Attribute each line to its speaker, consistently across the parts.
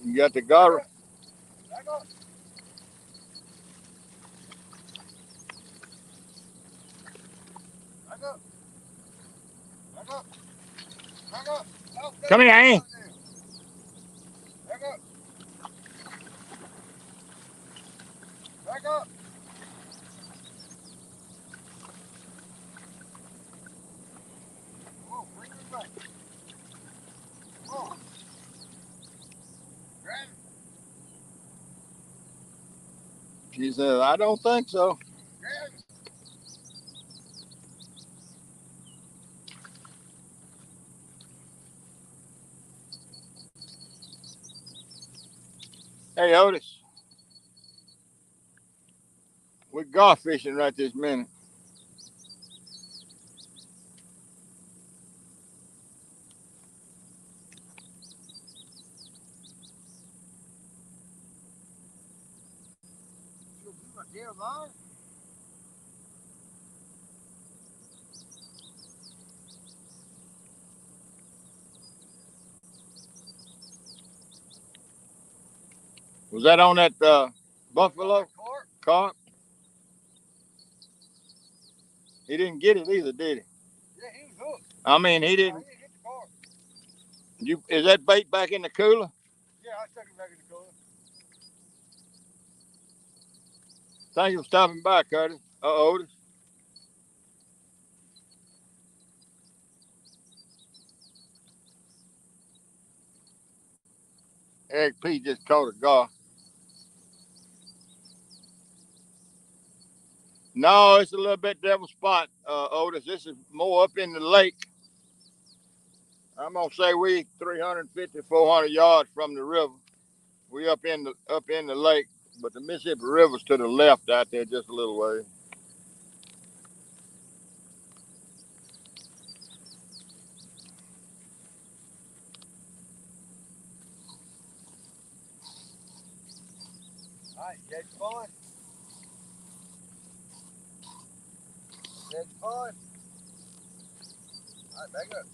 Speaker 1: You got the garter.
Speaker 2: Back up. Back up. Back up. Back up. Oh,
Speaker 1: Come here, Hank.
Speaker 2: Back up. Back up. Come on, bring him back. Come on. Grab him.
Speaker 1: She says, I don't think so.
Speaker 2: Grab him.
Speaker 1: Hey, Otis. We're golf fishing right this minute.
Speaker 2: You my dear line?
Speaker 1: Was that on that buffalo carp? He didn't get it either, did he?
Speaker 2: Yeah, he was hooked.
Speaker 1: I mean, he
Speaker 2: He
Speaker 1: didn't.
Speaker 2: didn't get the carp.
Speaker 1: Is that bait back in the cooler?
Speaker 2: Yeah, I stuck him back in the cooler.
Speaker 1: Thank you for stopping by, Curtis. Otis. Eric P just caught a gar. No, it's a little bit devil spot, Otis. This is more up in the lake. I'm gonna say we 350, 400 yards from the river. We up in the lake, but the Mississippi River's to the left out there just a little way.
Speaker 2: All right, that's fine. That's fine. All right, back up.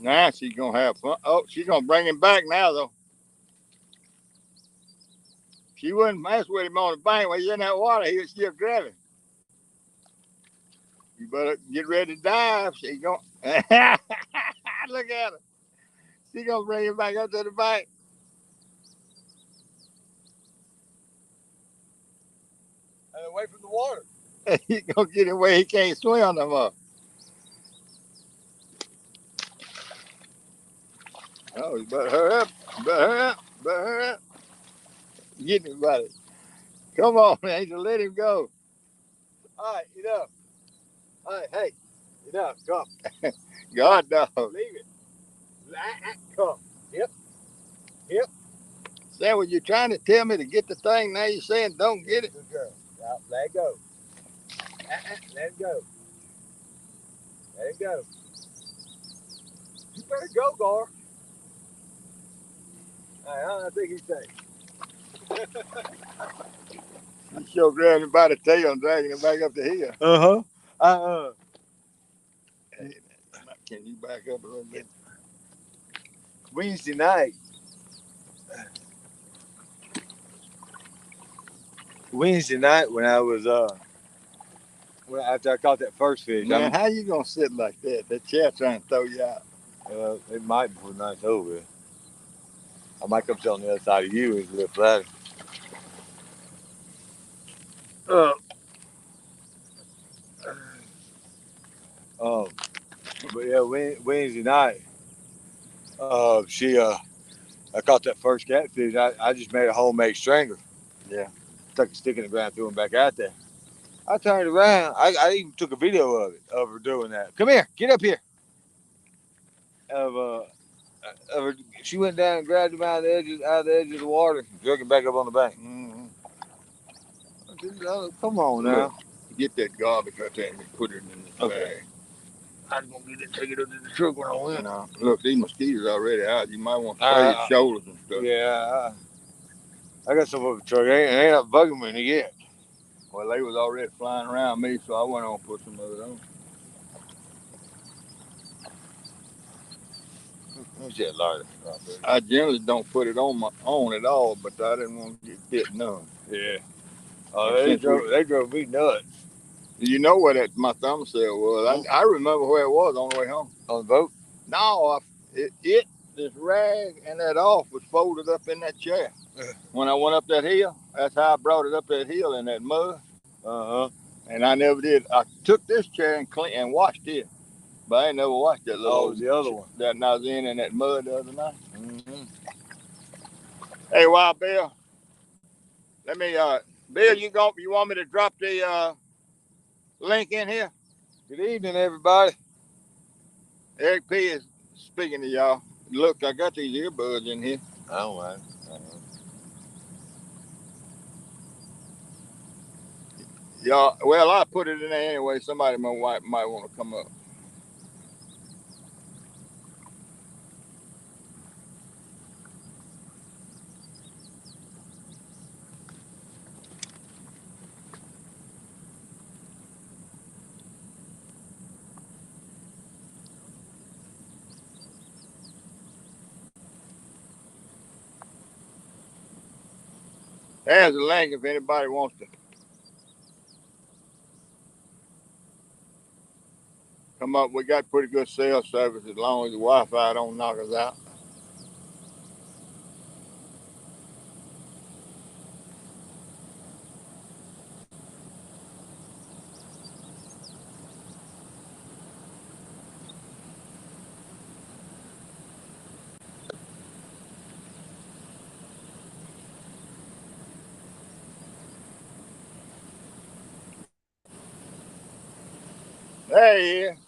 Speaker 1: Now she's gonna have fun. Oh, she's gonna bring him back now though. She wouldn't mess with him on the bank when he's in that water. He was still grabbing. You better get ready to dive. She's gonna look at her. She's gonna bring him back up to the bank.
Speaker 2: And away from the water.
Speaker 1: He's gonna get him where he can't swim no more. Oh, you better hurry up. Better hurry up. Better hurry up. Get him, buddy. Come on, Angel. Let him go.
Speaker 2: All right, enough. All right, hey, enough. Come.
Speaker 1: God, no.
Speaker 2: Leave it. Come. Yep. Yep.
Speaker 1: Sam, were you trying to tell me to get the thing? Now you're saying don't get it?
Speaker 2: Good girl. Now, let it go. Let it go. Let it go. You better go, Gar. All right, I think he's safe.
Speaker 1: You sure grabbing him by the tail and dragging him back up the hill. Hey, can you back up a little bit?
Speaker 2: Wednesday night. Wednesday night when I was after I caught that first fish.
Speaker 1: Man, how you gonna sit like that? That chair trying to throw you out.
Speaker 2: It might before the night's over. I might come sit on the other side of you. It's a little flatter. But yeah, Wednesday night, I caught that first catfish. I just made a homemade strangler.
Speaker 1: Yeah.
Speaker 2: Stuck a stick in the ground, threw him back out there. I turned around. I even took a video of it, of her doing that. Come here, get up here. She went down and grabbed him out of the edge of the water, and drug him back up on the bank.
Speaker 1: Mm-hmm.
Speaker 2: Come on now.
Speaker 1: Look, get that garbage right there and put it in the
Speaker 2: Okay.
Speaker 1: bag.
Speaker 2: I'm gonna get it, take it up to the truck when I went.
Speaker 1: No, look, these mosquitoes already out. You might want to spray your shoulders and stuff.
Speaker 2: Yeah, I got some of the truck. Ain't not bugging me yet.
Speaker 1: Well, they was already flying around me, so I went on and put some of it on.
Speaker 2: Let me see that lighter.
Speaker 1: I generally don't put it on at all, but I didn't want to get bit none.
Speaker 2: Yeah. Oh,
Speaker 1: And
Speaker 2: they drove me nuts.
Speaker 1: you know where that my thumb cell was? I remember where it was on the way home.
Speaker 2: On the boat?
Speaker 1: No, this rag and that off was folded up in that chair. When I went up that hill, that's how I brought it up that hill in that mud.
Speaker 2: Uh-huh.
Speaker 1: And I never did. I took this chair and clean and washed it, but I ain't never washed that little
Speaker 2: the other one
Speaker 1: that I was in that mud the other night.
Speaker 2: Mm-hmm.
Speaker 1: Hey, Wild Bill, let me. Bill, you want me to drop the link in here?
Speaker 2: Good evening, everybody.
Speaker 1: Eric P is speaking to y'all. Look, I got these earbuds in here.
Speaker 2: I don't mind.
Speaker 1: Y'all, well, I put it in there anyway. Somebody might want to come up. There's a link if anybody wants to come up. We got pretty good cell service as long as the Wi-Fi don't knock us out. There he is.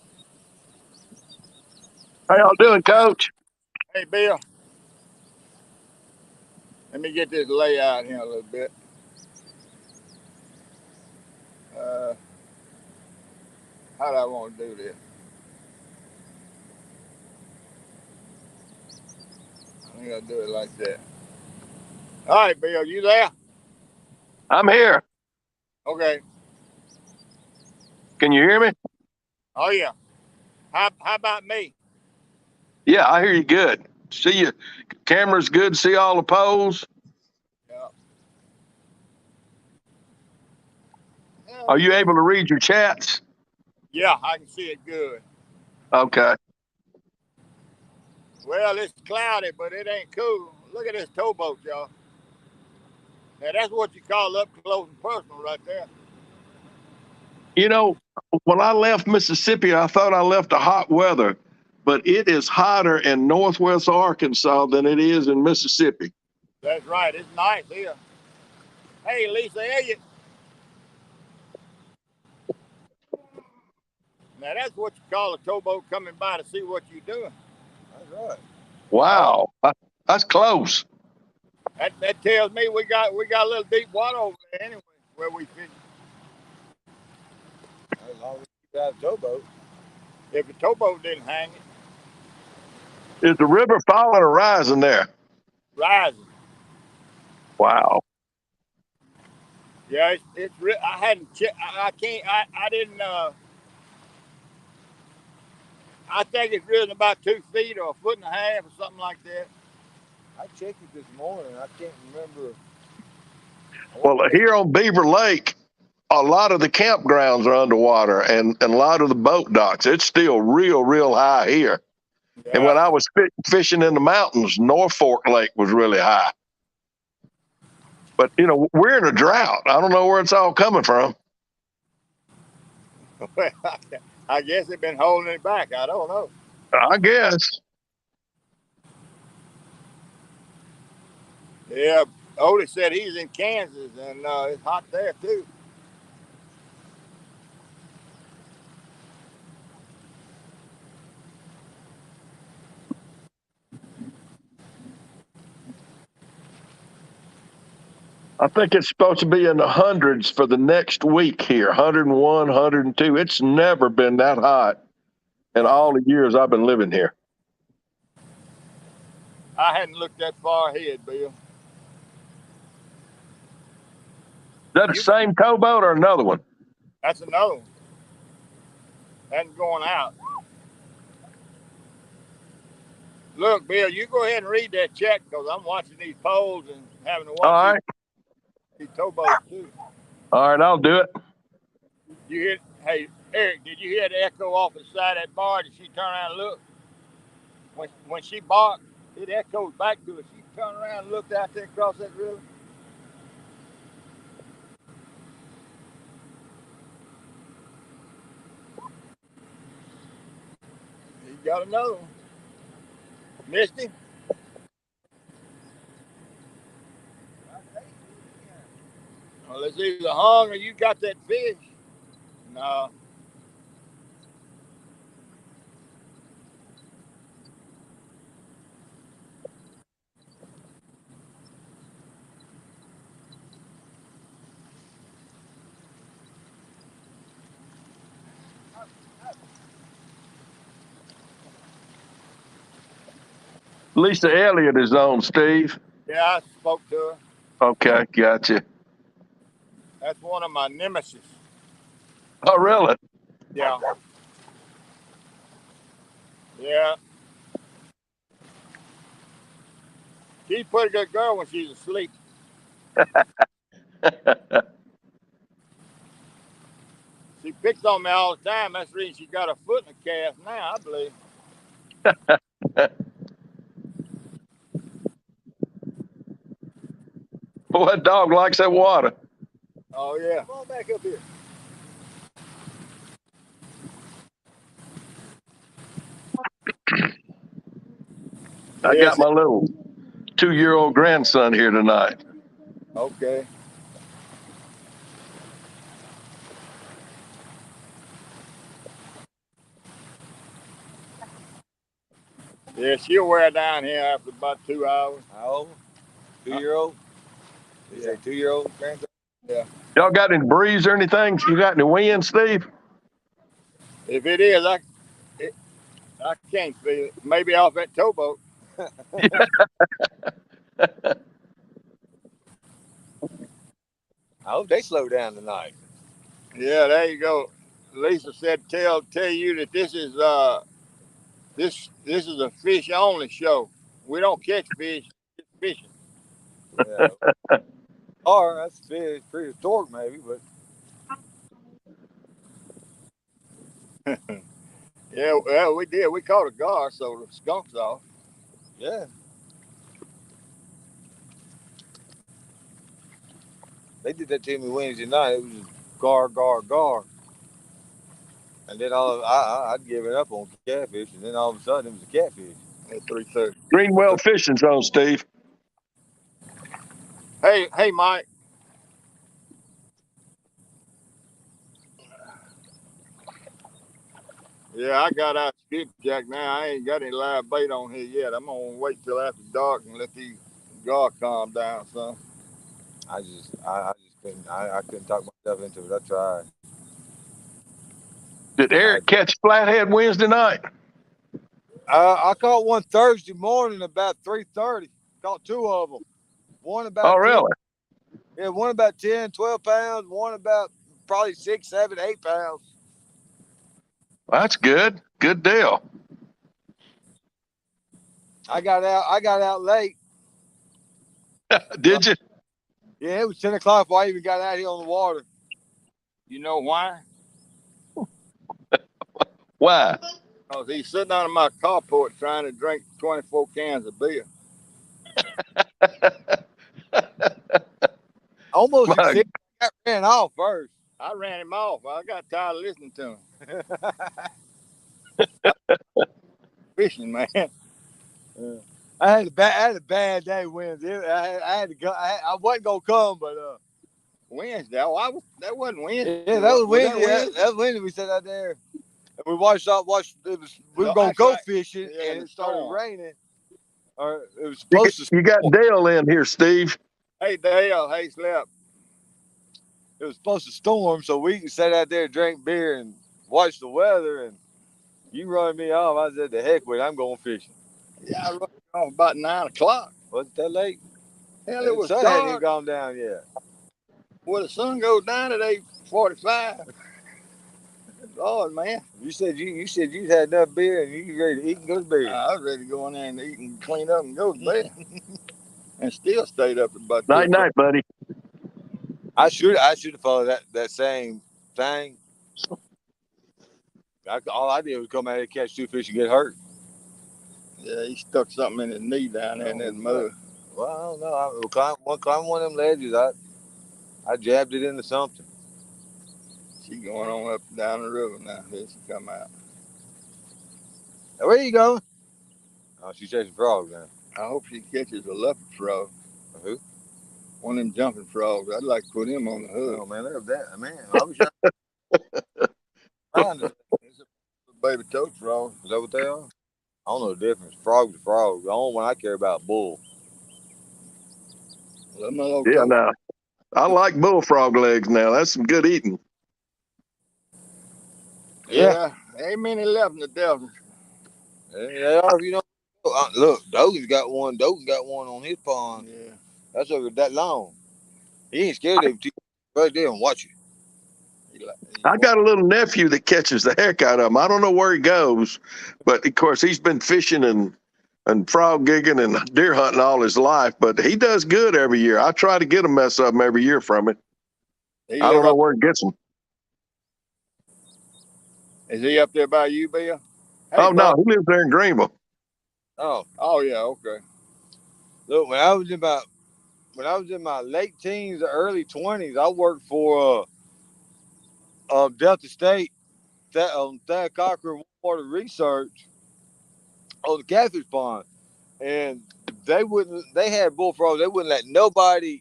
Speaker 3: How y'all doing, Coach?
Speaker 1: Hey, Bill. Let me get this layout here a little bit. Uh, how do I want to do this? I think I'll do it like that. All right, Bill, you there?
Speaker 3: I'm here.
Speaker 1: Okay.
Speaker 3: Can you hear me?
Speaker 1: Oh yeah. How about me?
Speaker 3: Yeah, I hear you good. See you. Camera's good. See all the poles.
Speaker 1: Yeah.
Speaker 3: Are you able to read your chats?
Speaker 1: Yeah, I can see it good.
Speaker 3: Okay.
Speaker 1: Well, it's cloudy, but it ain't cool. Look at this towboat, y'all. Now that's what you call up close and personal right there.
Speaker 3: You know, when I left Mississippi, I thought I left to hot weather, but it is hotter in northwest Arkansas than it is in Mississippi.
Speaker 1: That's right. It's nice here. Hey, Lisa Elliott. Now that's what you call a towboat coming by to see what you're doing.
Speaker 2: That's right.
Speaker 3: Wow. That's close.
Speaker 1: That tells me we got a little deep water over there anyway where we fish.
Speaker 2: As long as you got a towboat.
Speaker 1: If the towboat didn't hang it,
Speaker 3: Is the river falling or rising there?
Speaker 1: rising.
Speaker 3: Wow.
Speaker 1: Yeah, I hadn't checked. I can't. I didn't. I think it's risen about 2 feet or a foot and a half or something like that.
Speaker 2: I checked it this morning. I can't remember.
Speaker 3: Well, here on Beaver Lake, a lot of the campgrounds are underwater and a lot of the boat docks. It's still real high here. And
Speaker 1: Yeah.
Speaker 3: when I was fishing in the mountains, North Fork Lake was really high. But, you know, we're in a drought. I don't know where it's all coming from.
Speaker 1: Well, I guess they've been holding it back. I don't know.
Speaker 3: I guess.
Speaker 1: Yeah, Otis said he's in Kansas and it's hot there too.
Speaker 3: I think it's supposed to be in the hundreds for the next week here 101, 102. It's never been that hot in all the years I've been living here.
Speaker 1: I hadn't looked that far ahead, Bill.
Speaker 3: Is that the same towboat or another one?
Speaker 1: That's another one. That's going out. Look, Bill, you go ahead and read that check because I'm watching these polls and having to
Speaker 3: All
Speaker 1: watch
Speaker 3: right.
Speaker 1: these towboats too.
Speaker 3: All right, I'll do it.
Speaker 1: You hear? Hey, Eric, did you hear the echo off the side of that bar? Did she turn around and look? When she barked, it echoes back to her. She turned around and looked out there across that river. You got another one. Misty? Well, it's either hung or you got that fish. No.
Speaker 3: Lisa Elliott is on, Steve.
Speaker 1: Yeah, I spoke to her.
Speaker 3: Okay, gotcha.
Speaker 1: That's one of my nemesis.
Speaker 3: Oh, really?
Speaker 1: Yeah. Yeah. She's a pretty good girl when she's asleep. She picks on me all the time. That's the reason she got her foot in the calf now, I believe.
Speaker 3: Boy, that dog likes that water.
Speaker 1: Oh, yeah.
Speaker 2: Come on back up here.
Speaker 3: I
Speaker 1: Yes.
Speaker 3: got my little 2-year-old grandson here tonight.
Speaker 1: Okay. Yeah, she'll wear down here after about 2 hours.
Speaker 2: How old? 2-year-old? You say 2-year-old grandson?
Speaker 1: Yeah.
Speaker 3: Y'all got any breeze or anything? You got any wind, Steve?
Speaker 1: If it is, I can't feel it. Maybe off that towboat.
Speaker 2: I hope they slow down tonight.
Speaker 1: Yeah, there you go. Lisa said, "Tell you that this is a fish only show. We don't catch fish, just fishing."
Speaker 2: Yeah. Or that's pretty historic maybe, but
Speaker 1: Yeah, well, we did. We caught a gar, so the skunk's off.
Speaker 2: yeah. They did that to me Wednesday night. It was just gar. And then I'd given up on catfish, and then all of a sudden it was a catfish.
Speaker 1: At 3:30.
Speaker 3: Greenwell Fishing's on, Steve.
Speaker 1: Hey, Mike. Yeah, I got out skipjack now. I ain't got any live bait on here yet. I'm gonna wait till after dark and let these gar calm down, son.
Speaker 2: I just couldn't talk myself into it. I tried.
Speaker 3: Did Eric catch flathead Wednesday night?
Speaker 2: I caught one Thursday morning about 3:30. Caught 2 of them. One about
Speaker 3: Oh,
Speaker 2: 10.
Speaker 3: really?
Speaker 2: Yeah, one about 10, 12 pounds. One about probably 6, 7, 8 pounds.
Speaker 3: That's good. Good deal.
Speaker 2: I got out late.
Speaker 3: Did you?
Speaker 2: Yeah, it was 10 o'clock before I even got out here on the water.
Speaker 1: You know why?
Speaker 3: Why?
Speaker 1: Because he's sitting under my carport trying to drink 24 cans of beer.
Speaker 2: Almost
Speaker 3: My-
Speaker 2: succeeded. I ran off first.
Speaker 1: I ran him off. I got tired of listening to him. Fishing, man.
Speaker 2: I had a bad day Wednesday. I had to go. I wasn't gonna come, but
Speaker 1: Wednesday. Oh, that wasn't Wednesday.
Speaker 2: yeah, that was Wednesday.
Speaker 1: Wednesday?
Speaker 2: That was Wednesday. We sat out there and we watched. We were
Speaker 1: No,
Speaker 2: gonna
Speaker 1: that's
Speaker 2: go
Speaker 1: right.
Speaker 2: fishing,
Speaker 1: Yeah,
Speaker 2: and
Speaker 1: the
Speaker 2: it started
Speaker 1: storm.
Speaker 2: raining. Or it was supposed to.
Speaker 3: You got Dale in here, Steve.
Speaker 1: Hey, Dale. Hey, Slap.
Speaker 2: It was supposed to storm, so we sat out there, drank beer, and watched the weather. And you run me off. I said, "The heck with it. I'm going fishing."
Speaker 1: Yeah, I run off about 9 o'clock.
Speaker 2: Was it that late?
Speaker 1: Hell,
Speaker 2: The
Speaker 1: it was
Speaker 2: sun hadn't even
Speaker 1: dark.
Speaker 2: gone down yet.
Speaker 1: Well, the sun goes down at 8:45. Lord, man.
Speaker 2: You said you'd had enough beer and you ready to eat and go to bed.
Speaker 1: I was ready to go in there and eat and clean up and go to bed. And still stayed up at about 2
Speaker 3: Night,
Speaker 1: o'clock.
Speaker 3: night, buddy.
Speaker 2: I should have followed that same thing. All I did was come out here, catch two fish, and get hurt.
Speaker 1: Yeah, he stuck something in his knee down there in that mud.
Speaker 2: Well, I don't know. I climbed one of them ledges. I jabbed it into something.
Speaker 1: She going on up and down the river now. There she come out.
Speaker 2: Now, where you going? Oh, she's chasing frogs now.
Speaker 1: I hope she catches a leopard frog.
Speaker 2: Who?
Speaker 1: One of them jumping frogs. I'd like to put him on the hook.
Speaker 2: Oh man, look at that. Man, I wish I found it.
Speaker 1: It's a baby toad frog.
Speaker 2: Is that what they are? I don't know the difference. Frog to frog. The only one I care about is bull.
Speaker 3: Yeah, now I like bullfrog legs. Now that's some good eating.
Speaker 1: Yeah, ain't many left in the Delta.
Speaker 2: They are. If you know, look, Dogan's got one. Dogan got one on his pond.
Speaker 1: Yeah.
Speaker 2: That's over that long. He ain't scared of it. Right there and watch it.
Speaker 3: I got a little nephew that catches the heck out of him. I don't know where he goes, but of course he's been fishing and frog gigging and deer hunting all his life. But he does good every year. I try to get a mess of them every year from it. I don't know where he gets them.
Speaker 1: Is he up there by you, Bill? Hey,
Speaker 3: oh no, he lives there in Greenville.
Speaker 2: Oh
Speaker 1: yeah, okay.
Speaker 2: Look, when I was in my late teens or early 20s, I worked for Delta State, Thad Cochran Water Research on the Catfish Pond, and they had bullfrogs. They wouldn't let nobody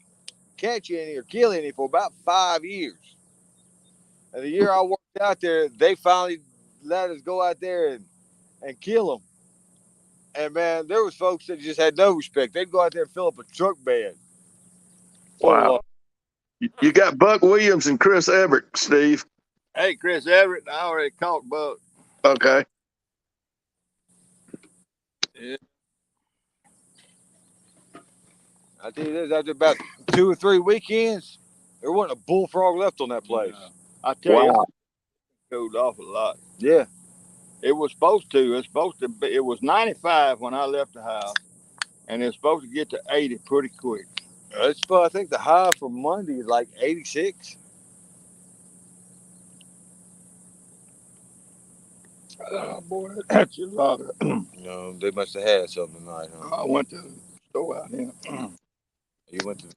Speaker 2: catch any or kill any for about 5 years. And the year I worked out there, they finally let us go out there and kill them. And man, there was folks that just had no respect. They'd go out there and fill up a truck bed.
Speaker 3: Wow. You got Buck Williams and Chris Everett, Steve.
Speaker 1: Hey, Chris Everett, I already caught Buck.
Speaker 3: Okay.
Speaker 2: Yeah. I tell you this, after about 2 or 3 weekends, there wasn't a bullfrog left on that place.
Speaker 1: Yeah. I tell you,
Speaker 3: Wow.
Speaker 1: it cooled off a lot.
Speaker 2: Yeah.
Speaker 1: It was supposed to. It was 95 when I left the house, and it's supposed to get to 80 pretty quick.
Speaker 2: I think the high for Monday is like 86.
Speaker 1: Oh, boy, that's a lot.
Speaker 2: No, they must have had something tonight, huh?
Speaker 1: I went to the store out here.
Speaker 2: You went to.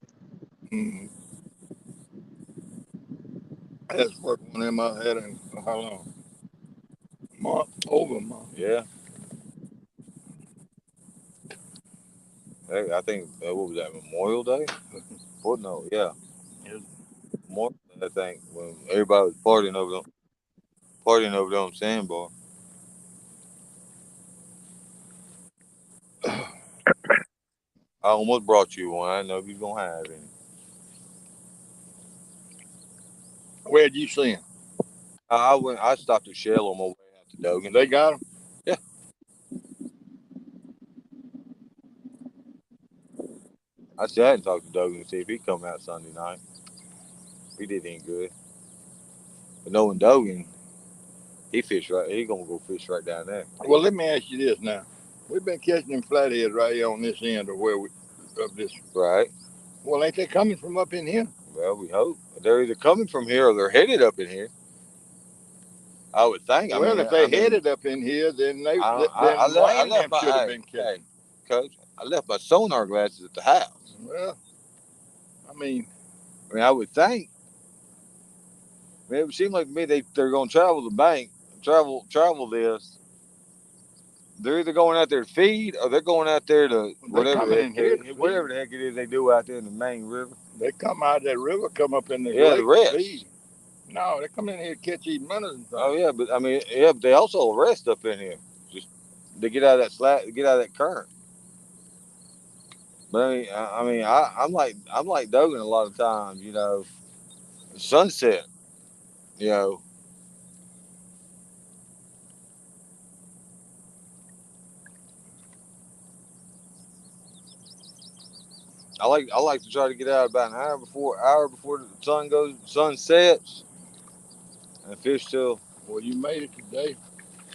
Speaker 1: That's worked on them I had in how long? Over a month.
Speaker 2: Yeah. Hey, I think what was that, Memorial Day? What? No, yeah. Memorial Day, I think, when everybody was partying over there on Sandbar. I almost brought you one. I didn't know if you was gonna have any.
Speaker 1: Where'd you see him?
Speaker 2: I stopped at Shell on my way out to Dogan.
Speaker 1: They got him?
Speaker 2: Yeah. I still hadn't talked to Dogan to see if he'd come out Sunday night. He did any good. But knowing Dogan, he gonna go fish right down there.
Speaker 1: Well, let me ask you this now. We've been catching them flatheads right here on this end of this.
Speaker 2: Right.
Speaker 1: Well, ain't they coming from up in here?
Speaker 2: Well, we hope. They're either coming from here or they're headed up in here. I would think.
Speaker 1: Well, if they headed up in here, then Wayne should have been catching.
Speaker 2: Hey, Coach, I left my sonar glasses at the house.
Speaker 1: Well, I mean,
Speaker 2: I would think. It would seem like to me they're going to travel the bank, travel this. They're either going out there to feed or they're going out there to whatever the heck it is they do out there in the main river.
Speaker 1: They come out of that river, come up in the
Speaker 2: lake the rest.
Speaker 1: Feed. No, they come in here to catch these minnows and stuff.
Speaker 2: Oh yeah, but they also rest up in here, just to get out of that current. But I'm like Dogan a lot of times, sunset, I like to try to get out about an hour before the sun sets, and fish till
Speaker 1: Well, you made it today.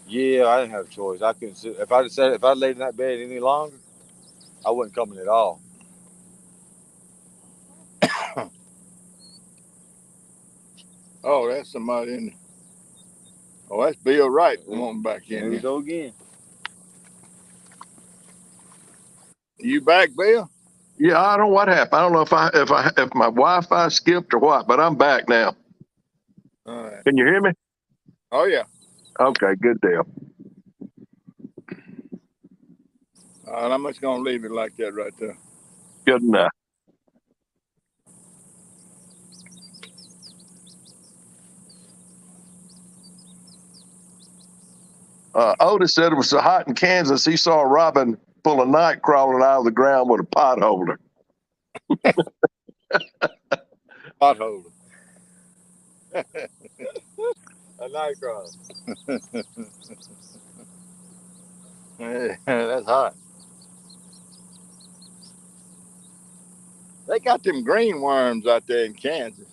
Speaker 2: Yeah, I didn't have a choice. I couldn't sit. If I'd laid in that bed any longer, I wasn't coming at all.
Speaker 1: Oh, that's somebody in. Oh, that's Bill Wright wanting back
Speaker 2: There
Speaker 1: in
Speaker 2: we
Speaker 1: here.
Speaker 2: go again.
Speaker 1: You back, Bill?
Speaker 3: Yeah, I don't know what happened. I don't know if my Wi-Fi skipped or what, but I'm back now.
Speaker 1: All right.
Speaker 3: Can you hear me?
Speaker 1: Oh yeah.
Speaker 3: Okay, good deal.
Speaker 1: All right, I'm just gonna leave it like that right there.
Speaker 3: Good enough. Otis said it was so hot in Kansas, he saw a robin pull a night crawling out of the ground with a pot holder.
Speaker 1: Potholder.
Speaker 2: A night crawler.
Speaker 1: That's hot. They got them green worms out there in Kansas.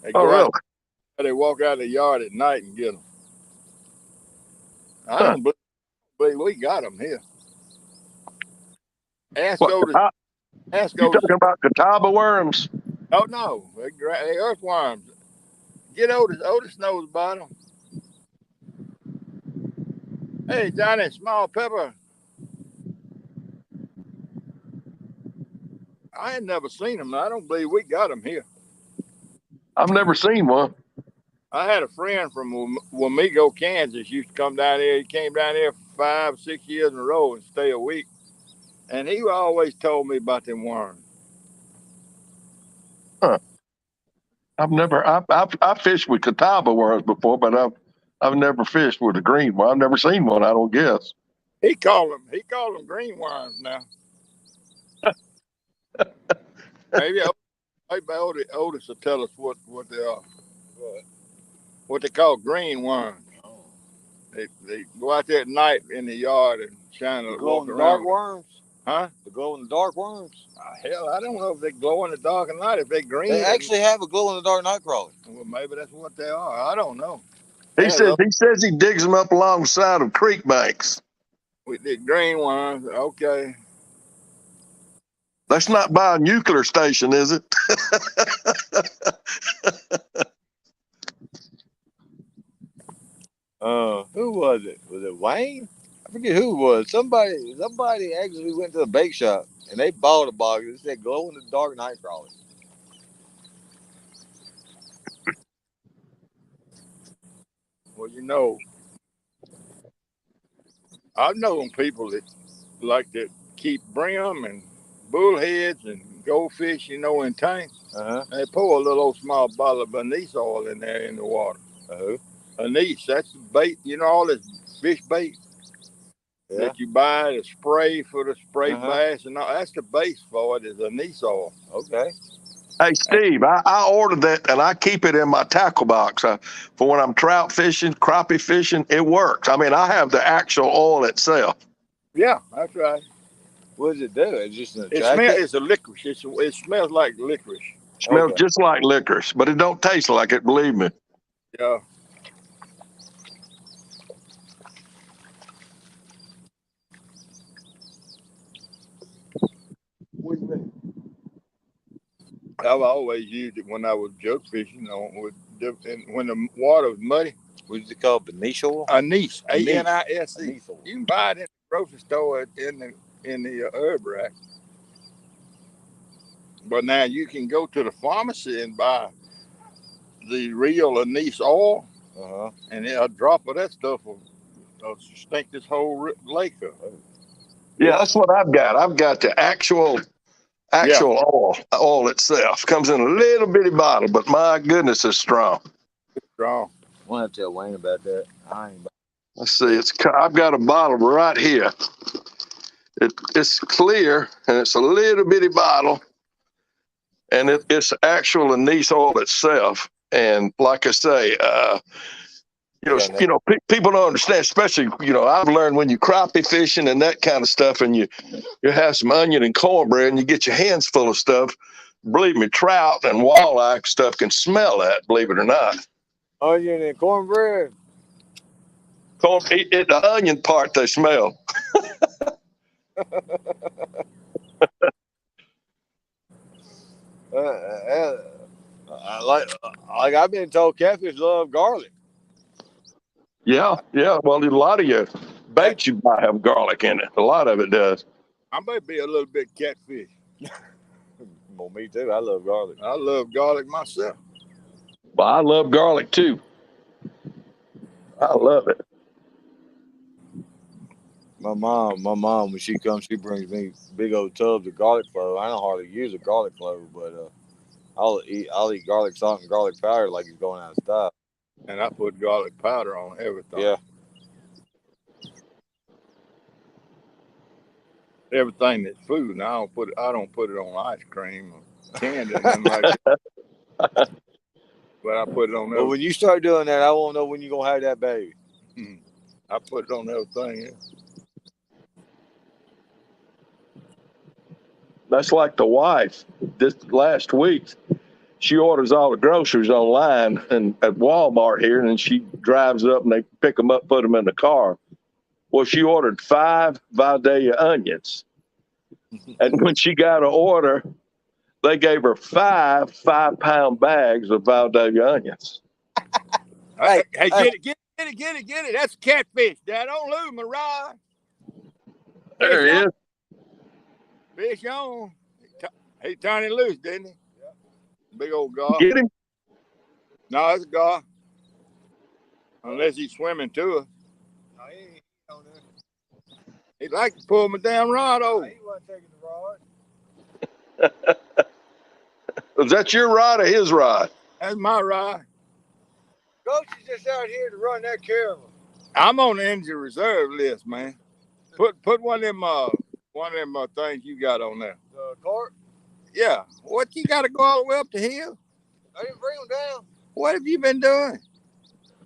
Speaker 1: They
Speaker 3: Oh,
Speaker 1: go
Speaker 3: really?
Speaker 1: out. They walk out of the yard at night and get them. I
Speaker 3: Huh.
Speaker 1: don't believe we got them here. Ask
Speaker 3: What?
Speaker 1: Otis. Ask
Speaker 3: You
Speaker 1: Otis.
Speaker 3: talking about Catawba worms?
Speaker 1: Oh no, they earthworms. Get Otis. Otis knows about them. Hey, Johnny, small pepper. I had never seen them. I don't believe we got them here.
Speaker 3: I've never seen one.
Speaker 1: I had a friend from Wamego, Kansas. Used to come down here. He came down here for 5, 6 years in a row and stay a week. And he always told me about them worms.
Speaker 3: Huh. I've fished with Catawba worms before, but I've never fished with a green one. I've never seen one. I don't guess.
Speaker 1: He called them green worms now. Maybe Otis will tell us what they are. What they call green worms.
Speaker 2: Oh.
Speaker 1: They go out there at night in the yard and shine
Speaker 2: The
Speaker 1: and
Speaker 2: glow
Speaker 1: walk
Speaker 2: in the
Speaker 1: around.
Speaker 2: dark worms?
Speaker 1: Huh?
Speaker 2: The glow in the dark worms?
Speaker 1: Hell, I don't know if they glow in the dark or not. If they green,
Speaker 2: They actually have a glow in the dark night crawler.
Speaker 1: well, maybe that's what they are. I don't know.
Speaker 3: He says he digs them up alongside of creek banks.
Speaker 1: With the green ones, okay.
Speaker 3: That's not by a nuclear station, is it?
Speaker 2: Who was it? Was it Wayne? I forget who it was. Somebody actually went to the bake shop and they bought a box that said glow in the dark night crawler.
Speaker 1: Well, I've known people that like to keep brim and bullheads and goldfish, in tanks.
Speaker 2: Uh-huh.
Speaker 1: And they pour a little old small bottle of anise oil in there in the water.
Speaker 2: Uh-huh.
Speaker 1: Anise, that's the bait. All this fish bait that you buy, the spray for the spray bass, and all, that's the base for it is anise oil.
Speaker 2: Okay.
Speaker 3: Hey, Steve, I ordered that and I keep it in my tackle box for when I'm trout fishing, crappie fishing. It works. I mean, I have the actual oil itself.
Speaker 1: Yeah, that's right.
Speaker 2: What does it do? It's just an
Speaker 1: It's a licorice. It smells like licorice.
Speaker 3: Smells just like licorice, but it don't taste like it, believe me.
Speaker 1: Yeah.
Speaker 2: What do you think?
Speaker 1: I've always used it when I was jug fishing. When the water was muddy.
Speaker 2: What is it called? Anise oil?
Speaker 1: Anise. A-N-I-S-E.
Speaker 2: Anise oil.
Speaker 1: You can buy it in the grocery store in the herb rack. But now you can go to the pharmacy and buy the real anise oil, and a drop of that stuff will stink this whole lake up.
Speaker 3: Yeah, that's what I've got. I've got the actual oil itself. Comes in a little bitty bottle, but my goodness, it's strong.
Speaker 1: It's strong.
Speaker 2: I'm gonna have to tell Wayne about that.
Speaker 3: Let's see. I've got a bottle right here. It's clear and it's a little bitty bottle, and it's actual anise oil itself. And like I say, people don't understand, especially, I've learned when you crappie fishing and that kind of stuff, and you have some onion and cornbread and you get your hands full of stuff. Believe me, trout and walleye stuff can smell that, believe it or not.
Speaker 2: onion and cornbread.
Speaker 3: The onion part they smell.
Speaker 2: Like I've been told, catfish love garlic.
Speaker 3: Yeah. Well, a lot of your baits you buy have garlic in it. A lot of it does.
Speaker 1: I may be a little bit catfish.
Speaker 2: Well, me too. I love garlic.
Speaker 1: I love garlic myself.
Speaker 3: Well, I love garlic too. I love it.
Speaker 2: My mom, when she comes, she brings me big old tubs of garlic clove. I don't hardly use a garlic clove, but I'll eat garlic salt and garlic powder like it's going out of style.
Speaker 1: And I put garlic powder on everything.
Speaker 2: Yeah.
Speaker 1: Everything that's food. And I don't put it on ice cream or candy or nothing like that. But I put it on
Speaker 2: But
Speaker 1: everything.
Speaker 2: when you start doing that, I won't know when you're gonna have that baby.
Speaker 1: I put it on everything. Yeah.
Speaker 3: That's like the wife. This last week, she orders all the groceries online and at Walmart here, and then she drives up and they pick them up, put them in the car. Well, she ordered 5 Vidalia onions, and when she got an order, they gave her 5 5-pound bags of Vidalia onions.
Speaker 1: Hey, get it. That's catfish. Dad, don't lose my rod.
Speaker 3: There he is.
Speaker 1: Fish on. He turned it loose, didn't he? Yeah. Big old gar.
Speaker 3: Get him.
Speaker 1: No, it's a gar. Unless he's swimming to us.
Speaker 2: No, he ain't on there.
Speaker 1: He'd like to pull my damn rod over.
Speaker 2: He wasn't taking the rod.
Speaker 3: Is that your rod or his rod?
Speaker 1: That's my rod.
Speaker 2: Coach is just out here to run that camera.
Speaker 1: I'm on the injury reserve list, man. Put one of them things you got on there.
Speaker 2: The cart?
Speaker 1: Yeah. What, you got to go all the way up the hill?
Speaker 2: I didn't bring them down.
Speaker 1: What have you been doing?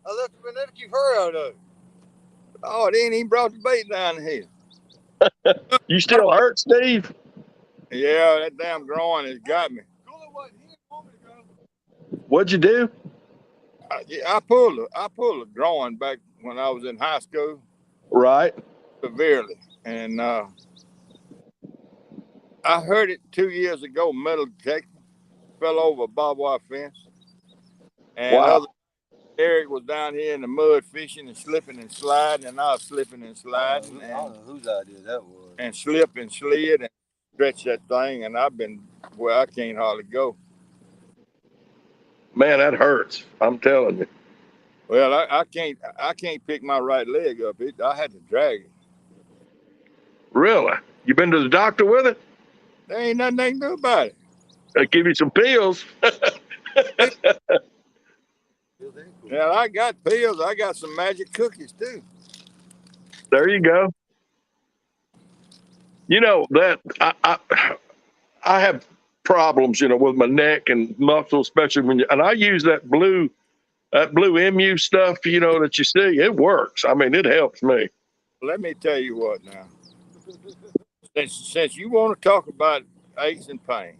Speaker 2: I left them in there to keep her out of it.
Speaker 1: Oh, they ain't even brought the bait down the hill.
Speaker 3: You still hurt, Steve?
Speaker 1: Yeah, that damn groin has got me.
Speaker 3: What'd you do?
Speaker 1: I pulled a groin back when I was in high school.
Speaker 3: Right.
Speaker 1: Severely. And I heard it 2 years ago, metal detector. Fell over a barbed wire fence. And
Speaker 3: wow.
Speaker 1: Eric was down here in the mud fishing and slipping and sliding, and I was slipping and sliding.
Speaker 2: I don't know whose idea that was.
Speaker 1: And slip and slid and stretch that thing, and I've been where I can't hardly go.
Speaker 3: Man, that hurts. I'm telling you.
Speaker 1: Well, I can't pick my right leg up. I had to drag it.
Speaker 3: Really? You been to the doctor with it?
Speaker 1: There ain't nothing they can do about it.
Speaker 3: They give you some pills.
Speaker 1: Yeah, I got pills. I got some magic cookies too.
Speaker 3: There you go. You know that I have problems, with my neck and muscles, especially and I use that blue MU stuff, that you see. It works. I mean, it helps me.
Speaker 1: Let me tell you what now. Since you want to talk about aches and pains,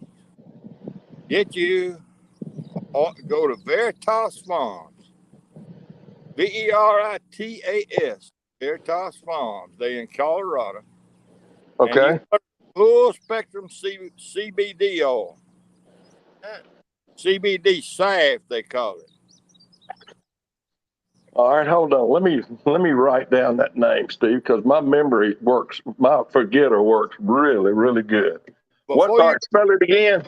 Speaker 1: go to Veritas Farms. Veritas. Veritas Farms. They in Colorado.
Speaker 3: Okay.
Speaker 1: Full spectrum CBD oil. CBD salve, they call it.
Speaker 3: All right, hold on. Let me write down that name, Steve, because my memory works. My forgetter works really, really good. What part? Spell it again.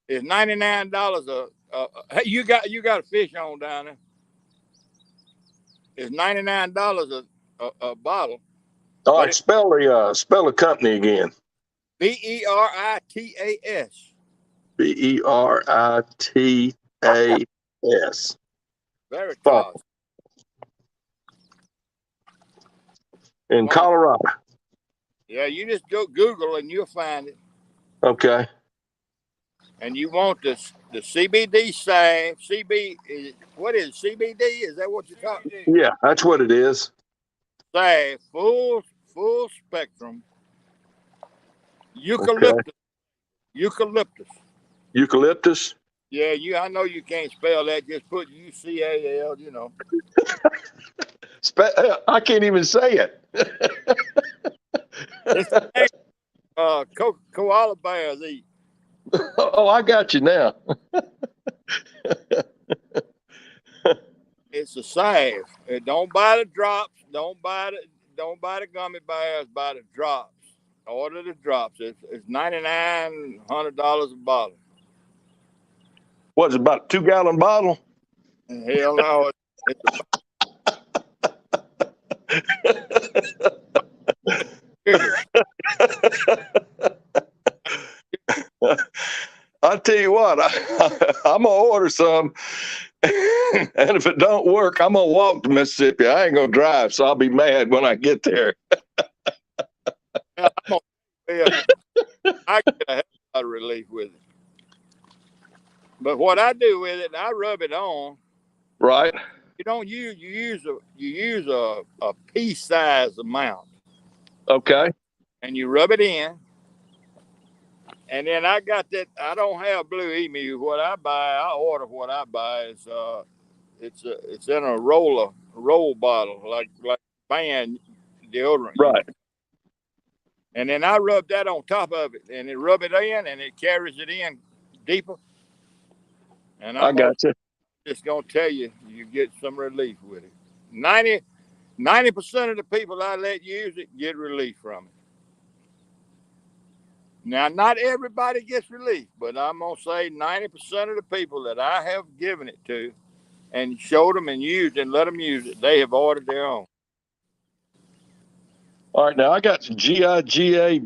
Speaker 1: It's $99 hey, you got a fish on down there. It's $99 a bottle.
Speaker 3: All right, spell the company again.
Speaker 1: Veritas.
Speaker 3: Veritas.
Speaker 1: Veritas.
Speaker 3: In Colorado.
Speaker 1: Yeah, you just go Google and you'll find it.
Speaker 3: Okay.
Speaker 1: And you want the CBD salve. What is it? CBD? Is that what you're talking about?
Speaker 3: Yeah, that's what it is.
Speaker 1: Salve, full spectrum. Eucalyptus.
Speaker 3: Okay. Eucalyptus?
Speaker 1: Yeah, I know you can't spell that. Just put UCAL. You know.
Speaker 3: I can't even say it.
Speaker 1: It's koala bears eat.
Speaker 3: Oh, I got you now.
Speaker 1: It's a salve. Don't buy the drops. Don't buy the gummy bears. Buy the drops. Order the drops. It's $99, $100 a bottle.
Speaker 3: What's it, about a 2-gallon bottle?
Speaker 1: Hell no, it's bigger.
Speaker 3: I tell you what, I'm gonna order some, and if it don't work, I'm gonna walk to Mississippi. I ain't gonna drive, so I'll be mad when I get there.
Speaker 1: I'm gonna, yeah, I get a hell of relief with it. But what I do with it, I rub it on.
Speaker 3: Right?
Speaker 1: You don't use you use a pea size amount,
Speaker 3: Okay.
Speaker 1: and you rub it in. And then I got that. I don't have Blue Emu. What I buy, I order what I buy is it's in a roll bottle like band deodorant.
Speaker 3: Right.
Speaker 1: And then I rub that on top of it, and it rub it in, and it carries it in deeper. And
Speaker 3: I got you.
Speaker 1: just gonna tell you, you get some relief with it. 90% of the people I let use it get relief from it. Now, not everybody gets relief, but I'm gonna say 90% of the people that I have given it to and showed them and used and let them use it, they have ordered their own.
Speaker 3: All right, now I got Gigability.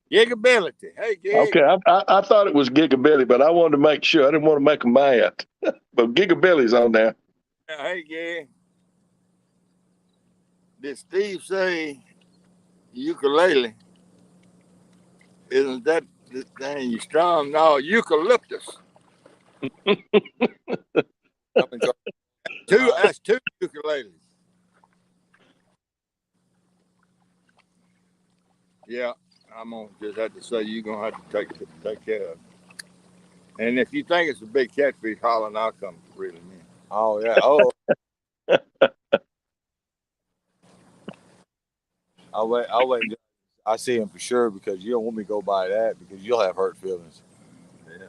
Speaker 1: Gigability. Hey, Gig.
Speaker 3: Okay, I thought it was Gigabilly, but I wanted to make sure. I didn't want to make them mad. But Gigabilly's on there.
Speaker 1: Hey, Gig. Did Steve say ukulele? Isn't that the thing? You strong? No, eucalyptus. That's two ukuleles. Yeah, I'm gonna just have to say you're gonna have to take care of it. And if you think it's a big catfish hollering, I'll come reel him in.
Speaker 2: Oh yeah. Oh. I'll wait. I see him for sure because you don't want me to go by that because you'll have hurt feelings.
Speaker 1: Yeah.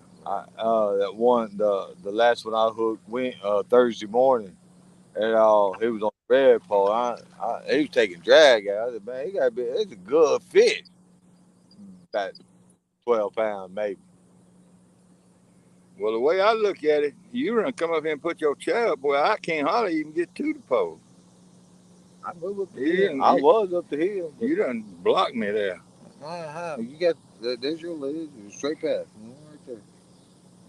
Speaker 2: That one, the last one I hooked went Thursday morning, and he was on the red pole. He was taking drag out. I said, man, he got to be. It's a good fish, about 12 pounds maybe.
Speaker 1: Well, the way I look at it, you run come up here and put your chair up, boy. I can't hardly even get to the pole.
Speaker 2: I moved up the hill. I was up the hill.
Speaker 1: You done blocked me there.
Speaker 2: You got there's your leg, straight path, right there.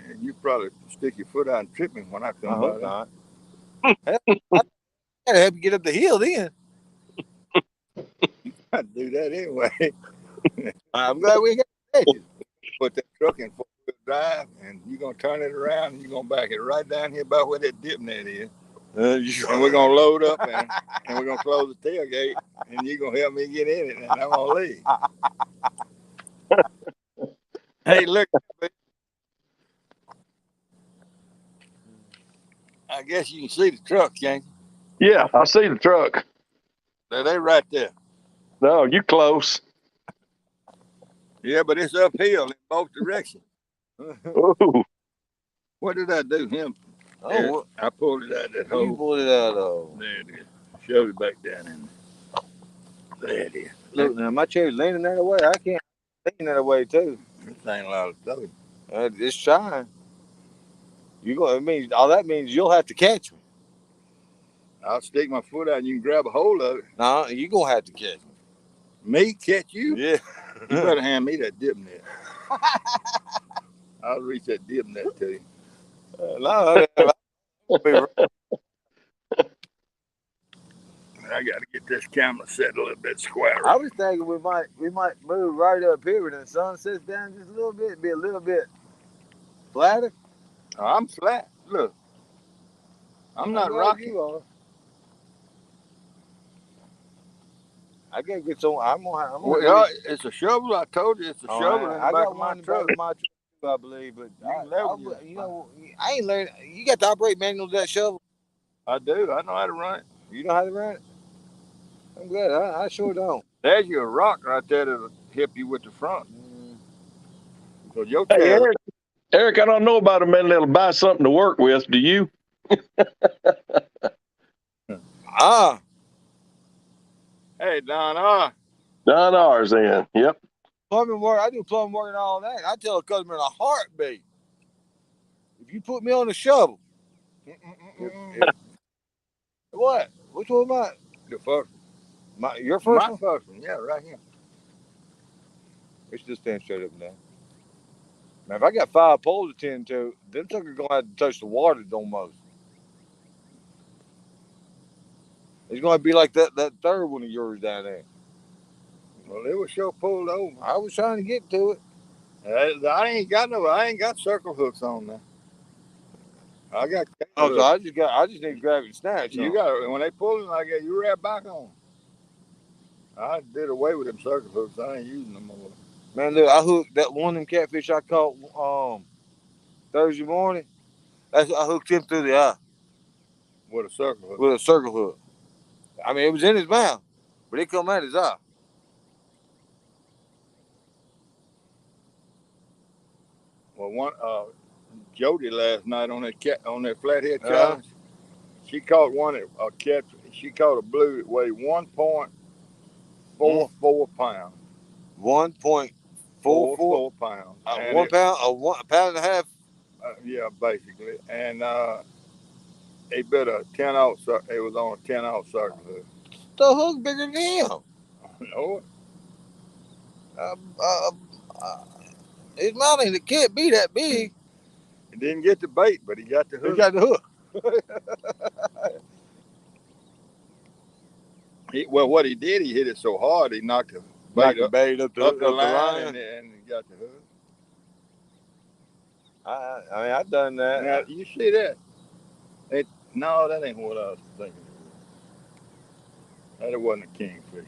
Speaker 1: And you probably stick your foot out and trip me when I come
Speaker 2: I
Speaker 1: by.
Speaker 2: hope not. I gotta help you get up the hill then.
Speaker 1: I'd do that anyway.
Speaker 2: I'm glad we got you.
Speaker 1: Put that truck in 4-wheel drive, and you're gonna turn it around, and you're gonna back it right down here about where that dip net is. And we're gonna load up, and we're gonna close the tailgate, and you're gonna help me get in it, and I'm gonna leave. Hey, look, I guess you can see the truck, can't you?
Speaker 3: Yeah, I see the truck.
Speaker 1: They right there.
Speaker 3: No, you close.
Speaker 1: Yeah, but it's uphill in both directions.
Speaker 3: Ooh.
Speaker 1: What did I do? Him?
Speaker 2: Oh,
Speaker 1: I pulled it out that hole.
Speaker 2: You pulled it out of.
Speaker 1: There it is. Shove it back down in there. There it is.
Speaker 2: Look now, my chair's leaning that way. I can't lean that way too.
Speaker 1: This ain't allowed to throw.
Speaker 2: It's trying. All that means you'll have to catch me.
Speaker 1: I'll stick my foot out and you can grab a hold of it.
Speaker 2: No, you're gonna have to catch me.
Speaker 1: Me catch you?
Speaker 2: Yeah.
Speaker 1: You better hand me that dip net. I'll reach that dip net to you.
Speaker 2: No,
Speaker 1: I got to get this camera set a little bit square.
Speaker 2: I was thinking we might move right up here when the sun sets down just a little bit, be a little bit flatter.
Speaker 1: I'm flat. Look, I'm not rocky.
Speaker 2: You are. I gotta get some. I'm gonna
Speaker 1: it's a shovel. I told you it's a shovel in the back of my truck.
Speaker 2: I believe, but
Speaker 1: you
Speaker 2: you know, I ain't learned. You got to operate manual that shovel.
Speaker 1: I do. I know how to run it.
Speaker 2: You know how to run it. I'm glad. I sure don't.
Speaker 1: There's your rock right there that'll help you with the front. So your
Speaker 3: Hey,
Speaker 1: chair.
Speaker 3: Eric, I don't know about a man that'll buy something to work with. Do you?
Speaker 2: Ah,
Speaker 1: Hey, Don.
Speaker 3: None ours, then. Yep.
Speaker 2: plumbing work. I do plumbing work and all that. I tell a customer in a heartbeat, if you put me on the shovel, if what? Which one am I?
Speaker 1: The first.
Speaker 2: Your first
Speaker 1: My
Speaker 2: one?
Speaker 1: first one. Yeah, right here.
Speaker 2: It's just stand straight up and down. Now, if I got 5 poles to tend to, them suckers gonna have to touch the water almost. It's gonna be like that third one of yours down there.
Speaker 1: Well, it was sure pulled over.
Speaker 2: I was trying to get to it.
Speaker 1: I ain't got circle hooks on there. I got.
Speaker 2: Oh, so I just need to grab it and snatch.
Speaker 1: You got when they pull it like that, you wrap back on. I did away with them circle hooks. I ain't using them more.
Speaker 2: Man, look, I hooked that one of them catfish I caught Thursday morning. I hooked him through the eye
Speaker 1: With a circle hook.
Speaker 2: with a circle hook. I mean, it was in his mouth, but it come out his eye.
Speaker 1: Well, one Jody last night on that flathead challenge, she caught one at a catch. She caught a blue that weighed 1.44 pounds.
Speaker 2: 1.44
Speaker 1: pounds.
Speaker 2: 1 pound, a pound and a half.
Speaker 1: Yeah, basically, and it bit a 10-ounce. It was on a 10-ounce circle hook.
Speaker 2: The hook bigger than him.
Speaker 1: No,
Speaker 2: Uh, uh, uh, his mouth ain't. It can't be that big.
Speaker 1: he didn't get the bait, but he got the hook.
Speaker 2: He got the hook.
Speaker 1: What he did, he hit it so hard he knocked the bait
Speaker 2: up the line,
Speaker 1: and he got the hook.
Speaker 2: I mean, I've done that.
Speaker 1: Now you see that? No, that ain't what I was thinking. That wasn't a kingfisher.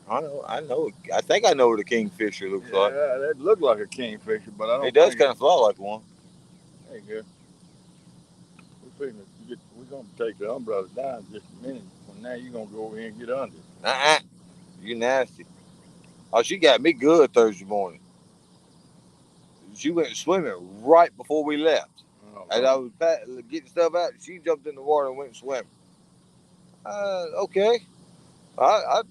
Speaker 2: I know. I think I know what a kingfisher looks like.
Speaker 1: Yeah, that looked like a kingfisher, but I don't.
Speaker 2: It does kind of fly like one.
Speaker 1: There you go. We're gonna take the umbrella down in just a minute. Well, now you're gonna go over here and get under.
Speaker 2: You nasty. Oh, she got me good Thursday morning. She went swimming right before we left. As I was getting stuff out, she jumped in the water and went swimming. Okay. I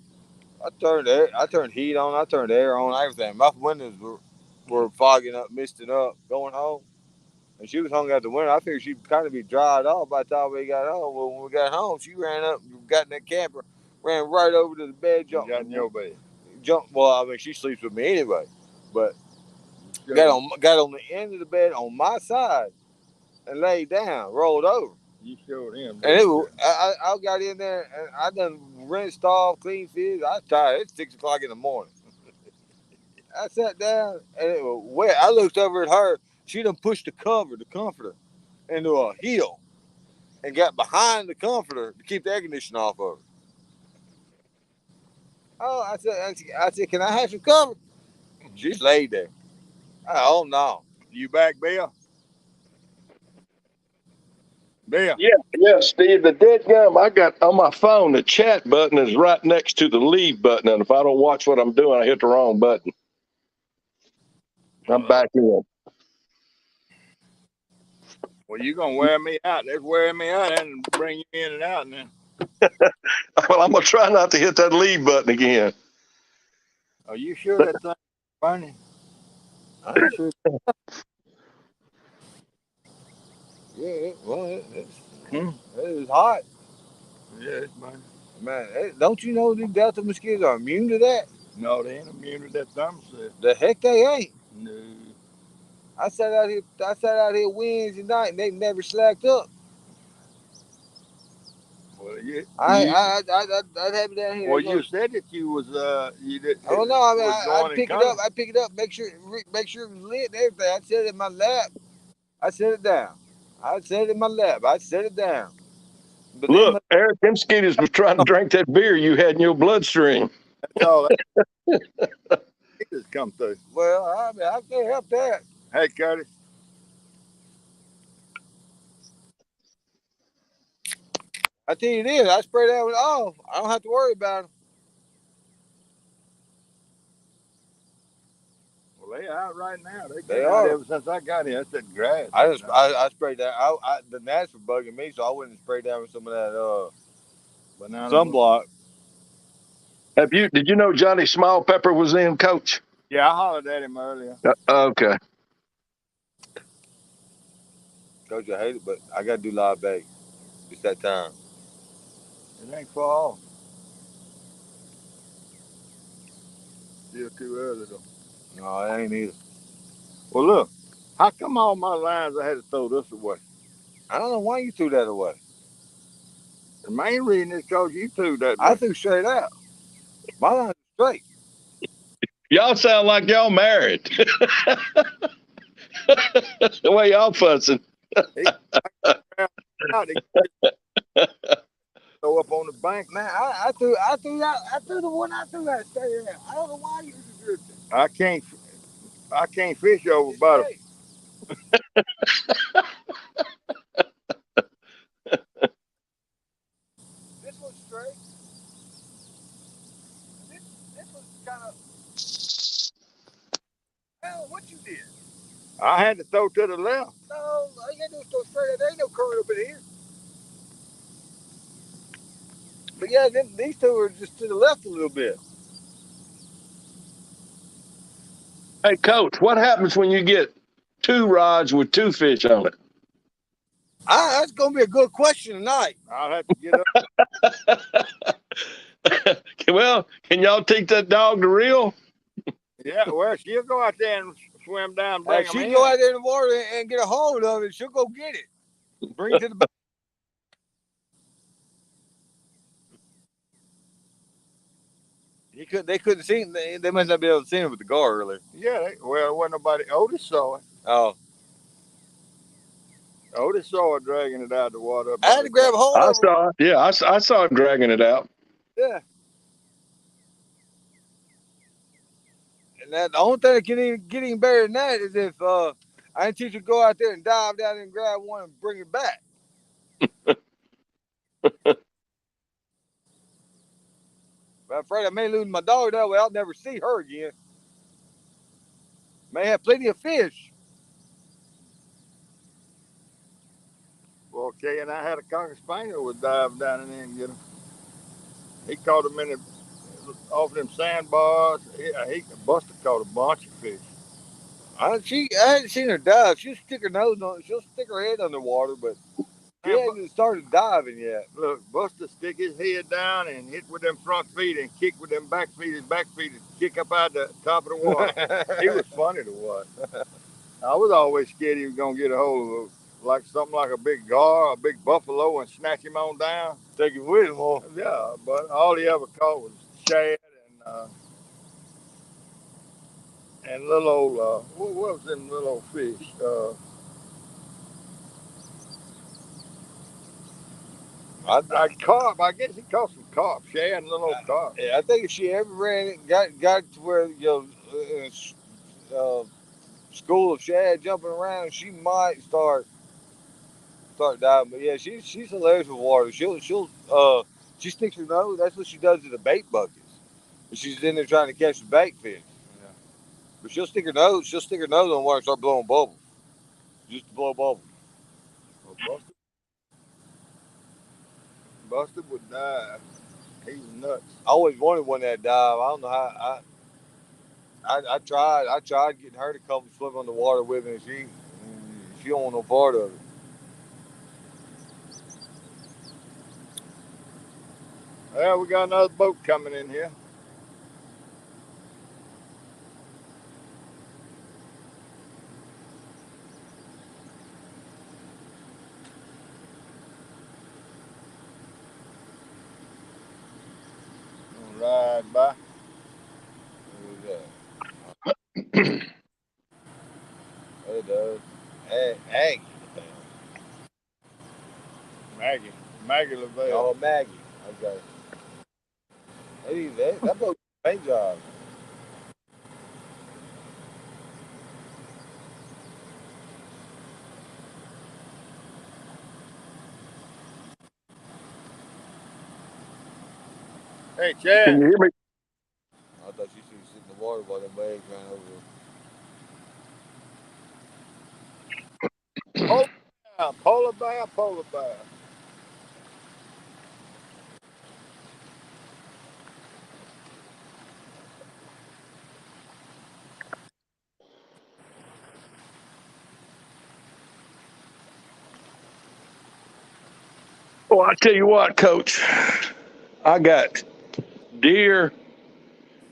Speaker 2: I turned heat on, I turned air on, everything. My windows were fogging up, misting up, going home. And she was hung out the window. I figured she'd kind of be dried off by the time we got home. Well, when we got home, she ran up, got in that camper, ran right over to the bed, jumped.
Speaker 1: Got in your bed.
Speaker 2: Jumped. Well, I mean, she sleeps with me anyway, but got on the end of the bed on my side and laid down, rolled over.
Speaker 1: You showed him.
Speaker 2: And I got in there and I done rinsed off, clean fish. I was tired. It's 6 o'clock in the morning. I sat down and it was wet. I looked over at her. She done pushed the comforter, into a hill and got behind the comforter to keep the air conditioner off of her. Oh, I said, can I have some cover? She's laid there. Oh no.
Speaker 1: You back, Bill? Bill.
Speaker 3: Yeah, Steve. The dead gum I got on my phone. The chat button is right next to the leave button, and if I don't watch what I'm doing, I hit the wrong button. I'm back in.
Speaker 1: Well, you're gonna wear me out. That's wearing me out and bring you in and out now.
Speaker 3: Well, I'm gonna try not to hit that leave button again.
Speaker 1: Are you sure that thing's burning?
Speaker 2: I'm sure. Yeah, it was hot.
Speaker 1: Yeah, it's burning.
Speaker 2: Man, don't you know these Delta mosquitoes are immune to that?
Speaker 1: No, they ain't immune to that thermostat.
Speaker 2: The heck they ain't.
Speaker 1: No.
Speaker 2: I sat out here Wednesday night and they never slacked up.
Speaker 1: Well,
Speaker 2: I'd have it down here.
Speaker 1: Well, you said that you was you did.
Speaker 2: Oh no, I mean I'd pick it up. I'd pick it up, make sure it was lit and everything. I'd set it in my lap. I set it down. I'd set it in my lap. I'd set it down.
Speaker 3: But look, Eric, them mosquitoes was trying to drink that beer you had in your bloodstream.
Speaker 1: That's all. That come through.
Speaker 2: Well, I mean, I can't help that.
Speaker 1: Hey, Curtis.
Speaker 2: I tell you this, I spray that one off. I don't have to worry about them.
Speaker 1: Well, they out right now. They've
Speaker 2: They
Speaker 1: been out
Speaker 2: are.
Speaker 1: ever since I got here. That's that grass.
Speaker 2: I sprayed that. The gnats were bugging me, so I went and sprayed down with some of that
Speaker 1: Banana.
Speaker 2: sunblock.
Speaker 3: Did you know Johnny Small Pepper was in, Coach?
Speaker 1: Yeah, I hollered at him earlier.
Speaker 3: Okay.
Speaker 2: Coach, I hate it, but I got to do live bait. It's that time.
Speaker 1: It ain't far off. Still too early though.
Speaker 2: No, it ain't either.
Speaker 1: Well, look. How come all my lines I had to throw this away?
Speaker 2: I don't know why you threw that away.
Speaker 1: The main reason is because you threw that
Speaker 2: I
Speaker 1: way.
Speaker 2: threw straight out. My line's straight.
Speaker 3: Y'all sound like y'all married. The way y'all fussing.
Speaker 1: Throw up on the bank.
Speaker 2: Man, I threw the one I threw out straight out. I don't know why you drifting.
Speaker 1: I can't fish over about it.
Speaker 2: This one's straight. This one's kind of. Hell, what you did?
Speaker 1: I had to throw to the left.
Speaker 2: No, all you gotta do is throw straight out. There ain't no current up in here. But yeah, these two are just to the left a little bit.
Speaker 3: Hey, Coach, what happens when you get two rods with two fish on it?
Speaker 2: That's gonna be a good question tonight.
Speaker 1: I'll have to get up.
Speaker 3: Well, can y'all teach that dog to reel?
Speaker 1: Yeah, well, she'll go out there and swim down and bring
Speaker 2: If
Speaker 1: them
Speaker 2: she
Speaker 1: in.
Speaker 2: go out there in the water and get a hold of it, she'll go get it. Bring it to the back. They couldn't see him. They must not be able to see him with the gar earlier.
Speaker 1: Yeah, well, wasn't nobody. Otis saw it.
Speaker 2: Oh,
Speaker 1: Otis saw it dragging it out of the water.
Speaker 2: I had to grab a hold
Speaker 3: I
Speaker 2: of it.
Speaker 3: saw it. Yeah, I saw him dragging it out.
Speaker 2: Yeah. And the only thing that can even get any better than that is if I didn't teach you to go out there and dive down and grab one and bring it back. But I'm afraid I may lose my dog that way. I'll never see her again. May have plenty of fish.
Speaker 1: Well, okay, and I had a cocker spaniel would dive down in there and get him. He caught him in off them sandbars. He Buster caught a bunch of fish.
Speaker 2: I hadn't seen her dive. She'll stick her nose on. She'll stick her head underwater, but she hasn't started diving yet.
Speaker 1: Look, Buster stick his head down and hit with them front feet and kick with them back feet. His back feet and kick up out the top of the water. He was funny to watch. I was always scared he was gonna get a hold of like something like a big gar, a big buffalo, and snatch him on down.
Speaker 2: Take him with him, huh?
Speaker 1: Yeah, but all he ever caught was shad and little old what was them little old fish? Carp. I guess he caught some carp, shad and little old carp.
Speaker 2: Yeah, I think if she ever ran it, got to where school of shad jumping around, she might start diving. But yeah, she's hilarious with water. She sticks her nose. That's what she does to the bait buckets. She's in there trying to catch the bait fish.
Speaker 1: Yeah.
Speaker 2: But she'll stick her nose. She'll stick her nose on water and start blowing bubbles, just to blow bubbles.
Speaker 1: Well, Buster would dive. He was nuts.
Speaker 2: I always wanted one that dive. I don't know how. I tried getting her to come swim on the water with me. She don't want no part of it.
Speaker 1: Well, we got another boat coming in here. Gonna ride by.
Speaker 2: It does. Hey,
Speaker 1: Maggie LaVelle.
Speaker 2: oh Maggie. Okay. That boat paint job.
Speaker 1: Hey,
Speaker 3: Can
Speaker 1: Chad.
Speaker 3: you hear me?
Speaker 2: I thought you should sit in the water while them waves ran over.
Speaker 1: Polar bear, polar bear.
Speaker 3: Well, I tell you what, Coach, I got deer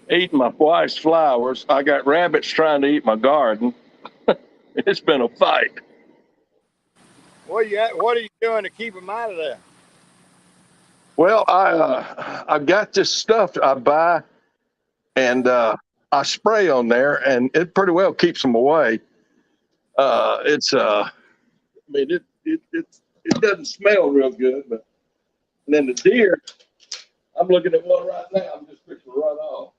Speaker 3: eating my wife's flowers. I got rabbits trying to eat my garden. It's been a fight.
Speaker 1: What are you doing to keep them out of there?
Speaker 3: Well, I got this stuff I buy and I spray on there, and it pretty well keeps them away. It's I mean it doesn't smell real good, but and then the deer. I'm looking at one right now. I'm just fixing to run off.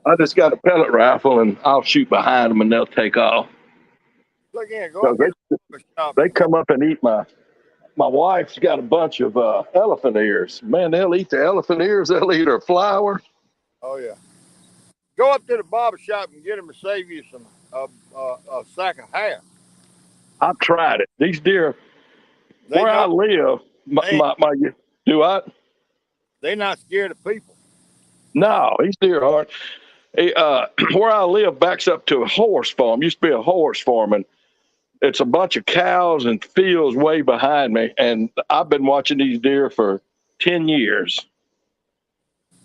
Speaker 3: I just got a pellet rifle, and I'll shoot behind them, and they'll take off.
Speaker 1: Look in, go
Speaker 3: So
Speaker 1: up in the shop
Speaker 3: they
Speaker 1: and get.
Speaker 3: come up and eat my. My wife's got a bunch of elephant ears. Man, they'll eat the elephant ears. They'll eat her flower.
Speaker 1: Oh yeah. Go up to the barber shop and get them to save you some a sack of hair.
Speaker 3: I've tried it. These deer,
Speaker 1: They
Speaker 3: where I
Speaker 1: know
Speaker 3: live,
Speaker 1: they
Speaker 3: do I?
Speaker 1: they not scared of people.
Speaker 3: No, these deer aren't. Where I live backs up to a horse farm. Used to be a horse farm, and it's a bunch of cows and fields way behind me. And I've been watching these deer for 10 years.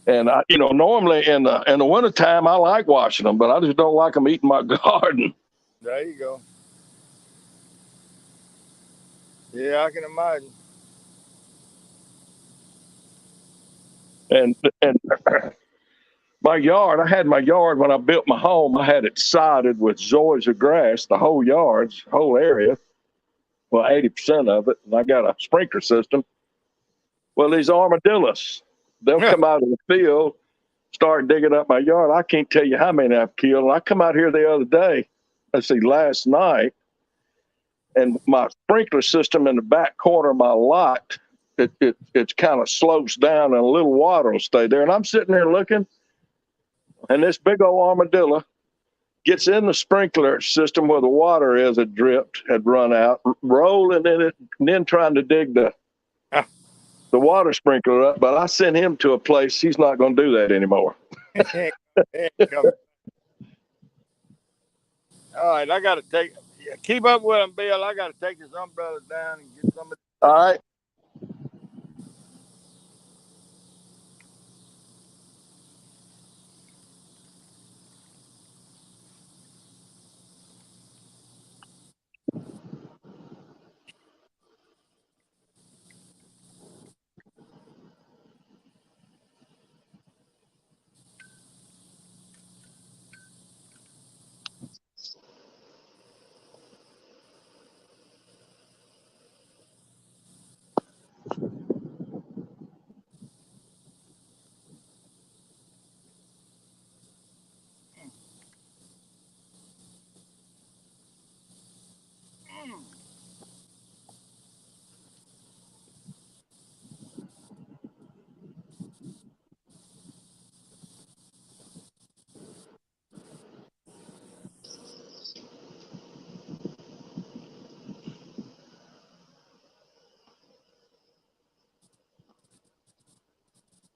Speaker 3: And normally in the wintertime, I like watching them, but I just don't like them eating my garden.
Speaker 1: There you go. Yeah, I can imagine.
Speaker 3: And my yard, I had my yard when I built my home. I had it sodded with zoysia grass, the whole yard, whole area. Well, 80% of it. And I got a sprinkler system. Well, these armadillos, they'll come out of the field, start digging up my yard. I can't tell you how many I've killed. And I come out here the other day, last night, and my sprinkler system in the back corner of my lot, it kind of slopes down and a little water will stay there. And I'm sitting there looking, and this big old armadillo gets in the sprinkler system where the water is, had dripped, had run out, rolling in it, and then trying to dig the water sprinkler up. But I sent him to a place he's not going to do that anymore.
Speaker 1: Come. All right, I got to keep up with them, Bill. I got to take this umbrella down and get some of.
Speaker 3: All right.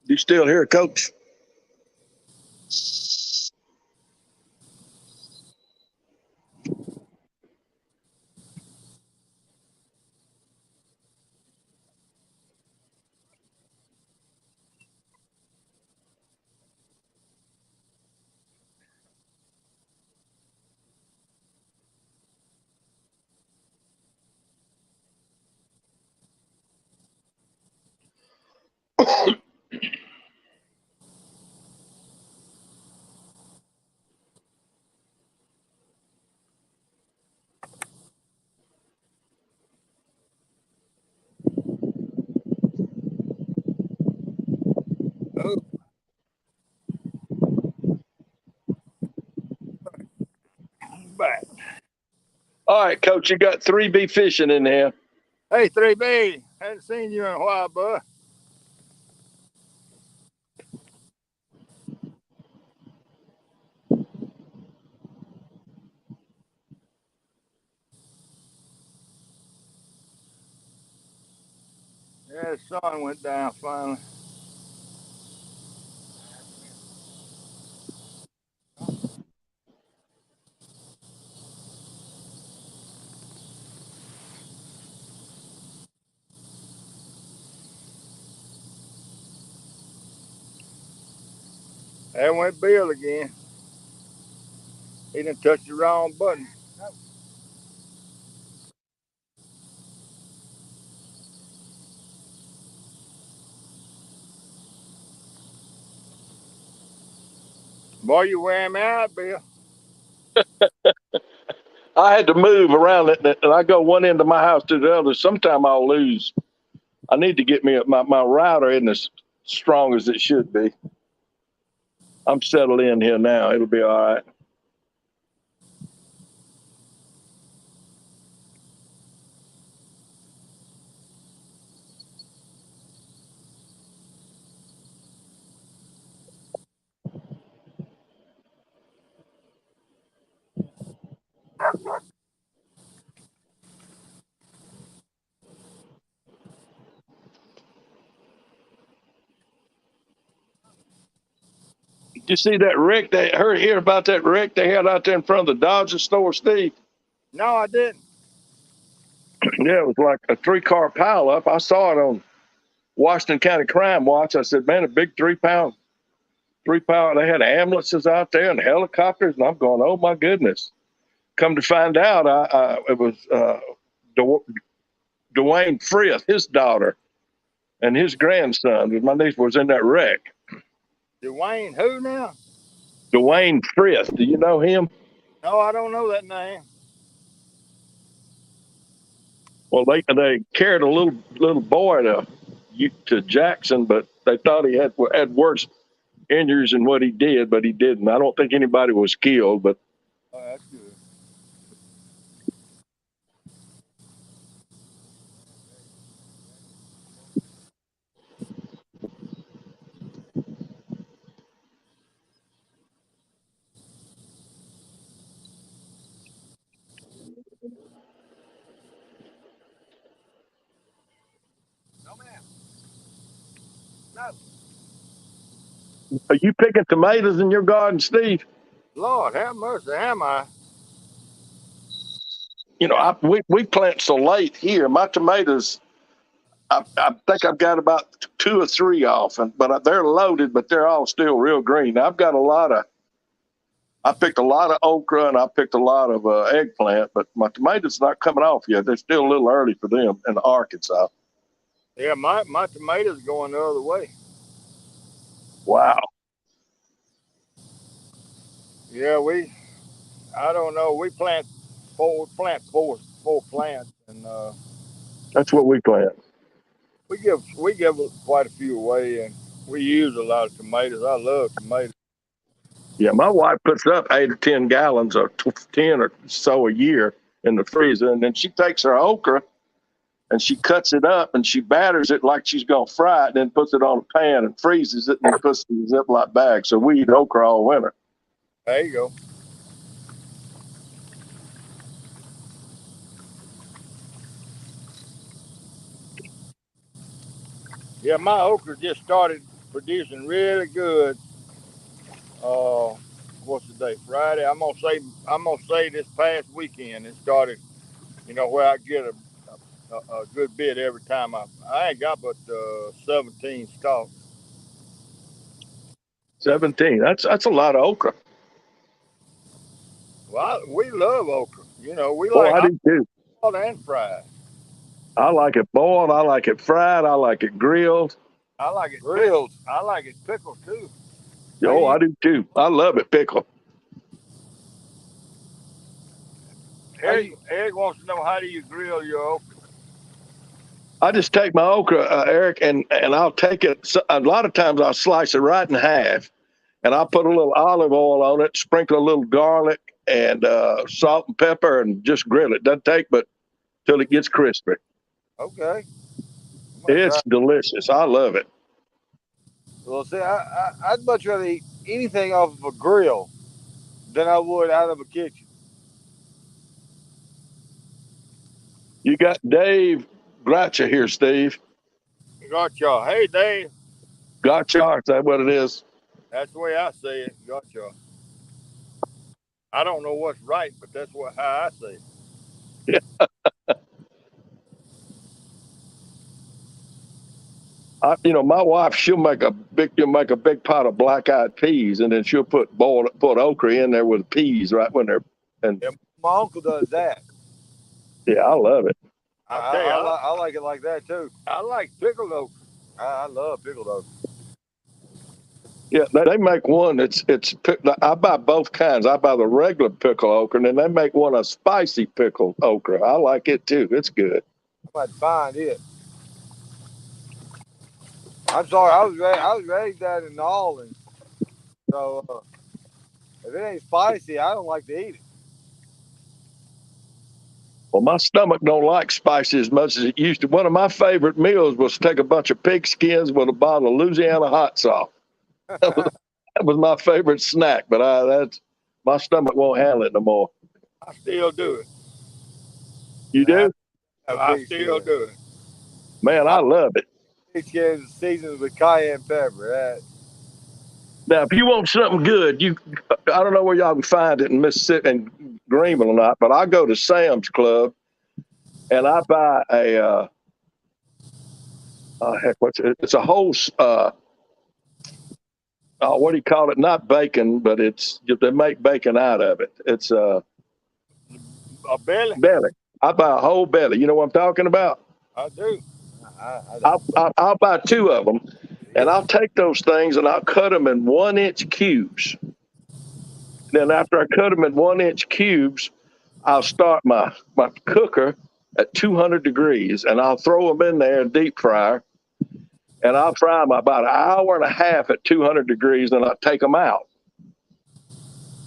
Speaker 3: You still here, Coach?
Speaker 1: Oh, back.
Speaker 3: All right, Coach, you got 3B fishing in there.
Speaker 1: Hey, 3B. Hey, hadn't seen you in a while, bud. Yeah, the sun went down finally. There went Bill again. He done touched the wrong button. Boy, you wear him out, Bill.
Speaker 3: I had to move around it, and I go one end of my house to the other. Sometime I'll lose. I need to get me my router isn't as strong as it should be. I'm settled in here now. It'll be all right. Did you see that wreck? They heard hear about that wreck they had out there in front of the Dodger store, Steve?
Speaker 1: No, I didn't.
Speaker 3: Yeah, it was like a 3-car pileup. I saw it on Washington County Crime Watch. I said, man, a big 3-pound, 3-pound. They had ambulances out there and helicopters, and I'm going, oh my goodness. Come to find out, it was Dwayne Frith, his daughter, and his grandson. My niece was in that wreck.
Speaker 1: Dwayne who now?
Speaker 3: Dwayne Frith, do you know him?
Speaker 1: No, I don't know that name.
Speaker 3: Well, they carried a little boy to Jackson, but they thought he had worse injuries than what he did, but he didn't. I don't think anybody was killed, but
Speaker 1: Oh, that's good. No, ma'am. No.
Speaker 3: are you picking tomatoes in your garden, Steve?
Speaker 1: Lord, have mercy, am I?
Speaker 3: You know, we plant so late here. My tomatoes, I think I've got about 2 or 3 off, but they're loaded, but they're all still real green. I've got a lot of. I picked a lot of okra and I picked a lot of eggplant, but my tomatoes not coming off yet. They're still a little early for them in Arkansas.
Speaker 1: Yeah, my tomatoes going the other way.
Speaker 3: Wow,
Speaker 1: Yeah, I don't know. We plant four plants, and
Speaker 3: that's what we plant.
Speaker 1: we give quite a few away, and we use a lot of tomatoes. I love tomatoes.
Speaker 3: Yeah, my wife puts up 8 or 10 gallons or 10 or so a year in the freezer, and then she takes her okra and she cuts it up and she batters it like she's gonna fry it, then puts it on a pan and freezes it, and then puts it in a Ziploc bag. So we eat okra all winter.
Speaker 1: There you go. Yeah, my okra just started producing really good. Uh, what's the day? Friday. I'm gonna say this past weekend it started. Where I get a good bit every time. I ain't got but 17 stalks.
Speaker 3: 17. That's a lot of okra.
Speaker 1: Well, we love okra. We
Speaker 3: Boy,
Speaker 1: like
Speaker 3: I do too.
Speaker 1: hot and fried.
Speaker 3: I like it boiled. I like it fried. I like it grilled.
Speaker 1: I like it
Speaker 2: Grilled.
Speaker 1: I like it pickled too.
Speaker 3: Oh,
Speaker 1: Hey,
Speaker 3: I do too. I love it pickled.
Speaker 1: Eric wants to know how do you grill your okra?
Speaker 3: I just take my okra, Eric, and I'll take it. A lot of times I'll slice it right in half, and I'll put a little olive oil on it, sprinkle a little garlic and salt and pepper, and just grill it. Doesn't take but till it gets crispy.
Speaker 1: Okay.
Speaker 3: It's delicious. I love it.
Speaker 2: Well, see, I'd much rather eat anything off of a grill than I would out of a kitchen.
Speaker 3: You got Dave Gotcha here, Steve.
Speaker 1: Gotcha. Hey, Dave.
Speaker 3: Gotcha. Is that what it is?
Speaker 1: That's the way I say it. Gotcha. I don't know what's right, but that's how I say it.
Speaker 3: Yeah. My wife, she'll make a big pot of black eyed peas, and then she'll put okra in there with peas right when they're and
Speaker 2: Yeah, my uncle does that.
Speaker 3: yeah, I love it.
Speaker 2: I,
Speaker 1: I tell you,
Speaker 2: I like it like that too.
Speaker 1: I like pickled okra.
Speaker 2: I love pickled okra.
Speaker 3: Yeah, they make one. I buy both kinds. I buy the regular pickle okra, and then they make one a spicy pickled okra. I like it too. It's good.
Speaker 2: I might find it. I'm sorry, I was raised out in New Orleans, so if it ain't spicy, I don't like to eat it.
Speaker 3: Well, my stomach don't like spicy as much as it used to. One of my favorite meals was to take a bunch of pig skins with a bottle of Louisiana hot sauce. That was my favorite snack, but that's my stomach won't handle it no more.
Speaker 1: I still do it.
Speaker 3: You
Speaker 2: I
Speaker 3: do?
Speaker 2: have
Speaker 1: I
Speaker 2: pig
Speaker 1: still
Speaker 2: skin.
Speaker 1: do it.
Speaker 3: Man, I love it.
Speaker 2: Pig skin seasoned with cayenne pepper.
Speaker 3: Now, if you want something good, I don't know where y'all can find it in Mississippi and Greenville or not, but I go to Sam's Club and I buy heck, it's a whole, what do you call it? Not bacon, but they make bacon out of it. It's
Speaker 1: A belly?
Speaker 3: belly. I buy a whole belly. You know what I'm talking about?
Speaker 1: I do.
Speaker 2: I
Speaker 3: I'll,
Speaker 2: don't.
Speaker 3: I'll, I'll buy two of them, and I'll take those things and I'll cut them in 1 inch cubes. Then after I cut them in 1 inch cubes, I'll start my cooker at 200 degrees, and I'll throw them in there in deep fryer, and I'll fry them about an hour and a half at 200 degrees, and I'll take them out.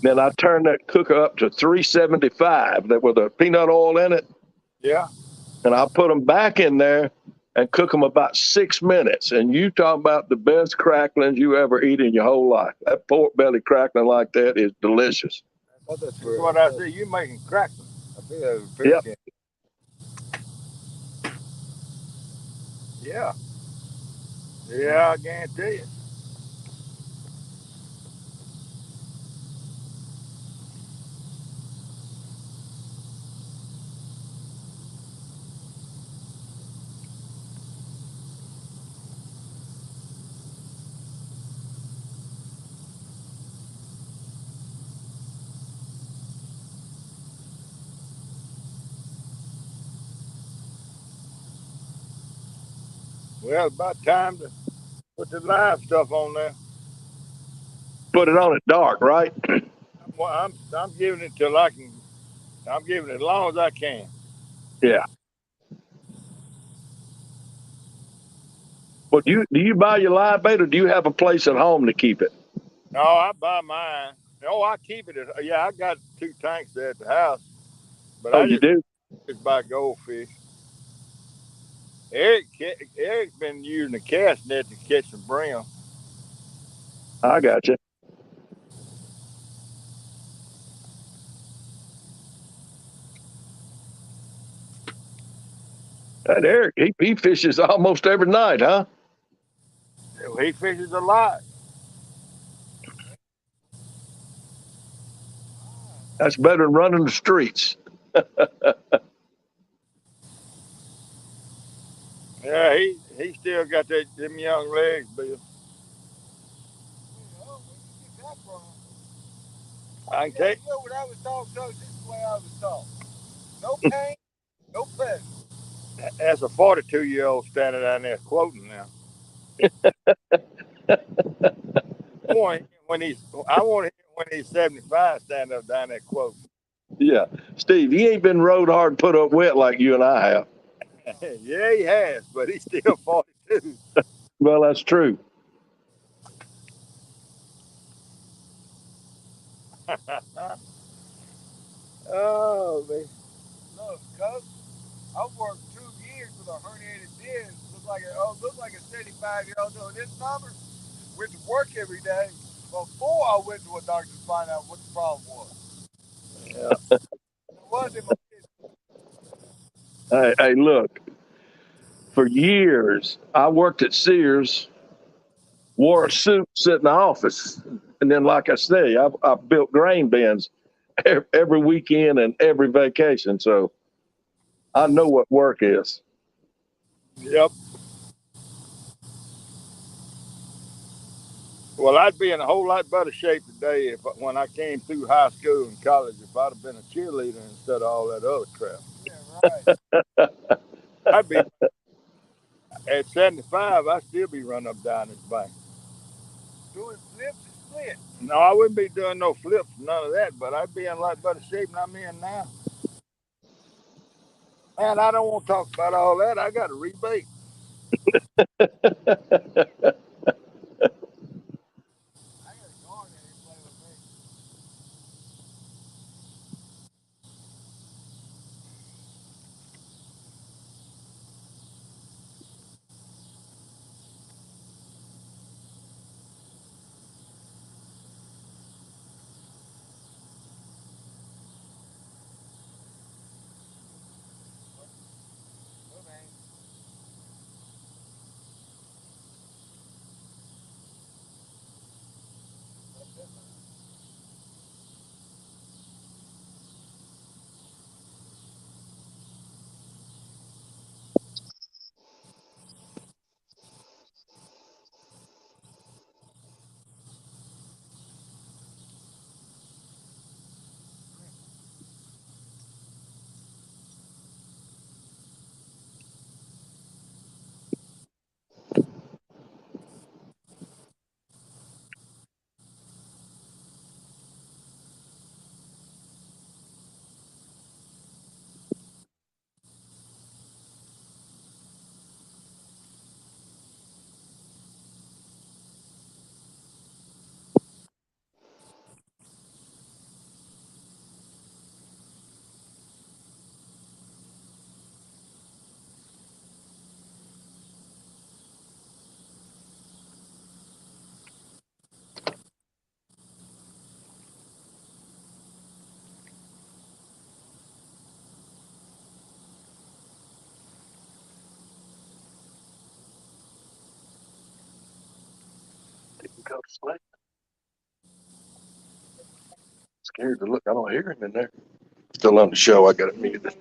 Speaker 3: Then I turn that cooker up to 375 with a peanut oil in it,
Speaker 1: Yeah.
Speaker 3: and I'll put them back in there and cook them about 6 minutes. And you talk about the best cracklings you ever eat in your whole life. That pork belly crackling like that is delicious.
Speaker 2: I thought that's
Speaker 1: That's what I see. You making crackers.
Speaker 2: I think that was pig
Speaker 3: Yep.
Speaker 2: skin.
Speaker 1: Yeah. Yeah, I guarantee it. Well, it's about time to put the live stuff on there.
Speaker 3: Put it on it dark, right?
Speaker 1: I'm giving it till I can. I'm giving it as long as I can.
Speaker 3: Yeah. Well, do you buy your live bait, or do you have a place at home to keep it?
Speaker 1: No, I buy mine. Oh, I keep it. Yeah, I got 2 tanks there at the house, but
Speaker 3: Oh,
Speaker 1: I
Speaker 3: you do?
Speaker 1: just buy goldfish. Eric's been using a cast net to catch some brim.
Speaker 3: I got you. That Eric, he fishes almost every night, huh?
Speaker 1: He fishes a lot.
Speaker 3: That's better than running the streets.
Speaker 1: Yeah, he still got them young legs, Bill.
Speaker 2: Oh, where you get that from?
Speaker 1: I can take.
Speaker 2: You know, when I was taught, so this is the way I was taught. No pain, no pleasure.
Speaker 1: That's a 42-year-old standing down there quoting now. I want him when he's 75 standing up down there quoting.
Speaker 3: Yeah. Steve, he ain't been rode hard, put up wet like you and I have.
Speaker 1: Yeah, he has, but he's still 42.
Speaker 3: Well, that's true.
Speaker 1: Oh, man.
Speaker 2: Look, cuz I worked 2 years with a herniated disc Looked like a 75-year-old doing this number. Went to work every day before I went to a doctor to find out what the problem was.
Speaker 1: Yeah.
Speaker 2: It wasn't my
Speaker 3: Hey, look, for years, I worked at Sears, wore a suit, sit in the office. And then, like I say, I built grain bins every weekend and every vacation. So I know what work is.
Speaker 1: Yep. Well, I'd be in a whole lot better shape today if when I came through high school and college if I'd have been a cheerleader instead of all that other crap.
Speaker 2: yeah, right.
Speaker 1: I'd be at 75. I'd still be running up down this bank.
Speaker 2: Doing flips and splits.
Speaker 1: No, I wouldn't be doing no flips, none of that. But I'd be in a lot better shape than I'm in now. Man, I don't want to talk about all that. I got a rebate.
Speaker 2: I got a guard that didn't play with me. No, man.
Speaker 3: Didn't go to sleep. Scared to look. I don't hear him in there. Still on the show. I got it muted.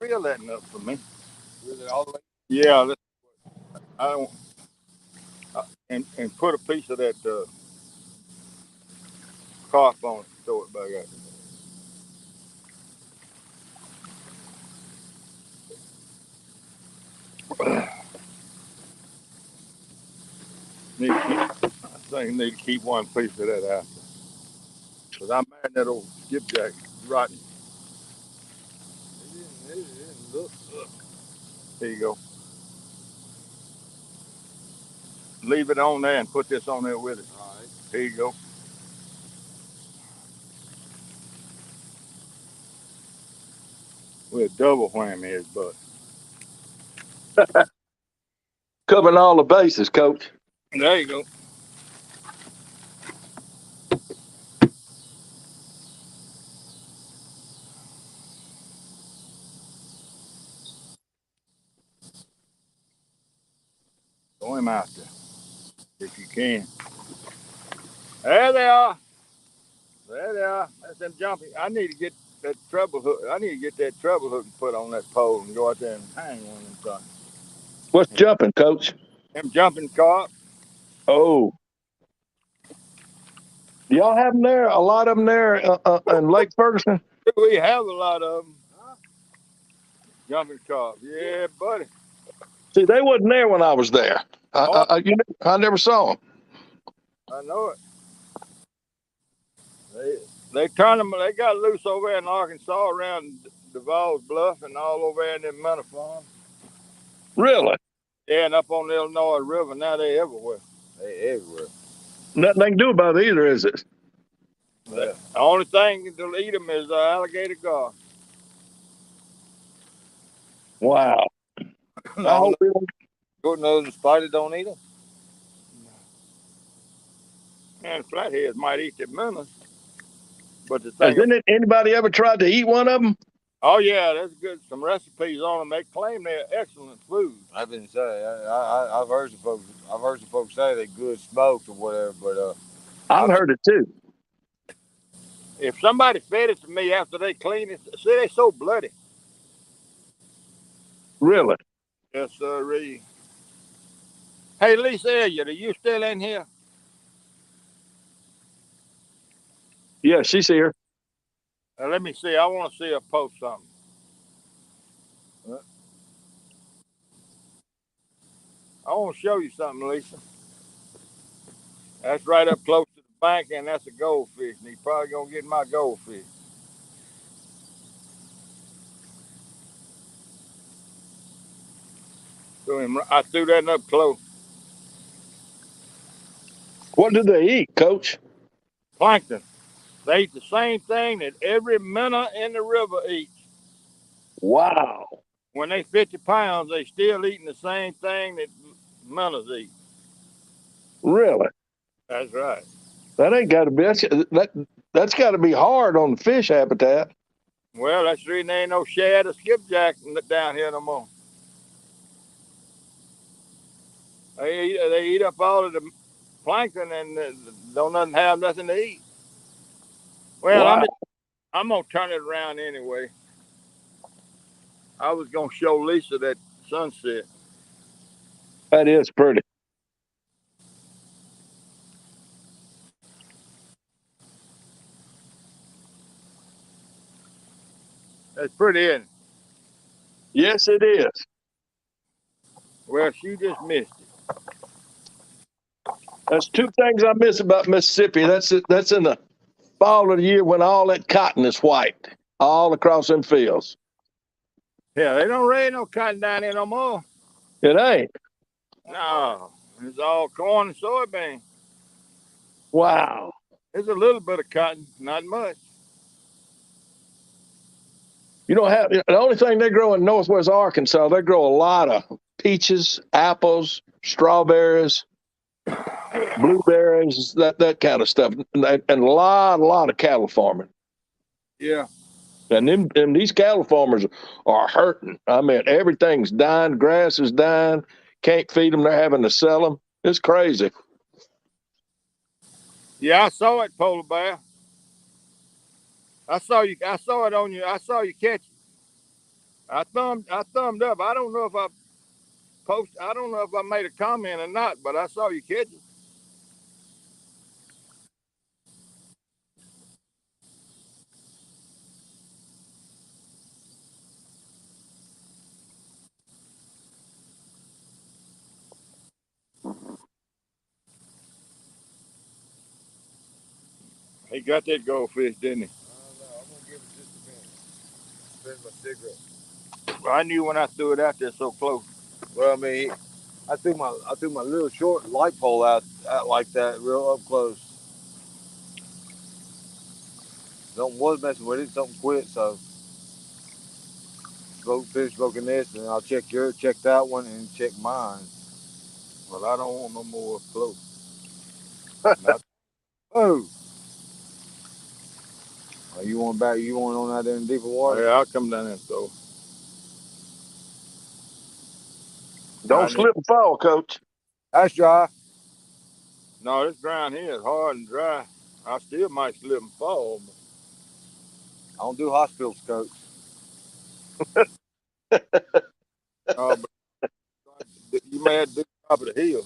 Speaker 1: fill that up for me.
Speaker 2: Really, all the way.
Speaker 1: Yeah, I don't. And put a piece of that carp on it. Throw it back out. Need to keep, I think need to keep one piece of that out. Cause I'm mad at that old skipjack rotten.
Speaker 2: It didn't look.
Speaker 1: Here you go. Leave it on there and put this on there with it.
Speaker 2: All right.
Speaker 1: Here you go. We'll double whammy his butt.
Speaker 3: Covering all the bases, Coach.
Speaker 1: There you go. Throw him out there if you can. There they are. There they are. That's them jumping. I need to get that treble hook. I need to get that treble hook and put on that pole and go out there and hang one of them things.
Speaker 3: What's jumping, Coach?
Speaker 1: Them jumping carp.
Speaker 3: Oh, do y'all have them there? A lot of them there in Lake Ferguson?
Speaker 1: We have a lot of them. Jumping carp. Yeah, buddy.
Speaker 3: See, they wasn't there when I was there.
Speaker 1: Oh,
Speaker 3: I never saw them.
Speaker 1: I know it. They turned them. They got loose over there in Arkansas around Duval's Bluff and all over there in them Manor Farm.
Speaker 3: Really?
Speaker 1: Yeah, and up on the Illinois River. Now they everywhere.
Speaker 2: They everywhere.
Speaker 3: Nothing they can do about it either, is it?
Speaker 1: Yeah. The only thing to eat them is alligator gar.
Speaker 3: Wow. I hope they don't.
Speaker 2: Good nose and spider don't eat them.
Speaker 1: And flatheads might eat the minnows. But the
Speaker 3: Has
Speaker 1: thing,
Speaker 3: anybody ever tried to eat one of them?
Speaker 1: oh yeah, there's good some recipes on them. They claim they're excellent food.
Speaker 2: I've been saying, I've heard some folks. I've heard some folks say they're good smoked or whatever. But
Speaker 3: I've heard it too.
Speaker 1: If somebody fed it to me after they clean it, see they so bloody.
Speaker 3: Really?
Speaker 1: Yes, sir. Hey, Lisa Elliott, are you still in here?
Speaker 3: Yeah, she's here.
Speaker 1: Let me see. I want to see her post something. I want to show you something, Lisa. That's right up close to the bank, and that's a goldfish, and he's probably gonna get my goldfish. I threw that up close.
Speaker 3: What do they eat, Coach?
Speaker 1: Plankton. They eat the same thing that every minnow in the river eats.
Speaker 3: Wow.
Speaker 1: When they 50 pounds, they still eating the same thing that minnows eat.
Speaker 3: Really?
Speaker 1: That's right.
Speaker 3: That ain't got to be. That's got to be hard on the fish habitat.
Speaker 1: Well, that's the reason there ain't no shad or skipjack down here no more. They eat up all of the plankton and don't nothing have nothing to eat. Well,
Speaker 3: Wow.
Speaker 1: I'm gonna turn it around anyway. I was gonna show Lisa that sunset.
Speaker 3: That is pretty.
Speaker 1: That's pretty, isn't it?
Speaker 3: Yes, it is.
Speaker 1: Well, she just missed it.
Speaker 3: That's two things I miss about Mississippi. That's in the fall of the year when all that cotton is white all across them fields.
Speaker 1: Yeah, they don't raise no cotton down here no more.
Speaker 3: It ain't.
Speaker 1: No, it's all corn and soybean.
Speaker 3: Wow.
Speaker 1: There's a little bit of cotton, not much.
Speaker 3: You don't have the only thing they grow in Northwest Arkansas. They grow a lot of peaches, apples, strawberries, blueberries, that kind of stuff, and a lot of cattle farming.
Speaker 1: Yeah.
Speaker 3: And these cattle farmers are hurting. I mean, everything's dying. Grass is dying. Can't feed them. They're having to sell them. It's crazy.
Speaker 1: Yeah, I saw it, polar bear. I saw you. I saw it on you. I saw you catch it. I thumbed up. I don't know if I I don't know if I made a comment or not, but I saw you catch it. He got that goldfish, didn't he?
Speaker 2: I don't know. I'm gonna give it just a minute. Spend my cigarette.
Speaker 1: Well, I knew when I threw it out there so close.
Speaker 2: Well, I mean, I threw my little short light pole out like that, real up close. Something was messing with it. Something quit. So fish broken this, and I'll check that one, and check mine.
Speaker 1: Well, I don't want no more up close. Not,
Speaker 2: Oh, oh, you want back? You want on out there in deeper water?
Speaker 1: yeah, I'll come down there and throw. I
Speaker 3: Don't
Speaker 1: need.
Speaker 3: slip and fall, Coach.
Speaker 2: That's dry.
Speaker 1: No, this ground here is hard and dry. I still might slip and fall.
Speaker 2: I don't do hospital scopes.
Speaker 1: But you may have to do top of the hill.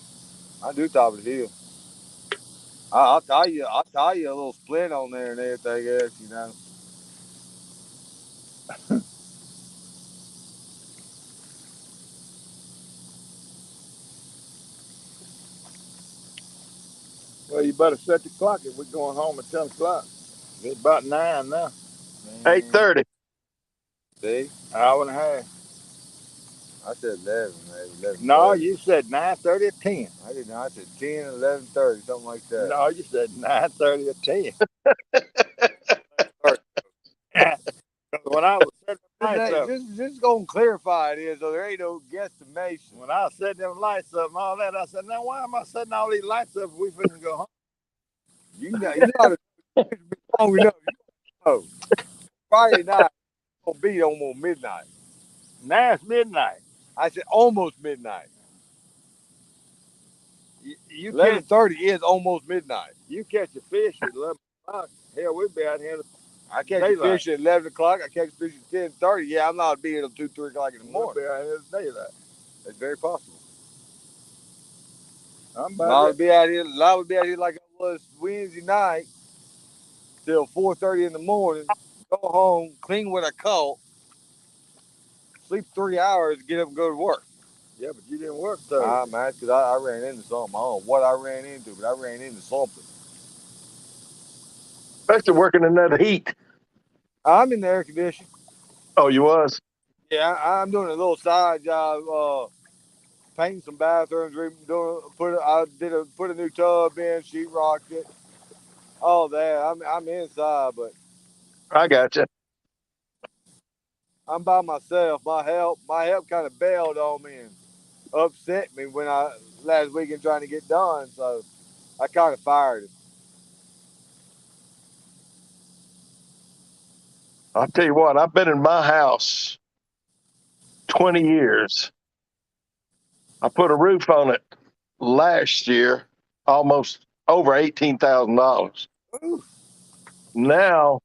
Speaker 2: I do top of the hill. I'll tie you a little split on there and everything else.
Speaker 1: Well, you better set the clock if we're going home at 10 o'clock. It's about 9 now.
Speaker 2: Man,
Speaker 3: 8:30.
Speaker 2: see,
Speaker 1: Hour and a half.
Speaker 2: I said 11, man,
Speaker 1: No,
Speaker 2: 11:30.
Speaker 1: you said 9:30 or 10.
Speaker 2: I didn't know. I said 10, 11:30, something like that.
Speaker 1: No, you said 9:30 or 10. When I was setting the
Speaker 2: Just,
Speaker 1: lights
Speaker 2: hey,
Speaker 1: up,
Speaker 2: just gonna clarify it is, so there ain't no guesstimation.
Speaker 1: when I was setting them lights up and all that, I said, now why am I setting all these lights up if we finna go home?
Speaker 2: You know how to be long enough. You know, Friday night gonna be almost midnight.
Speaker 1: Now it's midnight.
Speaker 2: I said almost midnight.
Speaker 1: You
Speaker 2: Eleven
Speaker 1: catch
Speaker 2: thirty is almost midnight.
Speaker 1: you catch a fish at 11 o'clock. Hell, we'd be out here in
Speaker 2: I catch a
Speaker 1: daylight.
Speaker 2: fish at 11 o'clock. I catch a fish at 10:30. Yeah, I'm not be here till 2, 3 o'clock in the
Speaker 1: We'll be
Speaker 2: morning.
Speaker 1: out here in daylight.
Speaker 2: It's very possible.
Speaker 1: I'm
Speaker 2: A
Speaker 1: about
Speaker 2: lot
Speaker 1: ready.
Speaker 2: would be out here. A lot would be out here like I was Wednesday night till 4:30 in the morning. Go home, clean what I caught, sleep 3 hours, get up and go to work.
Speaker 1: Yeah, but you didn't work Thursday.
Speaker 2: Man, because I ran into something. I don't know what I ran into, but I ran into something.
Speaker 3: Especially working in that heat.
Speaker 2: I'm in the air conditioning.
Speaker 3: Oh, you was?
Speaker 2: Yeah, I'm doing a little side job, painting some bathrooms. Put a new tub in, sheetrocked it, all that. I'm inside, but
Speaker 3: I got you.
Speaker 2: I'm by myself. My help kind of bailed on me and upset me when I last weekend trying to get done. So I kind of fired him.
Speaker 3: I'll tell you what, I've been in my house 20 years. I put a roof on it last year, almost over $18,000. Now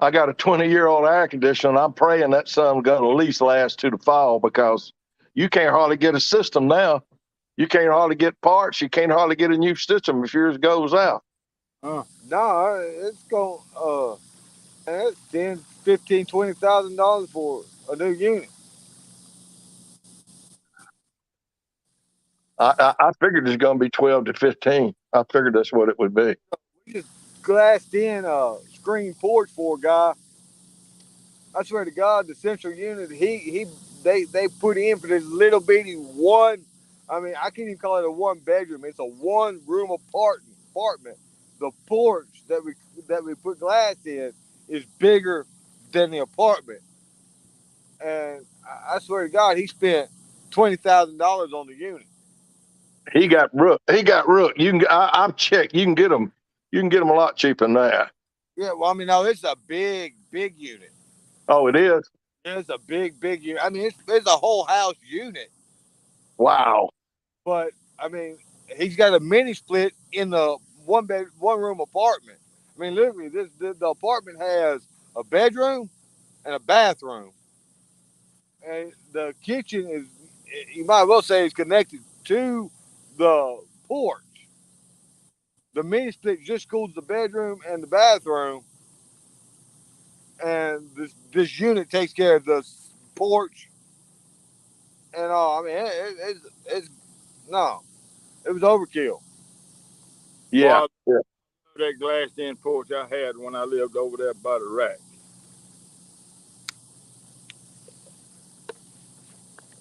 Speaker 3: I got a 20-year-old air conditioner, and I'm praying that sun's going to at least last to the fall because you can't hardly get a system now. You can't hardly get parts. You can't hardly get a new system if yours goes out.
Speaker 2: No, it's going man, that's 10, 15, $20,000 for a new unit.
Speaker 3: I figured it's going to be 12 to 15. I figured that's what it would be.
Speaker 2: We just glassed in a screen porch for a guy. I swear to God, the central unit they put in for this little bitty one. I mean, I can't even call it a one bedroom. It's a one room apartment. The porch that we put glass in is bigger than the apartment, and I swear to God, he spent $20,000 on the unit.
Speaker 3: He got rook. He got rook. You can. I've checked. You can get them. You can get them a lot cheaper than that.
Speaker 2: Yeah, well, I mean, no, it's a big unit.
Speaker 3: Oh, it is.
Speaker 2: It's a big unit. I mean, it's a whole house unit.
Speaker 3: Wow.
Speaker 2: But I mean, he's got a mini split in the one room apartment. I mean, literally, the apartment has a bedroom and a bathroom. and the kitchen is, you might well say, it's connected to the porch. The mini split just cools the bedroom and the bathroom, and this unit takes care of the porch and all. I mean, it's no, it was overkill.
Speaker 3: Yeah.
Speaker 1: Well,
Speaker 3: Yeah.
Speaker 1: that glassed in porch I had when I lived over there by the rack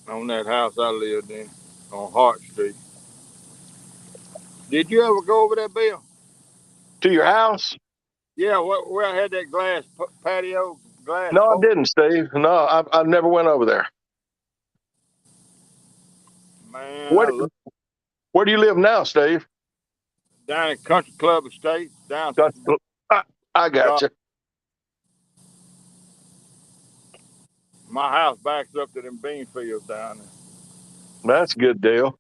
Speaker 1: on that house I lived in on Hart Street. Did you ever go over there, Bill?
Speaker 3: To your house?
Speaker 1: Yeah, where I had that glass patio, glass
Speaker 3: No, I
Speaker 1: porch.
Speaker 3: didn't, Steve. No, I never went over there.
Speaker 1: Man, I
Speaker 3: What?
Speaker 1: love
Speaker 3: Where do you live now, Steve?
Speaker 1: down at Country Club Estate, down
Speaker 3: I, I got
Speaker 1: God,
Speaker 3: you.
Speaker 1: my house backs up to them bean fields down there.
Speaker 3: That's a good deal.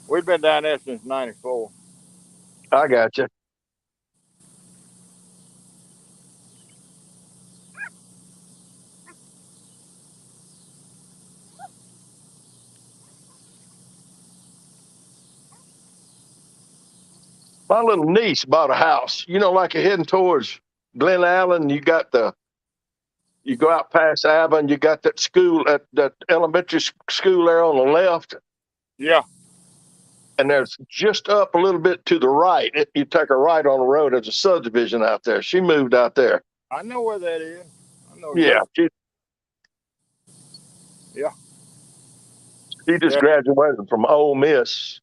Speaker 1: We've been down there since '94.
Speaker 3: I got you. My little niece bought a house. You know, like you're heading towards Glen Allen. You go out past Abba, and you got that school, that elementary school there on the left.
Speaker 1: Yeah,
Speaker 3: And there's just up a little bit to the right. You take a right on the road. There's a subdivision out there. She moved out there.
Speaker 1: I know where that is. I know
Speaker 3: Yeah,
Speaker 1: exactly. Yeah,
Speaker 3: she just
Speaker 1: yeah.
Speaker 3: graduated from Ole Miss.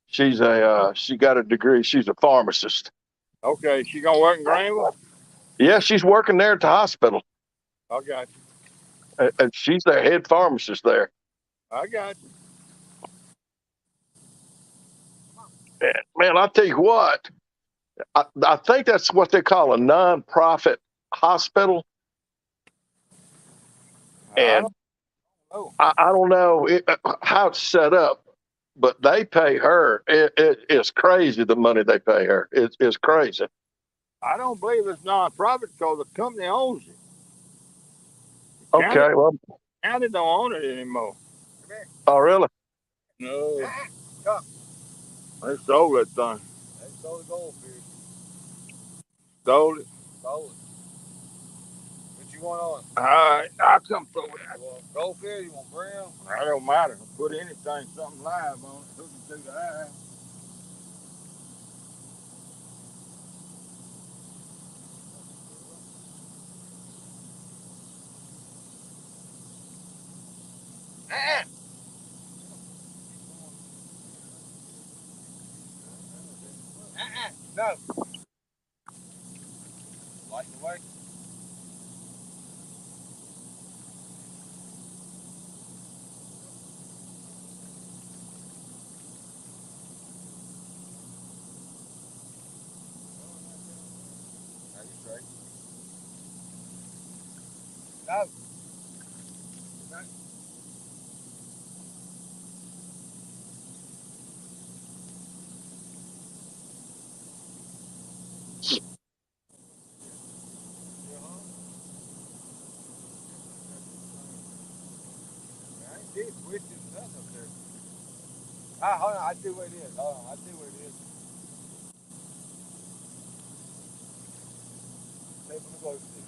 Speaker 3: She got a degree. She's a pharmacist.
Speaker 1: Okay, she gonna work in Greenville?
Speaker 3: Yeah, she's working there at the hospital.
Speaker 1: I got you.
Speaker 3: And she's their head pharmacist there.
Speaker 1: I got you.
Speaker 3: Man, I'll tell you what. I think that's what they call a nonprofit hospital.
Speaker 1: I
Speaker 3: And
Speaker 1: don't know.
Speaker 3: I don't know how it's set up, but they pay her. It's crazy the money they pay her. It's crazy.
Speaker 1: I don't believe it's non-profit because the company owns it. The county,
Speaker 3: Okay, well,
Speaker 1: county don't own it anymore.
Speaker 3: oh, really?
Speaker 1: No, they sold that thing.
Speaker 2: They stole the goldfish.
Speaker 1: Stole it.
Speaker 2: Stole it. What you want on?
Speaker 1: All right, I'll come through that.
Speaker 2: You want goldfish? You want brim?
Speaker 1: It don't matter. Put anything, something live on it. Hook it through the eye.
Speaker 2: No. Light the way. Now you straight. No. I ain't did twisted nothing up there. Ah, hold on. I see what it is. Hold on. I see what it is. Tape on the glow stick.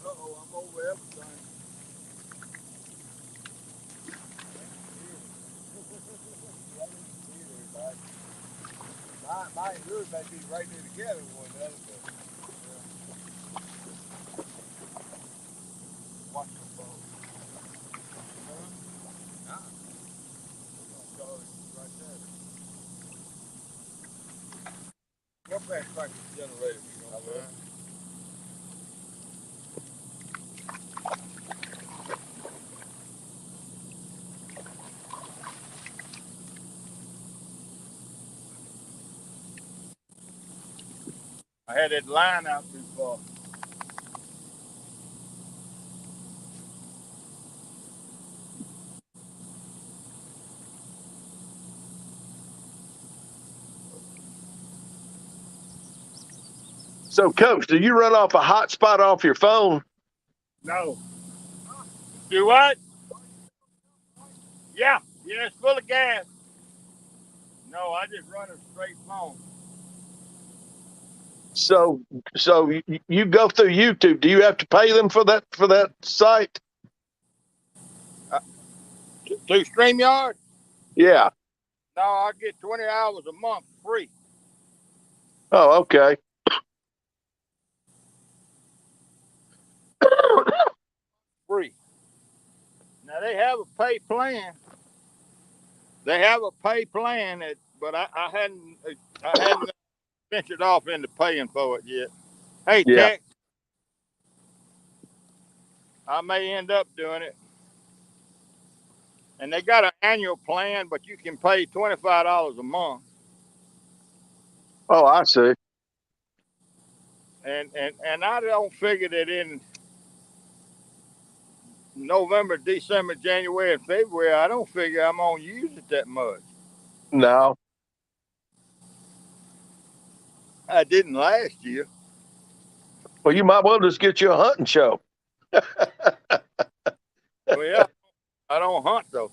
Speaker 1: Uh-oh, I'm over everything.
Speaker 2: Mine and yours may be right there together with one another, but watch the phone. Nah, we're gonna go right there.
Speaker 1: Go back and crank the generator if you don't mind. I had that line out too far.
Speaker 3: So, Coach, do you run off a hotspot off your phone?
Speaker 1: No. Do what? Yeah. Yeah, it's full of gas. No, I just run a straight phone.
Speaker 3: So, so you go through YouTube. Do you have to pay them for that site?
Speaker 1: Uh, to StreamYard?
Speaker 3: Yeah.
Speaker 1: No, I get 20 hours a month free.
Speaker 3: Oh, okay.
Speaker 1: Free. Now they have a pay plan. They have a pay plan, but I hadn't ventured off into paying for it yet. Hey,
Speaker 3: Yeah.
Speaker 1: Tech, I may end up doing it. And they got an annual plan, but you can pay $25 a month.
Speaker 3: Oh, I see.
Speaker 1: And I don't figure that in November, December, January, and February, I don't figure I'm gonna use it that much.
Speaker 3: No.
Speaker 1: I didn't last year.
Speaker 3: Well, you might well just get you a hunting show.
Speaker 1: Well, yeah, I don't hunt though.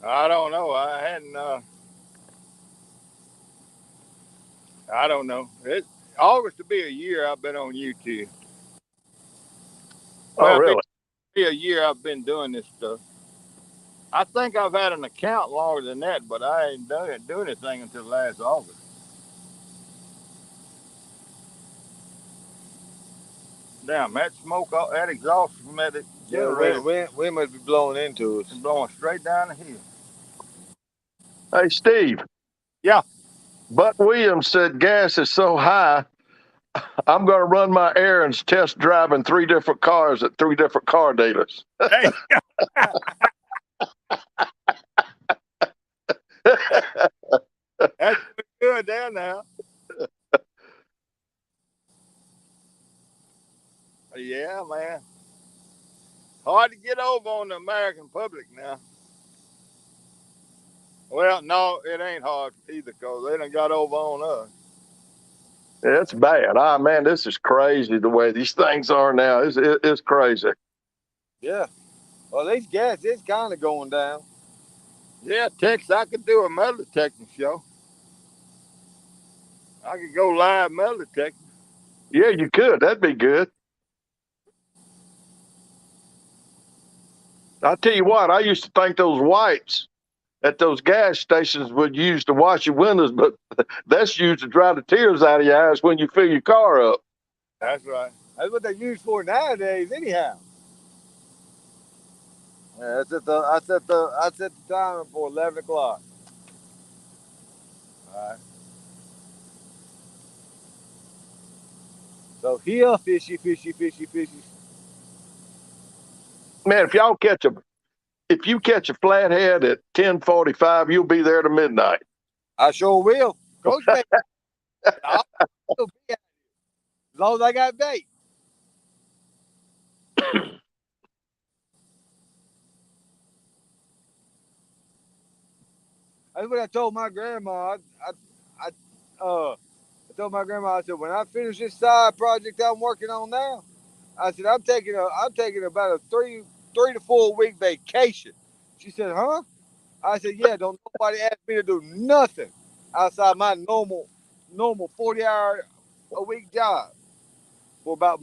Speaker 1: I don't know. I hadn't. I don't know. It August to be a year I've been on YouTube.
Speaker 3: Oh,
Speaker 1: Well, it'll
Speaker 3: really?
Speaker 1: be a year I've been doing this stuff. I think I've had an account longer than that, but I ain't do anything until last August. Damn, that smoke, that exhaust from that
Speaker 2: Yeah,
Speaker 1: generator
Speaker 2: we must be blowing into us.
Speaker 1: is blowing straight down the hill.
Speaker 3: Hey, Steve.
Speaker 1: Yeah.
Speaker 3: Buck Williams said gas is so high, I'm going to run my errands test driving three different cars at three different car dealers.
Speaker 1: Hey, that's good there now. Yeah, man. Hard to get over on the American public now. Well, no, it ain't hard either because they done got over on us.
Speaker 3: It's bad. Ah, man, this is crazy the way these things are now. It's crazy.
Speaker 2: Yeah. Well, these gas is kind of going down.
Speaker 1: Yeah, Texas, I could do a metal detecting show. I could go live metal detecting.
Speaker 3: Yeah, you could. That'd be good. I tell you what, I used to think those wipes at those gas stations would use to wash your windows, but that's used to dry the tears out of your eyes when you fill your car up.
Speaker 1: That's right.
Speaker 2: That's what they use for nowadays, anyhow. Yeah, I set the timer for 11 o'clock. All right. So here, fishy, fishy, fishy, fishy.
Speaker 3: Man, if you catch a flathead at 10:45, you'll be there to midnight.
Speaker 2: I sure will. Coach Bay, I'll still be at it as long as I got bait. That's what I told my grandma. I told my grandma, I said, when I finish this side project I'm working on now, I said, I'm taking about a 3 to 4 week vacation. She said, huh? I said, yeah, don't nobody ask me to do nothing outside my normal 40-hour a week job for about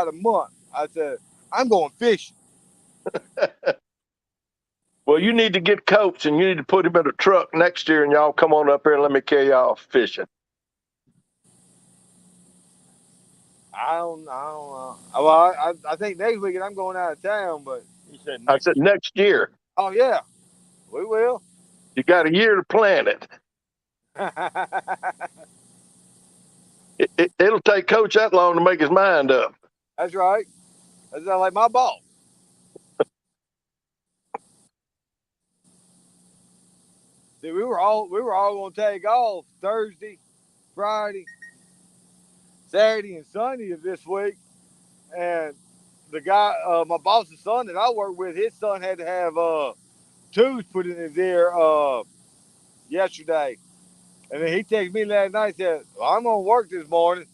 Speaker 2: a month. I said, I'm going fishing.
Speaker 3: Well, you need to get Coach and you need to put him in a truck next year and y'all come on up here and let me carry y'all fishing.
Speaker 2: I don't know. Well, I think next weekend I'm going out of town, but
Speaker 1: He said
Speaker 3: I
Speaker 1: next.
Speaker 3: said, next year.
Speaker 2: oh yeah, we will.
Speaker 3: You got a year to plan it. It'll take Coach that long to make his mind up.
Speaker 2: That's right. That's not like my boss. See, we were all going to take off Thursday, Friday, Saturday, and Sunday of this week, and the guy, my boss's son that I work with, his son had to have tubes put in his ear yesterday. And then he texted me last night and said, well, I'm going to work this morning.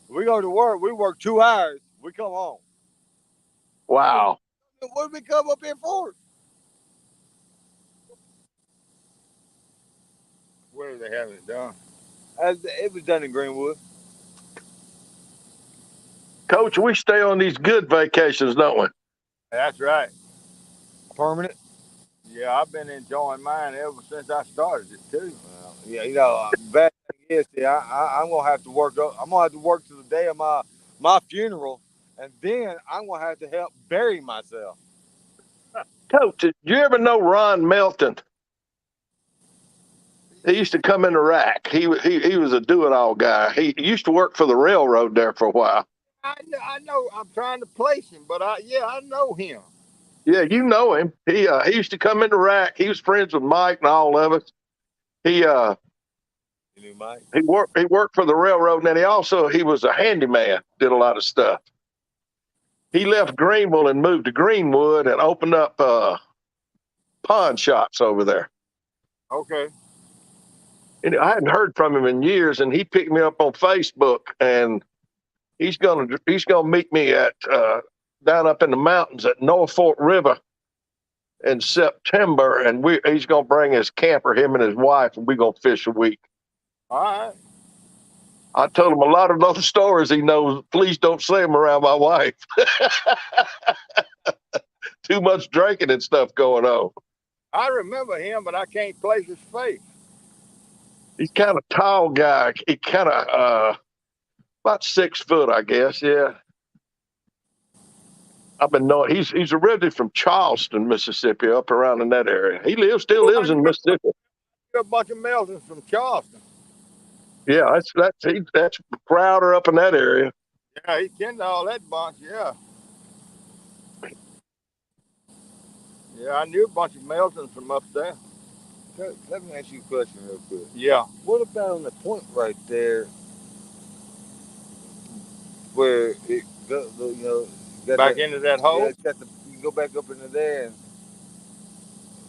Speaker 2: We go to work. We work 2 hours. We come home.
Speaker 3: Wow.
Speaker 2: What did we come up here for?
Speaker 1: Where do they have it done?
Speaker 2: It was done in Greenwood.
Speaker 3: Coach, we stay on these good vacations, don't we?
Speaker 1: That's right.
Speaker 2: Permanent.
Speaker 1: Yeah, I've been enjoying mine ever since I started it too.
Speaker 2: Well, yeah, bad thing is, see, I'm gonna have to work. I'm gonna have to work to the day of my funeral, and then I'm gonna have to help bury myself.
Speaker 3: Coach, did you ever know Ron Melton? He used to come in the rack. He was a do-it-all guy. He used to work for the railroad there for a while.
Speaker 1: I know. I'm trying to place him, but I know him.
Speaker 3: Yeah, you know him. He used to come in the rack. He was friends with Mike and all of us. He
Speaker 2: You knew Mike?
Speaker 3: he worked for the railroad, and then he was a handyman. Did a lot of stuff. He left Greenville and moved to Greenwood and opened up pawn shops over there.
Speaker 1: Okay.
Speaker 3: And I hadn't heard from him in years, and he picked me up on Facebook, and he's gonna meet me at down up in the mountains at Norfolk River in September, and he's gonna bring his camper, him and his wife, and we're gonna fish a week.
Speaker 1: All right.
Speaker 3: I told him a lot of those stories he knows. Please don't say them around my wife. Too much drinking and stuff going on.
Speaker 1: I remember him, but I can't place his face.
Speaker 3: He's kind of tall guy. He kind of about 6 foot, I guess. Yeah. I've been knowing he's originally from Charleston, Mississippi, up around in that area. He still lives in Mississippi.
Speaker 1: A bunch of Meltons from Charleston.
Speaker 3: Yeah, that's Crowder up in that area.
Speaker 1: Yeah, he kenned all that bunch. Yeah. Yeah, I knew a bunch of Meltons from up there.
Speaker 2: Let me ask you a question real quick.
Speaker 1: Yeah.
Speaker 2: What about on the point right there, where it go,
Speaker 1: Back into that hole?
Speaker 2: Yeah, you go back up into there and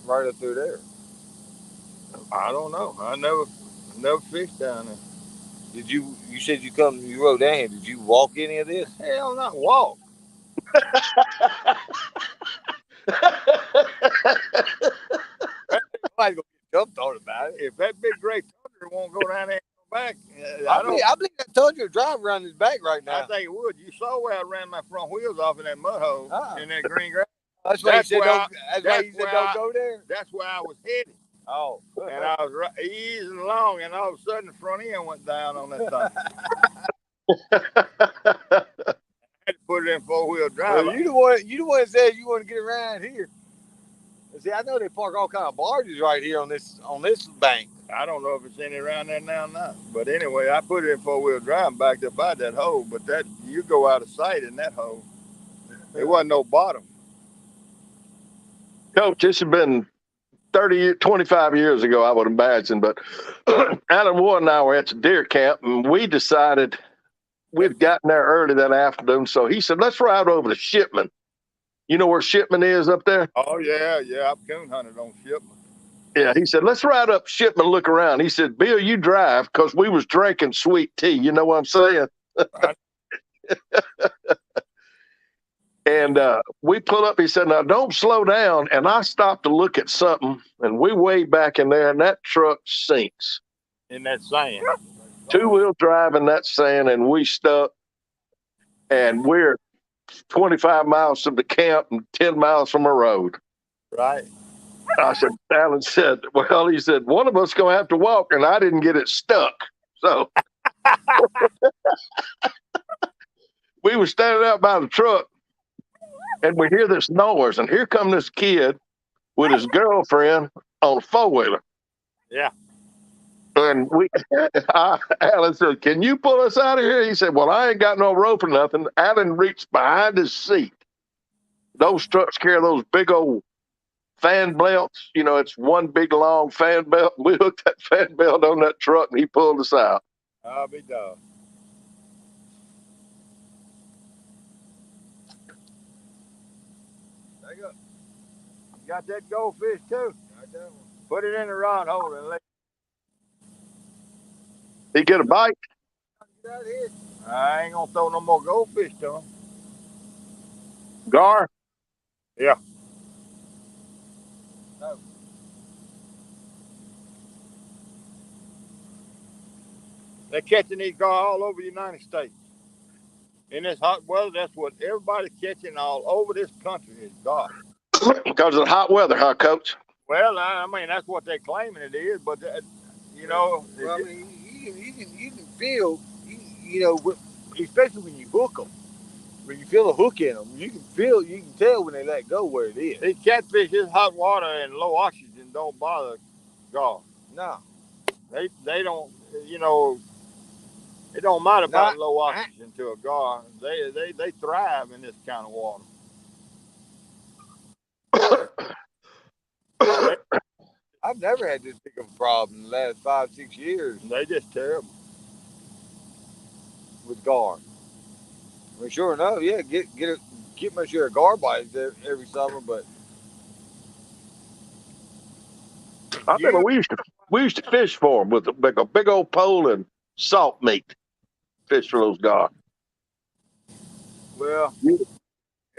Speaker 2: right up through there.
Speaker 1: I don't know. I never fished down there.
Speaker 2: Did you said you rode down here. Did you walk any of this?
Speaker 1: Hell, not walk.
Speaker 2: Nobody's gonna get jumped on about it.
Speaker 1: If that big gray thunder won't go down there and go back,
Speaker 2: I believe that thunder drive around his back right now.
Speaker 1: I think it would. You saw where I ran my front wheels off in that mud hole in that green grass.
Speaker 2: That's why you said don't go there.
Speaker 1: That's where I was headed.
Speaker 2: Oh.
Speaker 1: And I was easing along, and all of a sudden the front end went down on that thing. I had to put it in 4-wheel drive.
Speaker 2: Well, you the one that said you want to get around here. See, I know they park all kind of barges right here on this bank.
Speaker 1: I don't know if it's any around there now or not. But anyway, I put it in 4-wheel drive and backed up by that hole. But that you go out of sight in that hole. There wasn't no bottom.
Speaker 3: Coach, this has been 25 years ago, I would imagine. But Alan Ward and I were at the deer camp, and we decided we'd gotten there early that afternoon. So he said, let's ride over to Shipman. You know where Shipman is up there?
Speaker 1: Oh, yeah. I've coon hunted on Shipman.
Speaker 3: Yeah, he said, let's ride up Shipman, look around. He said, Bill, you drive, because we was drinking sweet tea. You know what I'm saying? And we pull up. He said, now, don't slow down. And I stopped to look at something, and we way back in there, and that truck sinks.
Speaker 1: In that sand.
Speaker 3: 2-wheel drive in that sand, and we stuck. And we're 25 miles from the camp and 10 miles from a road.
Speaker 1: Right.
Speaker 3: Alan said, well, he said, one of us going to have to walk, and I didn't get it stuck. So we were standing out by the truck, and we hear this noise, and here come this kid with his girlfriend on a 4-wheeler.
Speaker 1: Yeah.
Speaker 3: And Alan said, can you pull us out of here? He said, well, I ain't got no rope or nothing. Alan reached behind his seat. Those trucks carry those big old fan belts. You know, it's one big long fan belt. We hooked that fan belt on that truck, and he pulled us out.
Speaker 1: I'll be done. There you go. Got that goldfish too.
Speaker 2: Got that one.
Speaker 1: Put it in the rod holder and let.
Speaker 3: He get a bite?
Speaker 2: Get out of here.
Speaker 1: I ain't gonna throw no more goldfish to him.
Speaker 3: Gar?
Speaker 1: Yeah.
Speaker 2: No.
Speaker 1: They're catching these gar all over the United States. In this hot weather, that's what everybody's catching all over this country is gar.
Speaker 3: Because of the hot weather, huh, Coach?
Speaker 1: Well, I mean that's what they're claiming it is, but you know,
Speaker 2: Well, I mean, you can feel, you know, especially when you hook them. When you feel a hook in them, you can tell when they let go where it is.
Speaker 1: these catfish, this hot water and low oxygen don't bother gar.
Speaker 2: No.
Speaker 1: They don't, you know, it don't matter about
Speaker 2: Not,
Speaker 1: low oxygen to a gar. They thrive in this kind of water.
Speaker 2: I've never had this big of a problem in the last 5-6 years
Speaker 1: They just terrible.
Speaker 2: with gar. I mean, sure enough, yeah, get my share of gar bites every summer, but
Speaker 3: I remember
Speaker 1: You
Speaker 3: we used to fish for them with a big old pole and salt meat. Fish for those gar.
Speaker 1: well,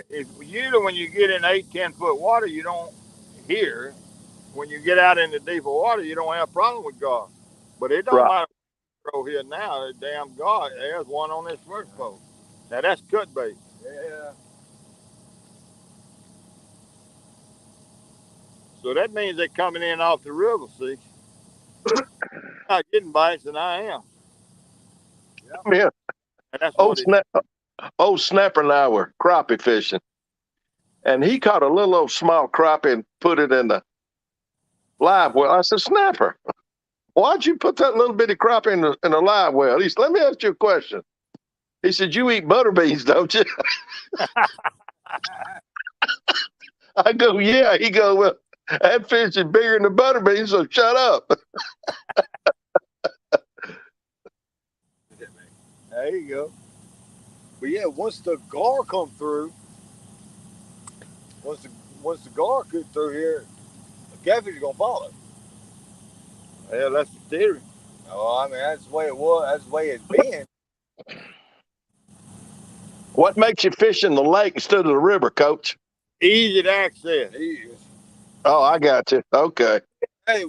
Speaker 1: if usually when you get in 8, 10 foot water, you don't hear. When you get out into deeper water, you don't have a problem with gar. But it don't
Speaker 3: Right.
Speaker 1: matter over here now. The damn gar. There's one on this first boat. Now that's cut bait.
Speaker 2: yeah.
Speaker 1: So that means they're coming in off the river. See, I'm not getting bites, and I am.
Speaker 3: Yeah.
Speaker 1: And that's what it.
Speaker 3: Old Snapper and I were crappie fishing, and he caught a little old small crappie and put it in the live well. I said, Snapper, why'd you put that little bitty crappie in the live well? He said, let me ask you a question. He said, you eat butter beans, don't you? I go, yeah. He go, well, that fish is bigger than the butter beans, so shut up.
Speaker 1: There you go.
Speaker 2: But yeah, once the gar come through, once the gar come through here, the catfish is gonna follow.
Speaker 1: Well, that's the theory.
Speaker 2: Oh, I mean, that's the way it was. That's the way it's been.
Speaker 3: What makes you fish in the lake instead of the river, Coach?
Speaker 1: Easy to access.
Speaker 3: Oh, I got you. Okay.
Speaker 2: Hey,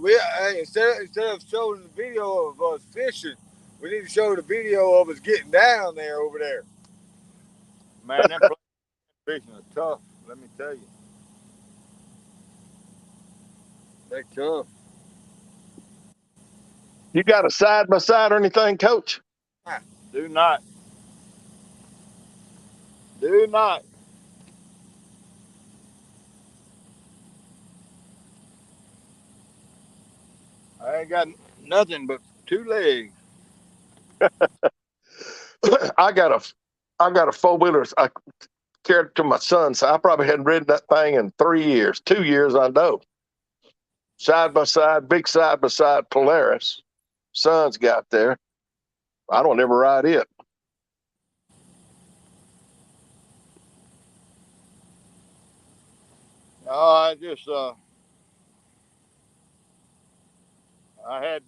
Speaker 2: instead of showing the video of us fishing, we need to show the video of us getting down there over there.
Speaker 1: Man, them fishing are tough. Let me tell you. They're tough.
Speaker 3: You got a side by side or anything, Coach?
Speaker 1: Do not. Do not. I ain't got nothing but 2 legs.
Speaker 3: I got a 4-wheeler. I carried it to my son, so I probably hadn't ridden that thing in 3 years. 2 years, I know. Side by side, big side by side Polaris. Son's got there. I don't ever ride it.
Speaker 1: No, I just I had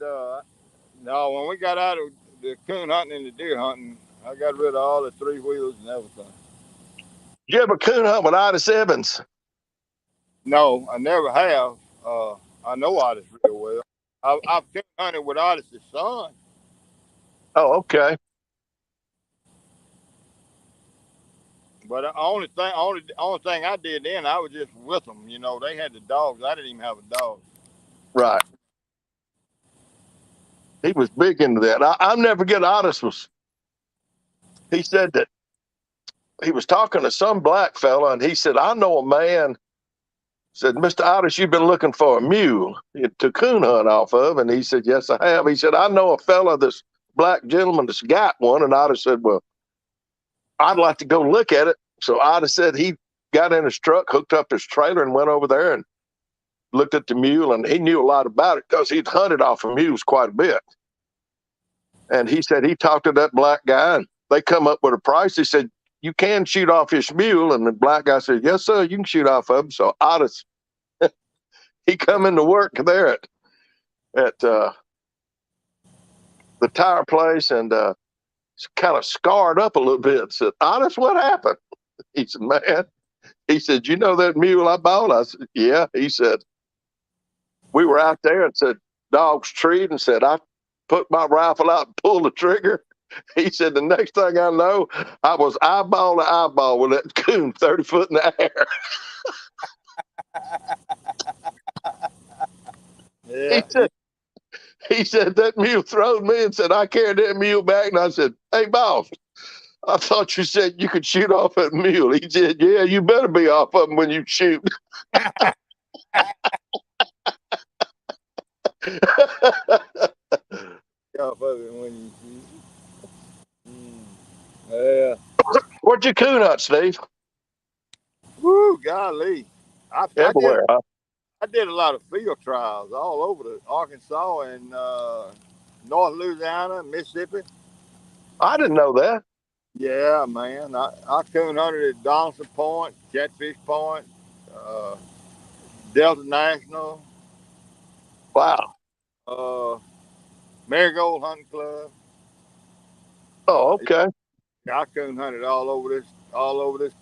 Speaker 1: no, when we got out of the coon hunting and the deer hunting, I got rid of all the 3 wheelers and everything.
Speaker 3: Did you ever coon hunt with Otis Evans?
Speaker 1: No, I never have. I know Otis real well. I've coon hunted with Otis' son.
Speaker 3: Oh, okay.
Speaker 1: But the only thing I did then, I was just with them. You know, they had the dogs. I didn't even have a dog.
Speaker 3: Right. He was big into that. I'll never forget Otis he said that he was talking to some black fella, and he said, I know a man, said, Mr. Otis, you've been looking for a mule to coon hunt off of. And he said, yes, I have. He said, I know a fella, this black gentleman that's got one. And Otis said, well, I'd like to go look at it. So Otis said he got in his truck, hooked up his trailer, and went over there and looked at the mule. And he knew a lot about it because he'd hunted off of mules quite a bit. And he said he talked to that black guy, and they come up with a price. He said, you can shoot off his mule. And the black guy said, yes, sir, you can shoot off of him. So Otis he come into work there at the tire place and kind of scarred up a little bit. Said, "Honest, what happened?" He said, "Man," he said, "You know that mule I bought?" I said, "Yeah." He said, "We were out there and said dogs treed and said I put my rifle out and pulled the trigger." He said, "The next thing I know, I was eyeball to eyeball with that coon 30 foot in the air."
Speaker 1: Yeah.
Speaker 3: He said that mule throwed me and said, "I carried that mule back." And I said, "Hey, boss, I thought you said you could shoot off that mule." He said, "Yeah, you better be off of him when you shoot."
Speaker 2: Off of it when you yeah.
Speaker 3: Where'd you coon hunt, Steve?
Speaker 1: Woo, golly. I did
Speaker 3: Everywhere. Huh?
Speaker 1: I did a lot of field trials all over the Arkansas and North Louisiana, Mississippi.
Speaker 3: I didn't know that.
Speaker 1: Yeah, man. I coon hunted at Donaldson Point, Catfish Point, uh, Delta National,
Speaker 3: Wow.
Speaker 1: uh, Marigold Hunting Club.
Speaker 3: Oh, okay.
Speaker 1: I coon hunted all over this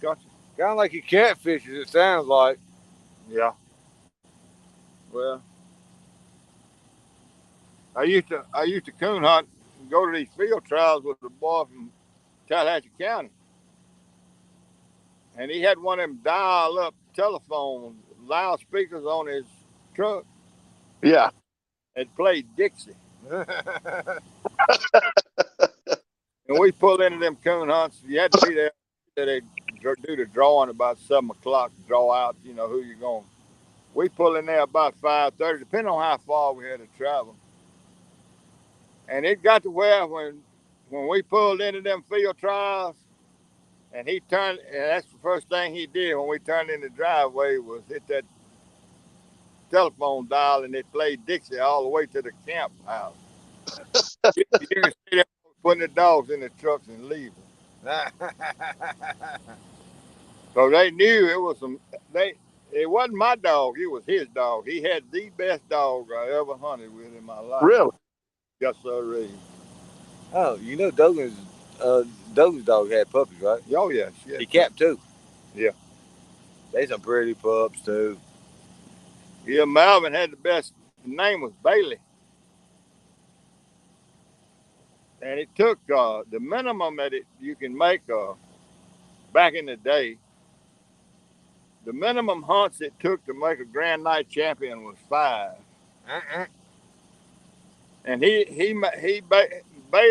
Speaker 1: country.
Speaker 2: Kind of like you catfishes, it sounds like.
Speaker 1: Yeah. Well, I used to coon hunt and go to these field trials with a boy from Tallahatchie County, and he had one of them dial up telephone loudspeakers on his truck
Speaker 3: Yeah.
Speaker 1: and played Dixie. And we pulled into them coon hunts. You had to be there. They do the drawing about 7 o'clock. Draw out, who you're going. We pull in there about 5:30, depending on how far we had to travel. And it got to where when we pulled into them field trials, and he turned, and that's the first thing he did when we turned in the driveway was hit that telephone dial, and it played Dixie all the way to the camp house. You can see them putting the dogs in the trucks and leaving. So they knew it was it wasn't my dog, it was his dog. He had the best dog I ever hunted with in my life.
Speaker 3: Really?
Speaker 1: Yes, sir.
Speaker 2: Oh, you know Dogan's dog had puppies, right?
Speaker 1: Oh, yes.
Speaker 2: He capped too.
Speaker 1: Yeah.
Speaker 2: They some pretty pups too.
Speaker 1: Yeah, Malvin had the best. The name was Bailey. And it took the minimum that you can make back in the day. The minimum hunts it took to make a Grand Night champion was 5. And Bailey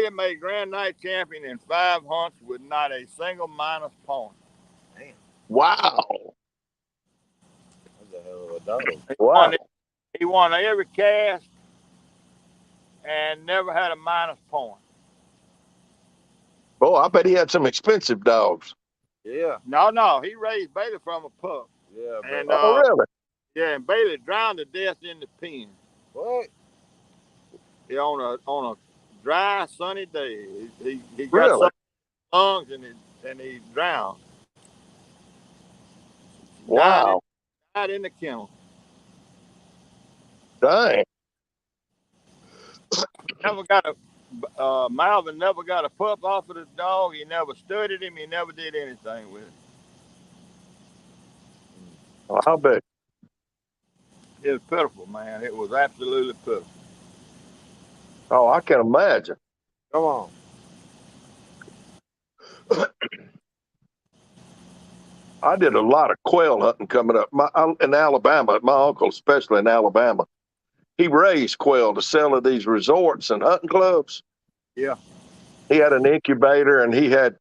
Speaker 1: made Grand Night champion in 5 hunts with not a single minus point.
Speaker 2: Damn.
Speaker 3: Wow.
Speaker 2: That's a hell of a dog.
Speaker 3: Wow.
Speaker 1: He won every cast and never had a minus point.
Speaker 3: Boy, I bet he had some expensive dogs.
Speaker 2: Yeah.
Speaker 1: No, he raised Bailey from a pup.
Speaker 2: Yeah.
Speaker 1: And
Speaker 3: Oh, really?
Speaker 1: yeah, and Bailey drowned to death in the pen.
Speaker 2: What?
Speaker 1: Yeah, on a dry, sunny day. He got
Speaker 3: Really?
Speaker 1: some lungs and he drowned.
Speaker 3: Wow.
Speaker 1: Died in the kennel.
Speaker 3: Dang.
Speaker 1: Malvin never got a pup off of the dog. He never studied him. He never did anything with him.
Speaker 3: Well, I'll bet.
Speaker 1: It was pitiful, man. It was absolutely pitiful.
Speaker 3: Oh, I can imagine.
Speaker 2: Come on.
Speaker 3: I did a lot of quail hunting coming up in Alabama. My uncle, especially in Alabama, he raised quail to sell at these resorts and hunting clubs.
Speaker 1: Yeah.
Speaker 3: He had an incubator, and he had,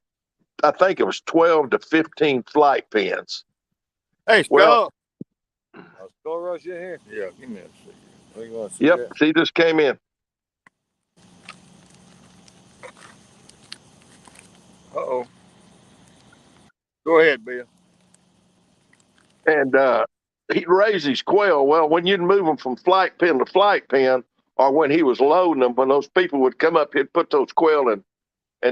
Speaker 3: I think it was 12 to 15 flight pens.
Speaker 1: Hey, Skull.
Speaker 3: Well,
Speaker 2: Skull Rush in here?
Speaker 1: Yeah, give me a cigarette.
Speaker 3: Yep, he just came in.
Speaker 1: Uh-oh. Go ahead, Bill.
Speaker 3: And he'd raise these quail. Well, when you'd move them from flight pen to flight pen, or when he was loading them, when those people would come up, he'd put those quail in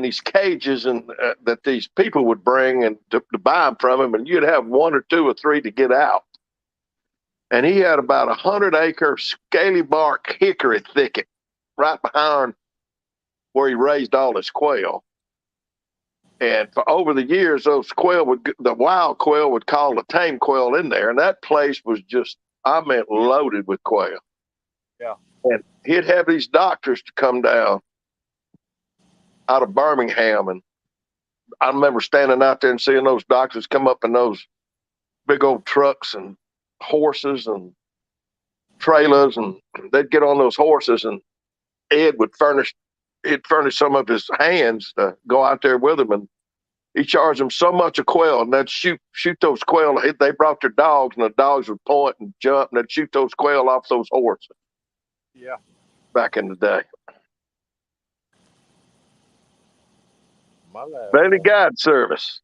Speaker 3: these cages and that these people would bring and to buy them from him, and you'd have 1 or 2 or 3 to get out. and he had about 100-acre scaly bark hickory thicket right behind where he raised all his quail. And for over the years, the wild quail would call the tame quail in there, and that place was just, I mean, loaded with quail.
Speaker 1: Yeah.
Speaker 3: And he'd have these doctors to come down out of Birmingham, and I remember standing out there and seeing those doctors come up in those big old trucks and horses and trailers, and they'd get on those horses, and Ed would he'd furnish some of his hands to go out there with him, and he charged them so much a quail, and they'd shoot those quail. They brought their dogs, and the dogs would point and jump, and they'd shoot those quail off those horses.
Speaker 1: Yeah.
Speaker 3: Back in the day.
Speaker 2: My last
Speaker 3: Bailey
Speaker 2: one.
Speaker 3: Guide Service.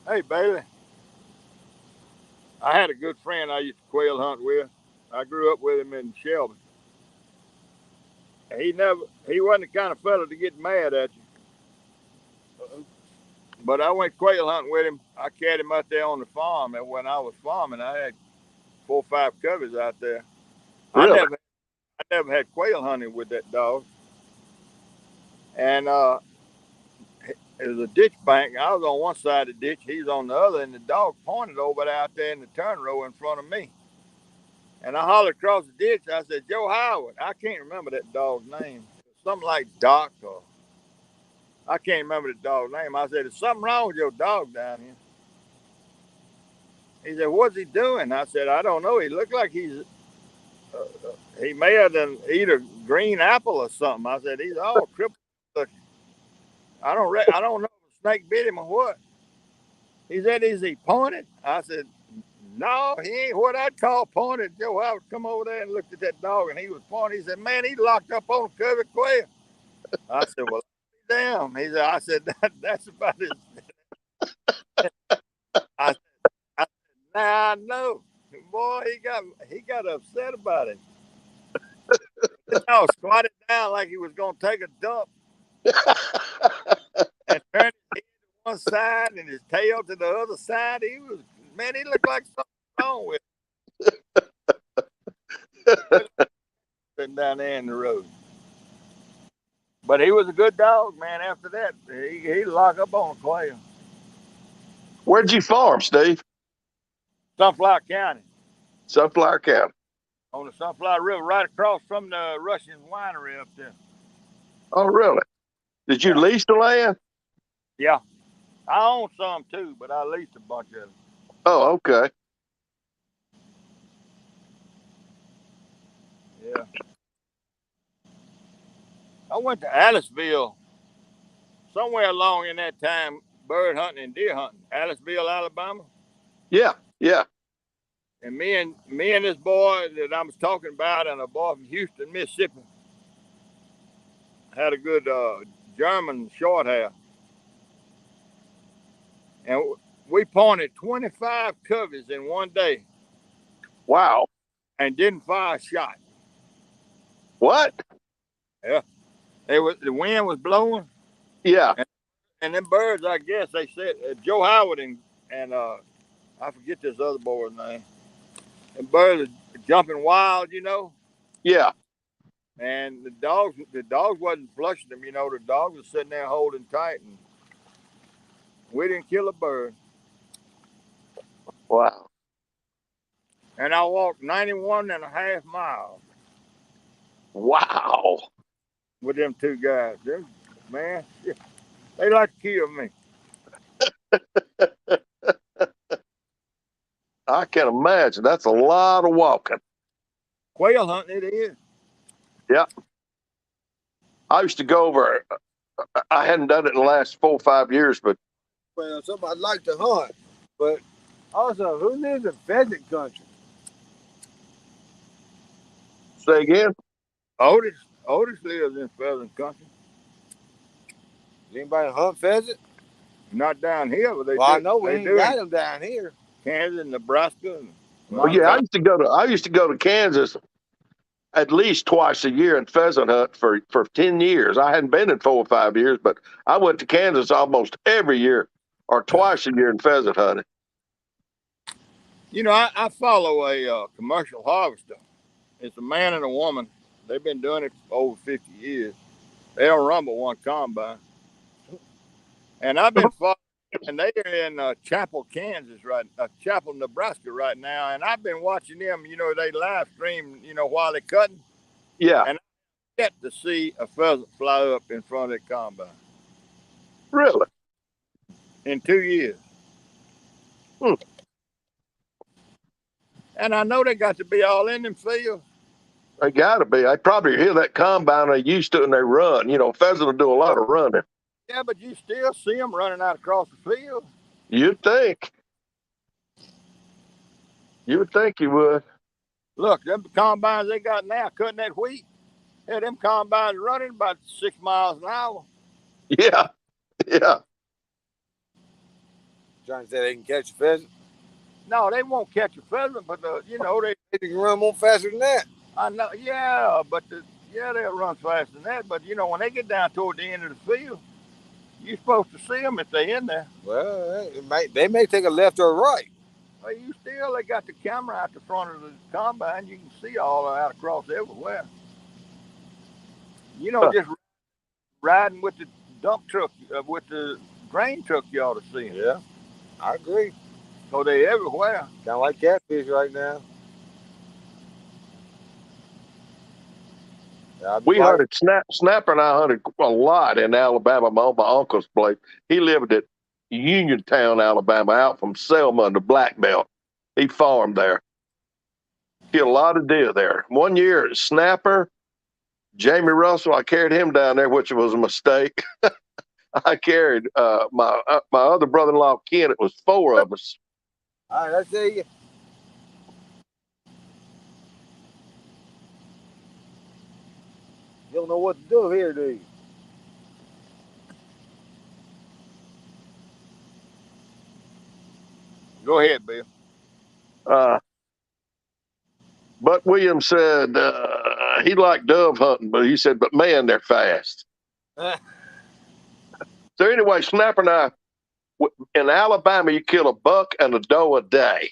Speaker 1: Hey, Bailey. I had a good friend I used to quail hunt with. I grew up with him in Shelby. He wasn't the kind of fella to get mad at you. But I went quail hunting with him. I carried him out there on the farm, and when I was farming, I had 4 or 5 coveys out there.
Speaker 3: Really?
Speaker 1: I never had quail hunting with that dog. And it was a ditch bank. I was on one side of the ditch, he was on the other, and the dog pointed over out there in the turn row in front of me. And I hollered across the ditch. I said, Joe Howard. I can't remember that dog's name. Something like Doc, or I can't remember the dog's name. I said, there's something wrong with your dog down here. He said, what's he doing? I said, I don't know. He looked like he may have done eat a green apple or something. I said, he's all crippled looking. I don't know if a snake bit him or what. He said, is he pointed? I said, no, he ain't what I'd call pointed. Joe Howard come over there and looked at that dog, and he was pointing. He said, man, he locked up on a covered quail. I said, well, damn. I said, that's about it. I said, now I know. Boy, he got upset about it. The dog squatted down like he was going to take a dump and turned his head to one side and his tail to the other side. He looked like something wrong with him. Sitting down there in the road. But he was a good dog, man. After that, he'd lock up on a quail.
Speaker 3: Where'd you farm, Steve?
Speaker 1: Sunflower County.
Speaker 3: Sunflower County.
Speaker 1: On the Sunflower River, right across from the Russian winery up there.
Speaker 3: Oh, really? Did you lease the land?
Speaker 1: Yeah. I own some too, but I leased a bunch of them.
Speaker 3: Oh, okay.
Speaker 1: Yeah. I went to Aliceville somewhere along in that time, bird hunting and deer hunting. Aliceville, Alabama.
Speaker 3: Yeah, yeah.
Speaker 1: And me and this boy that I was talking about, and a boy from Houston, Mississippi, had a good German short hair. And we pointed 25 coveys in one day.
Speaker 3: Wow.
Speaker 1: And didn't fire a shot.
Speaker 3: What?
Speaker 1: Yeah. The wind was blowing.
Speaker 3: Yeah.
Speaker 1: And them birds, I guess, they said, Joe Howard and I forget this other boy's name. And birds are jumping wild, you know.
Speaker 3: Yeah.
Speaker 1: And the dogs wasn't flushing them, you know. The dogs were sitting there holding tight, and we didn't kill a bird.
Speaker 3: Wow.
Speaker 1: And I walked 91.5 miles.
Speaker 3: Wow.
Speaker 1: With them 2 guys. Man, they like to kill me.
Speaker 3: I can imagine. That's a lot of walking.
Speaker 1: Quail hunting, it is.
Speaker 3: Yeah. I used to go over. I hadn't done it in the last 4 or 5 years, but.
Speaker 2: Well, something I'd like to hunt. But also, who lives in pheasant country?
Speaker 3: Say again?
Speaker 1: Otis lives in pheasant country.
Speaker 2: Does anybody hunt pheasant?
Speaker 1: Not down here, but they
Speaker 2: Well,
Speaker 1: do.
Speaker 2: I know we ain't got them down here.
Speaker 1: Kansas, Nebraska.
Speaker 3: Well, yeah, I used to go to Kansas at least twice a year and pheasant hunt for 10 years. I hadn't been in 4 or 5 years, but I went to Kansas almost every year or twice a year in pheasant hunting.
Speaker 1: You know, I follow a commercial harvester. It's a man and a woman. They've been doing it for over 50 years. They don't run but one combine. And I've been following, and they are in Chapel, Kansas, Chapel, Nebraska right now. And I've been watching them. You know, they live stream, you know, while they're cutting.
Speaker 3: Yeah.
Speaker 1: And I get to see a pheasant fly up in front of that combine
Speaker 3: Really?
Speaker 1: in 2 years.
Speaker 3: Hmm.
Speaker 1: And I know they got to be all in them fields.
Speaker 3: They got to be. I probably hear that combine they used to and they run. You know, pheasant will do a lot of running.
Speaker 1: Yeah, but you still see them running out across the field.
Speaker 3: You'd think. You would think you would.
Speaker 1: Look, them combines they got now cutting that wheat. Yeah, them combines running about 6 miles an hour.
Speaker 3: Yeah. Yeah.
Speaker 2: Trying to say they can catch a pheasant.
Speaker 1: No, they won't catch a pheasant, but you know
Speaker 2: They can run more faster than that.
Speaker 1: I know, yeah, but they'll run faster than that. But you know, when they get down toward the end of the field, you're supposed to see them if they're in there.
Speaker 2: Well, they may take a left or a right.
Speaker 1: Well, they got the camera out the front of the combine. You can see all out across everywhere. You know, just riding with the dump truck, with the grain truck, you ought to see them.
Speaker 2: Yeah, I agree.
Speaker 1: So they're everywhere.
Speaker 2: Kind of like catfish right now.
Speaker 3: We hunted Snapper and I hunted a lot in Alabama. My uncle's place. He lived at Uniontown, Alabama, out from Selma in the Black Belt. He farmed there. Killed a lot of deer there. One year, Snapper, Jamie Russell, I carried him down there, which was a mistake. I carried my other brother-in-law, Ken. It was 4 of us.
Speaker 2: All right, I tell you. You don't know what to do here, do you?
Speaker 1: Go ahead, Bill.
Speaker 3: Buck Williams said he liked dove hunting, but he said, but man, they're fast. So anyway, Snapper and I, in Alabama, you kill a buck and a doe a day.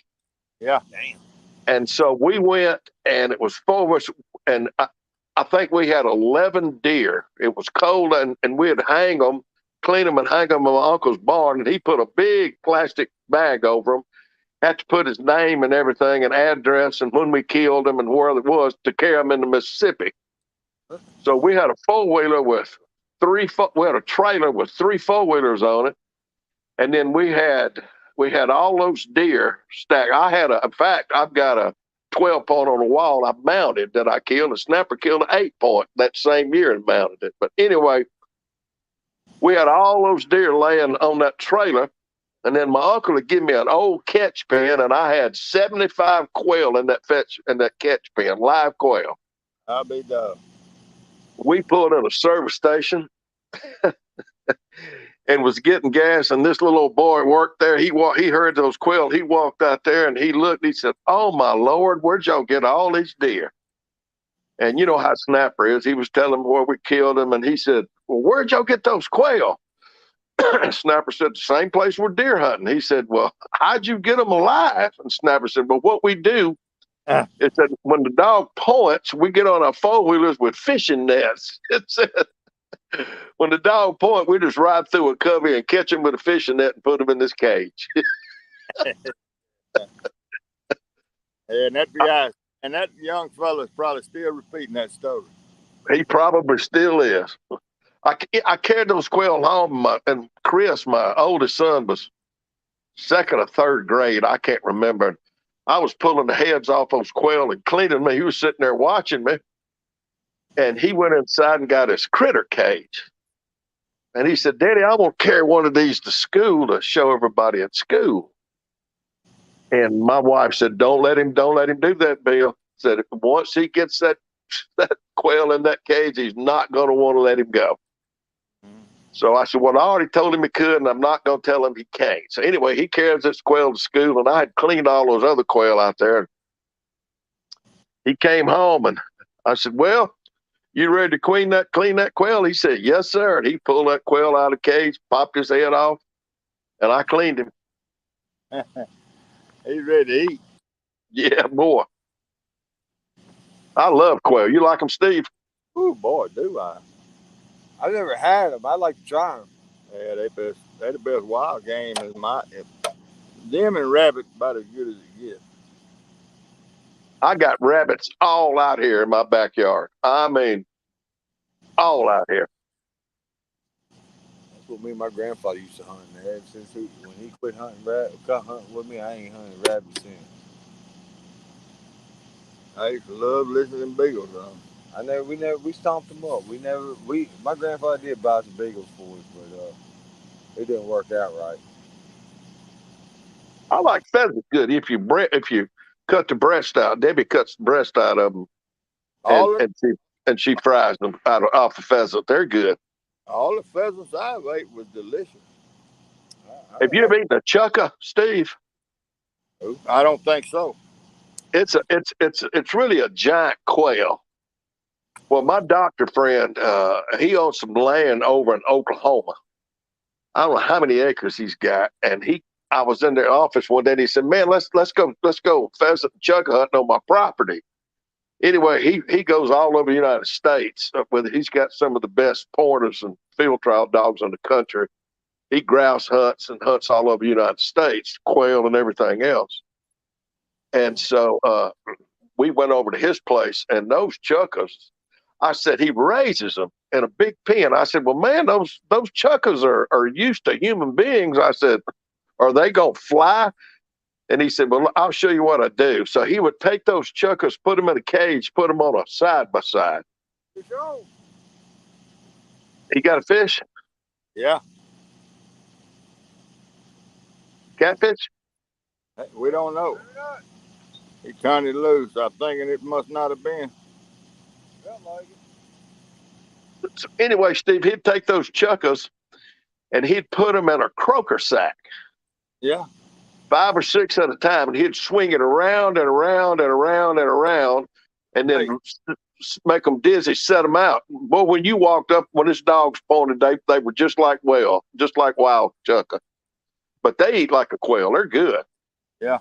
Speaker 1: Yeah. Damn.
Speaker 3: And so we went, and it was 4 of us, and I think we had 11 deer. It was cold, and we'd hang them, clean them, and hang them in my uncle's barn, and he put a big plastic bag over them. Had to put his name and everything and address and when we killed him and where it was to carry him into Mississippi. So we had a 4-wheeler with we had a trailer with 3 4-wheelers on it. And then we had all those deer stacked. In fact, I've got a 12-point on the wall I mounted that I killed. A Snapper killed an 8-point that same year and mounted it. But anyway, we had all those deer laying on that trailer. And then my uncle would give me an old catch pen, and I had 75 quail in that catch pen, live quail.
Speaker 1: I'll be done.
Speaker 3: We pulled in a service station and was getting gas, and this little old boy worked there. He heard those quail. He walked out there, and he looked. He said, "Oh my Lord, where'd y'all get all these deer?" And you know how Snapper is. He was telling me where we killed them, and he said, "Well, where'd y'all get those quail?" Snapper said, the same place we're deer hunting. He said, well, how'd you get them alive? And Snapper said, well, what we do is that when the dog points, we get on our 4-wheelers with fishing nets. It said, when the dog points, we just ride through a covey and catch him with a fishing net and put him in this cage.
Speaker 1: And that young fella's probably still repeating that story.
Speaker 3: He probably still is. I carried those quail home, and Chris, my oldest son, was 2nd or 3rd grade. I can't remember. I was pulling the heads off those quail and cleaning them. He was sitting there watching me, and he went inside and got his critter cage. And he said, Daddy, I want to carry one of these to school to show everybody at school. And my wife said, don't let him do that, Bill. Said, once he gets that quail in that cage, he's not going to want to let him go. So I said, well, I already told him he could, and I'm not going to tell him he can't. So anyway, he carries this quail to school, and I had cleaned all those other quail out there. He came home, and I said, well, you ready to clean that quail? He said, yes, sir. And he pulled that quail out of the cage, popped his head off, and I cleaned him.
Speaker 1: He's ready to eat.
Speaker 3: Yeah, boy. I love quail. You like them, Steve?
Speaker 2: Oh boy, do I? I never had them. I'd like to try them.
Speaker 1: Yeah, they the best wild game is them and rabbit about as good as it gets.
Speaker 3: I got rabbits all out here in my backyard. I mean, all out here.
Speaker 2: That's what me and my grandfather used to hunt. And ever since when he quit cut hunting with me, I ain't hunted rabbits since.
Speaker 1: I used to love listening to beagles on.
Speaker 2: We stomped them up. My grandfather did buy some beagles for us, but it didn't work out right.
Speaker 3: I like pheasants good. If you cut the breast out, Debbie cuts the breast out of them, and
Speaker 1: All the
Speaker 3: and she fries them off the pheasant. They're good.
Speaker 1: all the pheasants I've ate was delicious.
Speaker 3: Have you ever eaten a chukka, Steve?
Speaker 1: I don't think so.
Speaker 3: It's really a giant quail. Well, my doctor friend, he owns some land over in Oklahoma. I don't know how many acres he's got, and I was in their office one day, and he said, "Man, let's go pheasant and chukka hunting on my property." Anyway, he goes all over the United States. He's got some of the best pointers and field trial dogs in the country. He grouse hunts and hunts all over the United States, quail and everything else. And so we went over to his place, and those chukkas, I said, he raises them in a big pen. I said, well, man, those chukkas are used to human beings. I said, are they going to fly? And he said, well, I'll show you what I do. So he would take those chukkas, put them in a cage, put them on a side by side. He got a fish?
Speaker 1: Yeah,
Speaker 3: Catfish?
Speaker 1: we don't know. He turned it loose. I'm thinking it must not have been.
Speaker 3: So anyway, Steve, he'd take those chukkas and he'd put them in a croaker sack,
Speaker 1: Yeah.
Speaker 3: 5 or 6 at a time, and he'd swing it around and around and around and around, and then make them dizzy, set them out. Boy, when you walked up, when his dogs pointed, they were just like wild chukka. But they eat like a quail. They're good.
Speaker 1: Yeah.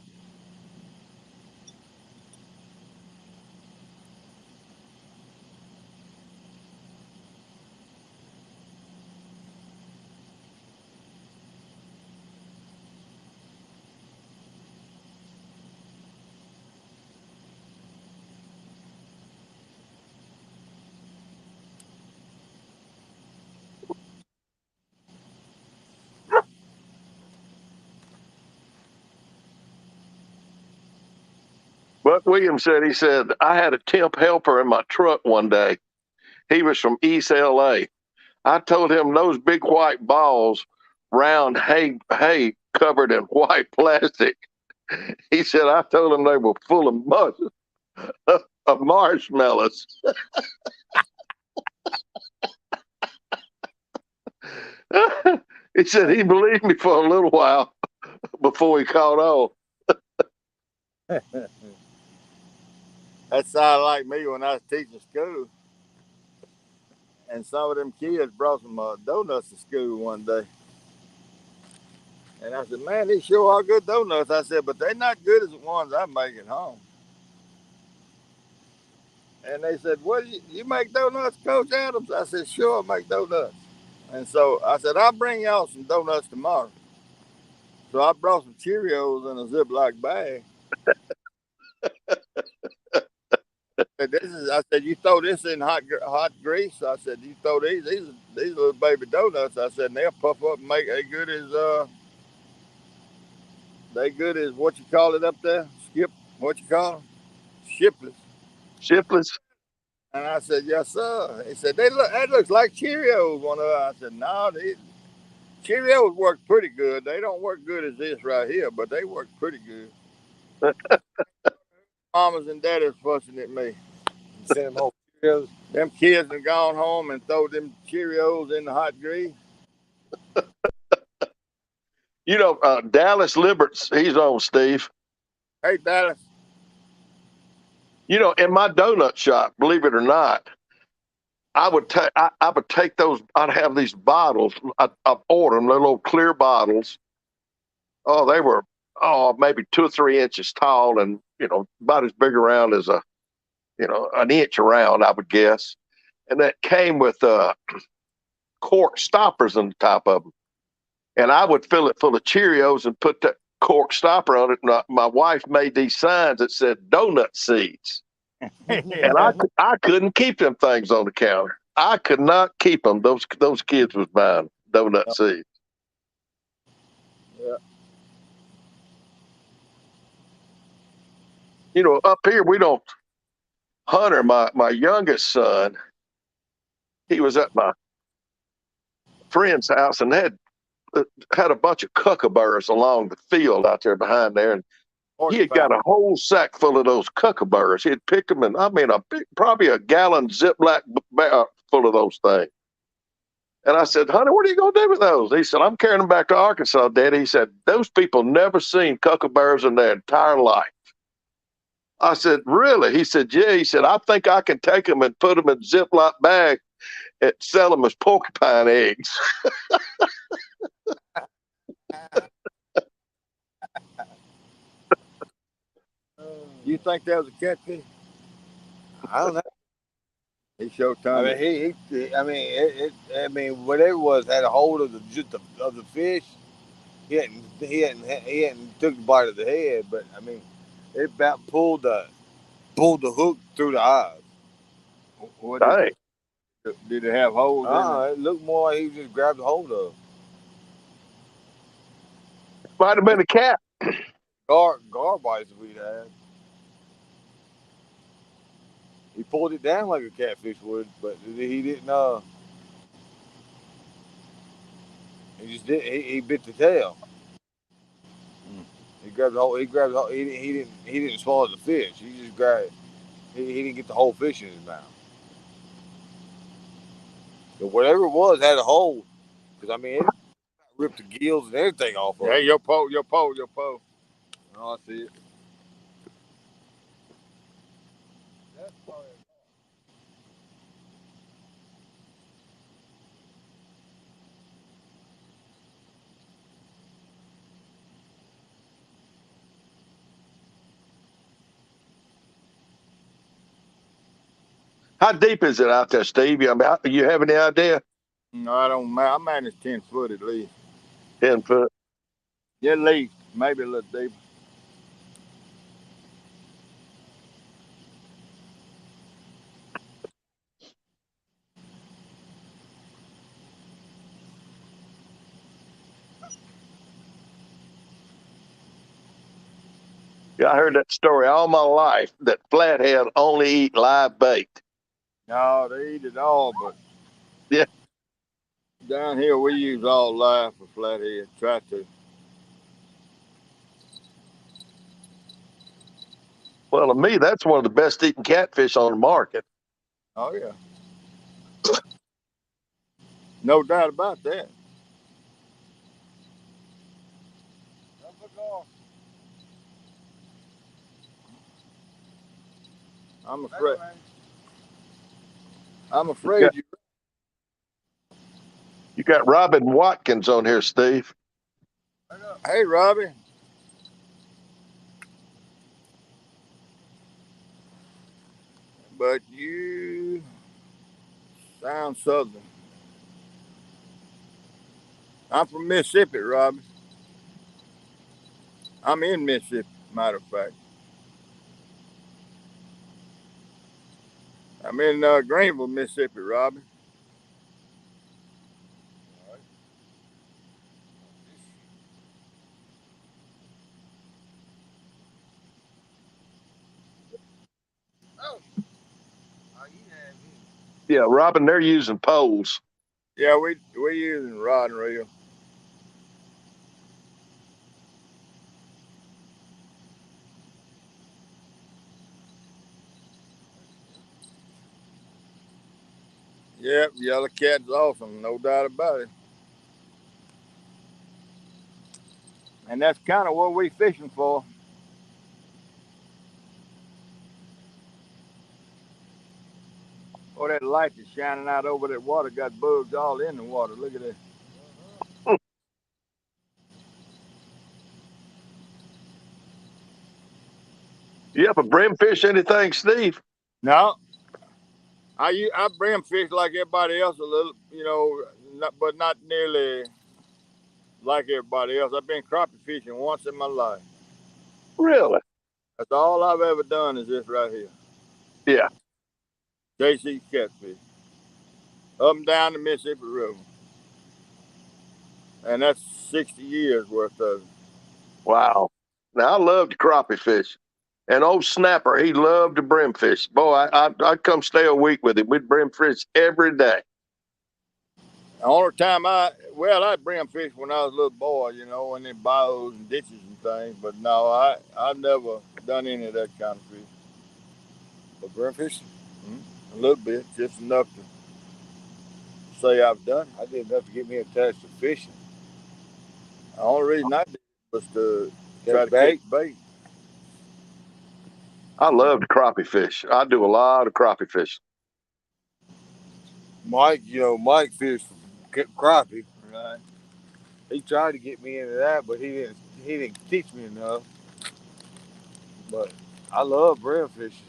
Speaker 3: Buck Williams said, I had a temp helper in my truck one day. He was from East LA. I told him those big white balls, round hay covered in white plastic. He said, I told him they were full of of marshmallows. He said he believed me for a little while before he caught on.
Speaker 1: That sounded like me when I was teaching school. And some of them kids brought some donuts to school one day. And I said, man, these sure are good donuts. I said, but they're not good as the ones I make at home. And they said, what, you make donuts, Coach Adams? I said, sure, I make donuts. And so I said, I'll bring y'all some donuts tomorrow. So I brought some Cheerios in a Ziploc bag. I said, you throw this in hot grease. I said, you throw these little baby donuts. I said, and they'll puff up and make they good as what you call it up there, skip, what you call them, shipless.
Speaker 3: Shipless.
Speaker 1: And I said, yes, sir. He said, that looks like Cheerios. One of them. I said, no, Cheerios work pretty good. They don't work good as this right here, but they work pretty good. Mamas and daddies fussing at me.
Speaker 2: Send them home Cheerios.
Speaker 1: Them kids have gone home and throw them Cheerios in the hot grease.
Speaker 3: You know, Dallas Liberts, he's on, Steve.
Speaker 1: Hey, Dallas.
Speaker 3: You know, in my donut shop, believe it or not, I would take those. I'd have these bottles. I'd order them, they're little clear bottles. Oh, they were maybe 2 or 3 inches tall, and about as big around as an inch around, I would guess. And that came with cork stoppers on the top of them. And I would fill it full of Cheerios and put that cork stopper on it. And my wife made these signs that said donut seeds. And I couldn't keep them things on the counter. I could not keep them. Those kids was buying donut seeds.
Speaker 1: Yeah.
Speaker 3: Up here we don't. Hunter, my youngest son, he was at my friend's house and had a bunch of kookaburras along the field out there behind there, and he had got a whole sack full of those kookaburras. He had picked them, and probably a gallon Ziploc full of those things. And I said, "Honey, what are you going to do with those?" He said, "I'm carrying them back to Arkansas, Daddy." He said, "Those people never seen kookaburras in their entire life." I said, "Really?" He said, "Yeah." He said, "I think I can take them and put them in Ziploc bags and sell them as porcupine eggs."
Speaker 1: You think that was a catfish?
Speaker 2: I don't know.
Speaker 1: He showed time.
Speaker 2: I mean, whatever it was had a hold of the fish. He hadn't took the bite of the head, but I mean, it about pulled the hook through the eyes.
Speaker 1: What
Speaker 3: Dang.
Speaker 1: did it have holes in it?
Speaker 2: It looked more like he just grabbed a hold of.
Speaker 3: Might have been a cat.
Speaker 2: Gar bites we'd had. He pulled it down like a catfish would, but he didn't. He just did. He bit the tail. He grabbed the whole. He grabbed the whole. He didn't swallow the fish. He just grabbed. He didn't get the whole fish in his mouth. But whatever it was had a hold. Because I mean, it ripped the gills and everything off of it.
Speaker 1: Hey, your pole.
Speaker 2: Oh, I see it.
Speaker 3: How deep is it out there, Steve? You have any idea?
Speaker 1: No, I don't. I manage 10 foot at least.
Speaker 3: 10 foot.
Speaker 1: Yeah, at least maybe a little deeper.
Speaker 3: Yeah, I heard that story all my life. That flathead only eat live bait.
Speaker 1: No, they eat it all, but
Speaker 3: Yeah.
Speaker 1: down here we use all live for flathead. Try to.
Speaker 3: Well, to me, that's one of the best eating catfish on the market.
Speaker 1: Oh yeah, no doubt about that. I'm afraid. I'm afraid you.
Speaker 3: You got Robin Watkins on here, Steve.
Speaker 1: Hey, Robbie. But you sound southern. I'm from Mississippi, Robbie. I'm in Mississippi, matter of fact. I'm in Greenville, Mississippi, Robbie.
Speaker 3: Yeah, Robin, they're using poles.
Speaker 1: Yeah, we using rod and reel. Yep, yellow cat's awesome, no doubt about it. And that's kind of what we fishing for. Oh, that light that's shining out over that water got bugs all in the water. Look at that.
Speaker 3: You ever brim fish anything, Steve?
Speaker 1: No, I brim fish like everybody else a little, but not nearly like everybody else. I've been crappie fishing once in my life.
Speaker 3: Really?
Speaker 1: That's all I've ever done is this right here.
Speaker 3: Yeah.
Speaker 1: JC catfish. Up and down the Mississippi River. And that's 60 years worth of it.
Speaker 3: Wow. Now I love to crappie fish. And old Snapper, he loved to brim fish. Boy, I'd come stay a week with him. We'd brim fish every day.
Speaker 1: The only time I brim fish when I was a little boy, in the bayous and ditches and things. But no, I've never done any of that kind of fish.
Speaker 2: But brim fishing?
Speaker 1: A little bit, just enough to say I've done it.
Speaker 2: I did enough to get me attached to fishing.
Speaker 1: The only reason I did it was to try to
Speaker 2: bait?
Speaker 1: catch bait.
Speaker 3: I love to crappie fish. I do a lot of crappie fishing.
Speaker 2: Mike fished crappie.
Speaker 1: Right.
Speaker 2: He tried to get me into that, but he didn't teach me enough. But I love brim fishing.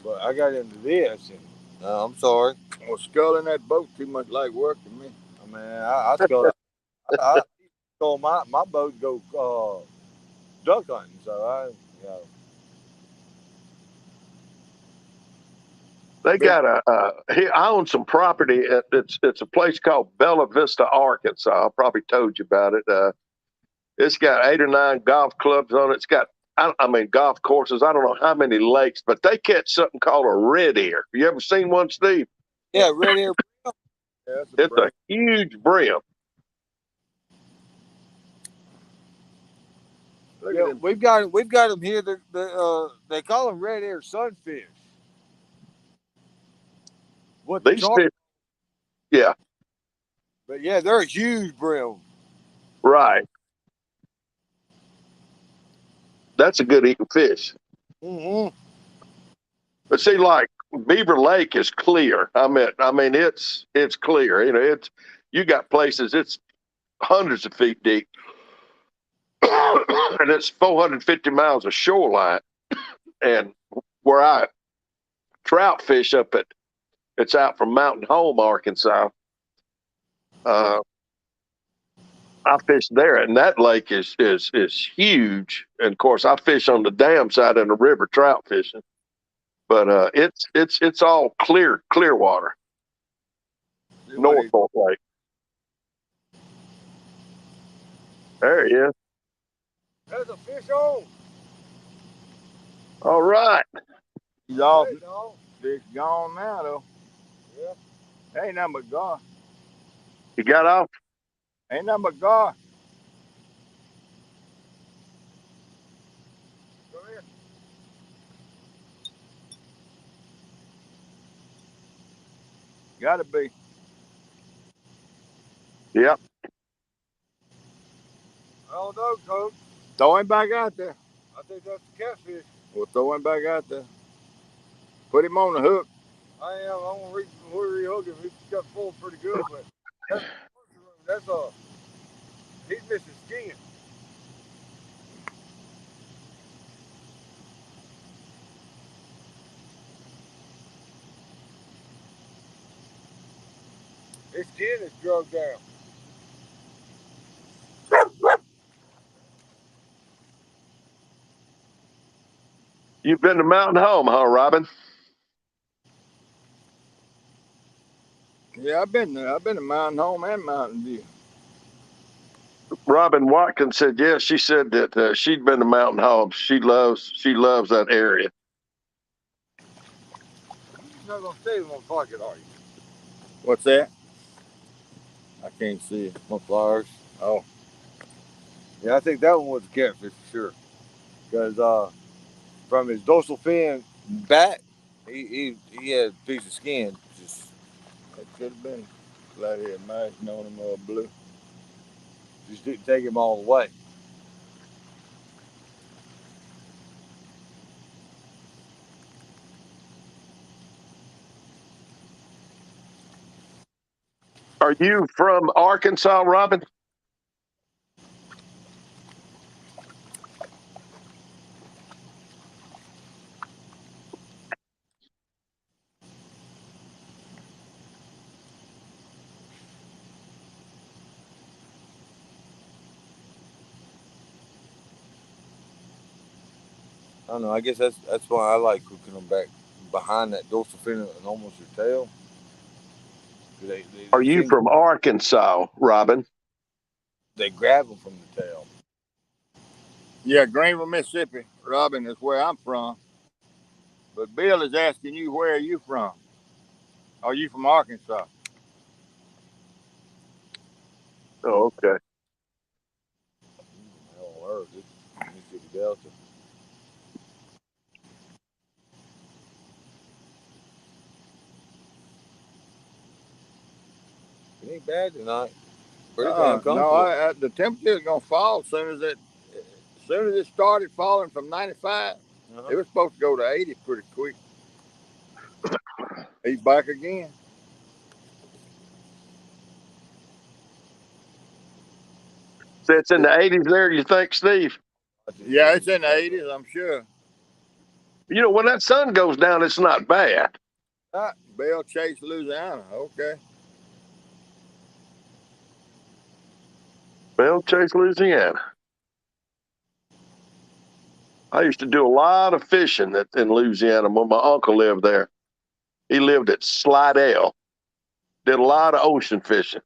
Speaker 2: But I got into this, and I'm sorry.
Speaker 1: Well, sculling that boat too much like work to me.
Speaker 2: I mean, I told my boat to go duck hunting, so
Speaker 3: They got I own some property. It's a place called Bella Vista, Arkansas. I probably told you about it. It's got 8 or 9 golf clubs on it. It's got, I mean, golf courses. I don't know how many lakes, but they catch something called a red ear. You ever seen one, Steve?
Speaker 2: yeah, red ear.
Speaker 1: Yeah,
Speaker 3: It's a huge brim.
Speaker 2: Yeah, we've got them here. They call them red ear sunfish. What the
Speaker 3: These fish, yeah,
Speaker 2: But yeah, they're a huge brim.
Speaker 3: right. That's a good eating fish.
Speaker 2: Mm-hmm.
Speaker 3: But see, like Beaver Lake is clear. I mean, it's clear. You got places it's hundreds of feet deep, and it's 450 miles of shoreline. And where I trout fish it's out from Mountain Home, Arkansas. Uh, I fish there, and that lake is huge. And of course, I fish on the dam side of the river trout fishing. But it's all clear water. Norfolk Lake. There he is.
Speaker 2: There's a fish on.
Speaker 3: All right.
Speaker 1: He's off.
Speaker 2: Hey, dog.
Speaker 1: Fish gone now, though.
Speaker 2: Yeah.
Speaker 1: Ain't nothing but gar.
Speaker 3: He got off.
Speaker 1: Ain't nothing but gar.
Speaker 2: Go ahead.
Speaker 1: Gotta be.
Speaker 3: Yep.
Speaker 2: I don't know, Coach.
Speaker 1: Throw him back out there.
Speaker 2: I think that's the catfish.
Speaker 1: We'll throw him back out there. Put him on the hook.
Speaker 2: I am. I'm gonna rehook him. He's got full pretty good, but that's he's missing skin. His skin is drugged down.
Speaker 3: You've been to Mountain Home, huh, Robin?
Speaker 1: Yeah, I've been there. I've been to Mountain Home and Mountain View.
Speaker 3: Robin Watkins said yes. She said that she'd been to Mountain Home. She loves that area.
Speaker 2: You're not gonna stay in one pocket, are you?
Speaker 1: What's that? I can't see it.
Speaker 2: My flowers.
Speaker 1: Oh.
Speaker 2: Yeah, I think that one was a catfish for sure. Because from his dorsal fin back, he had a piece of skin. Just
Speaker 1: It could have been flathead margin on him or blue.
Speaker 2: didn't take him all the way.
Speaker 3: Are you from Arkansas, Robin?
Speaker 2: I don't know. I guess that's why I like hooking them back behind that dorsal fin and almost your tail.
Speaker 3: Are
Speaker 2: They
Speaker 3: you
Speaker 2: seem to
Speaker 3: from Arkansas, Robin?
Speaker 2: they grab them from the tail.
Speaker 1: Yeah, Greenville, Mississippi, Robin, is where I'm from. But Bill is asking you, where are you from? Are you from Arkansas?
Speaker 3: Oh, okay.
Speaker 2: Hell on earth, it's Mississippi Delta. It ain't bad tonight. Pretty damn
Speaker 1: No,
Speaker 2: comfortable.
Speaker 1: the temperature is gonna fall as soon as it started falling from 95.
Speaker 2: Uh-huh.
Speaker 1: It was supposed to go to 80 pretty quick. He's back again.
Speaker 3: So it's in the 80s there, you think, Steve?
Speaker 1: Yeah, it's in the 80s, I'm sure.
Speaker 3: You know, when that sun goes down, it's not bad.
Speaker 1: Bell Chase, Louisiana. Okay.
Speaker 3: Well, Chase, Louisiana. I used to do a lot of fishing in Louisiana when my uncle lived there. He lived at Slidell. Did a lot of ocean fishing.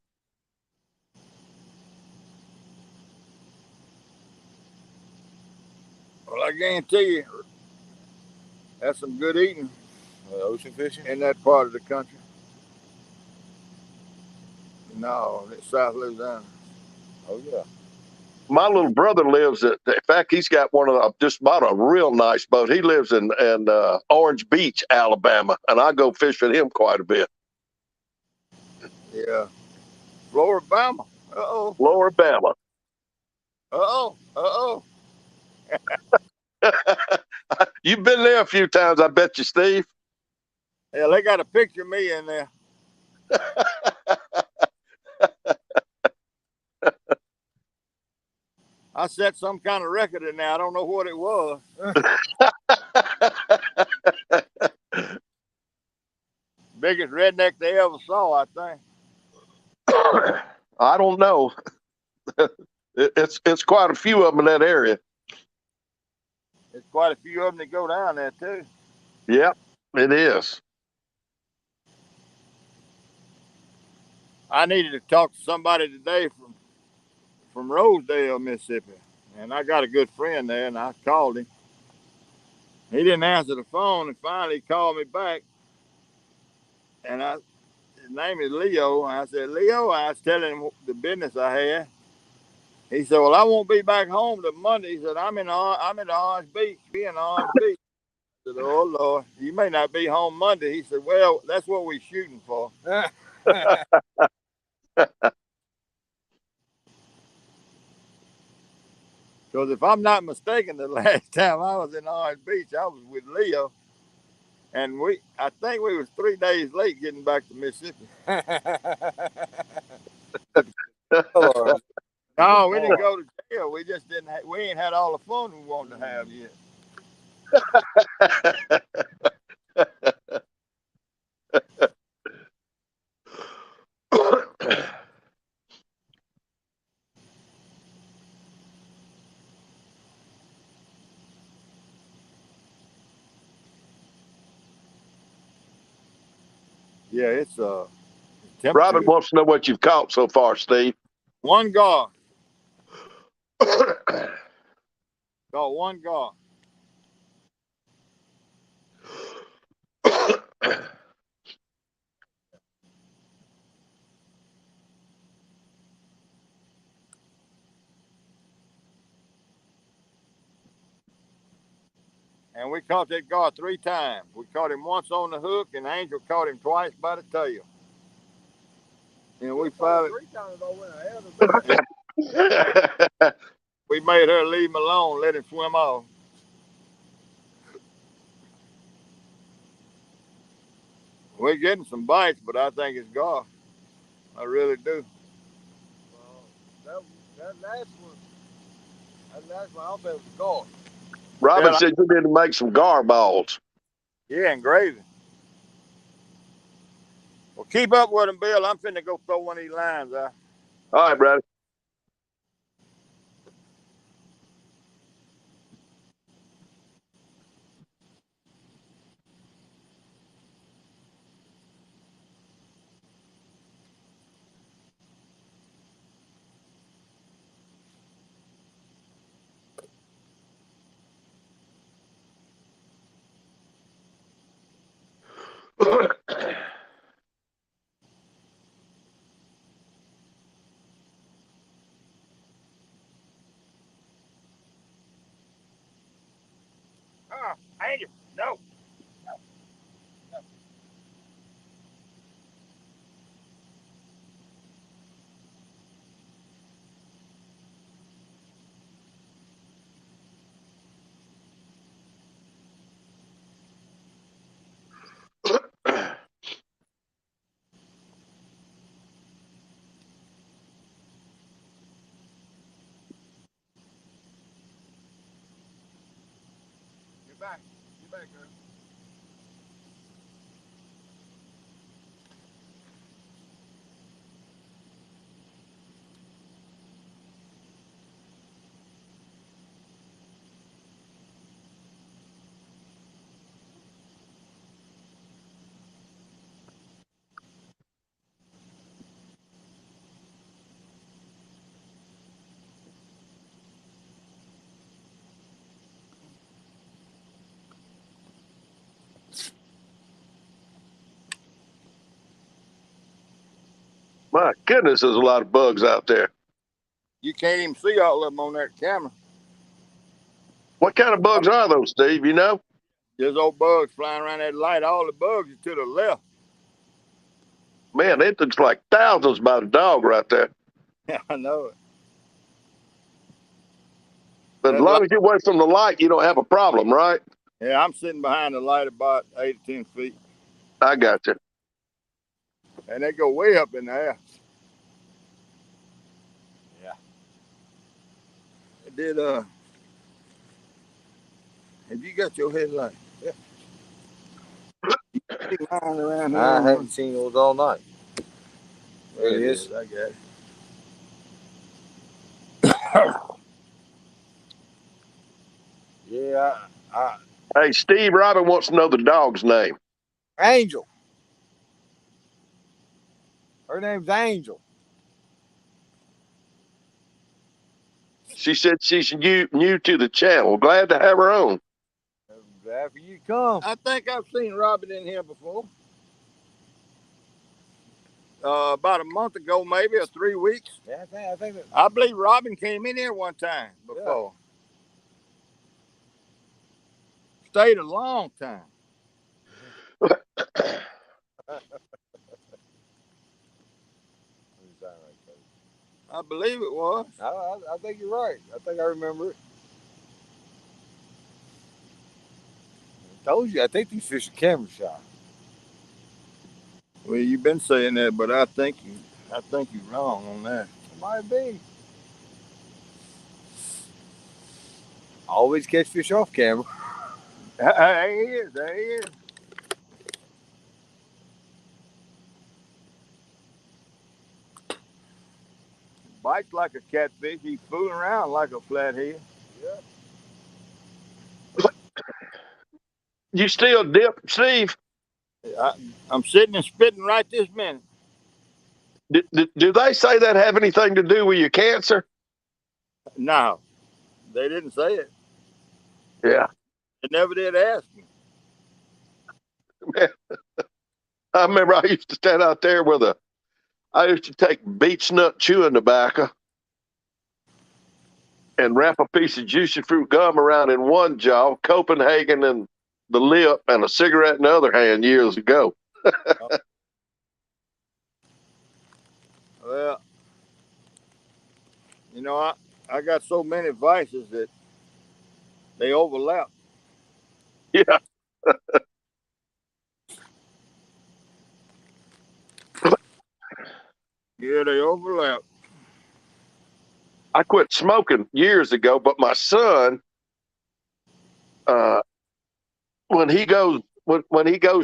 Speaker 1: Well, I guarantee you, that's some good eating
Speaker 2: Ocean fishing.
Speaker 1: in that part of the country. No, it's South Louisiana.
Speaker 2: Oh yeah.
Speaker 3: My little brother lives in fact, he's got one of just bought a real nice boat. He lives in Orange Beach, Alabama, and I go fish with him quite a bit.
Speaker 1: Yeah. Florida. Uh-oh.
Speaker 3: Lower Bama.
Speaker 1: Uh-oh. Uh-oh.
Speaker 3: You've been there a few times, I bet you, Steve.
Speaker 1: Yeah, they got a picture of me in there. I set some kind of record in there. I don't know what it was. Biggest redneck they ever saw, I think.
Speaker 3: I don't know. It's quite a few of them in that area.
Speaker 1: There's quite a few of them that go down there, too.
Speaker 3: Yep, it is.
Speaker 1: I needed to talk to somebody today from Rosedale, Mississippi. And I got a good friend there, and I called him. He didn't answer the phone, and finally he called me back. And his name is Leo. And I said, Leo, I was telling him the business I had. He said, well, I won't be back home till Monday. He said, I'm in Orange Beach. Be in Orange Beach. I said, oh, Lord, you may not be home Monday. He said, well, that's what we're shooting for. Because if I'm not mistaken, the last time I was in Orange Beach, I was with Leo. And I think we was 3 days late getting back to Mississippi. No, we didn't go to jail. We just didn't. We ain't had all the fun we wanted to have yet. Yeah, it's
Speaker 3: Robin
Speaker 1: temperature.
Speaker 3: wants to know what you've caught so far, Steve.
Speaker 1: One gar. Caught one gar. And we caught that gar 3 times. We caught him once on the hook, and Angel caught him twice by the tail. And we finally
Speaker 2: 3 times I went ahead of me.
Speaker 1: we made her leave him alone, let him swim off. We're getting some bites, but I think it's gar. I really do.
Speaker 2: Well, that last one, I don't think it was a gar.
Speaker 3: Robin
Speaker 1: Yeah,
Speaker 3: said you need to make some gar balls.
Speaker 1: yeah, and gravy. Well, keep up with him, Bill. I'm finna go throw one of these lines out.
Speaker 3: All right, brother.
Speaker 1: Angel, no. Get back. Get back, girl.
Speaker 3: My goodness, there's a lot of bugs out there.
Speaker 1: You can't even see all of them on that camera.
Speaker 3: What kind of bugs are those, Steve? You know?
Speaker 1: There's old bugs flying around that light. All the bugs are to the left.
Speaker 3: Man, it looks like thousands by the dog right there.
Speaker 1: Yeah, I know it.
Speaker 3: But as
Speaker 1: That
Speaker 3: long
Speaker 1: light.
Speaker 3: as you're away from the light, you don't have a problem, right?
Speaker 1: Yeah, I'm sitting behind the light about 8 or 10 feet.
Speaker 3: I got you.
Speaker 1: And they go way up in the air. Yeah. It did, have you got your headlight? Yeah. Lying around here.
Speaker 2: I haven't seen those all night.
Speaker 1: There it is. I got it.
Speaker 2: Yeah,
Speaker 3: Hey, Steve Robin wants to know the dog's name.
Speaker 2: Angel. Her name's Angel.
Speaker 3: She said she's new to the channel. Glad to have her on.
Speaker 2: After you come.
Speaker 1: I think I've seen Robin in here before. About a month ago, maybe, or 3 weeks.
Speaker 2: Yeah, I think that.
Speaker 1: I believe Robin came in here one time before. Yeah. Stayed a long time. I believe it was.
Speaker 2: I think you're right. I think I remember it. I told you, I think these fish are camera shot.
Speaker 1: Well, you've been saying that, but I think you're wrong on that.
Speaker 2: It might be. I always catch fish off camera.
Speaker 1: There he is. There he is. Bites like a catfish. He's fooling around like a flathead.
Speaker 2: Yeah.
Speaker 3: You still dip, Steve?
Speaker 1: I'm sitting and spitting right this minute.
Speaker 3: Do they say that have anything to do with your cancer?
Speaker 1: No, they didn't say it.
Speaker 3: Yeah.
Speaker 1: They never did ask me.
Speaker 3: Man, I remember I used to stand out there I used to take beech nut chewing tobacco and wrap a piece of juicy fruit gum around in one jaw, Copenhagen in the lip, and a cigarette in the other hand years ago.
Speaker 1: Well, I got so many vices that they overlap.
Speaker 3: Yeah.
Speaker 1: Yeah, they overlap.
Speaker 3: I quit smoking years ago, but my son, uh, when he goes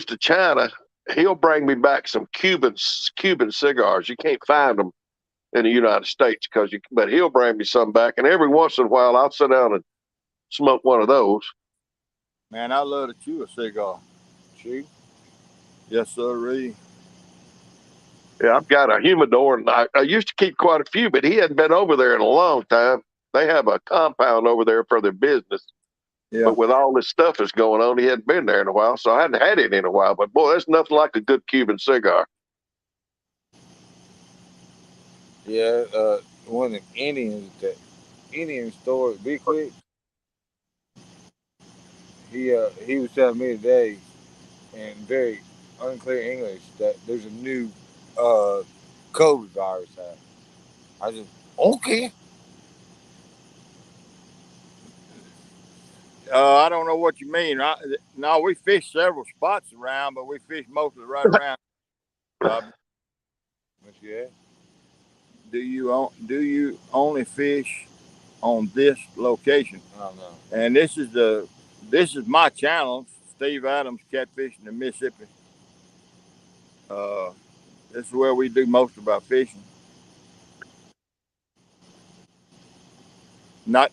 Speaker 3: to China, he'll bring me back some Cuban cigars. You can't find them in the United States but he'll bring me some back, and every once in a while I'll sit down and smoke one of those.
Speaker 1: Man, I love to chew a cigar.
Speaker 2: Chew?
Speaker 1: Yes, sir.
Speaker 3: Yeah, I've got a humidor, and I used to keep quite a few, but he hadn't been over there in a long time. They have a compound over there for their business.
Speaker 1: Yeah.
Speaker 3: But with all this stuff that's going on, he hadn't been there in a while, so I hadn't had it in a while. But boy, there's nothing like a good Cuban cigar.
Speaker 2: Yeah, one of the Indian store, Be Quick. he was telling me today in very unclear English that there's a new COVID virus out. I just okay.
Speaker 1: I don't know what you mean. No, we fish several spots around, but we fish mostly right around.
Speaker 2: What you at?
Speaker 1: Do you only fish on this location?
Speaker 2: I don't know.
Speaker 1: And this is my channel, Steve Adams, Catfishing the Mississippi. Uh, this is where we do most of our fishing.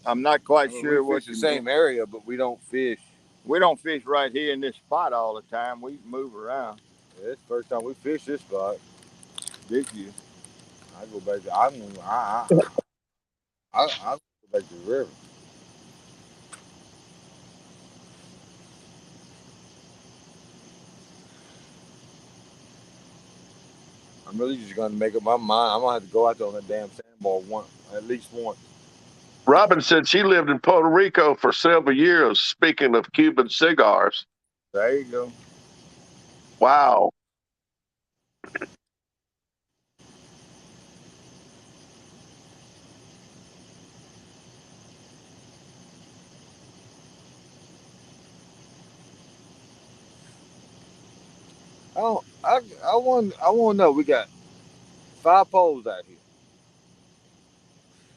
Speaker 1: I'm not quite sure
Speaker 2: we
Speaker 1: what
Speaker 2: fish the same area, but we don't fish.
Speaker 1: We don't fish right here in this spot all the time. We move around.
Speaker 2: Yeah, it's the first time we fished this spot
Speaker 1: This year.
Speaker 2: I go back to I go back to the river. I'm really just gonna make up my mind. I'm gonna have to go out there on that damn sandbar at least once.
Speaker 3: Robin said she lived in Puerto Rico for several years. Speaking of Cuban cigars.
Speaker 1: There you go.
Speaker 3: Wow.
Speaker 2: I want to know. We got 5 poles out here.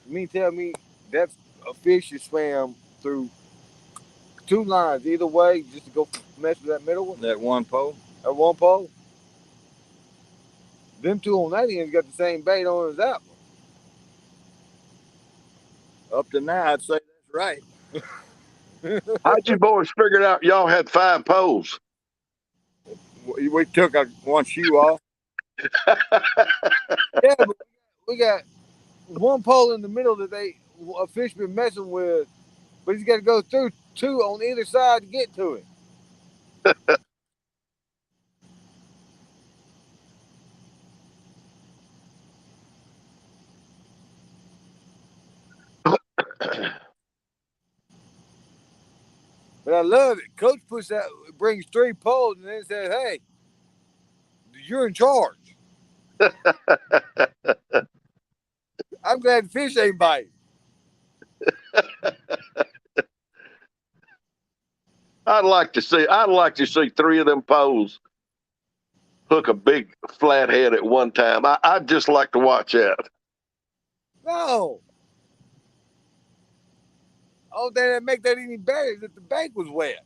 Speaker 2: You mean tell me that a fish is swam through 2 lines either way just to go mess with that middle one?
Speaker 1: That one pole?
Speaker 2: That one pole? Them two on that end's got the same bait on as that
Speaker 1: one. Up to now, I'd say that's right.
Speaker 3: How'd you boys figure out y'all had 5 poles?
Speaker 1: We took one shoe off.
Speaker 2: Yeah, but we got one pole in the middle that a fish been messing with, but he's got to go through 2 on either side to get to it. But I love it. Coach brings 3 poles and then says, "Hey, you're in charge." I'm glad the fish ain't biting.
Speaker 3: I'd like to see 3 of them poles hook a big flathead at one time. I'd just like to watch that.
Speaker 2: No. Oh, that make that any better is that the bank was wet.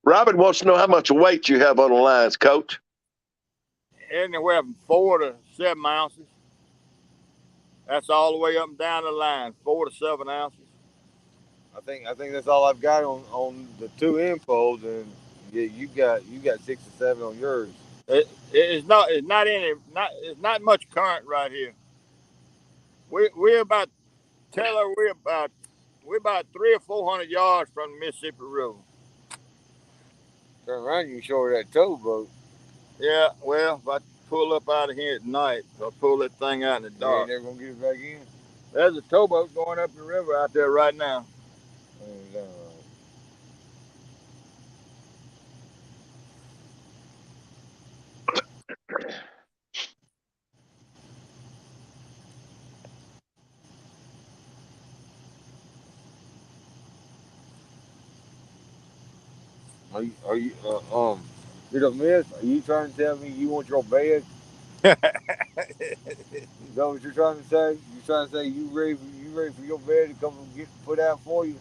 Speaker 3: Robin wants to know how much weight you have on the lines, Coach.
Speaker 1: Anywhere from 4 to 7 ounces. That's all the way up and down the line, 4 to 7 ounces.
Speaker 2: I think that's all I've got on the 2 end poles, and yeah, you got 6 or 7 on yours.
Speaker 1: It's not much current right here. We're about we're about 300 or 400 yards from the Mississippi River.
Speaker 2: Turn around, you can show her that towboat.
Speaker 1: Yeah, well, if I pull up out of here at night, I'll pull that thing out in the dark.
Speaker 2: You ain't never gonna get it back in.
Speaker 1: There's a towboat going up the river out there right now.
Speaker 2: Are you you know, miss? Are you trying to tell me you want your bed? Is that what you're trying to say? You trying to say you ready for your bed to come and get put out for you?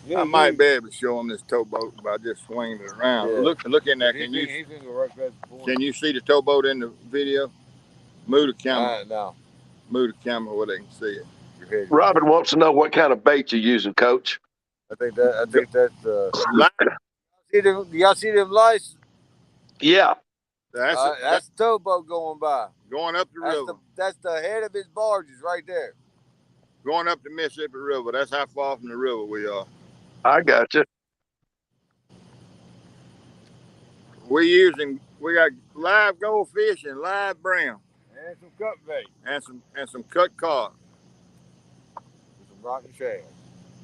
Speaker 1: Yeah, I might be able to show him this towboat by just swinging it around. Yeah. Look in there. Can you see the towboat in the video? Move the camera.
Speaker 2: No.
Speaker 1: Move the camera where they can see it.
Speaker 3: Robin wants to know what kind of bait you're using, Coach.
Speaker 2: I think that's y'all see them lights?
Speaker 3: Yeah.
Speaker 2: That's the towboat going by.
Speaker 1: Going up the river.
Speaker 2: That's the head of his barges right there.
Speaker 1: Going up the Mississippi River. That's how far from the river we are.
Speaker 3: I got you.
Speaker 2: We
Speaker 1: got live goldfish and live brim.
Speaker 2: And some cut bait.
Speaker 1: And some cut cod.
Speaker 2: And some rotten shad.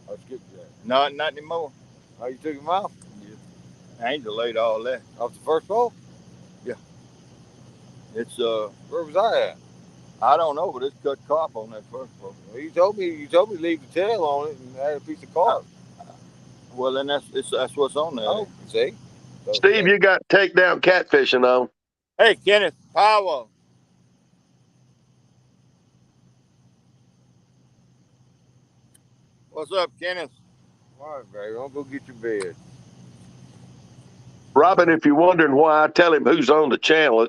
Speaker 2: I skipped that.
Speaker 1: No, not anymore.
Speaker 2: Oh, you took him off?
Speaker 1: Yeah. I ain't delayed all that.
Speaker 2: Off the first pole?
Speaker 1: Yeah. It's
Speaker 2: Where was I at?
Speaker 1: I don't know, but it's cut carp on that first pole.
Speaker 2: Well, you told me to leave the tail on it and add a piece of carp.
Speaker 1: Well, then that's what's on there.
Speaker 2: Oh, see? So,
Speaker 3: Steve, you got takedown catfishing on.
Speaker 1: Hey, Kenneth Powell. What's up, Kenneth?
Speaker 2: all right, baby. I'll go get your bed.
Speaker 3: Robin, if you're wondering why I tell him who's on the channel,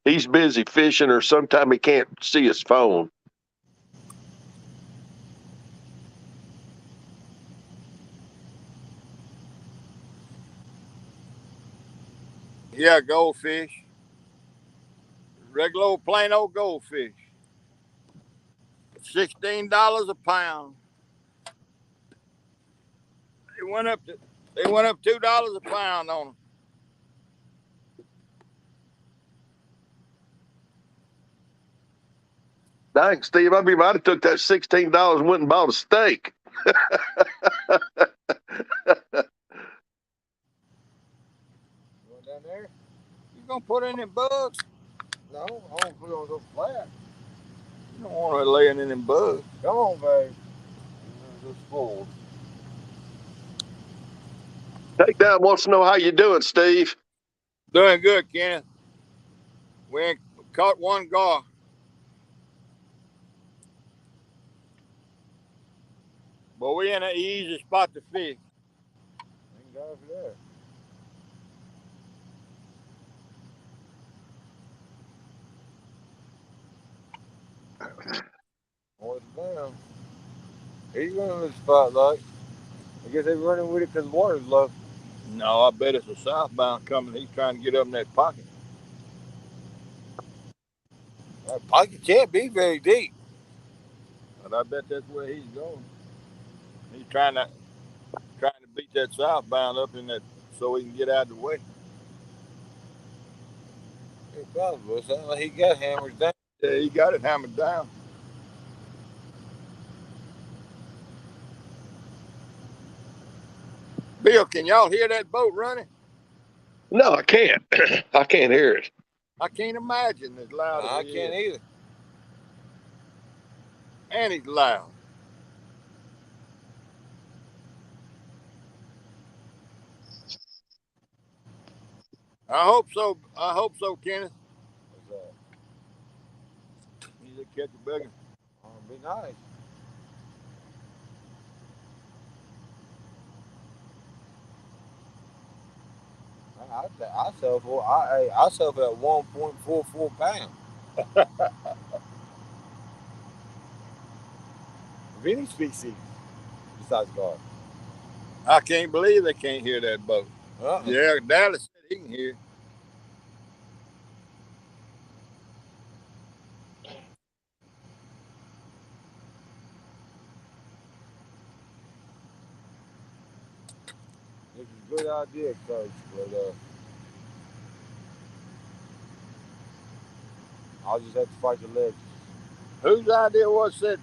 Speaker 3: he's busy fishing or sometime he can't see his phone.
Speaker 1: Yeah, goldfish. Regular old plain old goldfish. $16 a pound. They went up $2 a pound on them.
Speaker 3: Dang, Steve, I might have took that $16 and went and bought a steak.
Speaker 2: Going down there?
Speaker 1: You gonna put it in them bugs?
Speaker 2: No, I don't put it on so flat.
Speaker 1: You don't want to lay it in them bugs.
Speaker 2: Come on, babe. Just full.
Speaker 3: Takedown wants to know how you doing, Steve.
Speaker 1: Doing good, Kenneth. We ain't caught one gar. But we in an easy spot to fish.
Speaker 2: Thank God for that. What's down? He's running the spotlight. I guess they're running with it because the water's low.
Speaker 1: No, I bet it's a southbound coming. He's trying to get up in that pocket.
Speaker 2: That pocket can't be very deep.
Speaker 1: But I bet that's where he's going. He's trying to beat that southbound up in that so he can get out of the way.
Speaker 2: It probably sounds like he got hammers down.
Speaker 1: Yeah, he got it hammered down. Bill, can y'all hear that boat running?
Speaker 3: No, I can't. I can't hear it.
Speaker 1: I can't imagine as loud as
Speaker 2: I
Speaker 1: it
Speaker 2: can't
Speaker 1: is.
Speaker 2: either.
Speaker 1: And he's loud. I hope so. I hope so, Kenneth.
Speaker 2: What's that?
Speaker 1: You just catch a bigger.
Speaker 2: Oh, be nice. I sell for I sell for at 1.44 pounds. Of any species besides garlic.
Speaker 1: I can't believe they can't hear that boat. Yeah, Dallas said he can hear.
Speaker 2: This is a good idea, Coach, but I'll just have to fight the ledges.
Speaker 1: Whose idea was said,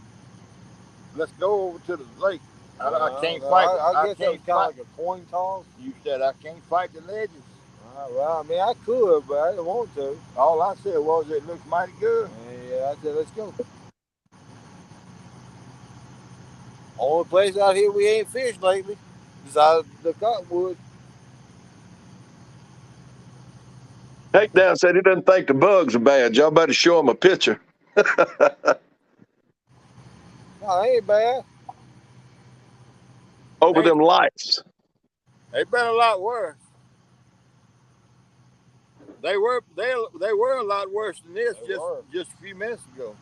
Speaker 1: let's go over to the lake? I can't fight.
Speaker 2: I guess it's kind of like a coin toss.
Speaker 1: You said I can't fight the ledges.
Speaker 2: Well, I mean, I could, but I didn't want to.
Speaker 1: All I said was it looks mighty good.
Speaker 2: Yeah, I said, let's go. Only place out here we ain't fished lately, besides the cottonwood.
Speaker 3: Takedown said he doesn't think the bugs are bad. Y'all better show him a picture.
Speaker 2: No, they ain't bad.
Speaker 3: Over them lights.
Speaker 1: They've been a lot worse. They were a lot worse than this just a few minutes ago.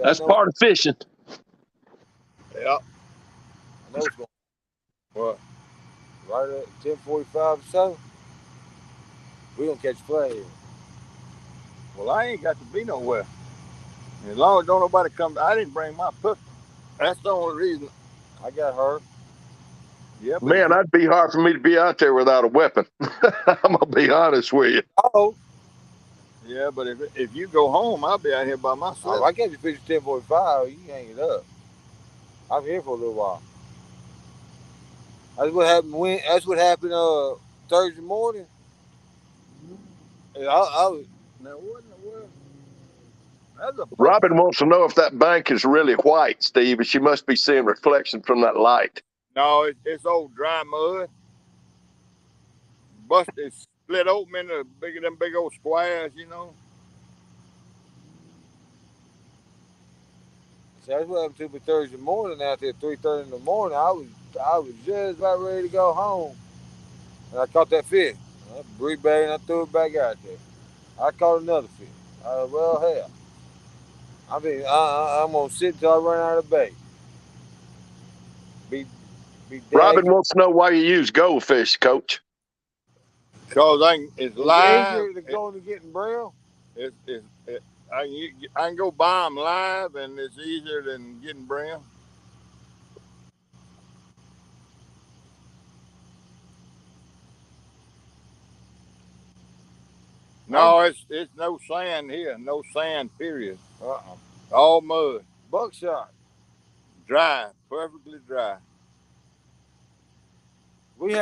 Speaker 3: That's part of fishing.
Speaker 1: Yeah.
Speaker 2: I know it's going.
Speaker 1: What?
Speaker 2: Right at 10:45 or so, we gonna catch play.
Speaker 1: Well, I ain't got to be nowhere. As long as don't nobody come, I didn't bring my pistol. That's the only reason.
Speaker 2: I got hurt.
Speaker 1: Yeah,
Speaker 3: man, it'd be hard for me to be out there without a weapon. I'm gonna be honest with you.
Speaker 2: Oh,
Speaker 1: Yeah, but if you go home, I'll be out here by myself.
Speaker 2: I catch a fish at 10:45. You can hang it up. I'm here for a little while. That's what happened. That's what happened. Thursday morning. I was.
Speaker 1: Now what in the world? That's a buck.
Speaker 3: Robin wants to know if that bank is really white, Steve, and she must be seeing reflection from that light.
Speaker 1: No, it's old dry mud. It's split open into them big old squares, you know.
Speaker 2: So that's what happened to me Thursday morning. Out there at 3:30 in the morning, I was just about ready to go home, and I caught that fish. I breathed back and I threw it back out there. I caught another fish. Well, hell, I'm gonna sit till I run out of bait. Be be
Speaker 3: Robin
Speaker 2: dagging.
Speaker 3: wants to know why you use goldfish, Coach.
Speaker 1: Cause it's
Speaker 2: Is it
Speaker 1: live.
Speaker 2: easier to go and getting braille?
Speaker 1: It, I can go buy them live, and it's easier than getting brim.
Speaker 2: I'm
Speaker 1: No, it's no sand here, no sand. Period.
Speaker 2: uh-uh.
Speaker 1: All mud,
Speaker 2: Buckshot.
Speaker 1: dry, perfectly dry.
Speaker 2: We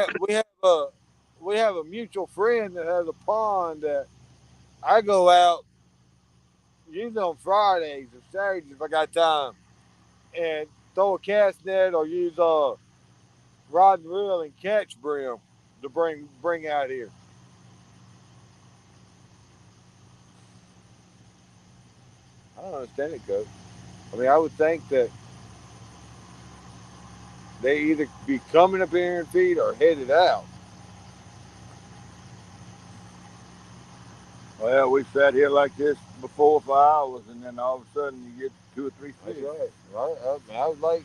Speaker 2: have a mutual friend that has a pond that I go out usually on Fridays or Saturdays if I got time and throw a cast net or use a rod and reel and catch brim to bring out here. I don't understand it, Coach. I mean, I would think that they either be coming up here and feed or headed out.
Speaker 1: Well, we sat here like this before for hours, and then all of a sudden you get two or three
Speaker 2: That's
Speaker 1: fish.
Speaker 2: right. Right. I was like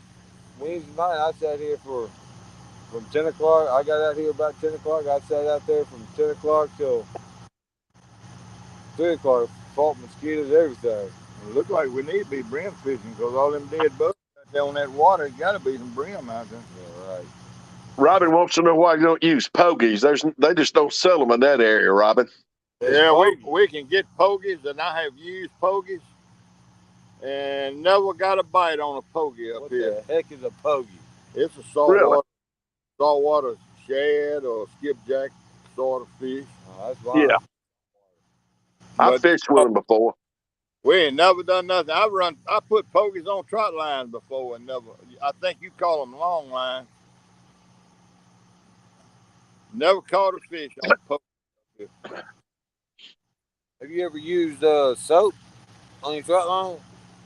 Speaker 2: Wednesday night. I sat here from 10 o'clock. I got out here about 10 o'clock. I sat out there from 10 o'clock till 3 o'clock. Fought mosquitoes, everything.
Speaker 1: It looked like we need to be brim fishing because all them dead bugs out there on that water, it got to be some brim out there.
Speaker 2: Yeah, right.
Speaker 3: Robin wants to know why you don't use pogies. They just don't sell them in that area, Robin.
Speaker 2: It's
Speaker 1: Yeah,
Speaker 2: foggy.
Speaker 1: we can get pogies, and I have used pogies, and never got a bite on a pogie up
Speaker 2: What
Speaker 1: here.
Speaker 2: the heck is a pogey?
Speaker 1: It's a
Speaker 3: Really?
Speaker 1: saltwater shad or skipjack sort of fish.
Speaker 2: Oh, that's fine.
Speaker 3: Yeah, I
Speaker 1: But
Speaker 3: fished with them before.
Speaker 1: we ain't never done nothing. I put pogies on trot lines before and never. I think you call them long lines. Never caught a fish on pogie.
Speaker 2: Have you ever used soap on your trot line?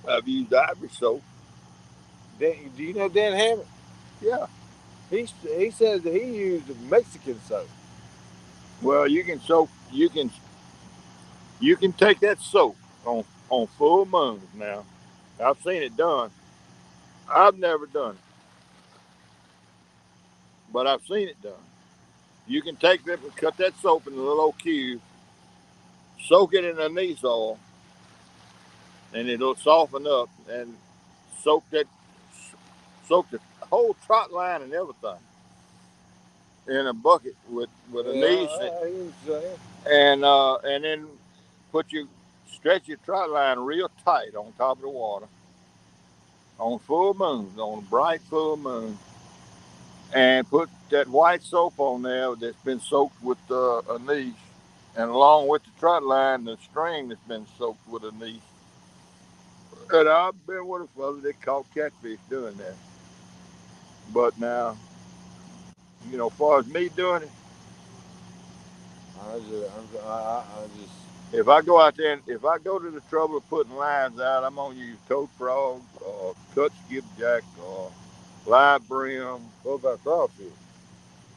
Speaker 1: I've used ivory soap.
Speaker 2: Do you know Dan Hammond?
Speaker 1: Yeah.
Speaker 2: He says that he used Mexican soap.
Speaker 1: Well, you can take that soap on full moons now. I've seen it done. I've never done it, but I've seen it done. You can take that, cut that soap in a little old cube, soak it in anise oil, and it'll soften up and soak that soak the whole trot line and everything in a bucket with
Speaker 2: Yeah,
Speaker 1: anise
Speaker 2: I hear you saying.
Speaker 1: and then put you stretch your trot line real tight on top of the water on full moons, on a bright full moon, and put that white soap on there that's been soaked with anise, and along with the trot line, the string that's been soaked with anise. And I've been with a fella that caught catfish doing that. But now, as far as me doing it,
Speaker 2: I just
Speaker 1: if I go out there and if I go to the trouble of putting lines out, I'm gonna use toad frogs or cut skipjack or live brim.
Speaker 2: what about crawfish?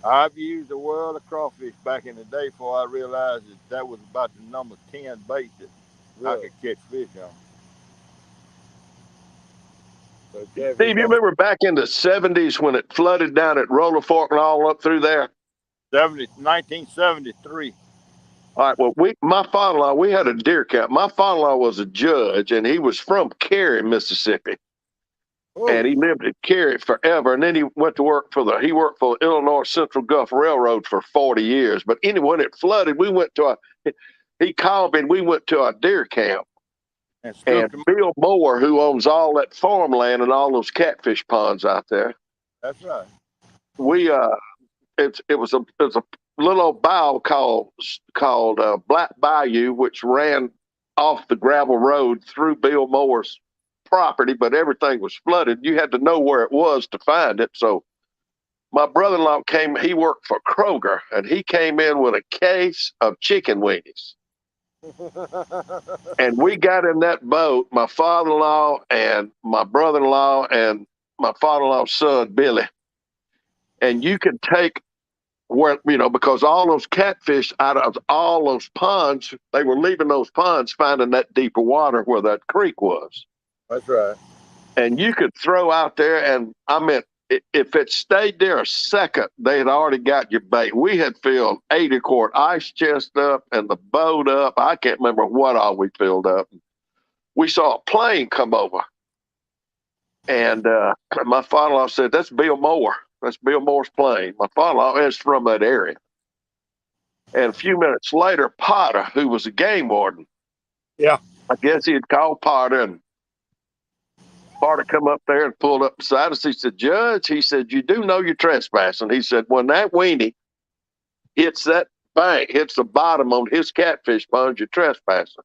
Speaker 1: I've used a world of crawfish back in the day before I realized that was about the number 10 bait that I
Speaker 2: Really?
Speaker 1: could catch fish on.
Speaker 2: So catfish
Speaker 3: Steve, you
Speaker 2: don't.
Speaker 3: remember back in the 70s when it flooded down at Roller Fork and all up through there?
Speaker 1: 1973.
Speaker 3: All right. Well, my father-in-law, we had a deer camp. My father-in-law was a judge, and he was from Cary, Mississippi,
Speaker 2: Oh,
Speaker 3: and he lived in Cary forever. And then he went to work he worked for the Illinois Central Gulf Railroad for 40 years. But anyway, when it flooded, we went to he called me and we went to our deer camp.
Speaker 1: And
Speaker 3: And
Speaker 1: scooped them.
Speaker 3: Bill Moore, who owns all that farmland and all those catfish ponds out there,
Speaker 1: That's right.
Speaker 3: we it was a little old bayou called Black Bayou, which ran off the gravel road through Bill Moore's property, but everything was flooded. You had to know where it was to find it. So my brother-in-law came. He worked for Kroger, and he came in with a case of chicken weenies. And we got in that boat, my father-in-law and my brother-in-law and my father-in-law's son, Billy. And you could take where, because all those catfish out of all those ponds, they were leaving those ponds, finding that deeper water where that creek was.
Speaker 1: That's right.
Speaker 3: And you could throw out there, and I mean, if it stayed there a second, they had already got your bait. We had filled 80-quart ice chest up and the boat up. I can't remember what all we filled up. We saw a plane come over, and my father-in-law said, "That's Bill Moore. That's Bill Moore's plane." My father-in-law is from that area. And a few minutes later, Potter, who was a game warden,
Speaker 1: Yeah.
Speaker 3: I guess he had called Potter, and Potter come up there and pulled up beside us. He said, "Judge," he said, "you do know you're trespassing." He said, "When that weenie hits that bank, hits the bottom on his catfish pond, you're trespassing."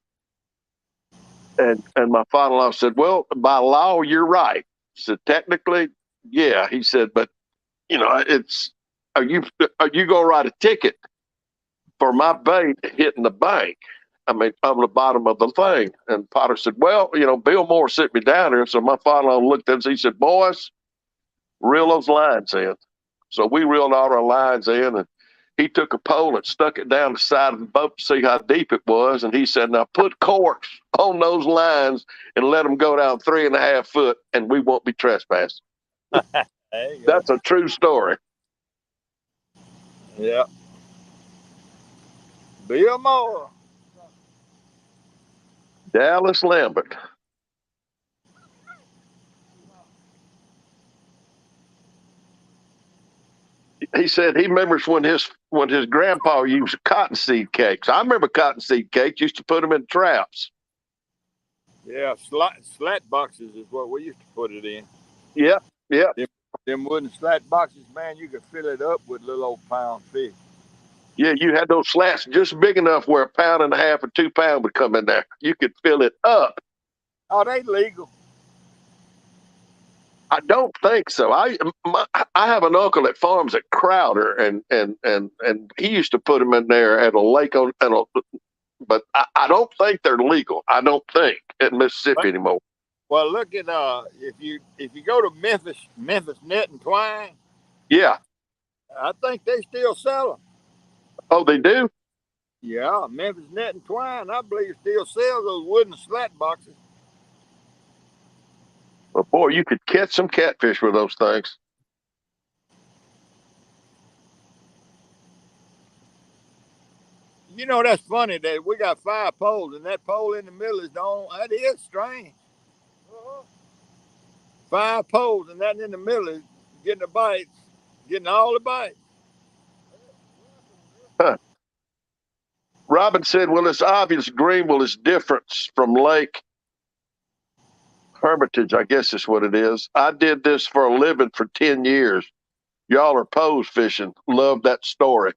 Speaker 3: And my father-in-law said, "Well, by law, you're right." He said, "Technically, yeah." He said, "But it's are you gonna write a ticket for my bait hitting the bank? I mean, on the bottom of the thing?" And Potter said, "Well, Bill Moore sent me down here." So my father-in-law looked at us. He said, "Boys, reel those lines in." So we reeled all our lines in, and he took a pole and stuck it down the side of the boat to see how deep it was. And he said, "Now put corks on those lines and let them go down 3.5 foot, and we won't be trespassing."
Speaker 1: There you go.
Speaker 3: That's a true story.
Speaker 1: Yeah. Bill Moore.
Speaker 3: Dallas Lambert. He said he remembers when his grandpa used cottonseed cakes. I remember cottonseed cakes. Used to put them in traps.
Speaker 1: Yeah. Slat boxes is what we used to put it in.
Speaker 3: Yep, yep.
Speaker 1: Them wooden slat boxes, man, you could fill it up with little old pound fish.
Speaker 3: Yeah, you had those slats just big enough where 1.5 pounds or 2 pounds would come in there. You could fill it up.
Speaker 1: Oh, they legal.
Speaker 3: I don't think so. I have an uncle that farms at Crowder, and he used to put them in there at a lake but I don't think they're legal. I don't think in Mississippi anymore.
Speaker 1: Well, look at if you go to Memphis Net and Twine,
Speaker 3: Yeah.
Speaker 1: I think they still sell them.
Speaker 3: Oh, they do?
Speaker 1: Yeah, Memphis Net and Twine, I believe still sells those wooden slat boxes.
Speaker 3: Well, boy, you could catch some catfish with those things.
Speaker 1: That's funny that we got 5 poles, and that pole in the middle is the only. That is strange. 5 poles, and that in the middle is getting the bites, getting all the bites.
Speaker 3: Huh. Robin said, "Well, it's obvious Greenville is different from Lake Hermitage, I guess is what it is. I did this for a living for 10 years. Y'all are pose fishing. Love that story."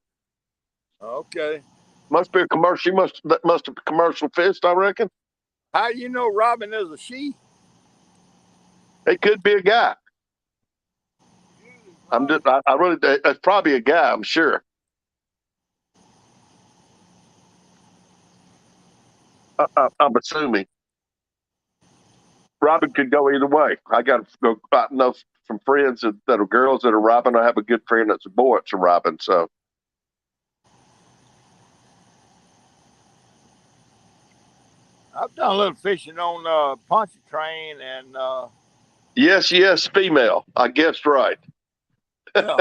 Speaker 1: Okay.
Speaker 3: Must be a commercial. That must have commercial fished, I reckon.
Speaker 1: How do you know Robin is a she?
Speaker 3: It could be a guy. I really, it's probably a guy, I'm sure. I'm assuming. Robin could go either way. I got to go. I know some friends that are girls that are Robin. I have a good friend that's a boy that's a Robin. So
Speaker 1: I've done a little fishing on Pontchartrain and
Speaker 3: yes, female. I guessed right.
Speaker 1: yeah.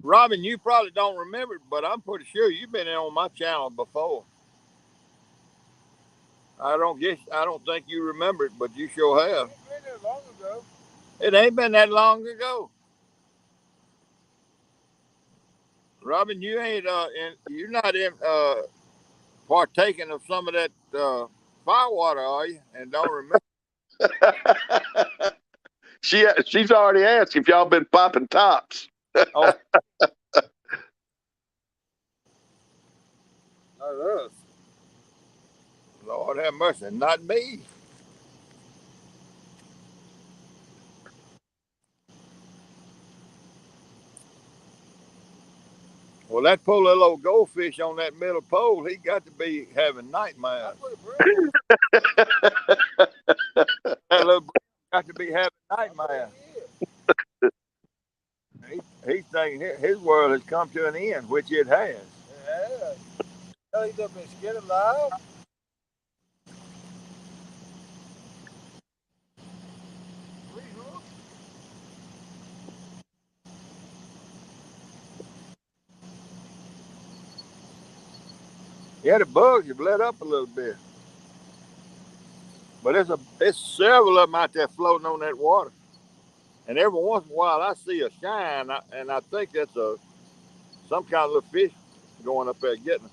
Speaker 1: Robin, you probably don't remember it, but I'm pretty sure you've been on my channel before. I don't think you remember it, but you sure have. It ain't that long ago. It ain't been that long ago. Robin, you ain't you're not in partaking of some of that firewater, are you? And don't remember.
Speaker 3: She's already asked if y'all been popping tops.
Speaker 1: Oh,
Speaker 2: Not us.
Speaker 1: Lord have mercy, not me. Well, that poor little old goldfish on that middle pole, he got to be having nightmares. That little got to be having nightmares. He's thinking his world has come to an end, which it has.
Speaker 2: Yeah. He's been scared alive.
Speaker 1: Yeah, the bugs have let up a little bit. But it's several of them out there floating on that water. And every once in a while I see a shine, and I think that's some kind of little fish going up there getting them.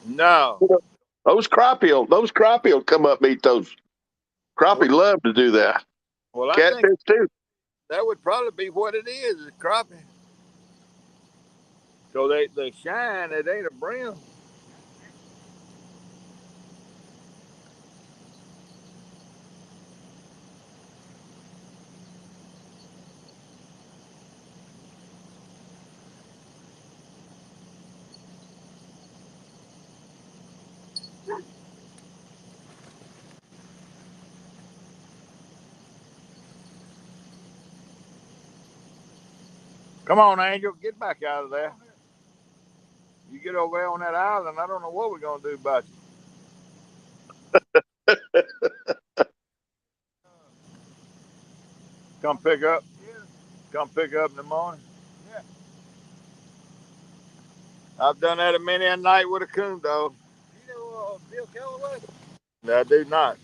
Speaker 1: No.
Speaker 3: Those crappie will come up and eat those. Crappie love to do that.
Speaker 1: Well, I think
Speaker 3: Catfish too.
Speaker 1: that would probably be what it is crappie. So they shine, it ain't a brim. Come on, Angel, get back out of there. You get over there on that island, I don't know what we're gonna do about you. Come pick up. Come pick up in the morning.
Speaker 2: Yeah.
Speaker 1: I've done that a many a night with a coon dog.
Speaker 2: You know Bill Calloway?
Speaker 1: I do not.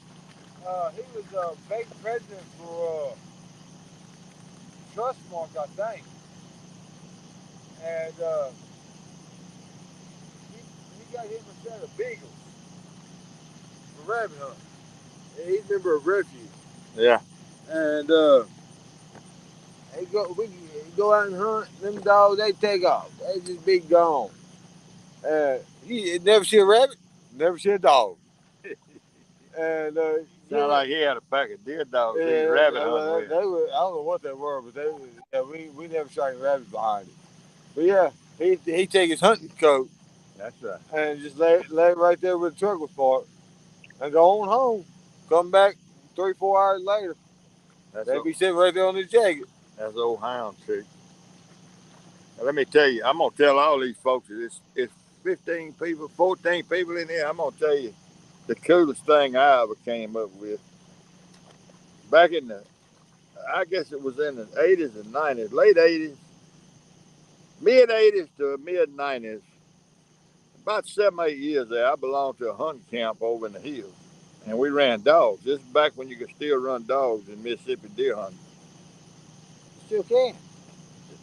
Speaker 2: He was bank president for Trustmark, I think. And he got him a set of beagles for rabbit hunting. And he's a member of Refuge.
Speaker 1: Yeah.
Speaker 2: And we go out and hunt. Them dogs, they take off. They just be gone. He never see a rabbit, never see a dog. And
Speaker 1: Sound like he had a pack of deer dogs he's rabbit hunting with.
Speaker 2: They were, I don't know what they were, but we never saw any rabbits behind it. But yeah, he take his hunting coat.
Speaker 1: That's right.
Speaker 2: And just lay it right there where the truck was parked, and go on home. Come back 3-4 hours later. They be sitting right there on his jacket.
Speaker 1: That's old hound trick. Now, let me tell you, I'm gonna tell all these folks that it's 15 people, 14 people in here. I'm gonna tell you the coolest thing I ever came up with. Back in I guess it was in the 80s and 90s, late 80s, mid 80s to mid 90s. About 7, 8 years there, I belonged to a hunting camp over in the hills, and we ran dogs. This is back when you could still run dogs in Mississippi deer hunting.
Speaker 2: Still can.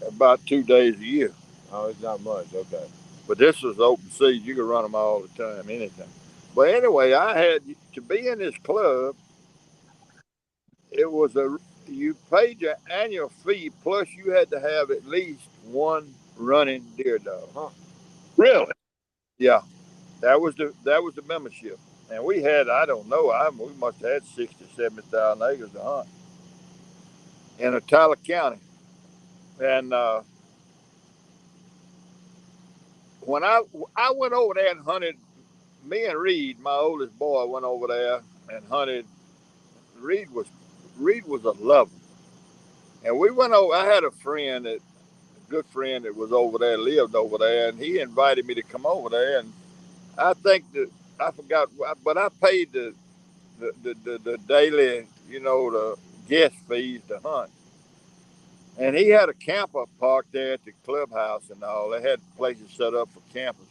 Speaker 1: About 2 days a year.
Speaker 2: Oh, it's not much. Okay.
Speaker 1: But this was open season. You could run them all the time, anytime. But anyway, I had to be in this club. It was you paid your annual fee plus you had to have at least one running deer dog.
Speaker 2: Huh.
Speaker 3: Really?
Speaker 1: Yeah, that was the membership, and we had I don't know we must have had 60, 70,000 acres to hunt in Tyler County, and when I went over there and hunted, me and Reed, my oldest boy, went over there and hunted. Reed was Reed was a lover, and we went over. I had a good friend that was over there, lived over there, and he invited me to come over there. And I think that I forgot, but I paid the daily, the guest fees to hunt. And he had a camper parked there at the clubhouse and all. They had places set up for campers.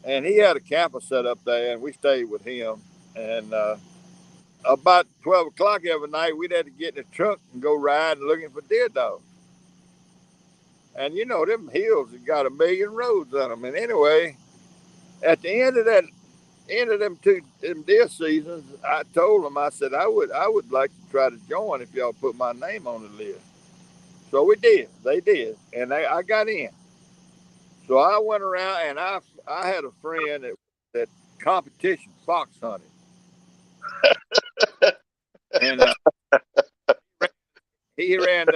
Speaker 1: And he had a camper set up there, and we stayed with him. And about 12 o'clock every night, we'd have to get in the truck and go riding looking for deer dogs. And you know, them hills have got a million roads on them. And anyway, at the end of them deer seasons, I told them, I said, I would like to try to join if y'all put my name on the list. So we did. They did. And I got in. So I went around and I had a friend that competition fox hunted. And he ran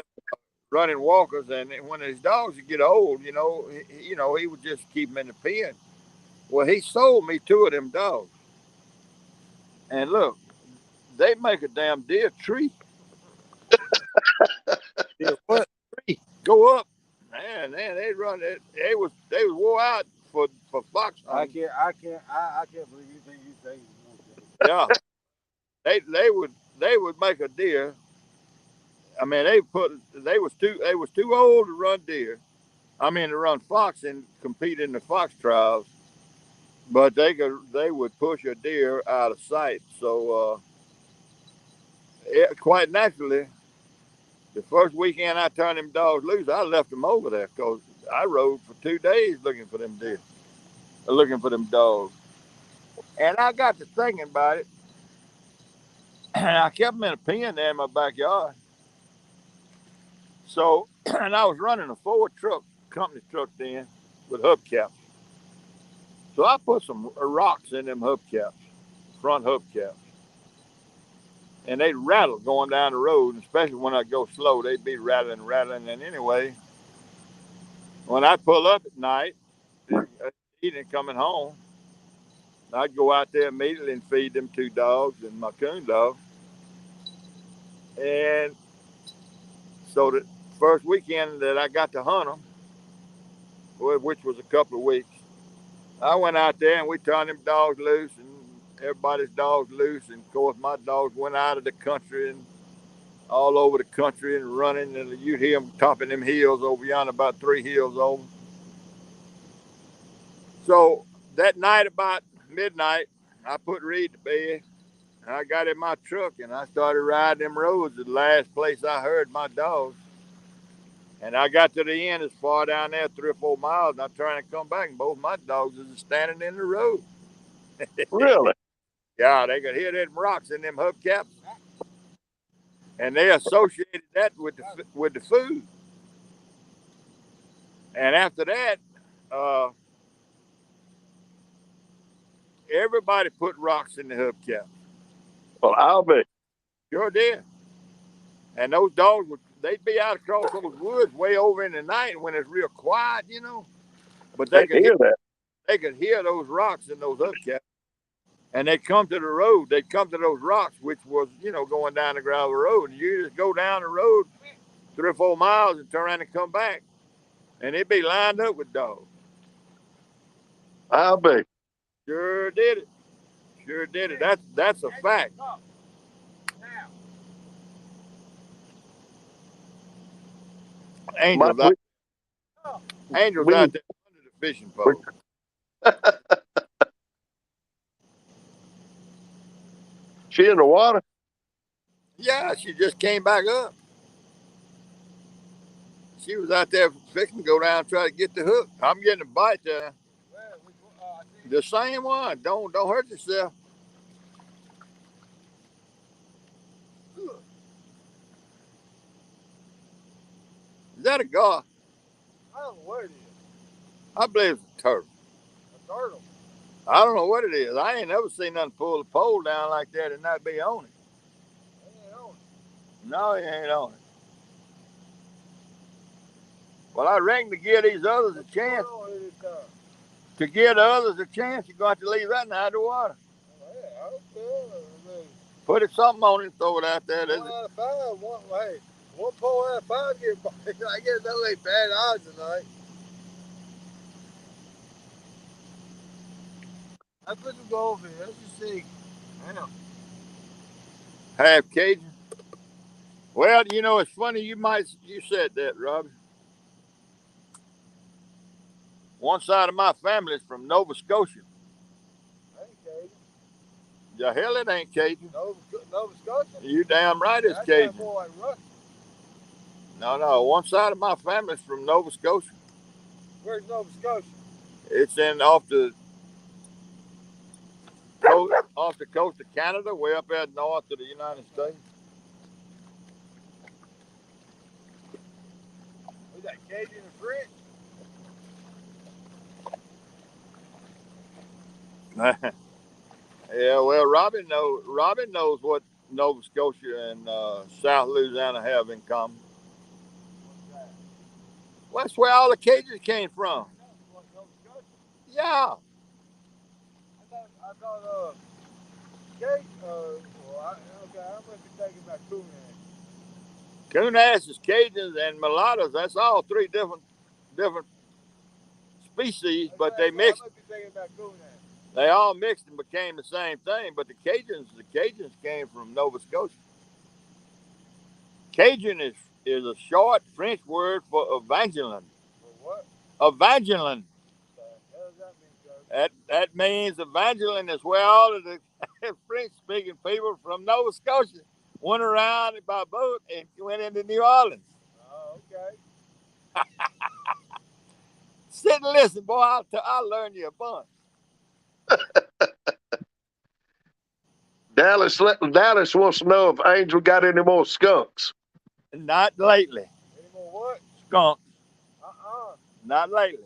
Speaker 1: running walkers, and when his dogs would get old, he would just keep them in the pen. Well, he sold me two of them dogs, and look, they make a damn deer tree.
Speaker 2: Yeah, what?
Speaker 1: Tree go up, man. They run it. They was wore out for fox hunting.
Speaker 2: I can't believe you think you say.
Speaker 1: Yeah, they would make a deer. I mean, they was too old to run deer. I mean, to run fox and compete in the fox trials, but they would push a deer out of sight. So quite naturally, the first weekend I turned them dogs loose, I left them over there because I rode for 2 days looking for them deer, looking for them dogs. And I got to thinking about it, and I kept them in a pen there in my backyard. So, and I was running a Ford truck, company truck then, with hubcaps. So I put some rocks in them hubcaps, front hubcaps, and they'd rattle going down the road, and especially when I go slow, they'd be rattling, rattling. And anyway, when I pull up at night, eating coming home, I'd go out there immediately and feed them two dogs and my coon dog. And so the first weekend that I got to hunt them, which was a couple of weeks, I went out there and we turned them dogs loose and everybody's dogs loose. And of course, my dogs went out of the country and all over the country and running. And you'd hear them topping them hills over yonder, about 3 hills over. So that night, about midnight, I put Reed to bed. And I got in my truck and I started riding them roads. The last place I heard my dogs. And I got to the end as far down there, 3 or 4 miles, and I'm trying to come back, and both my dogs is standing in the road.
Speaker 3: Really?
Speaker 1: Yeah, they could hear them rocks in them hubcaps, and they associated that with the food. And after that, uh, everybody put rocks in the hubcap.
Speaker 3: Well, I'll be.
Speaker 1: Sure did. And those dogs they'd be out across those woods way over in the night when it's real quiet. But
Speaker 3: They hear that.
Speaker 1: they could hear those rocks in those hubcaps. And they'd come to the road. They'd come to those rocks, which was, going down the gravel road. And you just go down the road 3 or 4 miles and turn around and come back. And it'd be lined up with dogs.
Speaker 3: I'll be.
Speaker 1: Sure did it. Sure did it. That's a fact.
Speaker 3: My,
Speaker 1: Angels
Speaker 3: we,
Speaker 1: out, angels
Speaker 3: we,
Speaker 1: out there under the fishing pole.
Speaker 3: she in the water?
Speaker 1: Yeah, she just came back up. She was out there fixing to go down and try to get the hook. I'm getting a bite there. The same one. Don't hurt yourself. Is that a gar?
Speaker 2: I don't know what it is.
Speaker 1: I believe it's a turtle.
Speaker 2: A turtle.
Speaker 1: I don't know what it is. I ain't never seen nothing pull a pole down like that and not be on it.
Speaker 2: He ain't on it.
Speaker 1: No, he ain't on it. Well, I reckon to give these others a chance. To give the others a chance, you're going to have to leave that out of the water. Put it something on it and throw it out there.
Speaker 2: One out of five. One pole out of five get I guess that ain't bad odds tonight. Let's put some go over here. Let's just see. Damn.
Speaker 1: Half Cajun. Well, it's funny you said that, Robbie. One side of my family is from Nova Scotia.
Speaker 2: Ain't Cajun.
Speaker 1: The hell it ain't Cajun.
Speaker 2: Nova Scotia?
Speaker 1: You damn right it's Cajun.
Speaker 2: More like Russian.
Speaker 1: No. One side of my family's from Nova Scotia.
Speaker 2: Where's Nova Scotia?
Speaker 1: It's in off the coast of Canada, way up there north of the United States.
Speaker 2: We got Cajun and French.
Speaker 1: Yeah, well, Robin knows what Nova Scotia and South Louisiana have in common.
Speaker 2: What's that?
Speaker 1: Well, that's where all the Cajuns came from.
Speaker 2: What, Nova Scotia?
Speaker 1: Yeah.
Speaker 2: I thought Cajun, okay, I must be thinking about Coon.
Speaker 1: Coonasses, Cajuns, and mulattoes. That's all three different species, but they mixed.
Speaker 2: I must be thinking about Coon.
Speaker 1: They all mixed and became the same thing. But the Cajuns came from Nova Scotia. Cajun is a short French word for Evangeline.
Speaker 2: For what?
Speaker 1: Evangeline.
Speaker 2: What does that mean,
Speaker 1: That means Evangeline is where all of the French-speaking people from Nova Scotia went around by boat and went into New Orleans.
Speaker 2: Oh, okay.
Speaker 1: Sit and listen, boy. I'll learn you a bunch.
Speaker 3: Dallas wants to know if Angel got any more skunks.
Speaker 1: Not lately.
Speaker 2: Any more what?
Speaker 1: Skunks.
Speaker 2: Uh-uh.
Speaker 1: Not lately.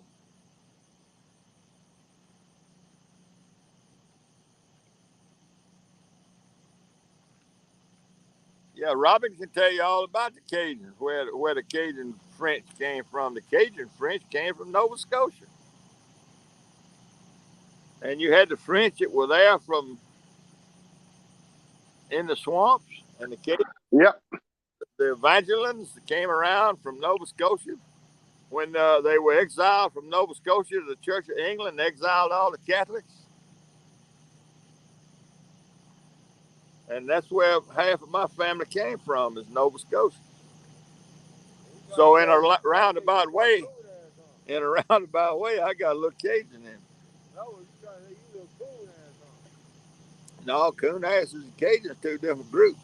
Speaker 1: Yeah, Robin can tell you all about the Cajuns, where the Cajun French came from. The Cajun French came from Nova Scotia. And you had the French that were there from in the swamps, and the Cajuns,
Speaker 3: Yep.
Speaker 1: the Evangelines that came around from Nova Scotia when they were exiled from Nova Scotia to the Church of England, exiled all the Catholics. And that's where half of my family came from, is Nova Scotia. So in a roundabout way, I got a little Cajun in me.
Speaker 2: No, you trying to say you little Coon or something.
Speaker 1: No, Coonasses and Cajuns, two different groups.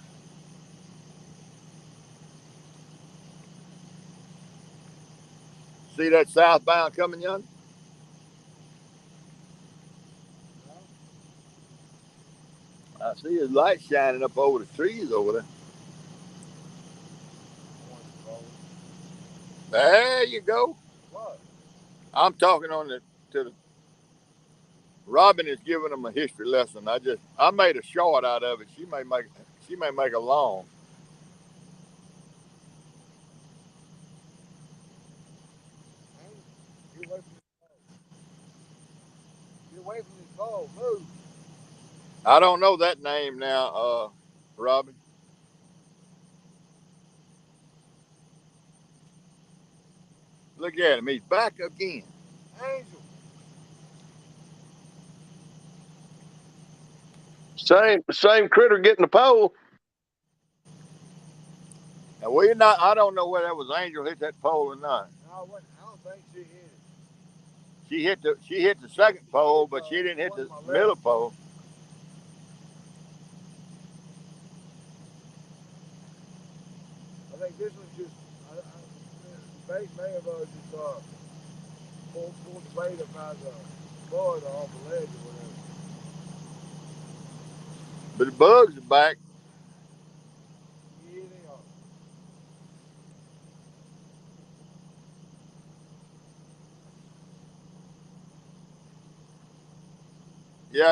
Speaker 1: See that southbound coming yonder? I see his light shining up over the trees over there. There you go.
Speaker 2: What?
Speaker 1: I'm talking to the. Robin is giving them a history lesson. I made a short out of it. She may make a long.
Speaker 2: Get away from this pole. Move.
Speaker 1: I don't know that name now, Robin. Look at him. He's back again.
Speaker 2: Angel.
Speaker 3: Same critter getting the pole.
Speaker 1: Now I don't know whether that was Angel hit that pole or not.
Speaker 2: No, I don't think she hit it.
Speaker 1: She hit the second pole, but she didn't hit the middle pole.
Speaker 2: I think this one's just. The bait may have just pulled the bait up out of the mud off the ledge or whatever.
Speaker 1: But the bugs are back.
Speaker 2: Yeah, they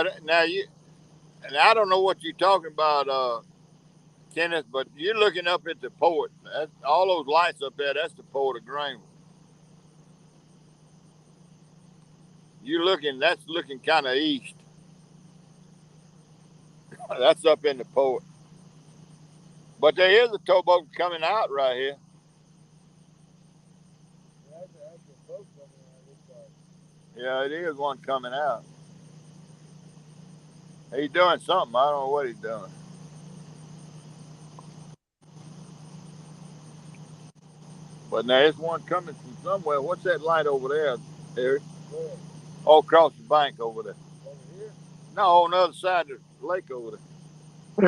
Speaker 2: are.
Speaker 1: Yeah, and I don't know what you're talking about, Kenneth, but you're looking up at the port. All those lights up there, that's the port of Greenville. That's looking kind of east. That's up in the port. But there is a towboat coming out right here. Yeah, it is one coming out. He's doing something. I don't know what he's doing. But there's one coming from somewhere. What's that light over there, Eric?
Speaker 2: Where?
Speaker 1: Oh, across the bank over there.
Speaker 2: Over here?
Speaker 1: No, on the other side of the lake over there.
Speaker 2: I'm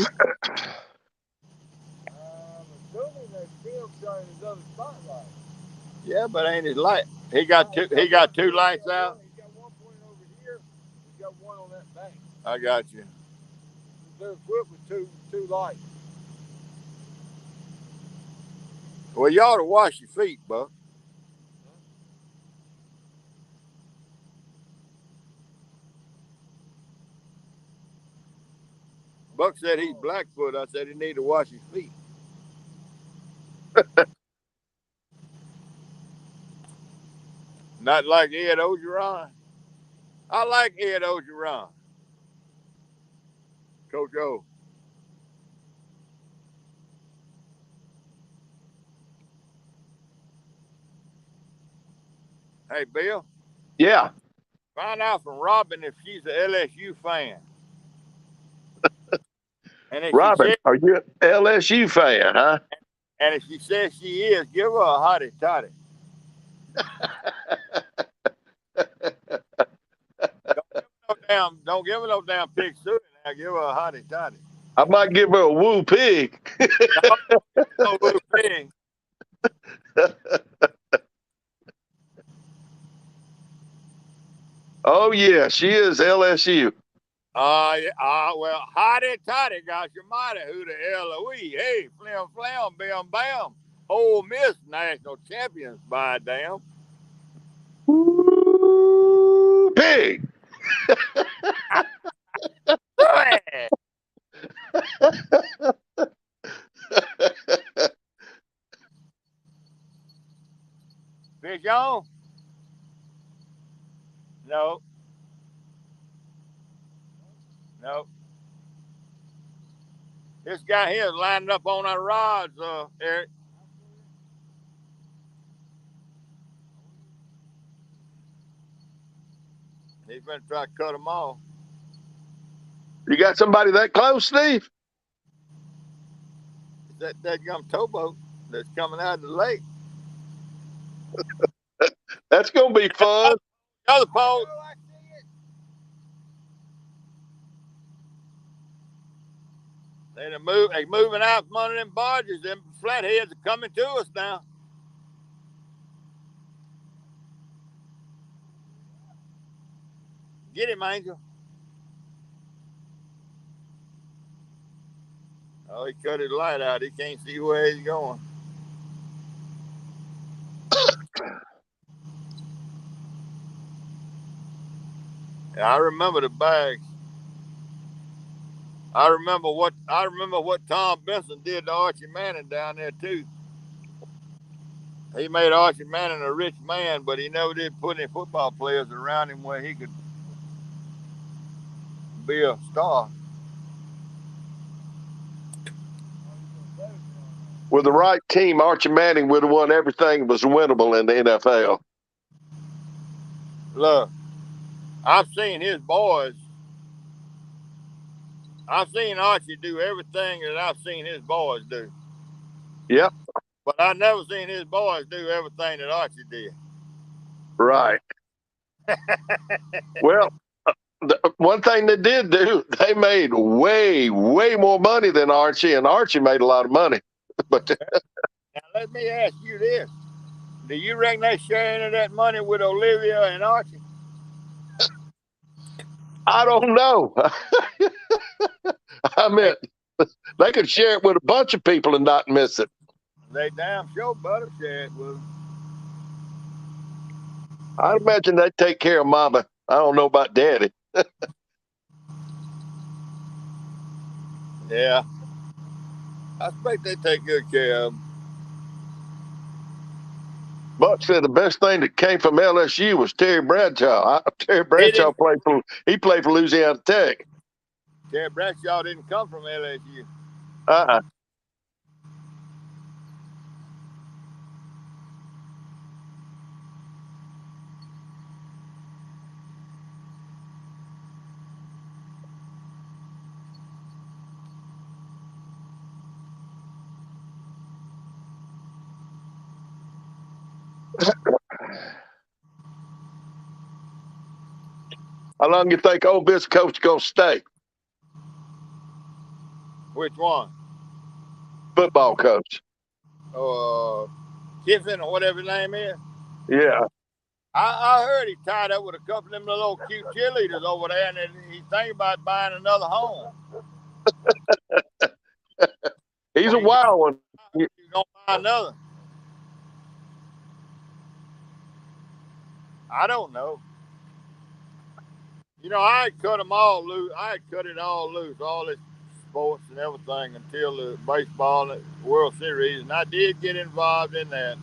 Speaker 2: assuming they're still showing his other spotlight.
Speaker 1: Yeah, but ain't his light. He got two. He got two lights out.
Speaker 2: He's got one pointing over here. He's got one on that bank.
Speaker 1: I got you.
Speaker 2: They're equipped with two lights.
Speaker 1: Well, you ought to wash your feet, Buck. Buck said he's Blackfoot. I said he need to wash his feet. Not like Ed Ogeron. I like Ed Ogeron. Coach O. Hey, Bill.
Speaker 3: Yeah.
Speaker 1: Find out from Robin if she's an LSU fan. And if
Speaker 3: Robin,
Speaker 1: she says,
Speaker 3: are you an LSU fan, huh?
Speaker 1: and if she says she is, give her a hottie toddy. Don't give her no damn pig suit. Now give her a hottie toddy.
Speaker 3: I might give her a woo pig.
Speaker 1: No little pig.
Speaker 3: Oh, yeah, she is LSU.
Speaker 1: Well, hottie toddy, gosh almighty, who the hell are we? Hey, flim flam, bam bam. Ole Miss national champions, by damn.
Speaker 3: Woo pig.
Speaker 1: Fish on? No. No. This guy here is lining up on our rods, Eric. He's going to try to cut them off.
Speaker 3: You got somebody that close, Steve?
Speaker 1: It's that gum towboat that's coming out of the lake.
Speaker 3: That's going to be fun.
Speaker 1: Other pole. They're moving out from under them barges. Them flatheads are coming to us now. Get him, Angel. Oh, he cut his light out. He can't see where he's going. Yeah, I remember the bags. I remember what Tom Benson did to Archie Manning down there too. He made Archie Manning a rich man, but he never did put any football players around him where he could be a star.
Speaker 3: With the right team, Archie Manning would have won everything that was winnable in the NFL.
Speaker 1: Look, I've seen his boys. I've seen Archie do everything that I've seen his boys do.
Speaker 3: Yep.
Speaker 1: But I never seen his boys do everything that Archie did.
Speaker 3: Right. Well, one thing they did do, they made way, way more money than Archie, and Archie made a lot of money. But
Speaker 1: now let me ask you this: do you reckon they share any of that money with Olivia and Archie?
Speaker 3: I don't know. I mean, they could share it with a bunch of people and not miss it.
Speaker 1: They damn sure better share it with them.
Speaker 3: I imagine they take care of Mama. I don't know about Daddy.
Speaker 1: Yeah, I expect they take good care of them.
Speaker 3: Buck said the best thing that came from LSU was Terry Bradshaw. Terry Bradshaw played for Louisiana Tech.
Speaker 1: Terry Bradshaw didn't come from LSU.
Speaker 3: Uh-uh. How long do you think Ole Miss coach gonna stay?
Speaker 1: Which one?
Speaker 3: Football coach.
Speaker 1: Kiffin or whatever his name is.
Speaker 3: Yeah.
Speaker 1: I heard he tied up with a couple of them little cute cheerleaders over there, and he's thinking about buying another home.
Speaker 3: He's a
Speaker 1: He got
Speaker 3: wild one.
Speaker 1: he's gonna buy another. I don't know. I cut them all loose. I had cut it all loose, all this sports and everything until the baseball and the World Series, and I did get involved in that.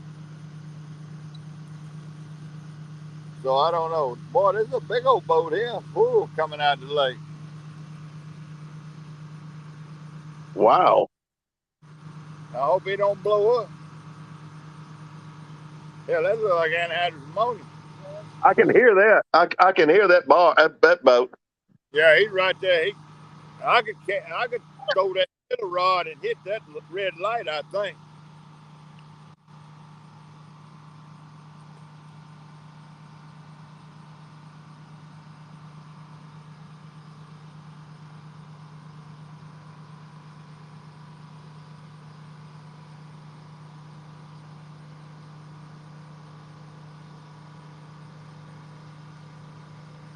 Speaker 1: So I don't know. Boy, there's a big old boat here, full coming out the lake.
Speaker 3: Wow.
Speaker 1: I hope it don't blow up. Yeah, that looks like anhydrous ammonia.
Speaker 3: I can hear that. I can hear that boat.
Speaker 1: Yeah, he's right there. I could throw that little rod and hit that red light, I think.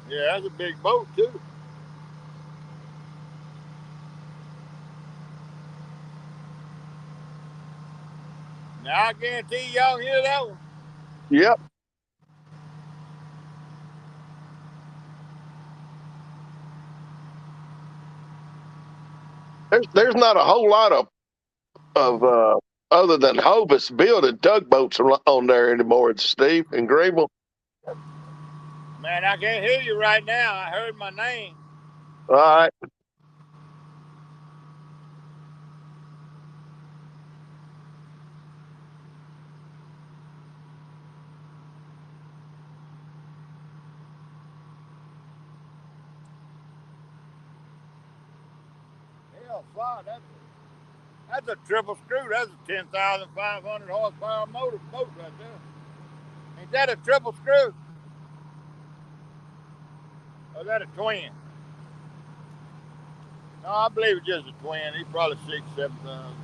Speaker 1: Yeah, that's a big boat too. Now I guarantee y'all hear that one.
Speaker 3: Yep. There's not a whole lot of other than Hovis building tugboats on there anymore. It's Steve and Grable.
Speaker 1: Man, I can't hear you right now. I heard my name.
Speaker 3: All right.
Speaker 1: Hell, fire, that's a triple screw. That's a 10,500 horsepower motor boat right there. Ain't that a triple screw? Or is that a twin? No, I believe it's just a twin. He's probably 6, 7 tons.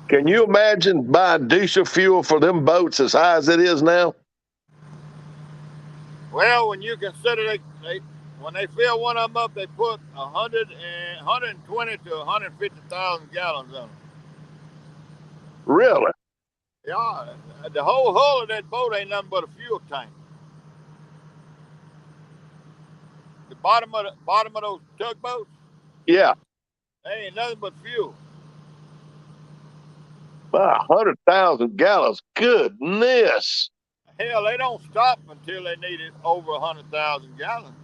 Speaker 3: Can you imagine buying diesel fuel for them boats as high as it is now?
Speaker 1: Well, when you consider when they fill one of them up, they put 120 to 150,000 gallons in them.
Speaker 3: Really?
Speaker 1: Yeah, the whole hull of that boat ain't nothing but a fuel tank. The bottom of those tugboats,
Speaker 3: Yeah.
Speaker 1: they ain't nothing but fuel.
Speaker 3: 100,000 gallons. Goodness.
Speaker 1: Hell, they don't stop until they need it over 100,000 gallons.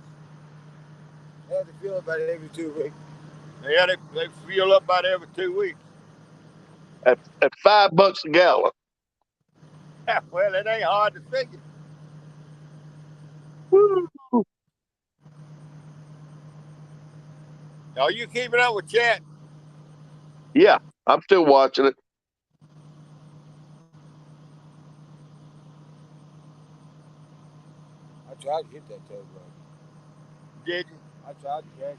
Speaker 2: They have to fill about every 2 weeks.
Speaker 1: Yeah, they fuel up about every 2 weeks.
Speaker 3: At $5 a gallon.
Speaker 1: Well, it ain't hard to figure.
Speaker 3: Woo.
Speaker 1: Are you keeping up with chat?
Speaker 3: Yeah, I'm still watching it.
Speaker 2: I tried to hit that tugboat.
Speaker 1: Did you?
Speaker 2: I tried to catch it.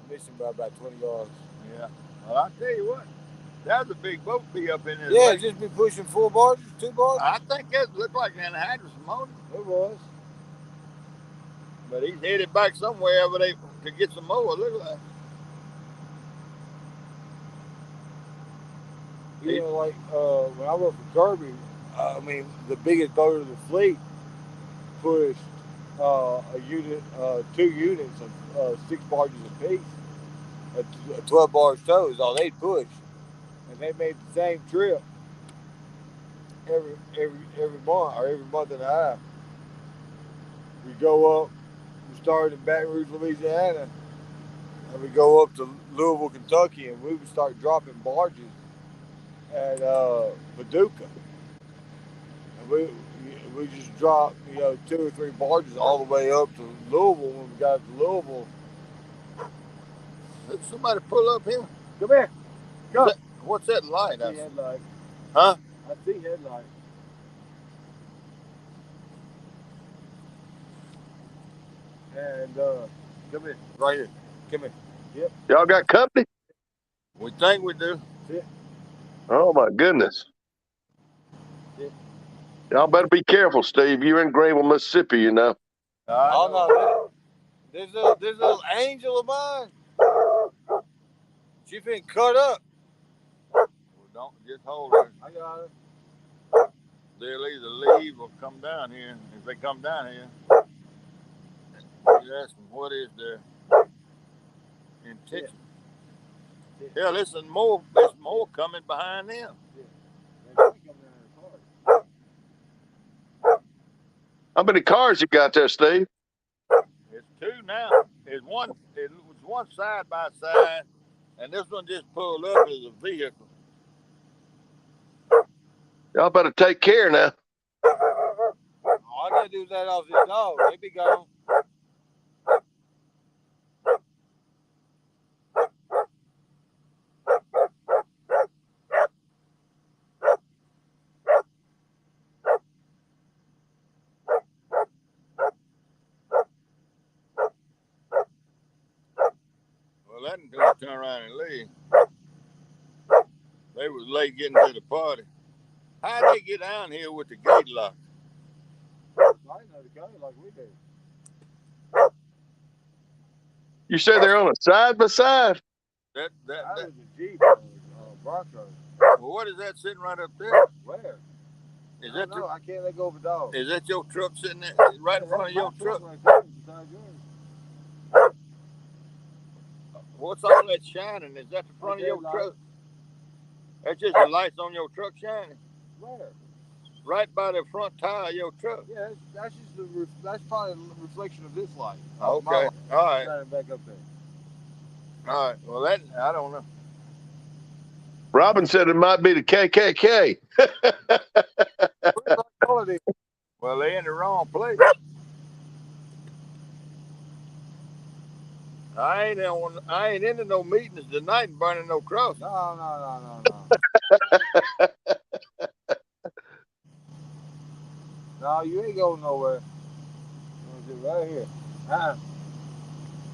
Speaker 2: I missed him by about 20 yards.
Speaker 1: Yeah. Well, I tell you what, that was a big boat be up in there.
Speaker 2: Yeah, just be pushing 4 barges, 2 barges.
Speaker 1: I think that looked like an anhydrous ammonia.
Speaker 2: It was.
Speaker 1: But he's headed back somewhere to get some more. Look like.
Speaker 2: You know, like when I worked for Kirby, the biggest boat of the fleet pushed a unit, 2 units of 6 barges apiece. A 12 barge tow is all they'd push, and they made the same trip every month or every month and a half. We go up. We started in Baton Rouge, Louisiana, and we go up to Louisville, Kentucky, and we would start dropping barges at Paducah. And we just dropped 2 or 3 barges all the way up to Louisville. When we got to Louisville,
Speaker 1: Did somebody pull up here?
Speaker 2: come here. Come.
Speaker 1: What's that light?
Speaker 2: I see headlight.
Speaker 1: Huh?
Speaker 2: I see headlight. And come here, right here. Come here. Yep.
Speaker 3: Y'all got company?
Speaker 1: We think we do.
Speaker 2: Sit.
Speaker 3: Oh my goodness.
Speaker 2: Sit.
Speaker 3: Y'all better be careful, Steve. You're in Greenville, Mississippi, you know.
Speaker 2: Oh no, this little angel of mine. She been cut up.
Speaker 1: Well, don't just hold her.
Speaker 2: I got it.
Speaker 1: They'll either leave or come down here. If they come down here, you ask them what is their intention. Yeah, listen, there's more coming behind them.
Speaker 3: How many cars you got there, Steve?
Speaker 1: It's two now. It was one side by side, and this one just pulled up as a vehicle.
Speaker 3: Y'all better take care now.
Speaker 2: All I gotta do is let off this dog. They be gone.
Speaker 1: Well, that until turn around and leave. They was late getting to the party. How'd they get down here with the gate locked?
Speaker 2: I know the guy like we do.
Speaker 3: You said they're on a side by side?
Speaker 1: That
Speaker 2: was a Jeep, Bronco.
Speaker 1: Well, what is that sitting right up there?
Speaker 2: Where?
Speaker 1: Is
Speaker 2: that? No, I can't let go of a dog.
Speaker 1: Is that your truck sitting there right in front of your truck? What's all that shining? Is that the front of your truck? That's just the lights on your truck shining.
Speaker 2: Where?
Speaker 1: Right by the front tire of your truck.
Speaker 2: Yeah, that's just that's probably a reflection of this light.
Speaker 1: Okay. All right.
Speaker 2: Shining back up there.
Speaker 1: All right. Well, that I don't know.
Speaker 3: Robin said it might be the KKK.
Speaker 1: Well, they in the wrong place. I ain't into no meetings tonight and burning no cross.
Speaker 2: No. No, you ain't going nowhere. Right here.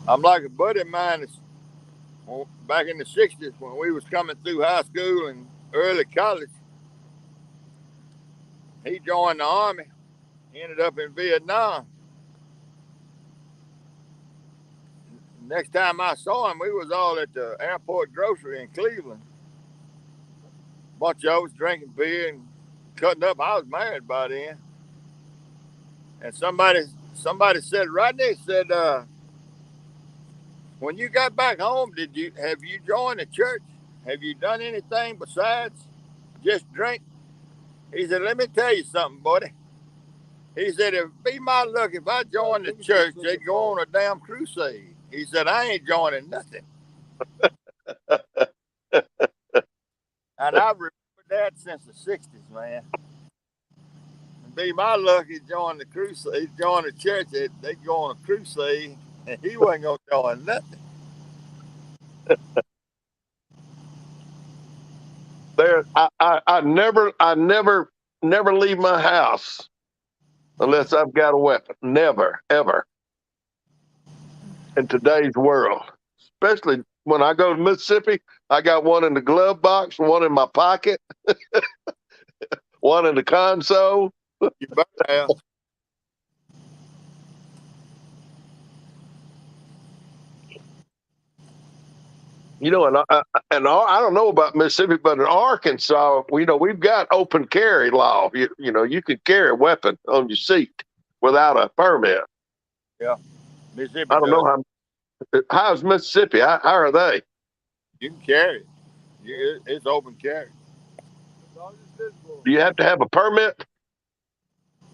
Speaker 1: I'm like a buddy of mine that's back in the 60s when we was coming through high school and early college. He joined the Army, ended up in Vietnam. Next time I saw him, we was all at the airport grocery in Cleveland. Bunch of us drinking beer and cutting up. I was married by then. And somebody said, Rodney said, when you got back home, have you joined the church? Have you done anything besides just drink? He said, let me tell you something, buddy. He said, if it be my luck, if I joined the church, they'd go on a damn crusade. He said, I ain't joining nothing. And I've remembered that since the 60s, man. It'd be my luck, he joined the crusade, he joined the church, they'd go on a crusade, and he wasn't going to join nothing.
Speaker 3: I never leave my house unless I've got a weapon. Never, ever. In today's world, especially when I go to Mississippi, I got one in the glove box, one in my pocket, one in the console.
Speaker 1: You better have.
Speaker 3: You know, and I don't know about Mississippi, but in Arkansas, we've got open carry law. You can carry a weapon on your seat without a permit.
Speaker 1: Yeah, Mississippi.
Speaker 3: I don't know how's Mississippi. How are they?
Speaker 1: You can carry it. It's open carry.
Speaker 3: Do you have to have a permit?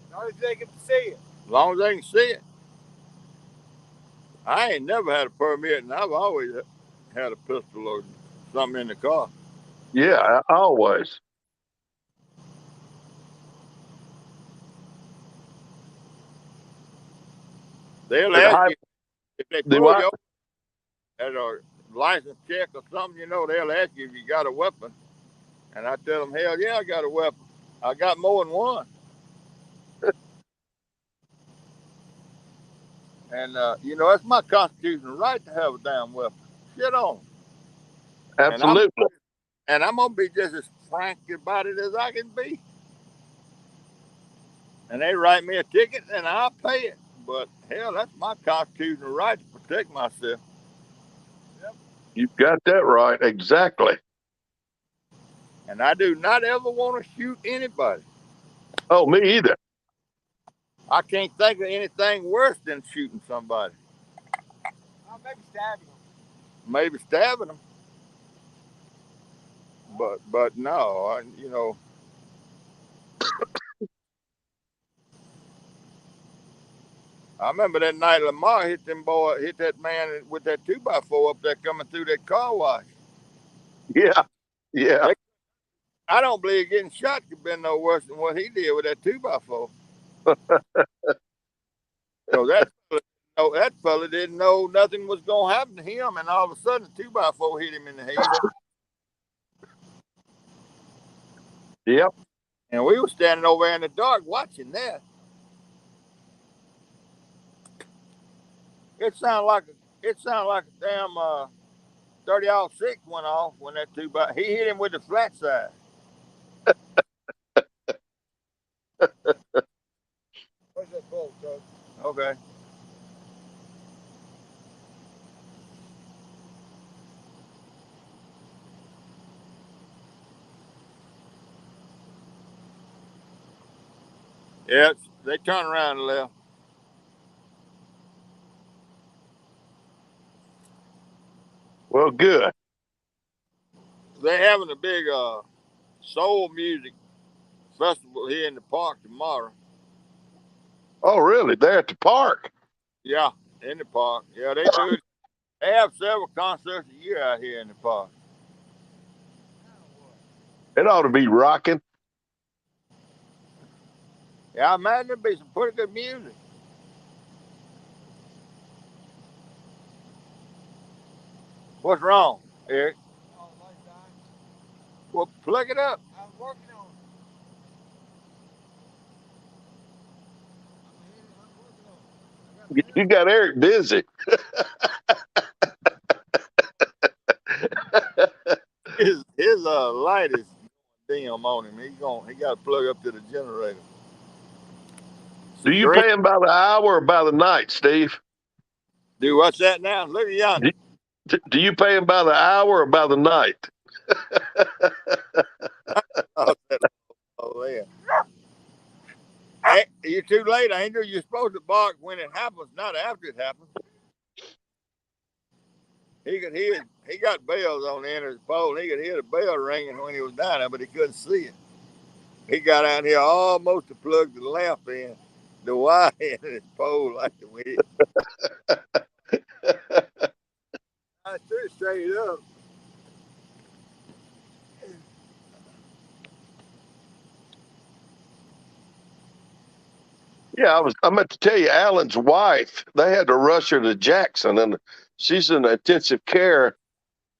Speaker 2: As long as they can see it.
Speaker 1: As long as they can see it. I ain't never had a permit, and I've always had a pistol or something in the car.
Speaker 3: Yeah, always.
Speaker 1: They'll ask you if they pull you over at a license check or something. They'll ask you if you got a weapon, and I tell them, hell yeah, I got a weapon. I got more than one. And you know, it's my constitutional right to have a damn weapon. Shit on. And I'm
Speaker 3: Absolutely.
Speaker 1: and I'm gonna be just as frank about it as I can be. And they write me a ticket, and I'll pay it. But hell, that's my constitutional right to protect myself.
Speaker 3: You've got that right. Exactly.
Speaker 1: And I do not ever want to shoot anybody.
Speaker 3: Oh, me either.
Speaker 1: I can't think of anything worse than shooting somebody.
Speaker 2: Maybe stabbing them.
Speaker 1: Maybe stabbing them. But no, you know, I remember that night Lamar hit that man with that 2x4 up there coming through that car wash.
Speaker 3: Yeah. Yeah.
Speaker 1: They, I don't believe getting shot could have been no worse than what he did with that 2x4. So that fella didn't know nothing was gonna happen to him, and all of a sudden the 2x4 hit him in the head.
Speaker 3: Yep.
Speaker 1: And we were standing over there in the dark watching that. It sounded like a damn 30-06 went off when that 2x. He hit him with the flat side.
Speaker 2: Where's that bolt, Doug?
Speaker 1: Okay. Yeah, they turned around and left.
Speaker 3: Well, good.
Speaker 1: They're having a big soul music festival here in the park tomorrow.
Speaker 3: Oh, really? There at the park.
Speaker 1: Yeah, in the park. Yeah, they do. They have several concerts a year out here in the park.
Speaker 3: It ought to be rocking.
Speaker 1: Yeah, I imagine there'd be some pretty good music. What's wrong, Eric?
Speaker 2: Oh, light dying.
Speaker 1: Well, plug it up.
Speaker 2: I'm working on
Speaker 3: You got Eric busy.
Speaker 1: His light is dim on him. He got to plug up to the generator.
Speaker 3: Do
Speaker 1: Some
Speaker 3: you
Speaker 1: green.
Speaker 3: pay him by the hour or by the night, Steve?
Speaker 1: Do what's that now? Look at yonder.
Speaker 3: Do you pay him by the hour or by the night?
Speaker 1: Oh, yeah. Hey, you're too late, Angel. You're supposed to bark when it happens, not after it happens. He got bells on the end of his pole, and he could hear the bell ringing when he was down there, but he couldn't see it. He got out here almost to plug the lamp in, the wire in his pole like the wind. I threw straight up.
Speaker 3: Yeah, I meant to tell you, Alan's wife, they had to rush her to Jackson, and she's in intensive care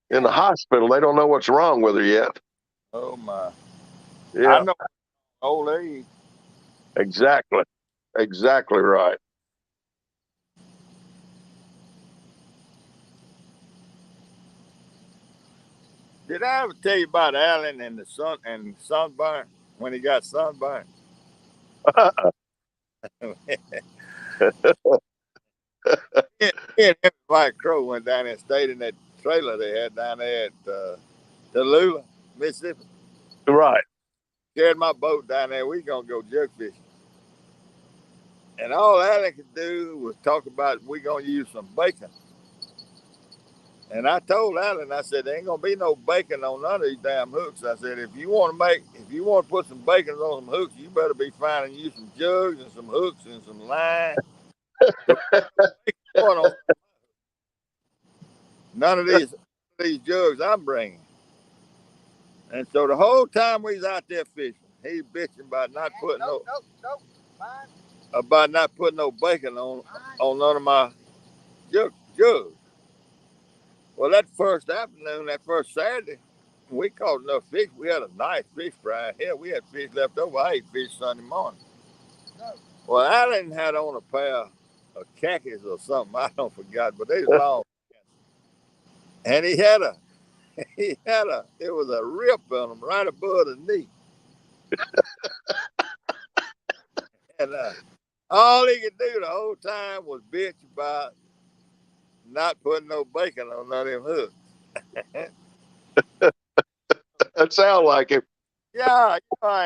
Speaker 3: in the hospital. They don't know what's wrong with her yet.
Speaker 1: Oh my! I
Speaker 3: Yeah,
Speaker 1: know old age.
Speaker 3: exactly. Exactly right.
Speaker 1: Did I ever tell you about Alan and the sunburn when he got sunburned? He and him and Mike Crow went down there and stayed in that trailer they had down there at Tallulah, Mississippi.
Speaker 3: Right.
Speaker 1: Carried my boat down there. We gonna go jug fishing. And all Alan could do was talk about we gonna use some bacon. And I told Alan, I said, there ain't gonna be no bacon on none of these damn hooks. I said, if you want to put some bacon on some hooks, you better be finding you some jugs and some hooks and some line. None of these jugs I'm bringing. And so the whole time we was out there fishing, he bitching about not putting no bacon on none of my jugs. Well, that first afternoon, that first Saturday, we caught enough fish. We had a nice fish fry. Hell, we had fish left over. I ate fish Sunday morning. Well, Alan had on a pair or khakis or something. I don't forgot, but they was long. And there was a rip on him right above the knee. And all he could do the whole time was bitch about not putting no bacon on none of them hooks.
Speaker 3: That sound like him.
Speaker 1: Yeah,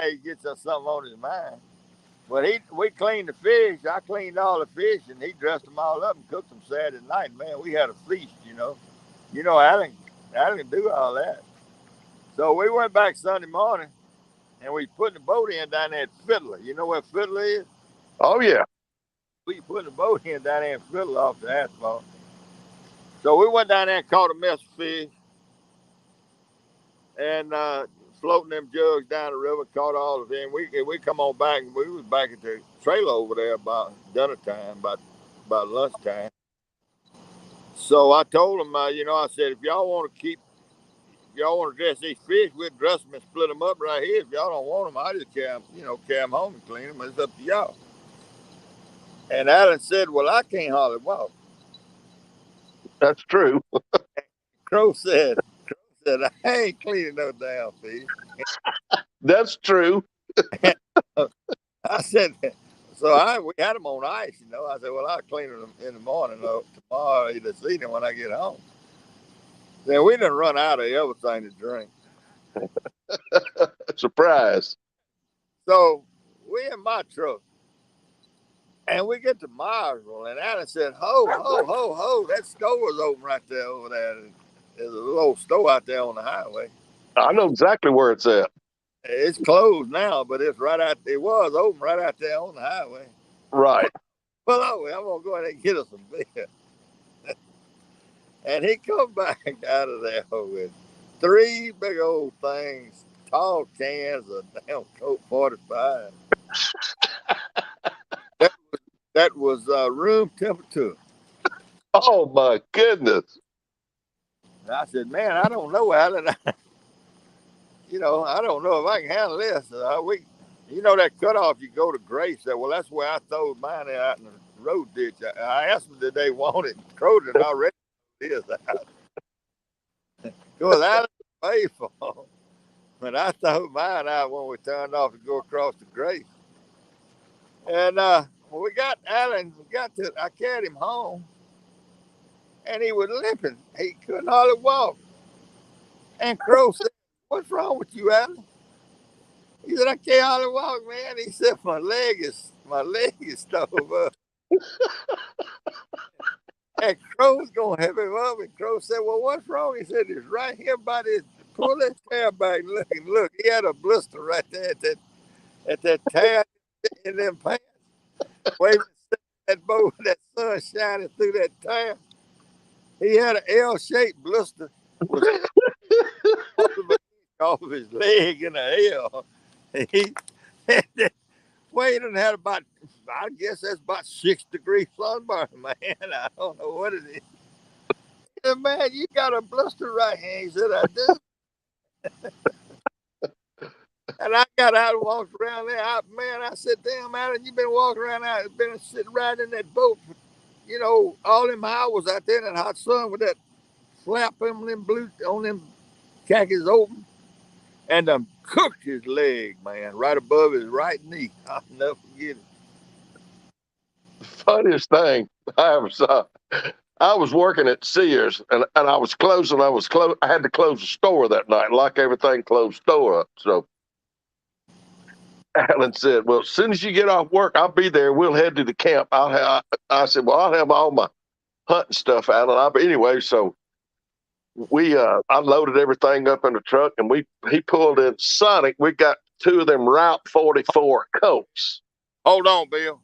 Speaker 1: he gets us something on his mind. But we cleaned the fish. I cleaned all the fish, and he dressed them all up and cooked them Saturday night. Man, we had a feast, you know. I didn't do all that. So we went back Sunday morning, and we put the boat in down there at Fiddler. You know where Fiddler is?
Speaker 3: Oh yeah.
Speaker 1: We put the boat in down there at Fiddler off the asphalt. So we went down there and caught a mess of fish, and floating them jugs down the river, caught all of them. We come on back, and we was back at the trailer over there about dinner time, about lunchtime. So I told them, I said, if y'all want to dress these fish, we'll dress them and split them up right here. If y'all don't want them, I just carry them home and clean them. It's up to y'all. And Alan said, well, I can't hardly walk.
Speaker 3: That's true.
Speaker 1: Crow said, I ain't cleaning no damn fish.
Speaker 3: That's true.
Speaker 1: I said, we had them on ice, you know. I said, well, I'll clean them in the morning, tomorrow, this evening when I get home. Then we done run out of everything to drink.
Speaker 3: Surprise.
Speaker 1: So we in my truck, and we get to Marsville, and Alan said, ho, ho, ho, ho, that store is open right there over there. There's a little store out there on the highway.
Speaker 3: I know exactly where it's at.
Speaker 1: It's closed now, but it was open right out there on the highway.
Speaker 3: Right.
Speaker 1: Well, I'm going to go ahead and get us some beer. And he come back out of there with 3 big old things, tall cans of damn Coke 45. That was room temperature.
Speaker 3: Oh my goodness.
Speaker 1: And I said, man, I don't know, Alan. I don't know if I can handle this. That cutoff you go to Grace. Well, that's where I threw mine out in the road ditch. I asked them did they want it. Crow did already this out. Because Alan paid for them. But I threw mine out when we turned off to go across the Grace. And when we got Alan, I carried him home, and he was limping. He couldn't hardly walk. And Crow said, what's wrong with you, Alan? He said, I can't hardly walk, man. He said, my leg is stove up. And Crow's going to help him up. And Crow said, well, what's wrong? He said, it's right here by this. Pull that tail back and look. And look, he had a blister right there at that tail in them pants. Waving that boat, that sun shining through that tail. He had an L-shaped blister off of his leg in the L. Wade had about, I guess that's about 6-degree sunburn, man. I don't know what it is. He said, man, you got a blister right here. He said, I do. And I got out and walked around there. I said, damn, Alan, you been walking around out, been sitting right in that boat for, all them hours out there in that hot sun with that flap on them khakis open. And cooked his leg, man, right above his right knee. I'll never forget it.
Speaker 3: Funniest thing, I was working at Sears, and I was closing. I had to close the store that night, lock everything, close store up. So Alan said, well, as soon as you get off work, I'll be there. We'll head to the camp. I said, well, I'll have all my hunting stuff, Alan. Anyway, so I loaded everything up in the truck, and he pulled in Sonic. We got 2 of them Route 44 Cokes.
Speaker 1: Hold on, Bill.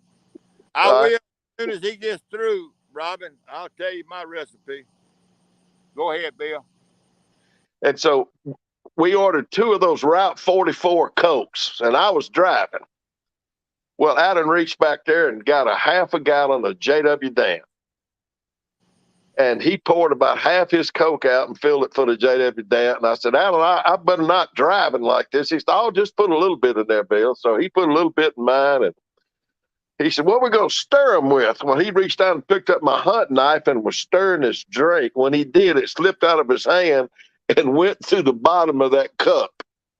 Speaker 1: I will, as soon as he gets through, Robin, I'll tell you my recipe. Go ahead, Bill.
Speaker 3: And so we ordered 2 of those Route 44 Cokes, and I was driving. Well, Alan reached back there and got a half a gallon of J.W. Dan. And he poured about half his Coke out and filled it full of J.W. Dan. And I said, Alan, I better not driving like this. He said, I'll just put a little bit in there, Bill. So he put a little bit in mine. And He said, "What we gonna stir them with?" Well, he reached out and picked up my hunt knife and was stirring his drink. When he did, it slipped out of his hand and went through the bottom of that cup.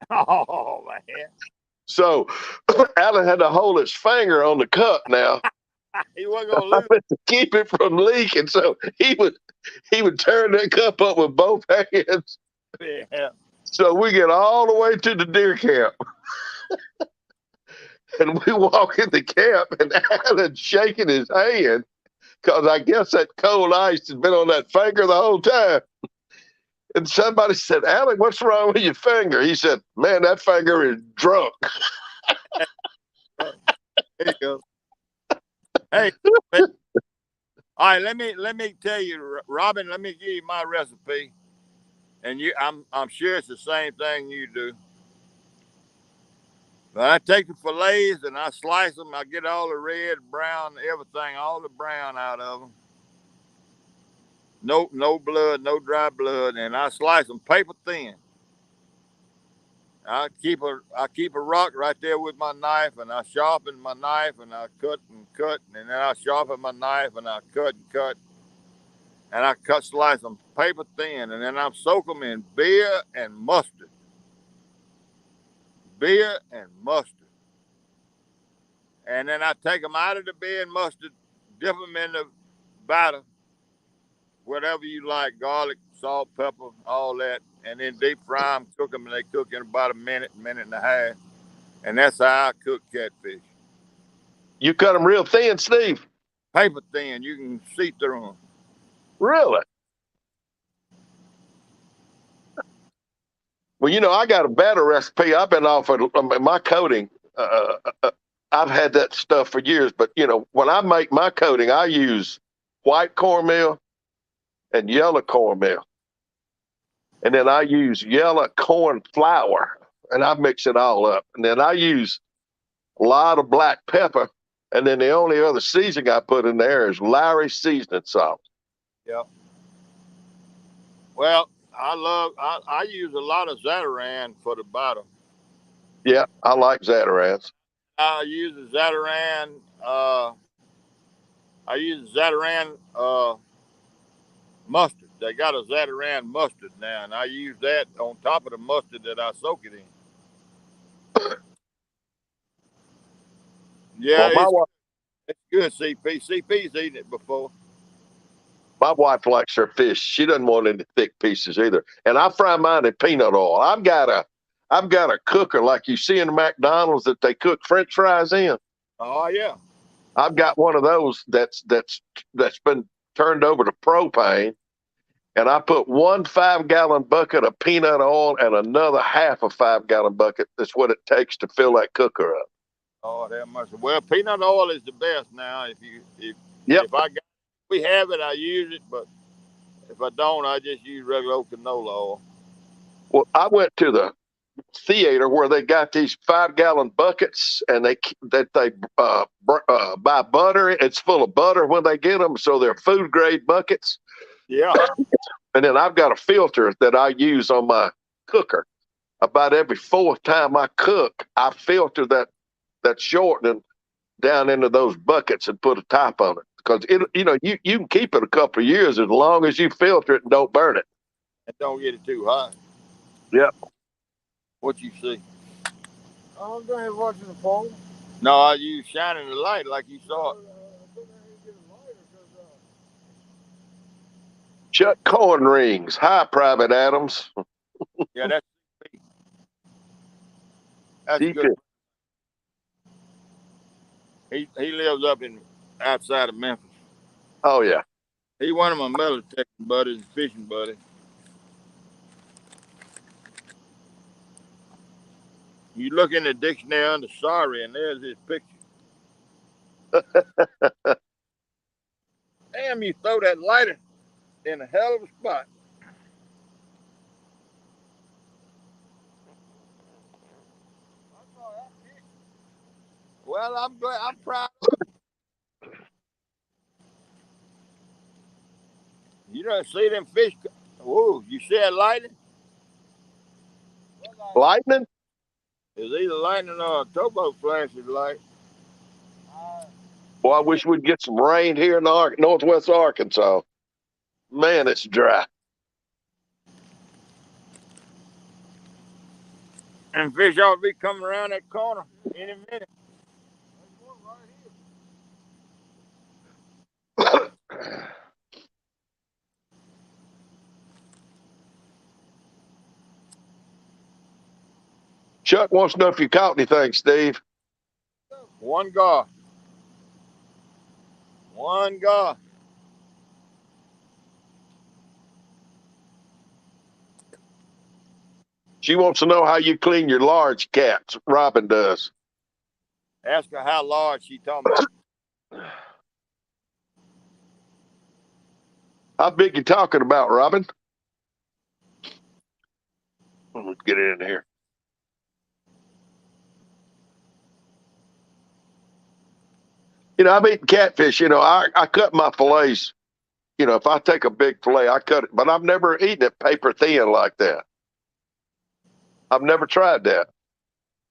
Speaker 1: Oh man,
Speaker 3: So Alan had to hold his finger on the cup now
Speaker 1: he wasn't gonna lose.
Speaker 3: to keep it from leaking. So he would turn that cup up with both hands.
Speaker 1: Yeah.
Speaker 3: So we get all the way to the deer camp. And we walk in the camp, and Alan's shaking his hand because I guess that cold ice has been on that finger the whole time. And somebody said, "Alan, what's wrong with your finger?" He said, "Man, that finger is drunk."
Speaker 1: There you go. Hey, all right. Let me tell you, Robin. Let me give you my recipe, and I'm sure it's the same thing you do. But I take the fillets and I slice them. I get all the red, brown, everything, all the brown out of them. No blood, no dry blood, and I slice them paper thin. I keep a rock right there with my knife, and I sharpen my knife, and I cut and cut, and then I sharpen my knife, and I cut and cut, and I cut slice them paper thin, and then I soak them in beer and mustard, and then I take them out of the beer and mustard, dip them in the batter, whatever you like, garlic, salt, pepper, all that, and then deep fry them, cook them, and they cook in about a minute, minute and a half, and that's how I cook catfish.
Speaker 3: You cut them real thin, Steve.
Speaker 1: Paper thin, you can see through them.
Speaker 3: Really? Well, I got a better recipe. I've been offered my coating. I've had that stuff for years, but when I make my coating, I use white cornmeal and yellow cornmeal, and then I use yellow corn flour, and I mix it all up, and then I use a lot of black pepper, and then the only other seasoning I put in there is Lowry seasoning salt.
Speaker 1: Yeah. Well, I use a lot of Zatarain for the bottom.
Speaker 3: Yeah, I like Zatarans.
Speaker 1: I use the Zatarain. I use Zatarain mustard. They got a Zatarain mustard now, and I use that on top of the mustard that I soak it in. Yeah,
Speaker 3: Well, my
Speaker 1: it's good. CP's eaten it before.
Speaker 3: wife likes her fish. She doesn't want any thick pieces either. And I fry mine in peanut oil. I've got a cooker like you see in the McDonald's that they cook French fries in.
Speaker 1: Oh yeah.
Speaker 3: I've got one of those that's been turned over to propane, and I put 1 5-gallon bucket of peanut oil and another half a 5-gallon bucket. That's what it takes to fill that cooker up.
Speaker 1: Oh, that much. Well, peanut oil is the best now.
Speaker 3: Yep.
Speaker 1: If we have it, I use it. But if I don't, I just use regular old canola oil.
Speaker 3: Well, I went to the theater where they got these 5-gallon buckets, and they buy butter. It's full of butter when they get them, so they're food grade buckets.
Speaker 1: Yeah.
Speaker 3: And then I've got a filter that I use on my cooker. About every fourth time I cook, I filter that shortening down into those buckets and put a top on it, because you can keep it a couple of years as long as you filter it and don't burn it.
Speaker 1: And don't get it too hot.
Speaker 3: Yep.
Speaker 1: What you see?
Speaker 2: I'm down here watching the pole.
Speaker 1: No, I use shining the light like you saw it.
Speaker 3: Chuck Corn Rings. Hi, Private Adams.
Speaker 1: Yeah, that's
Speaker 3: He
Speaker 1: good. He lives up in outside of Memphis.
Speaker 3: Oh, yeah.
Speaker 1: He one of my metal detecting buddies, fishing buddies. You look in the dictionary under sorry, and there's his picture. Damn, you throw that lighter in a hell of a spot. Well, I'm glad. I'm proud. You don't see them fish. Whoa, you see that lightning?
Speaker 3: Lightning?
Speaker 1: It's either lightning or a towboat flashing light.
Speaker 3: Boy, I wish we'd get some rain here in northwest Arkansas. Man, it's dry.
Speaker 1: And fish ought to be coming around that corner any minute.
Speaker 3: Chuck wants to know if you caught anything, Steve.
Speaker 1: One gar. One gar.
Speaker 3: She wants to know how you clean your large cats. Robin does.
Speaker 1: Ask her how large she talking about.
Speaker 3: How big you talking about, Robin? Let's get in here. I've eaten catfish. I cut my fillets. If I take a big fillet, I cut it, but I've never eaten it paper thin like that. I've never tried that.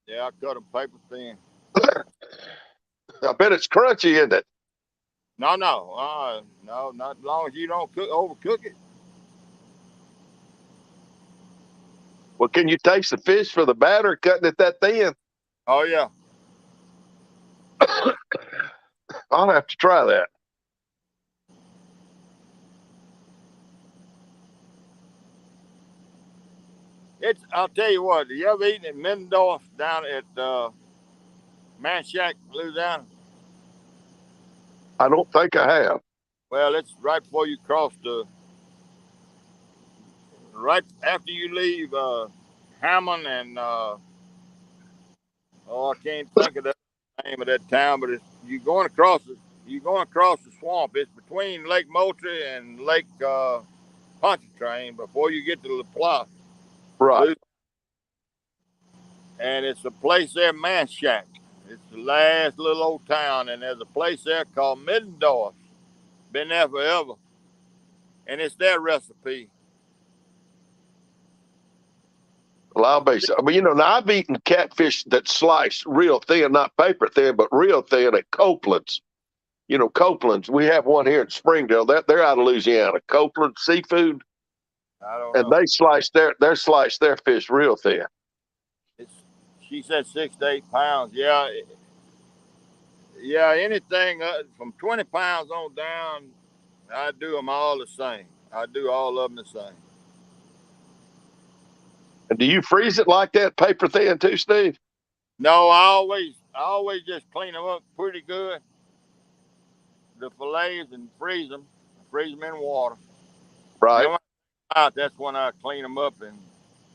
Speaker 1: Yeah, I cut them paper thin.
Speaker 3: I bet it's crunchy, isn't it?
Speaker 1: No, not as long as you don't overcook it.
Speaker 3: Well, can you taste the fish for the batter cutting it that thin?
Speaker 1: Oh yeah.
Speaker 3: I'll have to try that.
Speaker 1: I'll tell you what. You ever eaten at Mendorf down at Manchac, Louisiana?
Speaker 3: I don't think I have.
Speaker 1: Well, it's right before you cross right after you leave Hammond and I can't think of the name of that town, but you're going across the swamp. It's between Lake Moultrie and Lake Pontchartrain before you get to La Place.
Speaker 3: Right.
Speaker 1: And it's a place there, Manchac. It's the last little old town, and there's a place there called Middendorf. Been there forever, and it's their recipe.
Speaker 3: Well, I'll be so. But now I've eaten catfish that's sliced real thin, not paper thin, but real thin at Copeland's. Copeland's. We have one here in Springdale. They're out of Louisiana. Copeland Seafood.
Speaker 1: I don't
Speaker 3: And
Speaker 1: know.
Speaker 3: they slice their fish real thin.
Speaker 1: She said 6 to 8 pounds. Yeah, yeah. Anything from 20 pounds on down, I do them all the same. I do all of them the same.
Speaker 3: And do you freeze it like that, paper thin too, Steve?
Speaker 1: No, I always just clean them up pretty good. The fillets and freeze them in water.
Speaker 3: Right.
Speaker 1: Then when that's when I clean them up and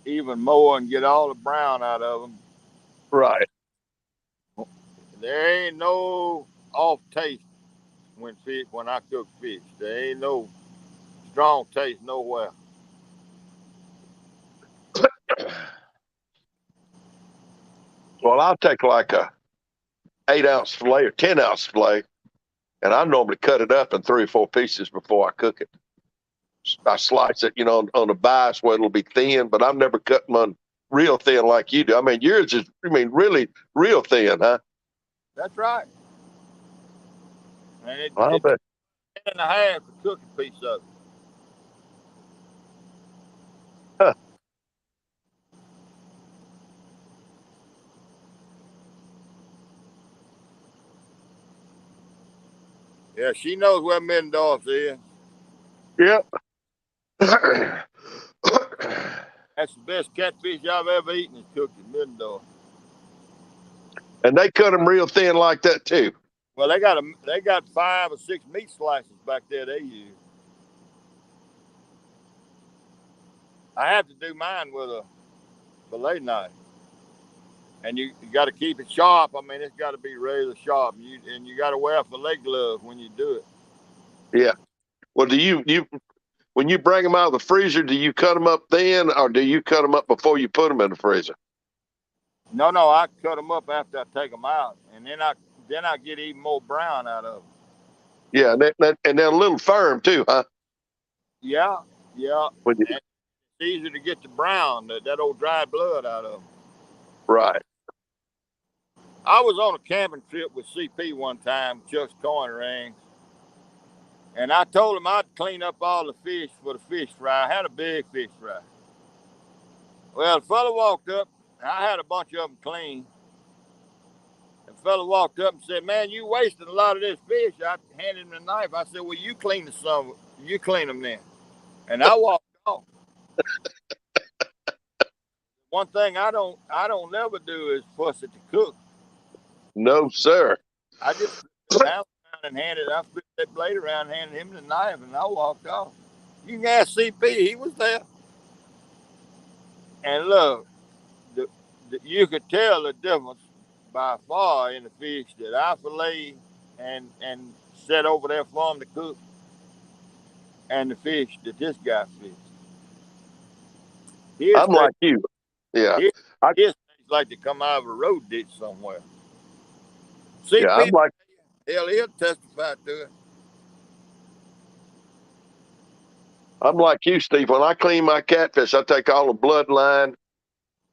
Speaker 1: even more and get all the brown out of them.
Speaker 3: Right.
Speaker 1: There ain't no off taste when I cook fish. There ain't no strong taste nowhere.
Speaker 3: Well, I'll take like a 8-ounce fillet or 10-ounce fillet, and I normally cut it up in 3 or 4 pieces before I cook it. I slice it, on a bias where it'll be thin, but I've never cut them real thin like you do. I mean, yours is, really real thin, huh?
Speaker 1: That's right. And it
Speaker 3: I'll
Speaker 1: takes
Speaker 3: bet.
Speaker 1: 10 and a half to cook a piece of it.
Speaker 3: Huh.
Speaker 1: Yeah, she knows where Middendorf is.
Speaker 3: Yep.
Speaker 1: That's the best catfish I've ever eaten is cooked at Middendorf.
Speaker 3: And they cut them real thin like that too.
Speaker 1: Well, they got 5 or 6 meat slices back there they use. I have to do mine with a fillet knife, and you got to keep it sharp. I mean, it's got to be razor sharp, and you got to wear a fillet glove when you do it.
Speaker 3: Yeah. Well, do you when you bring them out of the freezer, do you cut them up then, or do you cut them up before you put them in the freezer?
Speaker 1: No, I cut them up after I take them out, and then I get even more brown out of them.
Speaker 3: Yeah, and they're a little firm too, huh?
Speaker 1: Yeah, yeah.
Speaker 3: When you,
Speaker 1: And it's easier to get the brown, that old dry blood out of them.
Speaker 3: right.
Speaker 1: I was on a camping trip with CP one time, Chuck's Coin Rings, and I told him I'd clean up all the fish for the fish fry. I had a big fish fry. Well, the fella walked up. I had a bunch of them clean. The fella walked up and said, "Man, you wasting a lot of this fish." I handed him the knife. I said, "Well, you clean the some. You clean them then." And I walked off. One thing I don't never do is fuss at the cook.
Speaker 3: No, sir.
Speaker 1: I just flipped that house around and I flipped that blade around and handed him the knife, and I walked off. You can ask CP, he was there. And look, you could tell the difference by far in the fish that I fillet and set over there for him to cook, and the fish that this guy fished. His
Speaker 3: I'm like you. Yeah.
Speaker 1: his,
Speaker 3: I,
Speaker 1: his tastes like to come out of a road ditch somewhere.
Speaker 3: yeah, I'm
Speaker 1: CP,
Speaker 3: like
Speaker 1: hell, he'll testify to it.
Speaker 3: I'm like you, Steve. When I clean my catfish, I take all the bloodline,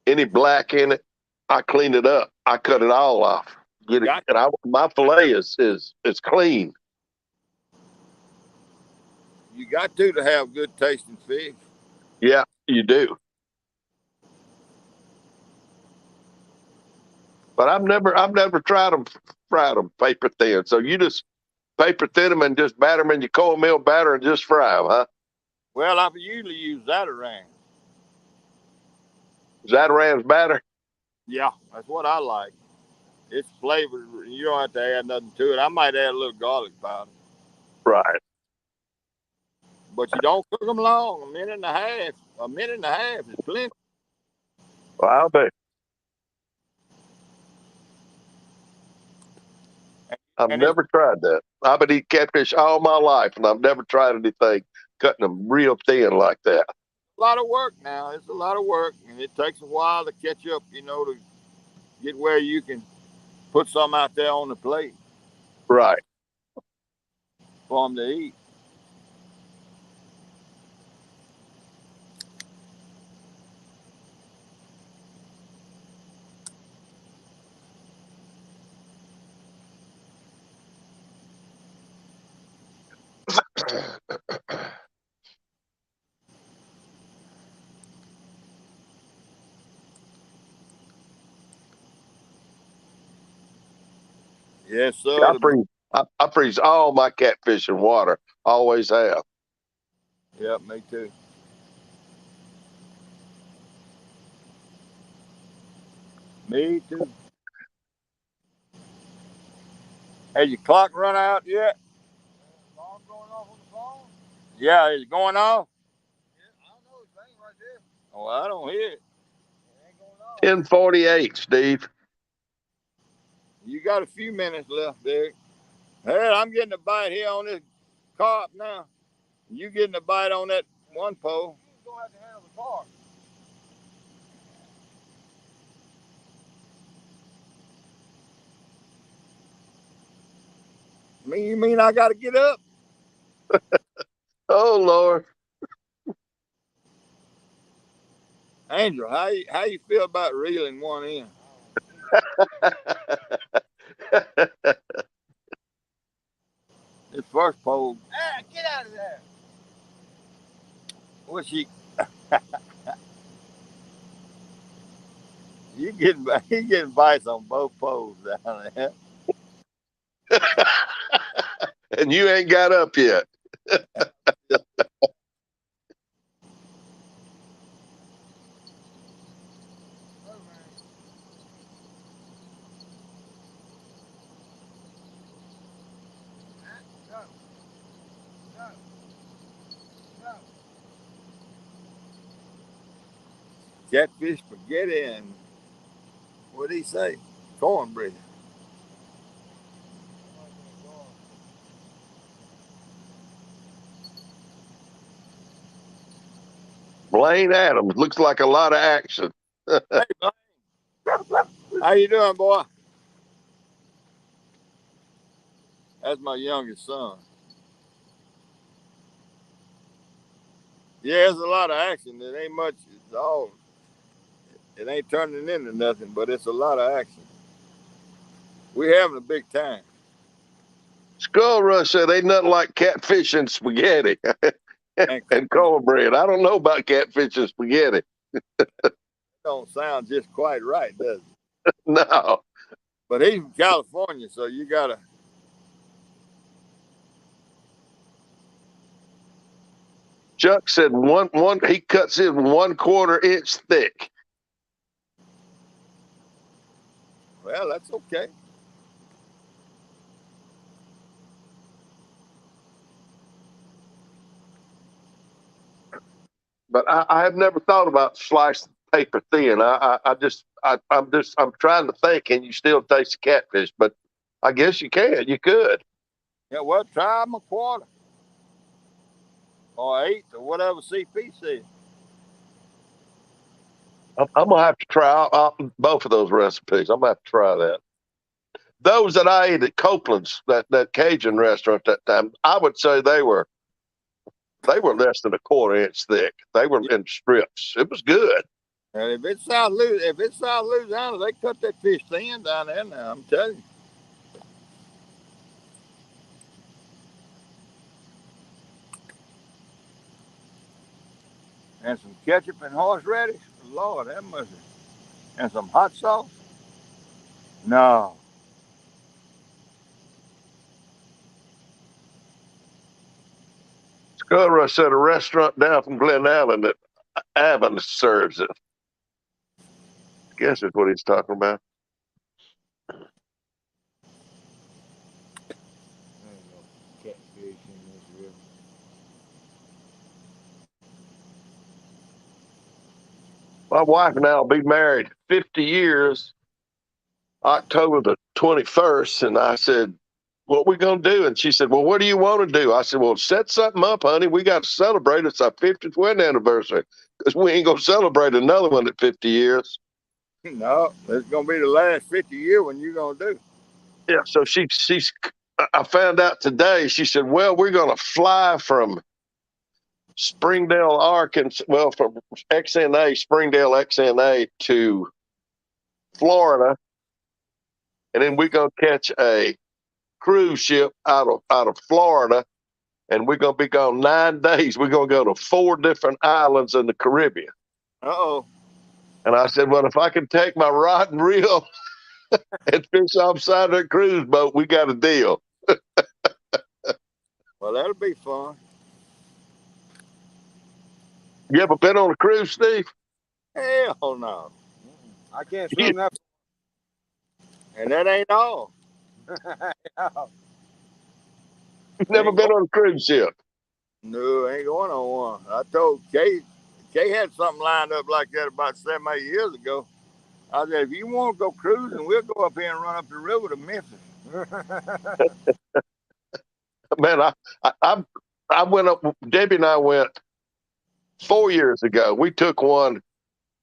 Speaker 3: any black in it, I clean it up. I cut it all off. Get it,
Speaker 1: Got
Speaker 3: and my fillet is clean.
Speaker 1: you got to have good tasting fish.
Speaker 3: Yeah, you do. But I've never tried them fried them paper thin. So you just paper thin them and just batter them in your cornmeal batter and just fry them, huh?
Speaker 1: Well, I usually use Zatarang.
Speaker 3: Zataran's batter.
Speaker 1: Yeah, that's what I like. It's flavored. You don't have to add nothing to it. I might add a little garlic powder,
Speaker 3: Right.
Speaker 1: but you don't cook them long. A minute and a half. A minute and a half is plenty.
Speaker 3: Well, I'll bet. I've
Speaker 1: And it's
Speaker 3: never tried that. I've been eating catfish all my life, and I've never tried anything cutting them real thin like that.
Speaker 1: a lot of work now. It's a lot of work, and it takes a while to catch up. To get where you can put some out there on the plate
Speaker 3: Right.
Speaker 1: for them to eat. Yes, sir.
Speaker 3: I freeze. I freeze all my catfish in water. Always have.
Speaker 1: Yeah, me too. Me too. Has your clock run out yet?
Speaker 2: Alarm going off on the phone?
Speaker 1: Yeah, is it going off?
Speaker 2: Yeah, I don't know. It's thing right there.
Speaker 1: Oh, I don't hear it.
Speaker 2: It ain't going off.
Speaker 3: 10:48, Steve.
Speaker 1: You got a few minutes left, Derek. Hey, I'm getting a bite here on this carp now. You getting a bite on that one pole.
Speaker 2: You gonna have to handle the car.
Speaker 1: You mean I got to get up?
Speaker 3: Oh Lord.
Speaker 1: Angel, how you feel about reeling one in? This first pole,
Speaker 2: Ah, get out of there.
Speaker 1: what she? you getting bites on both poles down there.
Speaker 3: And you ain't got up yet.
Speaker 1: Catfish spaghetti and what did he say? Cornbread.
Speaker 3: Blaine Adams looks like a lot of action.
Speaker 1: Hey, how you doing, boy? That's my youngest son. Yeah, there's a lot of action. It ain't much. It ain't turning into nothing, but it's a lot of action. We having a big time.
Speaker 3: Skull Rush said ain't nothing like catfish and spaghetti
Speaker 1: And
Speaker 3: and cornbread. I don't know about catfish and spaghetti.
Speaker 1: don't sound just quite right, does it?
Speaker 3: No.
Speaker 1: But he's from California, so you gotta.
Speaker 3: Chuck said one he cuts it 1/4 inch thick.
Speaker 1: Well, that's okay.
Speaker 3: But I have never thought about sliced paper thin. I'm trying to think. Can you still taste the catfish? But I guess you can. You could.
Speaker 1: Yeah, well, try them a quarter or eighth or whatever CP says.
Speaker 3: I'm gonna have to try both of those recipes. I'm gonna have to try that. Those that I ate at Copeland's, that Cajun restaurant that time, I would say they were less than 1/4 inch thick. They were in strips. It was good.
Speaker 1: And if it's South Louisiana, they cut that fish thin down there now. I'm telling you. And some ketchup and horseradish. Lord, that must. And some hot sauce. No.
Speaker 3: Skull Rush said a restaurant down from Glen Allen that Avon serves it. I guess is what he's talking about.
Speaker 2: Catfish in this river.
Speaker 3: My wife and I will be married 50 years, October the 21st. And I said, what we going to do? And she said, well, what do you want to do? I said, well, set something up, honey. We got to celebrate. It's our 50th wedding anniversary because we ain't going to celebrate another one at 50 years.
Speaker 1: No, it's going to be the last 50 year when you're going to do.
Speaker 3: Yeah. So I found out today, she said, well, we're going to fly from Springdale, Arkansas, well, from Springdale XNA to Florida. And then we're going to catch a cruise ship out of Florida. And we're going to be gone 9 days. We're going to go to 4 different islands in the Caribbean.
Speaker 1: Uh-oh.
Speaker 3: And I said, well, if I can take my rod and reel and fish offside that cruise boat, we got a deal.
Speaker 1: Well, that'll be fun.
Speaker 3: You ever been on a cruise, Steve?
Speaker 1: Hell no.
Speaker 2: I can't swim that.
Speaker 1: And that ain't all.
Speaker 3: You've never been on a cruise ship?
Speaker 1: No, ain't going on one. I told Kay had something lined up like that about 7, 8 years ago. I said, if you want to go cruising, we'll go up here and run up the river to Memphis.
Speaker 3: Man, I went up. Debbie and I went 4 years ago. We took one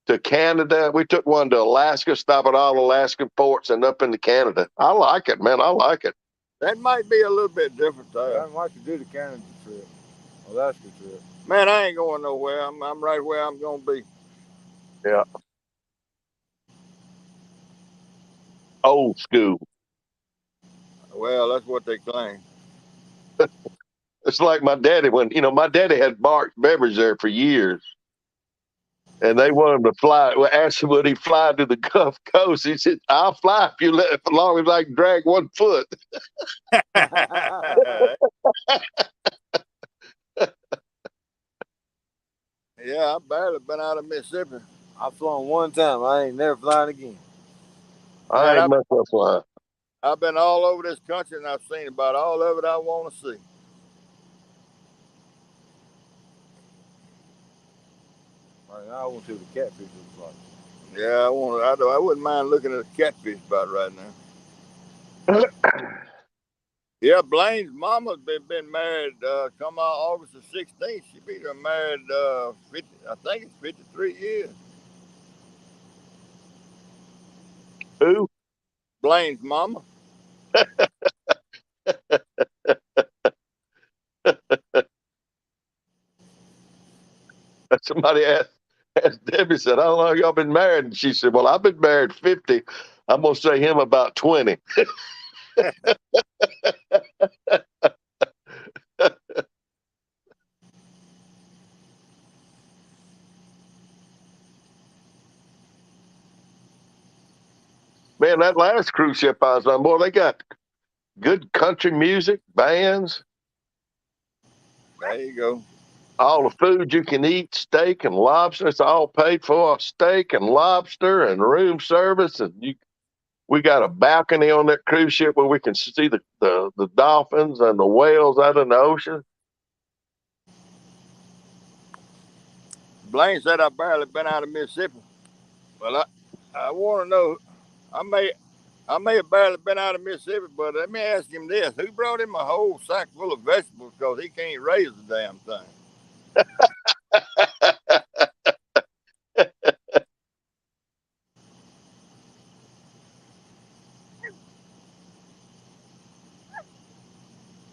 Speaker 3: to Canada. We took one to Alaska, stop at all Alaskan ports, and up into Canada. I like it, man. I like it.
Speaker 1: That might be a little bit different, though.
Speaker 2: I'd like to do the Canada trip, Alaska trip.
Speaker 1: Man, I ain't going nowhere. I'm right where I'm going to be.
Speaker 3: Yeah. Old school.
Speaker 1: Well, that's what they claim.
Speaker 3: It's like my daddy my daddy had Mark's Beverage there for years. And they wanted him to fly. Well, asked him would he fly to the Gulf Coast. He said, I'll fly if you let, as long as I can drag 1 foot.
Speaker 1: Yeah, I barely been out of Mississippi.
Speaker 2: I've flown one time. I ain't never flying again.
Speaker 3: I ain't much of a fly.
Speaker 1: I've been all over this country and I've seen about all of it I want to see.
Speaker 2: Right now, I want to see the catfish looks like.
Speaker 1: Yeah, I wouldn't mind looking at a catfish spot right now. Yeah, Blaine's mama's been married. Come out August the 16th. She be married. 50, I think it's 53 years.
Speaker 3: Who?
Speaker 1: Blaine's mama.
Speaker 3: Somebody asked Debbie, said, how long y'all been married? And she said, well, I've been married 50. I'm gonna say him about 20. Man, that last cruise ship I was on, boy, they got good country music, bands,
Speaker 1: There you go.
Speaker 3: all the food you can eat, steak and lobster. It's all paid for. Steak and lobster and room service, and we got a balcony on that cruise ship where we can see the dolphins and the whales out in the ocean.
Speaker 1: Blaine said I barely been out of Mississippi. Well, I want to know. I may I may have barely been out of Mississippi, but let me ask him this: who brought him a whole sack full of vegetables? Because he can't raise the damn thing.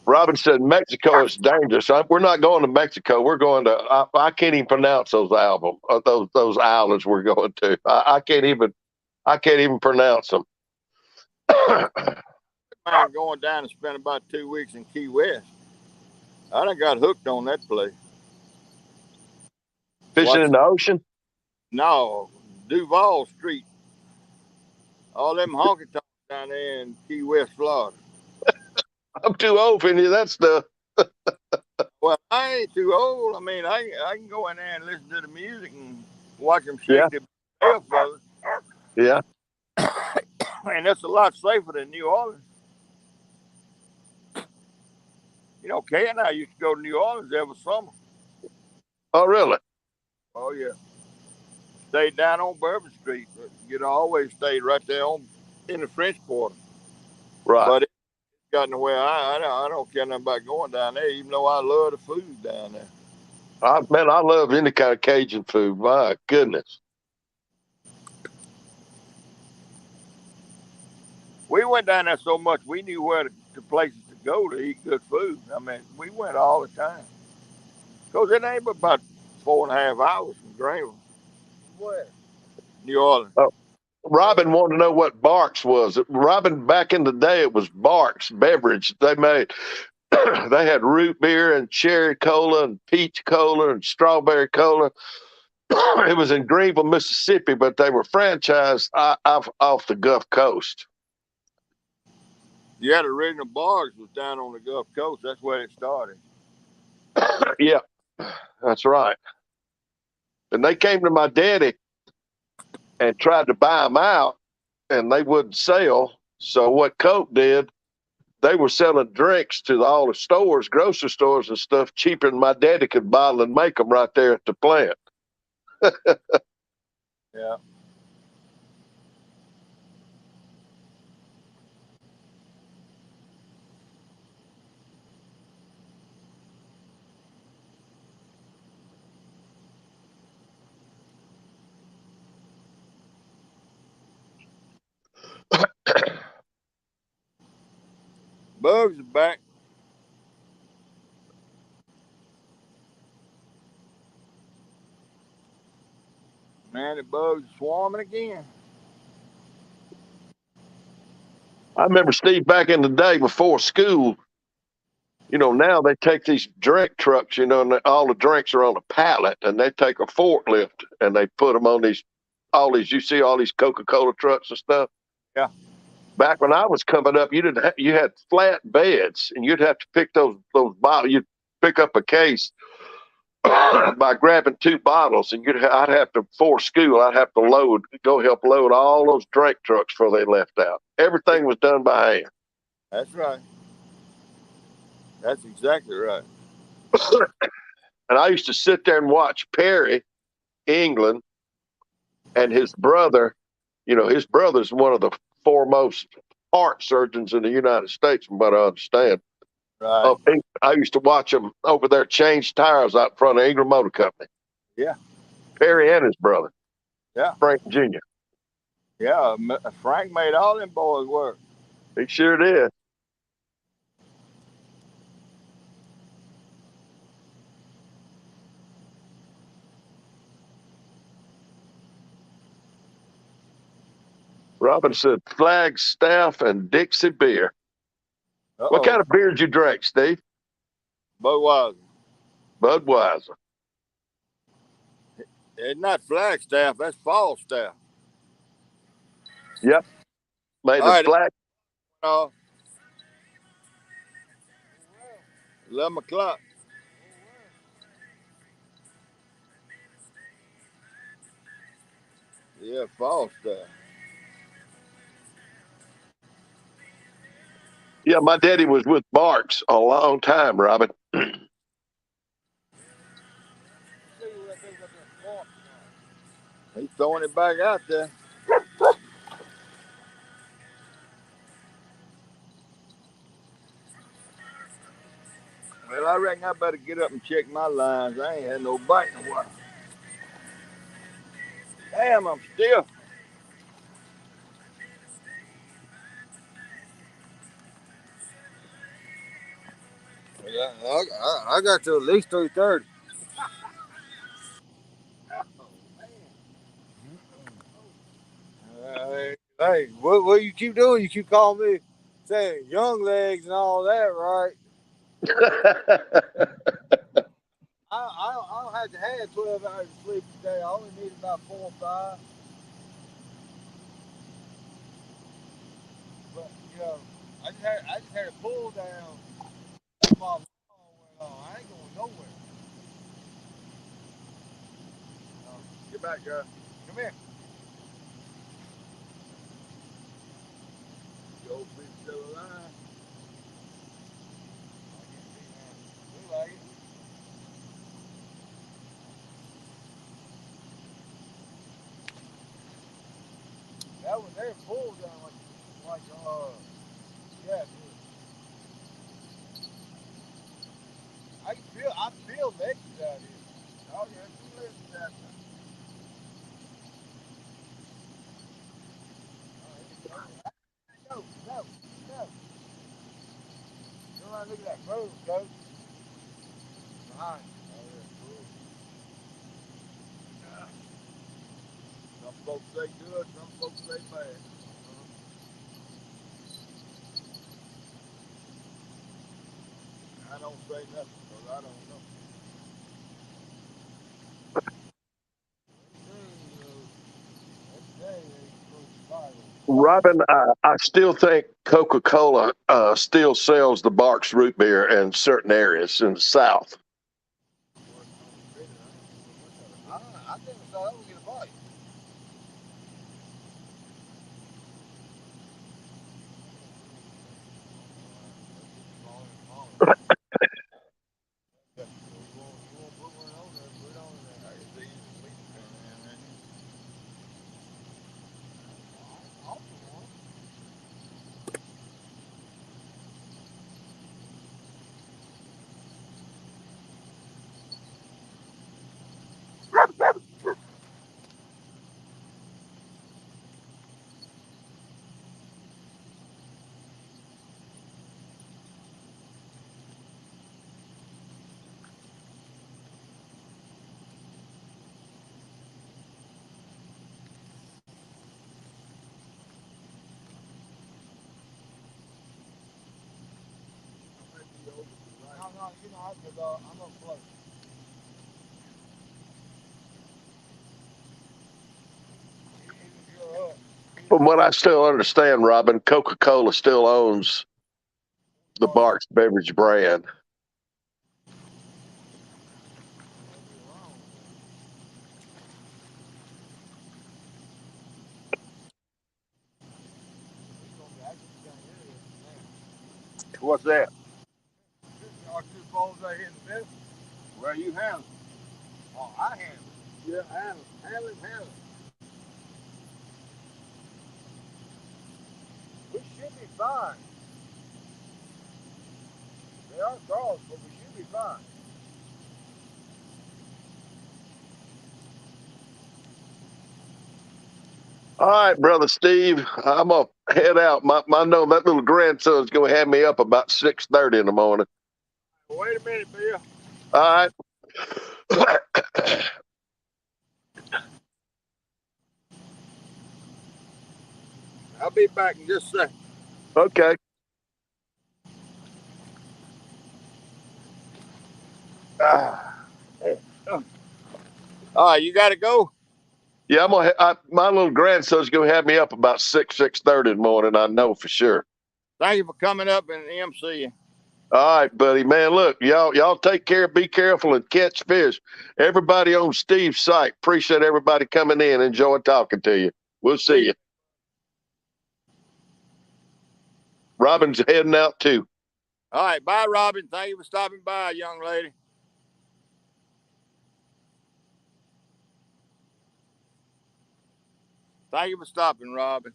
Speaker 3: Robin said Mexico is dangerous. We're not going to Mexico. We're going to. I can't even pronounce those islands we're going to. I can't even. I can't even pronounce them.
Speaker 1: I'm going down and spend about 2 weeks in Key West. I done got hooked on that place.
Speaker 3: Fishing
Speaker 1: Watch
Speaker 3: in the ocean.
Speaker 1: no Duval Street. All them honky tonks down there in Key West, Florida.
Speaker 3: I'm too old for any of that stuff.
Speaker 1: Well, I ain't too old. I mean, I can go in there and listen to the music and watch them
Speaker 3: Yeah,
Speaker 1: shake the tail feathers,
Speaker 3: yeah.
Speaker 1: and that's a lot safer than New Orleans. You know, Kay and I used to go to New Orleans every summer.
Speaker 3: Oh, really?
Speaker 1: Oh yeah, stayed down on Bourbon Street. But you'd always stayed right there on in the French Quarter.
Speaker 3: Right.
Speaker 1: But it's gotten to where I don't care nothing about going down there, even though I love the food down there.
Speaker 3: Man, I love any kind of Cajun food. My goodness.
Speaker 1: We went down there so much we knew where the places to go to eat good food. I mean, we went all the time. Because it ain't but about 4.5 hours from Greenville. Where? New Orleans.
Speaker 3: Oh, Robin wanted to know what Barks was. Robin, back in the day, it was Barks beverage they made. They had root beer and cherry cola and peach cola and strawberry cola. It was in Greenville, Mississippi, but they were franchised off the Gulf Coast.
Speaker 1: Yeah, the original bars was down on the Gulf Coast. That's where it started.
Speaker 3: Yeah, that's right. And they came to my daddy and tried to buy them out, and they wouldn't sell. So what Coke did, they were selling drinks to all the stores, grocery stores and stuff, cheaper than my daddy could bottle and make them right there at the plant.
Speaker 1: Yeah. Bugs are back. Man, the bugs are swarming again.
Speaker 3: I remember Steve back in the day before school. Now they take these drink trucks, and all the drinks are on a pallet, and they take a forklift and they put them on you see all these Coca-Cola trucks and stuff.
Speaker 1: Yeah.
Speaker 3: Back when I was coming up, you had flat beds, and you'd have to pick those bottles. You'd pick up a case by grabbing two bottles, and I'd have to, before school, I'd have to go help load all those drink trucks before they left out. Everything was done by hand.
Speaker 1: That's right. That's exactly right.
Speaker 3: And I used to sit there and watch Perry, England, and his brother. His brother's one of the foremost heart surgeons in the United States, from what I understand.
Speaker 1: Right.
Speaker 3: I used to watch him over there change tires out front of Ingram Motor Company.
Speaker 1: Yeah.
Speaker 3: Perry and his brother,
Speaker 1: Yeah.
Speaker 3: Frank Jr.
Speaker 1: Yeah. Frank made all them boys work.
Speaker 3: He sure did. Robin said Flagstaff and Dixie beer. What kind of beer did you drink, Steve?
Speaker 1: Budweiser.
Speaker 3: Budweiser.
Speaker 1: It's not Flagstaff. That's Falstaff.
Speaker 3: Yep. Made
Speaker 1: All
Speaker 3: of
Speaker 1: right.
Speaker 3: flag.
Speaker 1: 11 o'clock. Yeah, Falstaff.
Speaker 3: Yeah, my daddy was with Barks a long time, Robin.
Speaker 1: He's throwing it back out there. Well, I reckon I better get up and check my lines. I ain't had no bite in a while. Damn, I'm stiff.
Speaker 2: Yeah, I got to at least 3:30. Hey, what you keep doing? You keep calling me saying young legs and all that, right? I don't have to have 12 hours of sleep today. I only need about 4 or 5. But I just had a pull down. My alarm went on. I ain't going nowhere.
Speaker 1: Get back, girl.
Speaker 2: Come here.
Speaker 1: The old bitch still alive.
Speaker 2: Look like it. That was their pull down yeah. I feel legs out here.
Speaker 1: Oh, yeah, she lives in that.
Speaker 2: No, no, no. You're right, look at that move, coach. Behind.
Speaker 1: Some folks say good, some folks say bad. I don't say nothing because I don't know.
Speaker 3: Robin, I still think Coca-Cola still sells the Barks root beer in certain areas in the South.
Speaker 2: I think so. That would get a bite. No, I'm gonna play.
Speaker 3: From what I still understand, Robin, Coca-Cola still owns the Barks beverage brand.
Speaker 1: What's that?
Speaker 2: Our 2 balls right here in the middle.
Speaker 1: Well, you handle
Speaker 2: Oh, I handle
Speaker 1: it. Yeah, handle it.
Speaker 2: We should be fine. They are crossed, but we should be fine.
Speaker 3: All right, brother Steve, I'm gonna head out. I know that little grandson's gonna have me up about 6:30 in the morning.
Speaker 1: Wait a minute, Bill.
Speaker 3: All right.
Speaker 1: be back in just a second.
Speaker 3: Okay.
Speaker 1: Ah. All right, you got to go.
Speaker 3: Yeah, my little grandson's gonna have me up about 6:30 in the morning. I know for sure.
Speaker 1: Thank you for coming up and emceeing.
Speaker 3: All right, buddy, man. Look, y'all take care, be careful, and catch fish. Everybody on Steve's site, appreciate everybody coming in. Enjoy talking to you. We'll see you. Robin's heading out too.
Speaker 1: All right, bye, Robin. Thank you for stopping by, young lady. Thank you for stopping, Robin.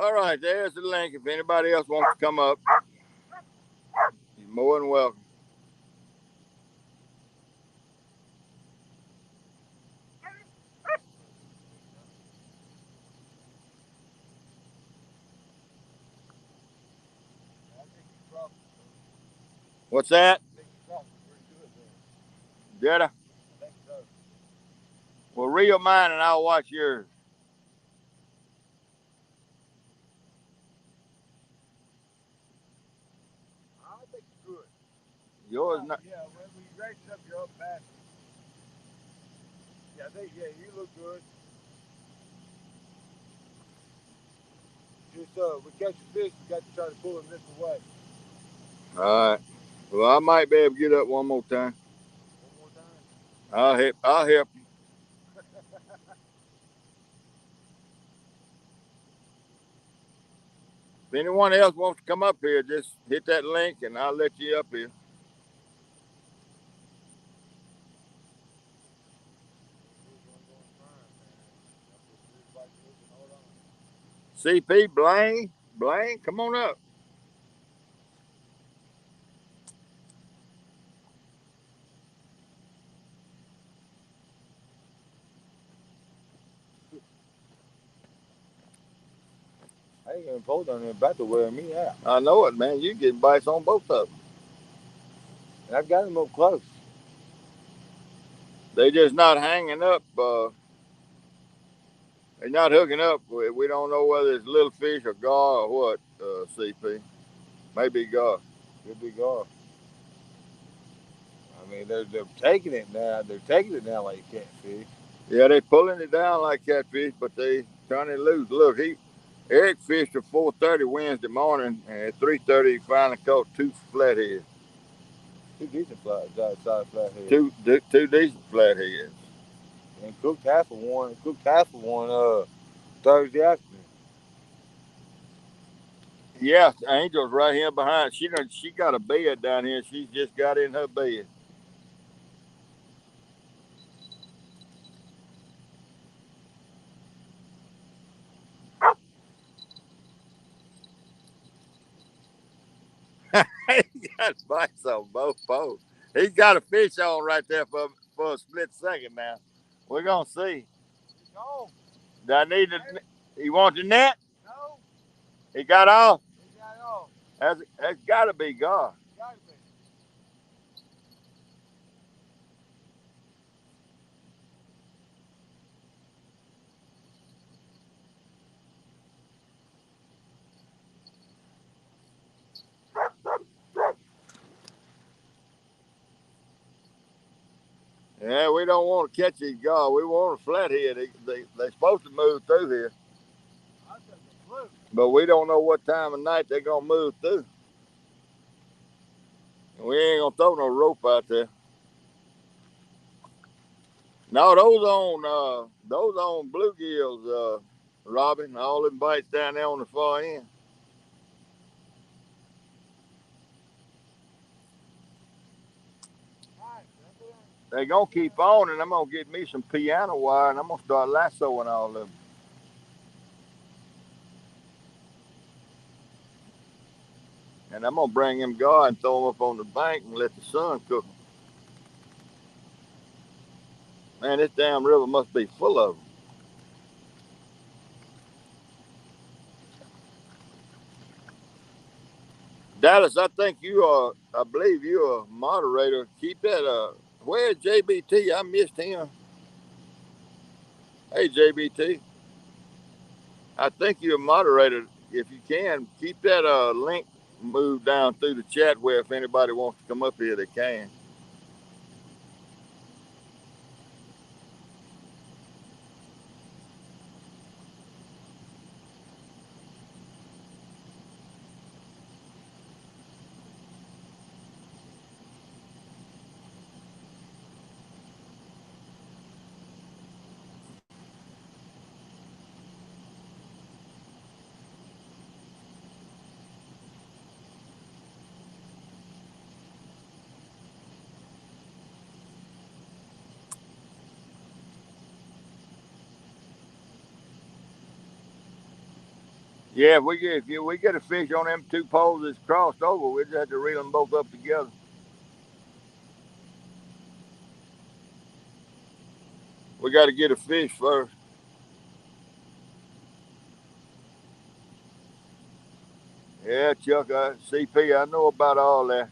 Speaker 1: All right, there's the link. If anybody else wants to come up, you're more than welcome. What's that? Did I? Well, reel mine and I'll watch yours.
Speaker 2: I think it's good.
Speaker 1: Yours not.
Speaker 2: Yeah, when we raise it up, you're up past. Yeah, you look good. Just we catch a fish, we got to try to pull him this way.
Speaker 1: All right. Well, I might be able to get up one more time.
Speaker 2: One more time.
Speaker 1: I'll help you. If anyone else wants to come up here, just hit that link and I'll let you up here. CP, Blaine, come on up.
Speaker 2: I ain't gonna pull down there about to wear me out.
Speaker 1: I know it, man. You get bites on both of them.
Speaker 2: And I've got him up close.
Speaker 1: They just not hanging up. They're not hooking up. We don't know whether it's little fish or gar or what. CP, maybe gar.
Speaker 2: Could be gar. I mean, they're taking it now. They're taking it now like catfish.
Speaker 1: Yeah, they pulling it down like catfish, but they trying to lose. Look, Eric fished at 4:30 Wednesday morning, and at 3:30 he finally caught two flatheads.
Speaker 2: Two decent size flathead.
Speaker 1: Two decent flatheads.
Speaker 2: And cooked half of one. Cooked half of one Thursday afternoon.
Speaker 1: Yeah, Angel's right here behind. She got a bed down here. She's just got in her bed. He got bites on both posts. He's got a fish on right there for a split second now. We're gonna see.
Speaker 2: No.
Speaker 1: Do I need to? He wants the net?
Speaker 2: No.
Speaker 1: He got off?
Speaker 2: He got off.
Speaker 1: That's got to be gone.
Speaker 2: Got to be.
Speaker 1: Yeah, we don't want to catch these gar. We want a flathead. They're supposed to move through here. But we don't know what time of night they're going to move through. And we ain't going to throw no rope out there. No, those on bluegills, Robin. All them bites down there on the far end. They're going to keep on, and I'm going to get me some piano wire, and I'm going to start lassoing all of them. And I'm gonna bring him gar and throw them up on the bank and let the sun cook them. Man, this damn river must be full of them. Dallas, I think you are. I believe you're a moderator. Keep that. Where's JBT? I missed him. Hey, JBT. I think you're a moderator. If you can, keep that link moved down through the chat where if anybody wants to come up here, they can. Yeah, if we get a fish on them two poles that's crossed over, we just have to reel them both up together. We got to get a fish first. Yeah, Chuck, CP, I know about all that.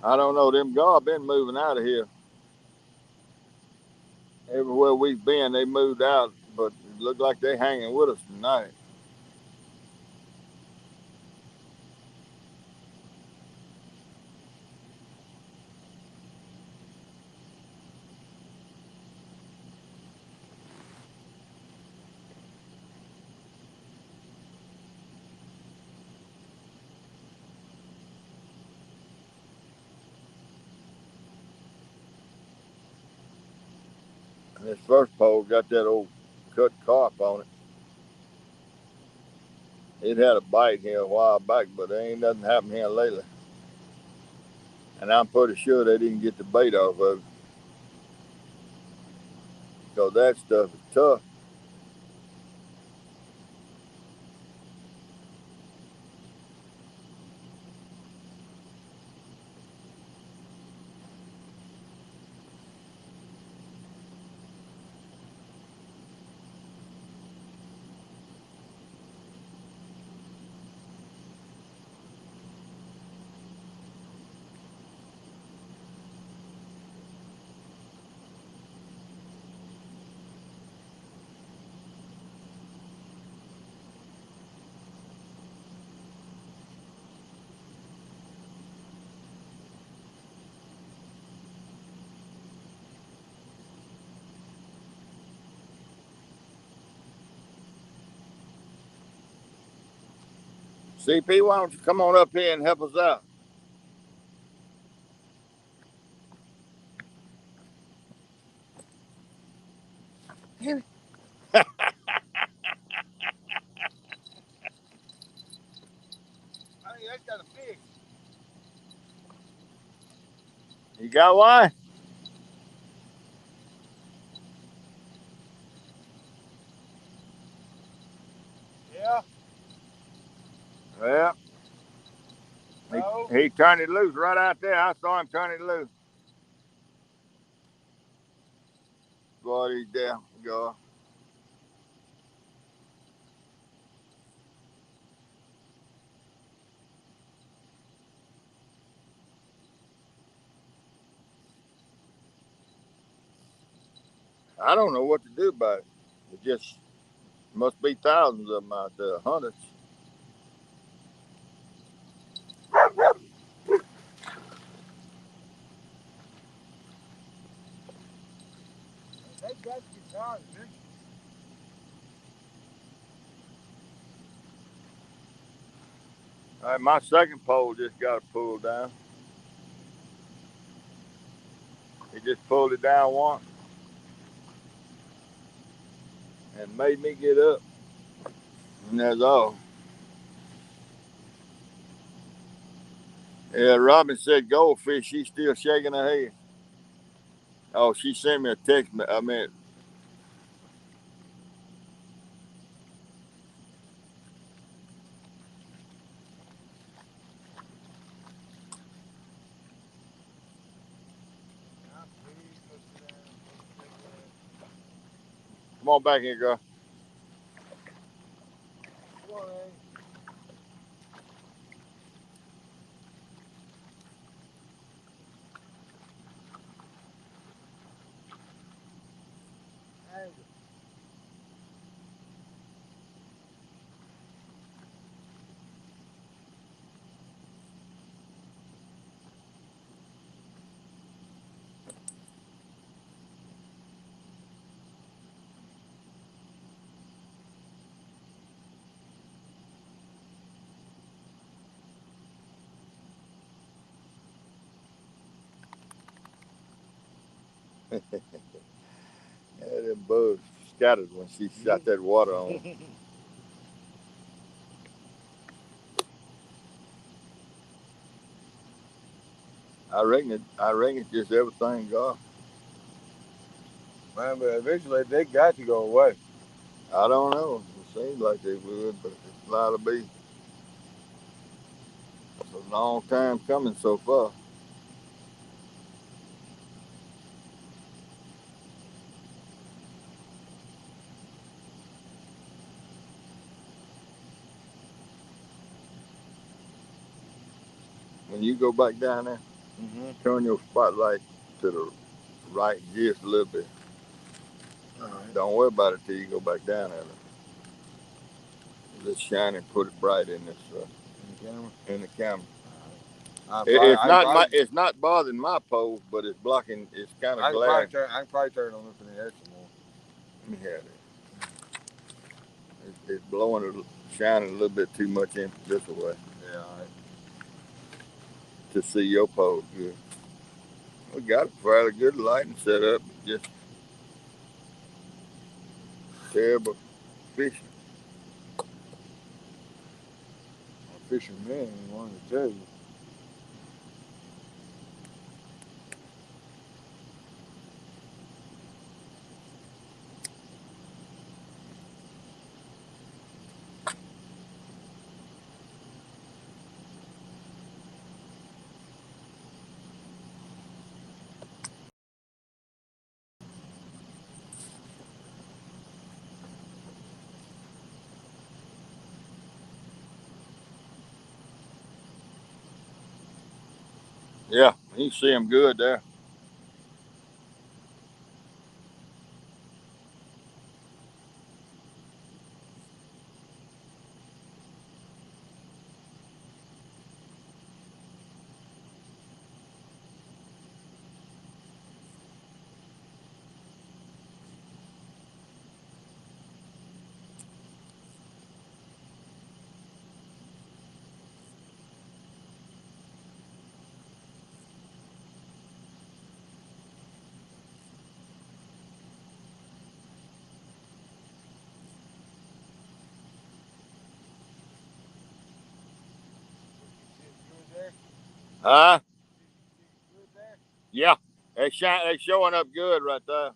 Speaker 1: I don't know. Them gar been moving out of here. Everywhere we've been, they moved out, but it looked like they hanging with us tonight. And this first pole got that old cut carp on it. It had a bite here a while back, but there ain't nothing happened here lately. And I'm pretty sure they didn't get the bait off of it because that stuff is tough. CP, why don't you come on up here and help us out? Hey, that's got a fish. You got one? Yeah. Well, no. He turned it loose right out there. I saw him turn it loose. Boy, he's down. Go. I don't know what to do about it. It just must be thousands of them out there, hundreds. They got guitars, man. My second pole just got pulled down. He just pulled it down once and made me get up. And that's all. Yeah, Robin said goldfish. She's still shaking her head. Oh, she sent me a text. I mean, come on back here, girl. Yeah, them bugs scattered when she shot that water on. I reckon it's just everything gone.
Speaker 2: Man, but eventually they got to go away.
Speaker 1: I don't know. It seems like they would, but it's not to be. It's a long time coming so far. When you go back down there, turn your spotlight to the right just a little bit.
Speaker 2: Right.
Speaker 1: Don't worry about it till you go back down there. Just shine and put it bright in this
Speaker 2: In the camera.
Speaker 1: in the camera.
Speaker 2: I
Speaker 1: It's not bothering my pole, but it's blocking. It's kind of glaring.
Speaker 2: I can probably turn on up in the air some more.
Speaker 1: Let me have it. It's blowing it, shining a little bit too much in this way.
Speaker 2: Yeah, all right.
Speaker 1: To see your pole good. We got a fairly good lighting set up. Just terrible fishing.
Speaker 2: A fisherman wanted to tell you.
Speaker 1: Yeah, you see them good there. Huh? Yeah, they showing up good right there.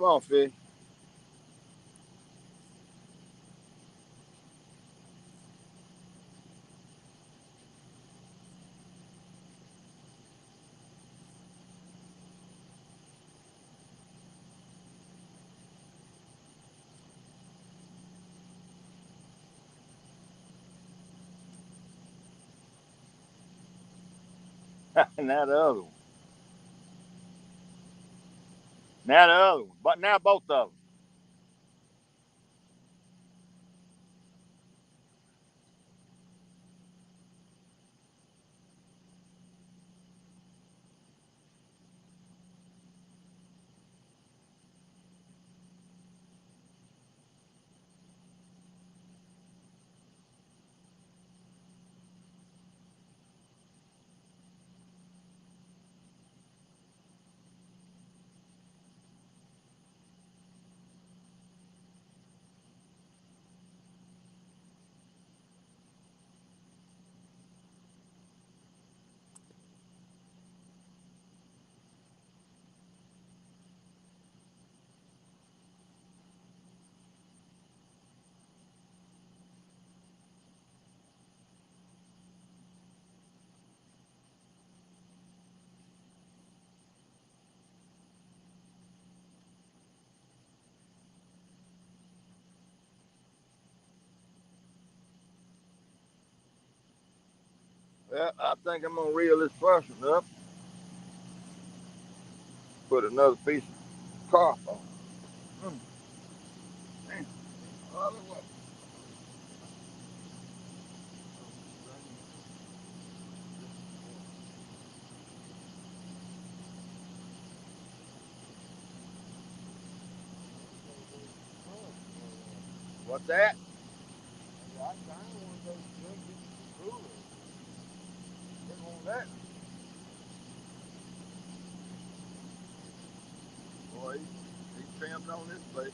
Speaker 1: Come on, fish. Now the other one. Now the other one. But now both of them. Well, I think I'm gonna reel this first one up. Put another piece of carp on. Mm, damn. Other way. What's that? I kind of want to go drink it cooler. Didn't want that. Boy, he trimmed on this place.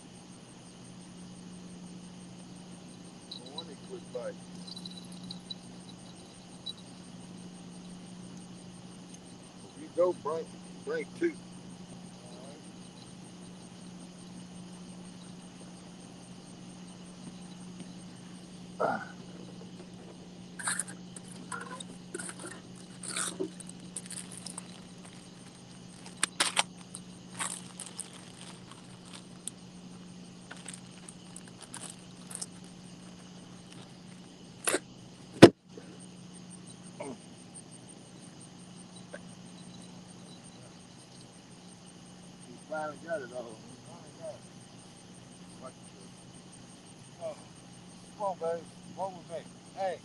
Speaker 1: One he quit biting. If you go, bring two. He finally got it all. He finally got it. What oh, come on, baby. Come with me. Hey.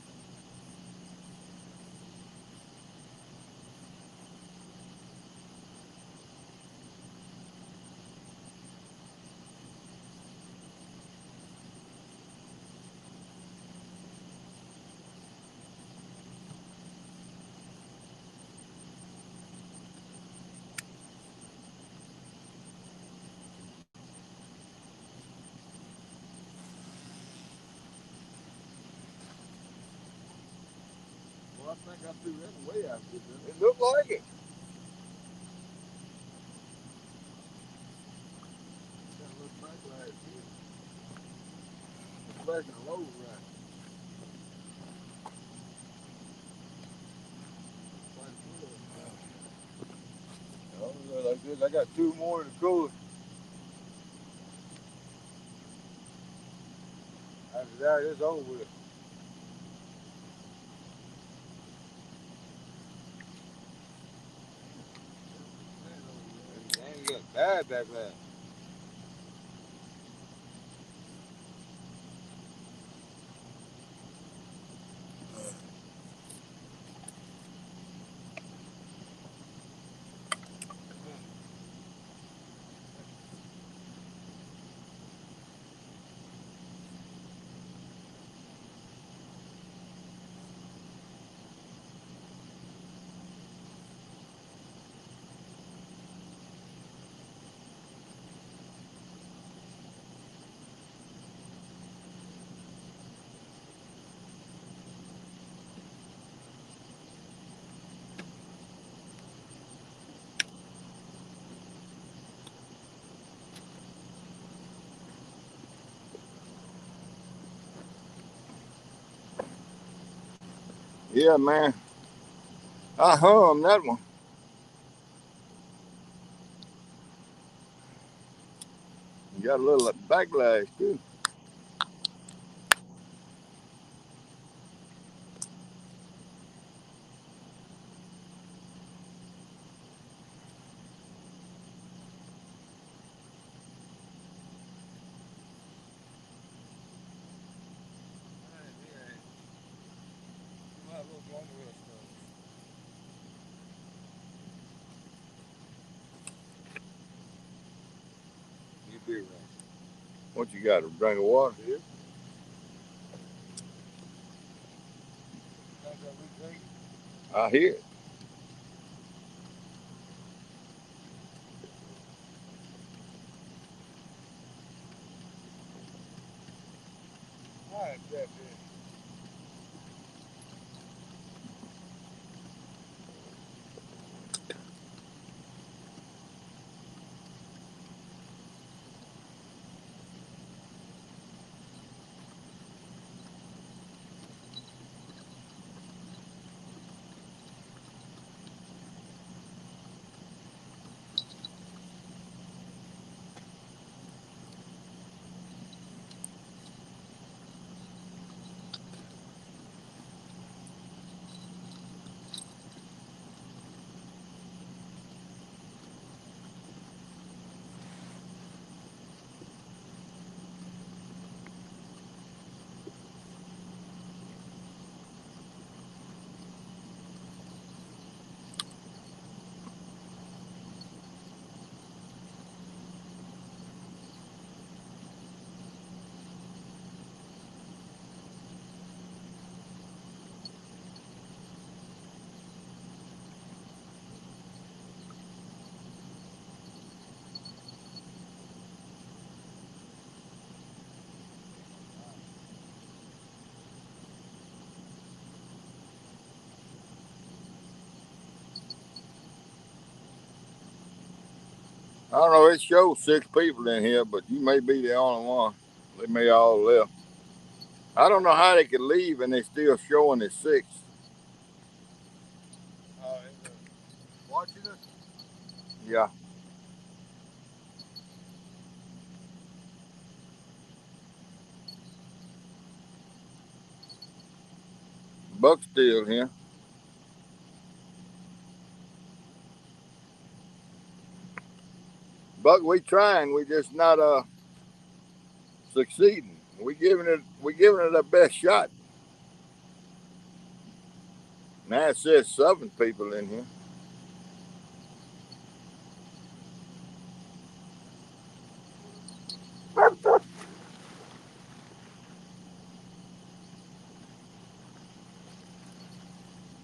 Speaker 1: Well, I think I threw that way out there. It looked like it. Got a little backlight here. It's back in the low right. Oh, like this. I got two more in the cooler. After that, it's over with. Dang, you got bad backlash. Yeah, man. I hum that one. You got a little backlash too. You be right. What you got? A drink of water? Yeah. I hear it. I don't know. It shows 6 people in here, but you may be the only one. They may all left. I don't know how they could leave and they still showing it's 6.
Speaker 2: Watching us?
Speaker 1: Yeah. Buck's still here. Buck, we trying. We just not succeeding. We giving it our best shot. Now it says 7 people in here.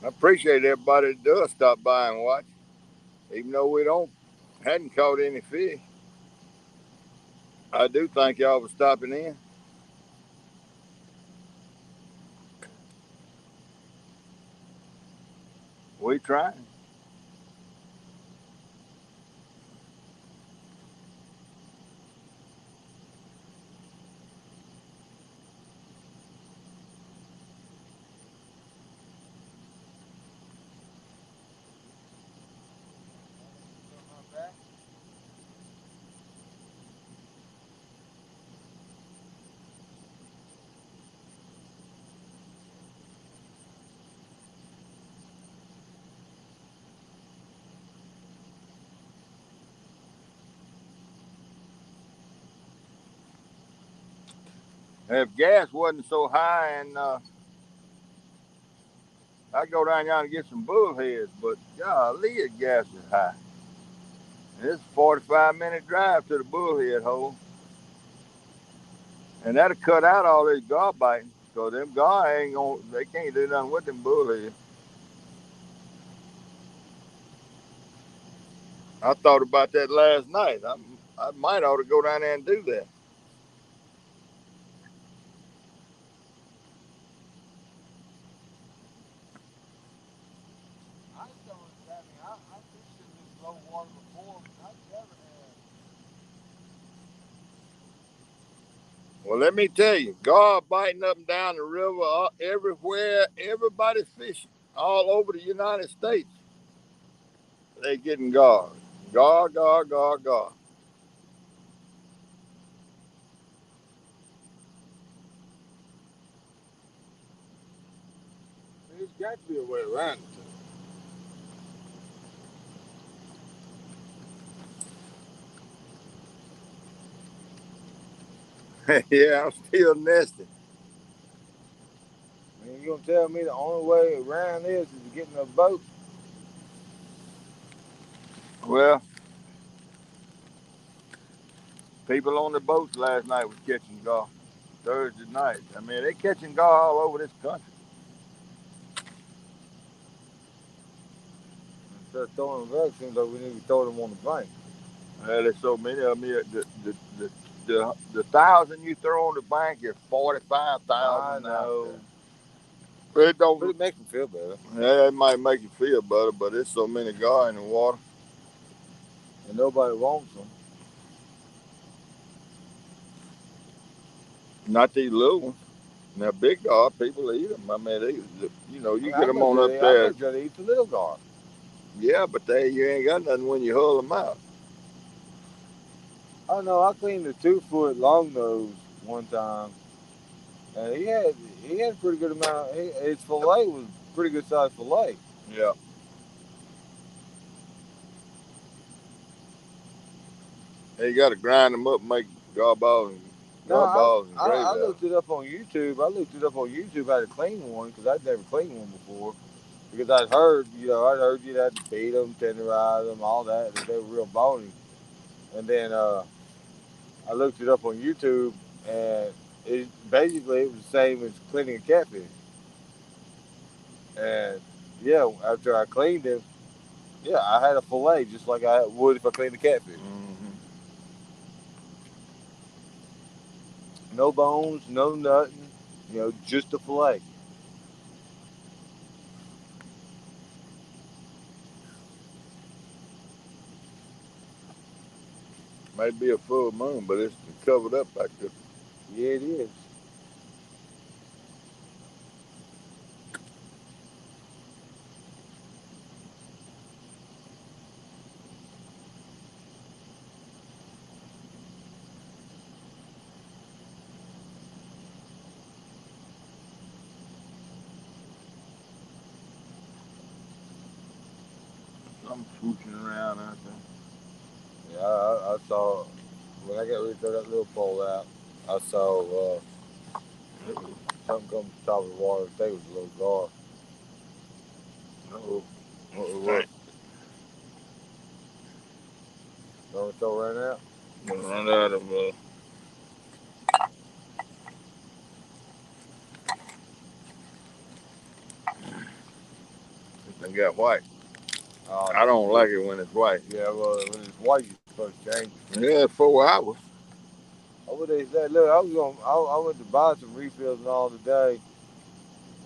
Speaker 1: I appreciate everybody that does stop by and watch, even though we don't hadn't caught any fish. I do thank y'all for stopping in. We trying. If gas wasn't so high, and I'd go down there and get some bullheads, but golly, the gas is high. And it's a 45-minute drive to the bullhead hole, and that'll cut out all this gar biting. So them gar ain't gonna, they can't do nothing with them bullheads. I thought about that last night. I might ought to go down there and do that.
Speaker 2: I don't. I mean, I fished in this low water before, but I never had.
Speaker 1: Well, let me tell you, God biting up and down the river everywhere. Everybody's fishing all over the United States. They getting God. God, God, God, God.
Speaker 2: There's got to be a way around it.
Speaker 1: Yeah, I'm still nesting.
Speaker 2: And you gonna tell me the only way around this is to get in a boat?
Speaker 1: Well, people on the boats last night was catching God. Thursday night. I mean, they catching God all over this country.
Speaker 2: Instead of throwing them back, seems like we need to throw them on the bank.
Speaker 1: Well, there's so many of them here. The thousand you throw on the bank is 45,000
Speaker 2: I
Speaker 1: out
Speaker 2: know,
Speaker 1: there. It don't.
Speaker 2: but it makes me feel better.
Speaker 1: Yeah, it might make you feel better, but there's so many God in the water.
Speaker 2: And nobody wants them.
Speaker 1: Not these little ones. Now, big God, people eat them. I mean,
Speaker 2: I
Speaker 1: you
Speaker 2: mean,
Speaker 1: get them on up
Speaker 2: I'd
Speaker 1: there.
Speaker 2: much rather eat the little gar.
Speaker 1: Yeah, but you ain't got nothing when you hull them out.
Speaker 2: I know. I cleaned a 2-foot long nose one time, and he had a pretty good amount. His fillet was pretty good sized fillet.
Speaker 1: Yeah. You got to grind them up, and make
Speaker 2: No,
Speaker 1: God balls and gravy
Speaker 2: I
Speaker 1: out of
Speaker 2: looked it up on YouTube. I looked it up on YouTube how to clean one because I'd never cleaned one before. Because I'd heard you'd have to beat them, tenderize them, all that, that they were real bony. And then I looked it up on YouTube, and it was the same as cleaning a catfish. And yeah, after I cleaned him, yeah, I had a fillet just like I would if I cleaned a catfish.
Speaker 1: Mm-hmm.
Speaker 2: No bones, no nothing, just a fillet.
Speaker 1: Might be a full moon, but it's covered up back there.
Speaker 2: Yeah, it is.
Speaker 1: I'm swooshing around out
Speaker 2: Yeah, I saw when I got ready to throw that little pole out. I saw something come to the top of the water. I think it was a little gar.
Speaker 1: there. Oh,
Speaker 2: What? So so ran out.
Speaker 1: run out of. It got white. I don't like it when it's white.
Speaker 2: Yeah, well, when it's white, you're supposed to change it.
Speaker 1: Yeah, 4 hours.
Speaker 2: What they said, look, I went to buy some refills and all today,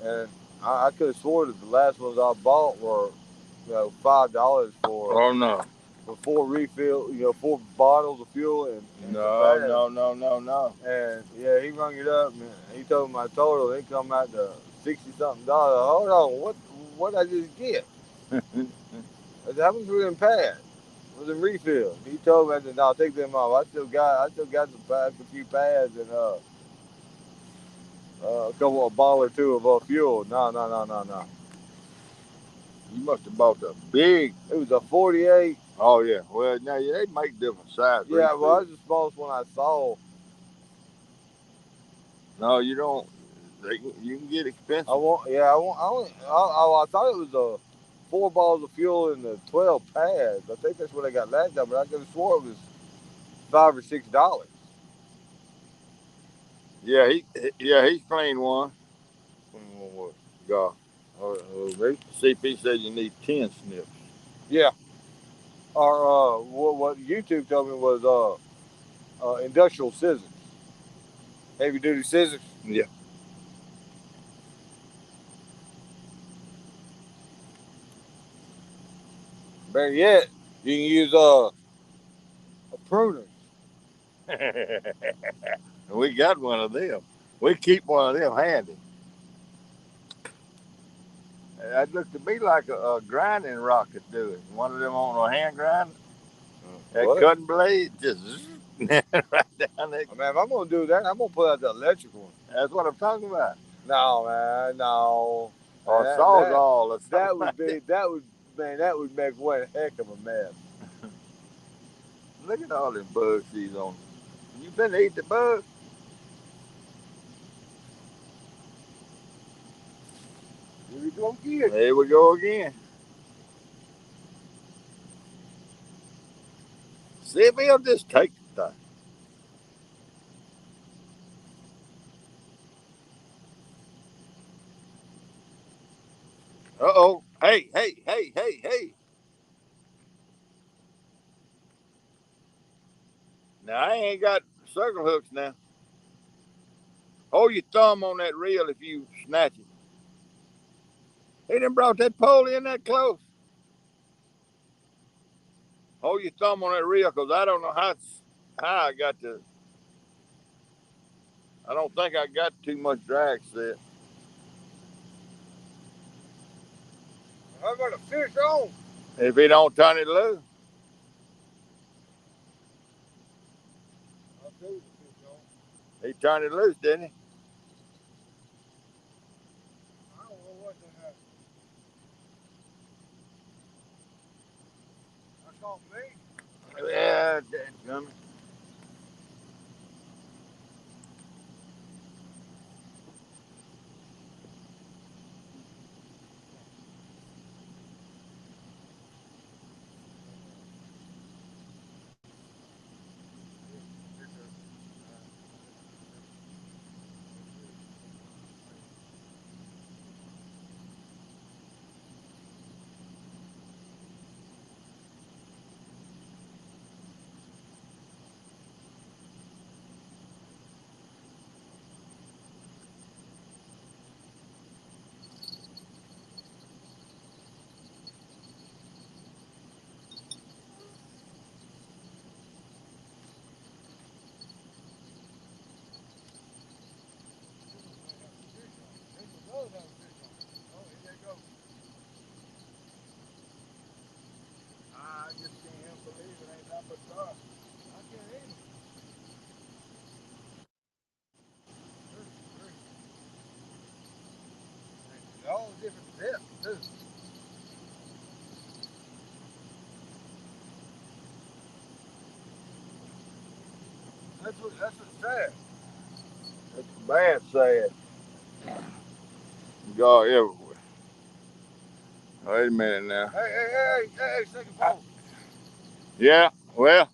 Speaker 2: and I could have swore that the last ones I bought were, $5
Speaker 1: Oh no.
Speaker 2: for 4 refill, 4 bottles of fuel and some
Speaker 1: No,
Speaker 2: pads.
Speaker 1: no, no, no, no.
Speaker 2: And yeah, he rung it up and he told me my total. It come out to $60-something. Hold on, what I just get? I said, how much were them pads? Was them refill? He told me, I said, no, take them off. I still got some pads, a few pads and a bottle or two of fuel. No, no, no, no, no.
Speaker 1: You must have bought the big.
Speaker 2: It was a 48.
Speaker 1: Oh yeah. Well, now they make different size
Speaker 2: Yeah, well,
Speaker 1: refills.
Speaker 2: that's the smallest one I saw.
Speaker 1: No, you don't. You can get expensive.
Speaker 2: I thought it was a 4 bottles of fuel and the 12 pads. I think that's what I got last time, but I could have swore it was $5 or $6.
Speaker 1: Yeah, he's clean one.
Speaker 2: What?
Speaker 1: God.
Speaker 2: Me?
Speaker 1: CP said you need 10 snips.
Speaker 2: Yeah. Or what YouTube told me was industrial scissors, heavy duty scissors.
Speaker 1: Yeah.
Speaker 2: Better yet, you can use a pruner.
Speaker 1: We got one of them. We keep one of them handy. That looked to me like a grinding rock could do it. One of them on a hand grinder. That
Speaker 2: What?
Speaker 1: cutting blade just right down there.
Speaker 2: I mean, if I'm gonna do that, I'm gonna put out the electric one.
Speaker 1: That's what I'm talking about.
Speaker 2: No, man, no.
Speaker 1: Or
Speaker 2: Man,
Speaker 1: sawzall or something.
Speaker 2: that would
Speaker 1: like
Speaker 2: be that would man that would make one heck of a mess.
Speaker 1: Look at all them bugs she's on. You been eat the bugs?
Speaker 2: Here we go again.
Speaker 1: There we go again. See if he'll just take the thing. Uh-oh. Hey, hey, hey, hey, hey. Now, I ain't got circle hooks now. Hold your thumb on that reel if you snatch it. He done brought that pole in that close. Hold your thumb on that reel because I don't know how I got to. I don't think I got too much drag set.
Speaker 2: I got a fish on.
Speaker 1: If he don't turn it loose.
Speaker 2: I'll tell you the fish on.
Speaker 1: He turned it loose, didn't he?
Speaker 2: I don't know what the heck. That's not me.
Speaker 1: Yeah, that's coming. I just can't believe it ain't nothing but dark. I can't even. All different depths too. That's sad. That's bad sad. God everywhere. Wait a minute now.
Speaker 2: Hey, second pole.
Speaker 1: Yeah, well.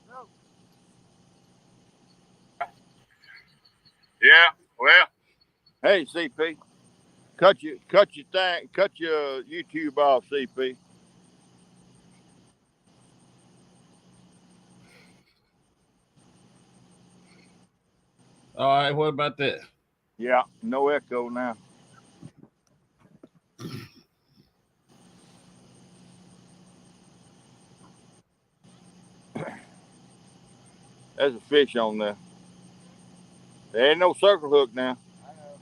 Speaker 2: No.
Speaker 1: Yeah, well. Hey, CP. Cut your YouTube off, CP.
Speaker 4: All right, what about that?
Speaker 1: Yeah, no echo now. There's a fish on there. There ain't no circle hook now.
Speaker 2: I know.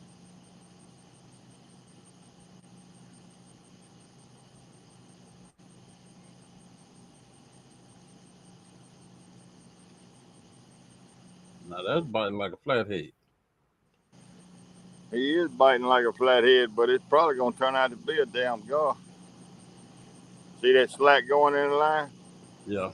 Speaker 4: Now that's biting like a flathead.
Speaker 1: He is biting like a flathead, but it's probably gonna turn out to be a damn gar. See that slack going in the line?
Speaker 4: Yeah.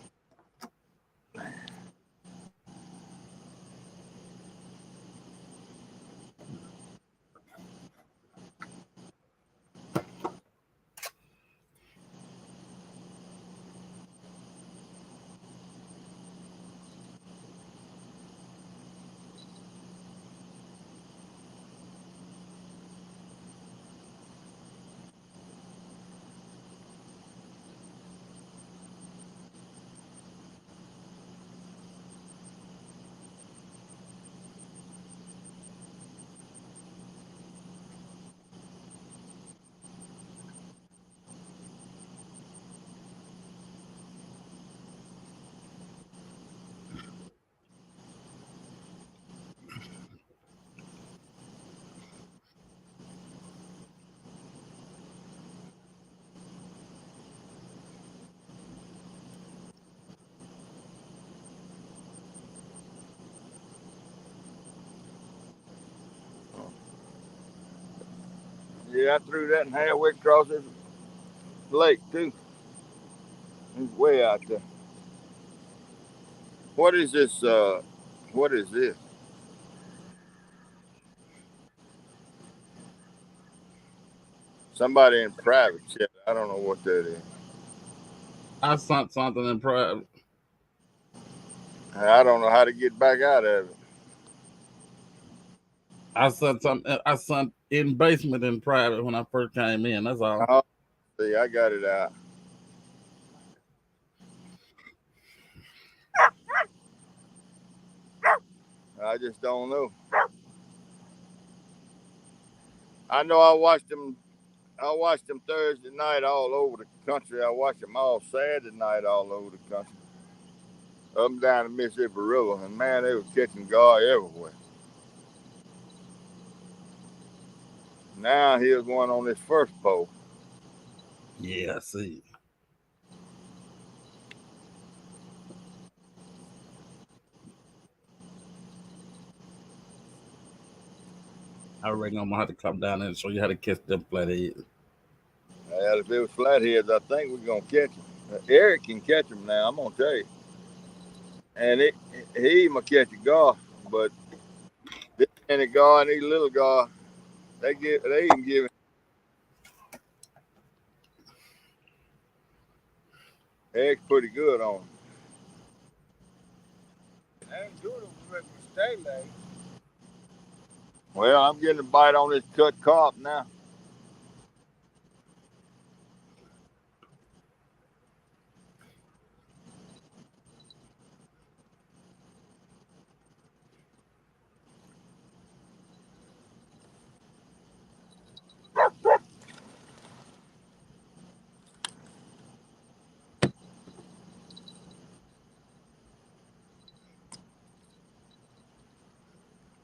Speaker 1: See, I threw that in halfway across this lake too. It's way out there. What is this? What is this? Somebody in private chat. I don't know what that is.
Speaker 4: I sent something in private.
Speaker 1: I don't know how to get back out of it.
Speaker 4: I sent something. I sent in basement in private when I first came in. That's all.
Speaker 1: Oh, see, I got it out. I just don't know. I know I watched them. I watched them Thursday night all over the country. I watched them all Saturday night all over the country, up and down the Mississippi River, and man, they was catching gar everywhere. Now here's one on this first pole.
Speaker 4: Yeah, I see. I reckon I'm gonna have to come down there and show you how to catch them flatheads.
Speaker 1: Well, if it was flatheads, I think we're gonna catch them. Eric can catch them now. I'm gonna tell you, and he even catch a gar, but this and a gar and these little gar, they even give Eric's pretty good on them.
Speaker 2: I ain't doing it with stay late.
Speaker 1: Well, I'm getting a bite on this cut carp now.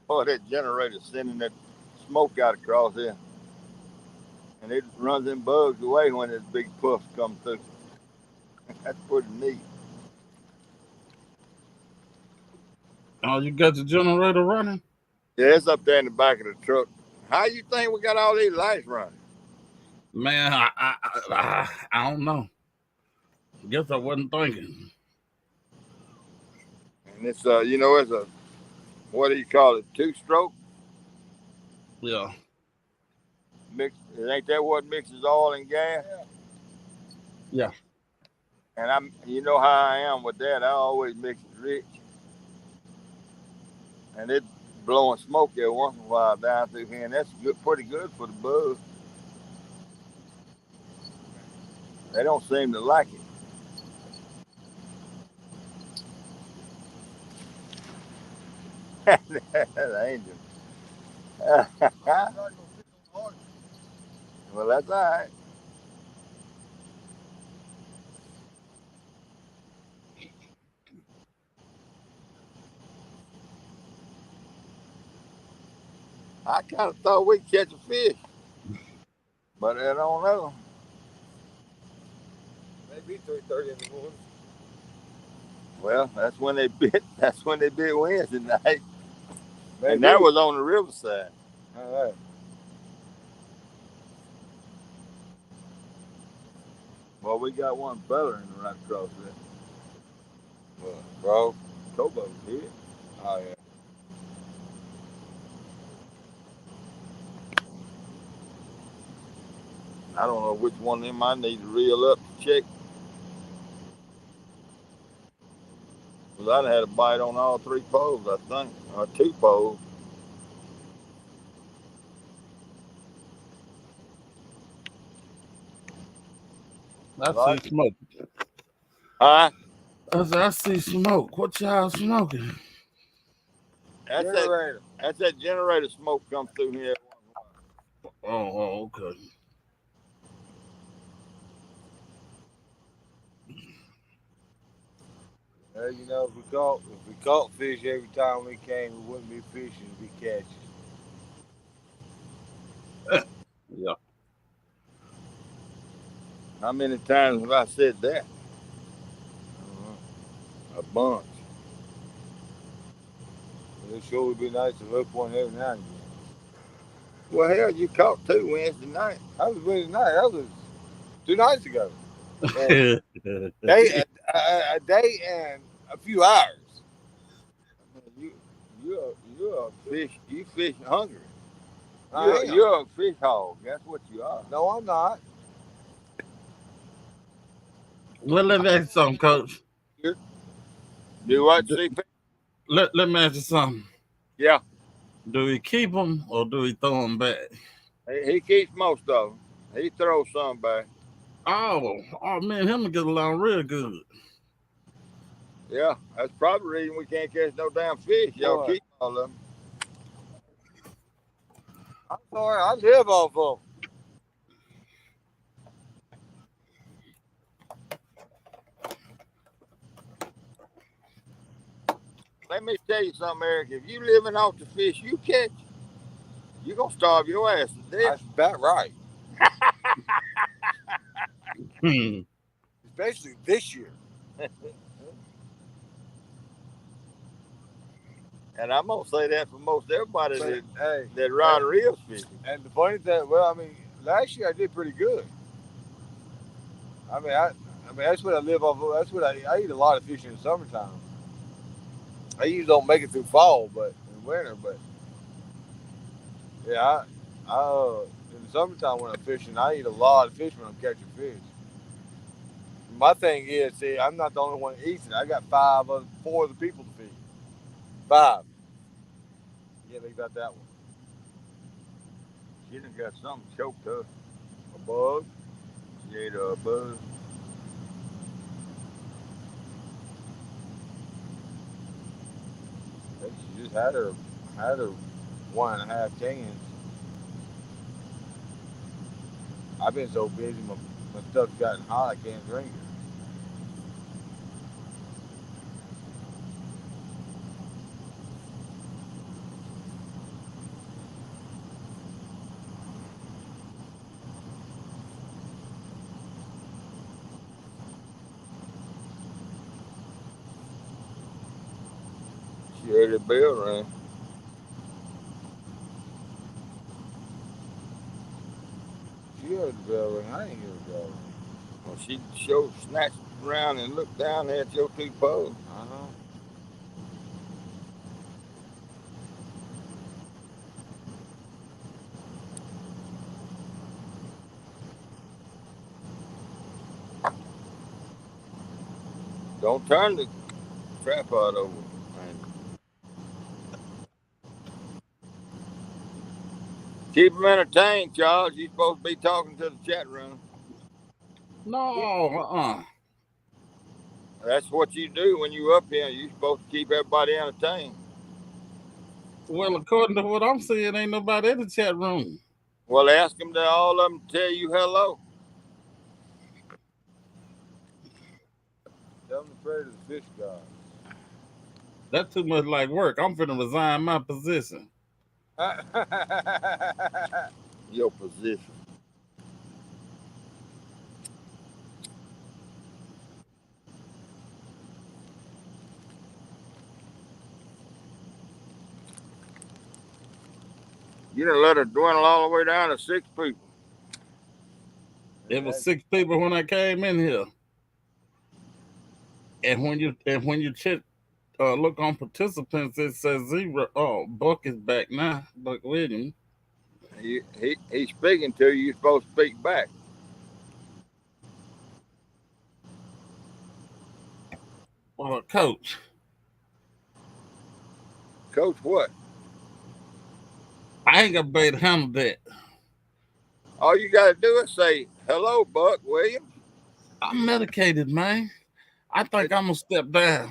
Speaker 1: Oh, that generator sending that smoke out across here. And it runs them bugs away when this big puffs come through. That's pretty neat.
Speaker 4: Oh, you got the generator running?
Speaker 1: Yeah, it's up there in the back of the truck. How you think we got all these lights running?
Speaker 4: Man, I don't know. Guess I wasn't thinking.
Speaker 1: And it's it's a what do you call it? Two stroke
Speaker 4: Yeah.
Speaker 1: mix. Ain't that what mixes oil and gas?
Speaker 4: Yeah.
Speaker 1: And you know how I am with that. I always mix it rich, and it's blowing smoke every once in a while down through here, and that's good, pretty good for the bugs. They don't seem to like it. That angel. Well, that's all right. I kind of thought we'd catch a fish, but I don't know.
Speaker 2: Maybe 3:30 in the morning.
Speaker 1: Well, that's when they bit. That's when they bit Wednesday night,
Speaker 2: Maybe.
Speaker 1: and that was on the riverside.
Speaker 2: All right.
Speaker 1: Well, we got one better in the right across there.
Speaker 2: Well, bro.
Speaker 1: Kobo's here.
Speaker 2: Oh yeah.
Speaker 1: I don't know which one of them I need to reel up to check. Cause I had a bite on all three poles, I think, or two poles.
Speaker 4: I
Speaker 1: Right?
Speaker 4: see smoke.
Speaker 1: Huh?
Speaker 4: I see smoke. What y'all smoking?
Speaker 1: That's
Speaker 2: Generator.
Speaker 1: that generator smoke come through here.
Speaker 4: Okay.
Speaker 2: You know, if we caught fish every time we came, we wouldn't be fishing, we'd be catching.
Speaker 4: Yeah.
Speaker 1: How many times have I said that? A bunch.
Speaker 2: But it sure would be nice to look one every now and again.
Speaker 1: Well, hell, you caught 2 Wednesday night.
Speaker 2: That was Wednesday night. That was 2 nights ago.
Speaker 4: Yeah.
Speaker 2: A day and a few hours.
Speaker 1: You you're a fish. You fish hungry.
Speaker 2: I am.
Speaker 1: You're a fish hog. That's what you are.
Speaker 2: No, I'm not.
Speaker 4: Well, let me ask you something, Coach.
Speaker 1: Do what,
Speaker 4: D-
Speaker 1: CP?
Speaker 4: let me ask you something.
Speaker 1: Yeah,
Speaker 4: Do we keep them or do we throw them back?
Speaker 1: he keeps most of them. He throws some back.
Speaker 4: Oh, man, him get along real good.
Speaker 1: Yeah, that's probably the reason we can't catch no damn fish. Y'all
Speaker 2: Boy.
Speaker 1: keep all of them.
Speaker 2: I'm sorry. I live off of them.
Speaker 1: Let me tell you something, Eric. If you living off the fish you catch, you gonna starve your ass to death.
Speaker 2: That's about right.
Speaker 4: Hmm.
Speaker 2: Especially this year.
Speaker 1: And I'm gonna say that for most everybody
Speaker 2: But, hey,
Speaker 1: that run real fishing.
Speaker 2: and the funny thing, well, I mean, last year I did pretty good. I mean, that's what I live off of. That's what I eat a lot of fish in the summertime. I usually don't make it through fall, but in winter. But yeah, in the summertime when I'm fishing, I eat a lot of fish when I'm catching fish. My thing is, see, I'm not the only one that eats it. I got 4 other people to feed. 5. Yeah, they got that one.
Speaker 1: She done got something choked up.
Speaker 2: A bug.
Speaker 1: She ate a bug.
Speaker 2: She just had her 1.5 cans. I've been so busy, my stuff's gotten hot, I can't drink it.
Speaker 1: She heard the bell ring.
Speaker 2: She heard the bell ring. I ain't hear the bell ring.
Speaker 1: Well, she snatched around and looked down at your 2 poles.
Speaker 2: Uh-huh.
Speaker 1: Don't turn the tripod over. Man. Keep them entertained, Charles. You're supposed to be talking to the chat room.
Speaker 4: No,
Speaker 1: That's what you do when you up here. You're supposed to keep everybody entertained.
Speaker 4: Well, according to what I'm seeing, ain't nobody in the chat room.
Speaker 1: Well, ask them to all of them tell you hello.
Speaker 2: Tell them to pray to the fish god.
Speaker 4: That's too much like work. I'm finna resign my position.
Speaker 1: Your position. You done let her dwindle all the way down to 6 people.
Speaker 4: It was 6 people when I came in here, and when you check look on participants, it says 0. Oh, Buck is back now. Buck Williams.
Speaker 1: He's speaking to you. You're supposed to speak back.
Speaker 4: Coach.
Speaker 1: Coach, what?
Speaker 4: I ain't gonna be able to handle that.
Speaker 1: All you got to do is say, hello, Buck Williams.
Speaker 4: I'm medicated, man. I think I'm gonna step down.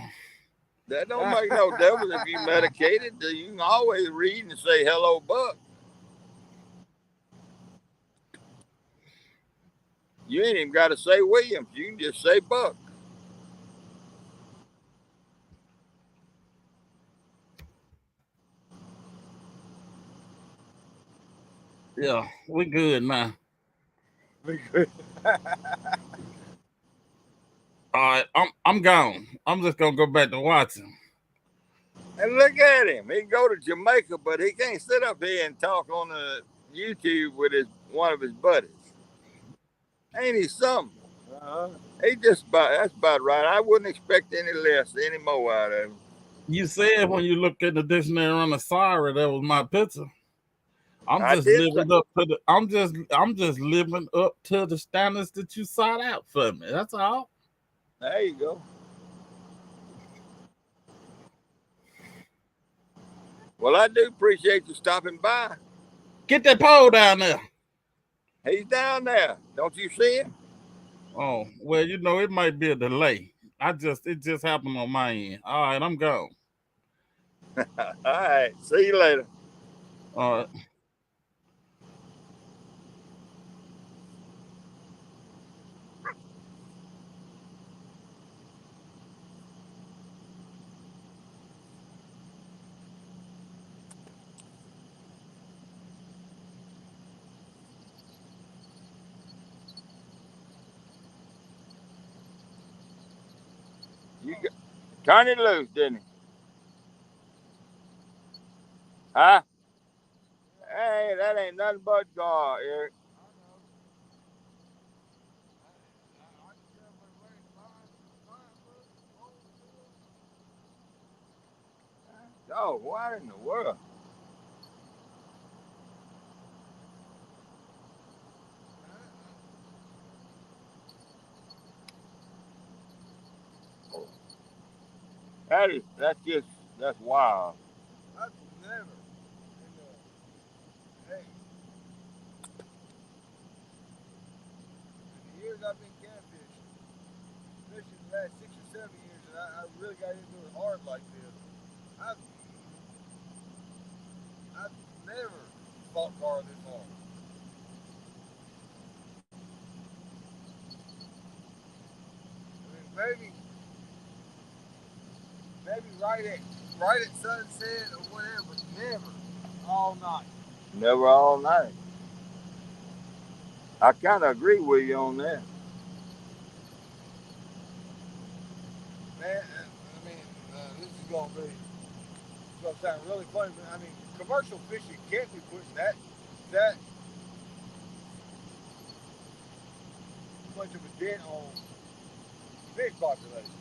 Speaker 1: That don't make no difference if you medicated. You can always read and say, hello, Buck. You ain't even got to say Williams. You can just say Buck.
Speaker 4: Yeah, we good now.
Speaker 2: We good.
Speaker 4: All right, I'm gone. I'm just gonna go back to watching.
Speaker 1: And look at him. He can go to Jamaica, but he can't sit up here and talk on the YouTube with one of his buddies. Ain't he something?
Speaker 2: Uh-huh.
Speaker 1: He that's about right. I wouldn't expect any less, any more out of him.
Speaker 4: You said when you look at the dictionary on the side, that was my picture. I'm
Speaker 1: I
Speaker 4: just
Speaker 1: did.
Speaker 4: living up to the. I'm just living up to the standards that you sought out for me. That's all.
Speaker 1: There you go. Well, I do appreciate you stopping by.
Speaker 4: Get that pole down there.
Speaker 1: He's down there. Don't you see him?
Speaker 4: Oh well, it might be a delay. It just happened on my end. All right, I'm gone.
Speaker 1: All right. See you later.
Speaker 4: All right.
Speaker 1: You turn it loose, didn't he? Huh? Hey, that ain't nothing but gar, Eric. Oh, what in the world? That's wild.
Speaker 2: I've never, hey, in the years I've been catfishing, especially the last 6 or 7 years, and I really got into it hard like this. I've I've never fought car this hard. I mean, maybe right at sunset or whatever, but never all night.
Speaker 1: Never all night. I kind of agree with you on that.
Speaker 2: Man, I mean, this is gonna sound really funny, but I mean, commercial fishing can't be putting that much of a dent on fish population.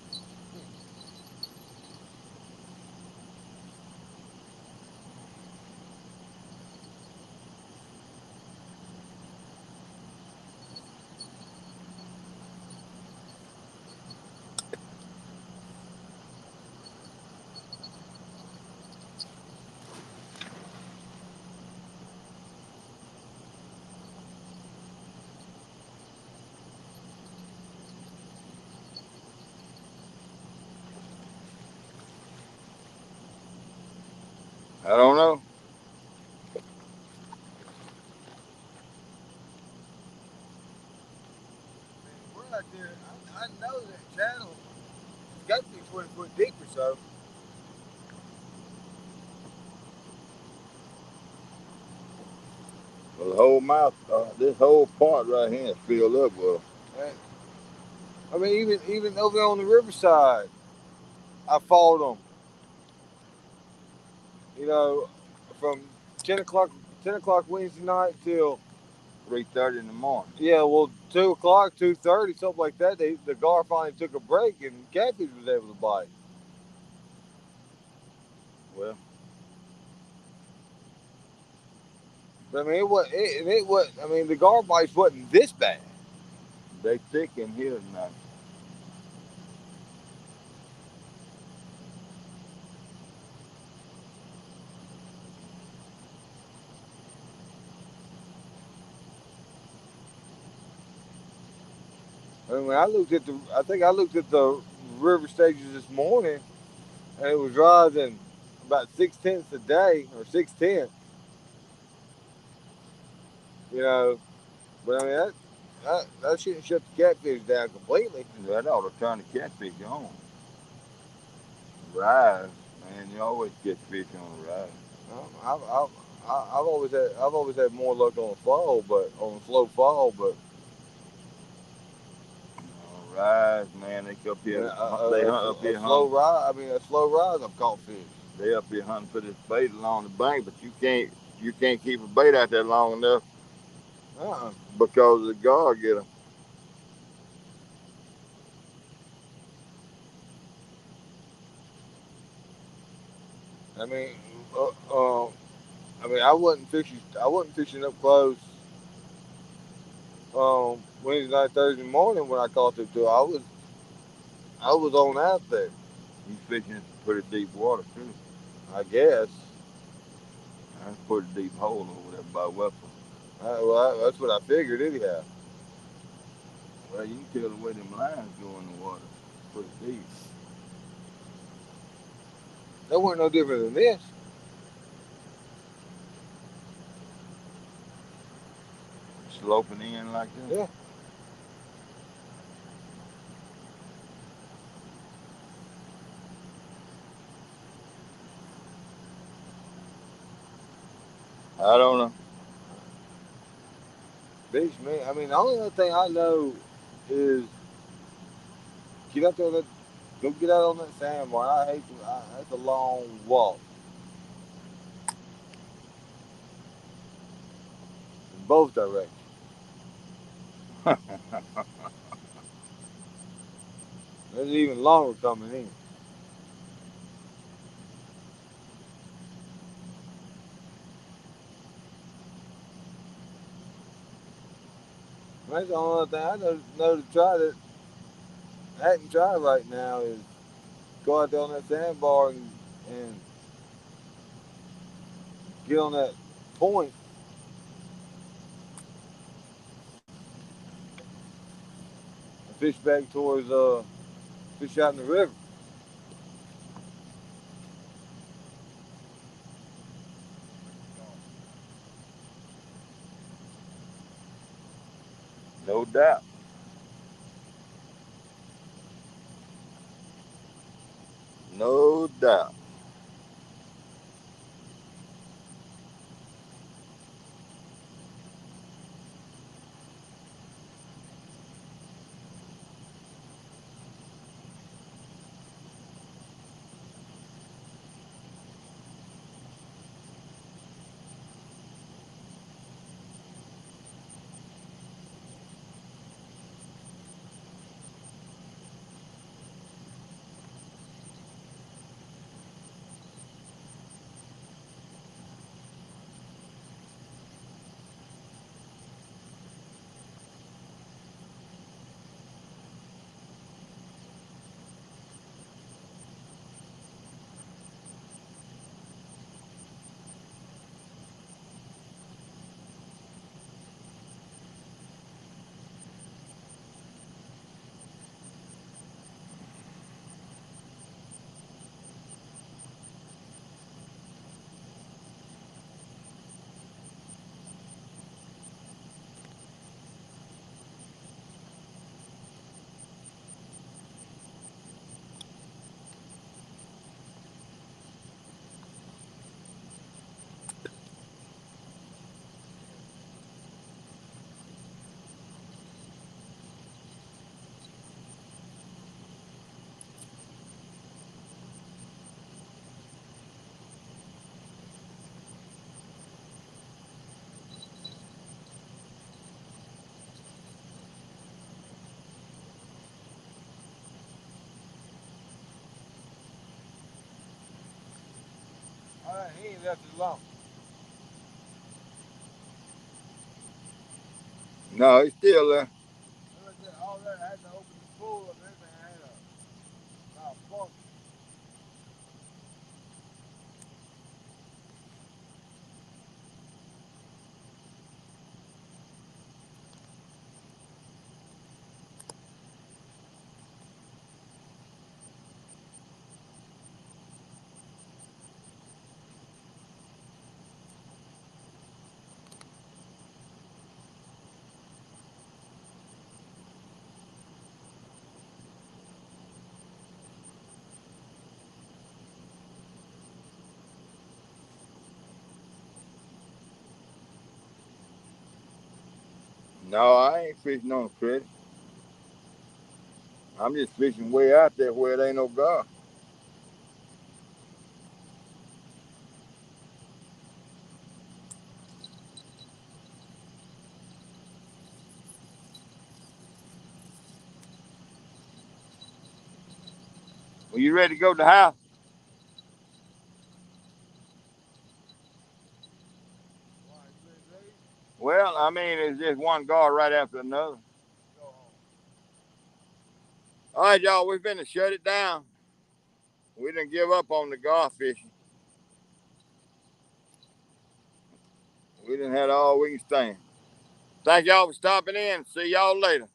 Speaker 1: I don't know.
Speaker 2: I mean, we're out there. I know that channel has got to be 20 foot deep or so.
Speaker 1: Well, the whole mouth, this whole part right here is filled up with.
Speaker 2: And, I mean, even over on the riverside, I fought them. You know, from 10 o'clock Wednesday night till
Speaker 1: 3:30 in the morning.
Speaker 2: yeah, well 2 o'clock, 2:30, something like that. The gar finally took a break and catfish was able to bite.
Speaker 1: Well,
Speaker 2: But I mean, it was. I mean, the gar bites wasn't this bad.
Speaker 1: they thick in here tonight.
Speaker 2: I mean, I think I looked at the river stages this morning, and it was rising about 6 tenths a day or 6 tenths. You know, but I mean that shouldn't shut the catfish down completely.
Speaker 1: That ought to turn the catfish on. Rise, man. You always catch fish on the rise.
Speaker 2: I've always had more luck on the fall, but on the slow fall, but
Speaker 1: Rise, man. They up here. They hunt up here
Speaker 2: slow
Speaker 1: hunting.
Speaker 2: rise. I mean, a slow rise. I've caught fish.
Speaker 1: They up here hunting for this bait along the bank, but you can't. you can't keep a bait out there long enough
Speaker 2: Uh-uh.
Speaker 1: because the guard get them.
Speaker 2: I mean, uh, uh, I mean, I wasn't fishing. I wasn't fishing up close. Wednesday night, Thursday morning when I caught them two, I was on out there.
Speaker 1: He's fishing in pretty deep water too.
Speaker 2: I guess.
Speaker 1: That's a pretty deep hole over there by Weapon.
Speaker 2: That's what I figured anyhow.
Speaker 1: Well, you can tell the way them lines go in the water. Pretty deep.
Speaker 2: That wasn't no different than this.
Speaker 1: Sloping in like that.
Speaker 2: Yeah.
Speaker 1: I don't know.
Speaker 2: Beach me. I mean, the only other thing I know is get out there. Go get out on that sandbar. I hate to. That's a long walk in both directions. It's even longer coming in. That's the only other thing I know to try that I hadn't tried right now is go out there on that sandbar and get on that point and fish back towards fish out in the river.
Speaker 1: No doubt. No doubt.
Speaker 2: All right, he ain't left it alone.
Speaker 1: No, he's still there.
Speaker 2: All that I had to open the pool and everything. I had a function.
Speaker 1: No, I ain't fishing on credit. I'm just fishing way out there where it ain't no guard. Well, you ready to go to the house? Well, I mean, it's just one guard right after another. All right, y'all, we're finna shut it down. We didn't give up on the gar fishing. We didn't have all we can stand. Thank y'all for stopping in. See y'all later.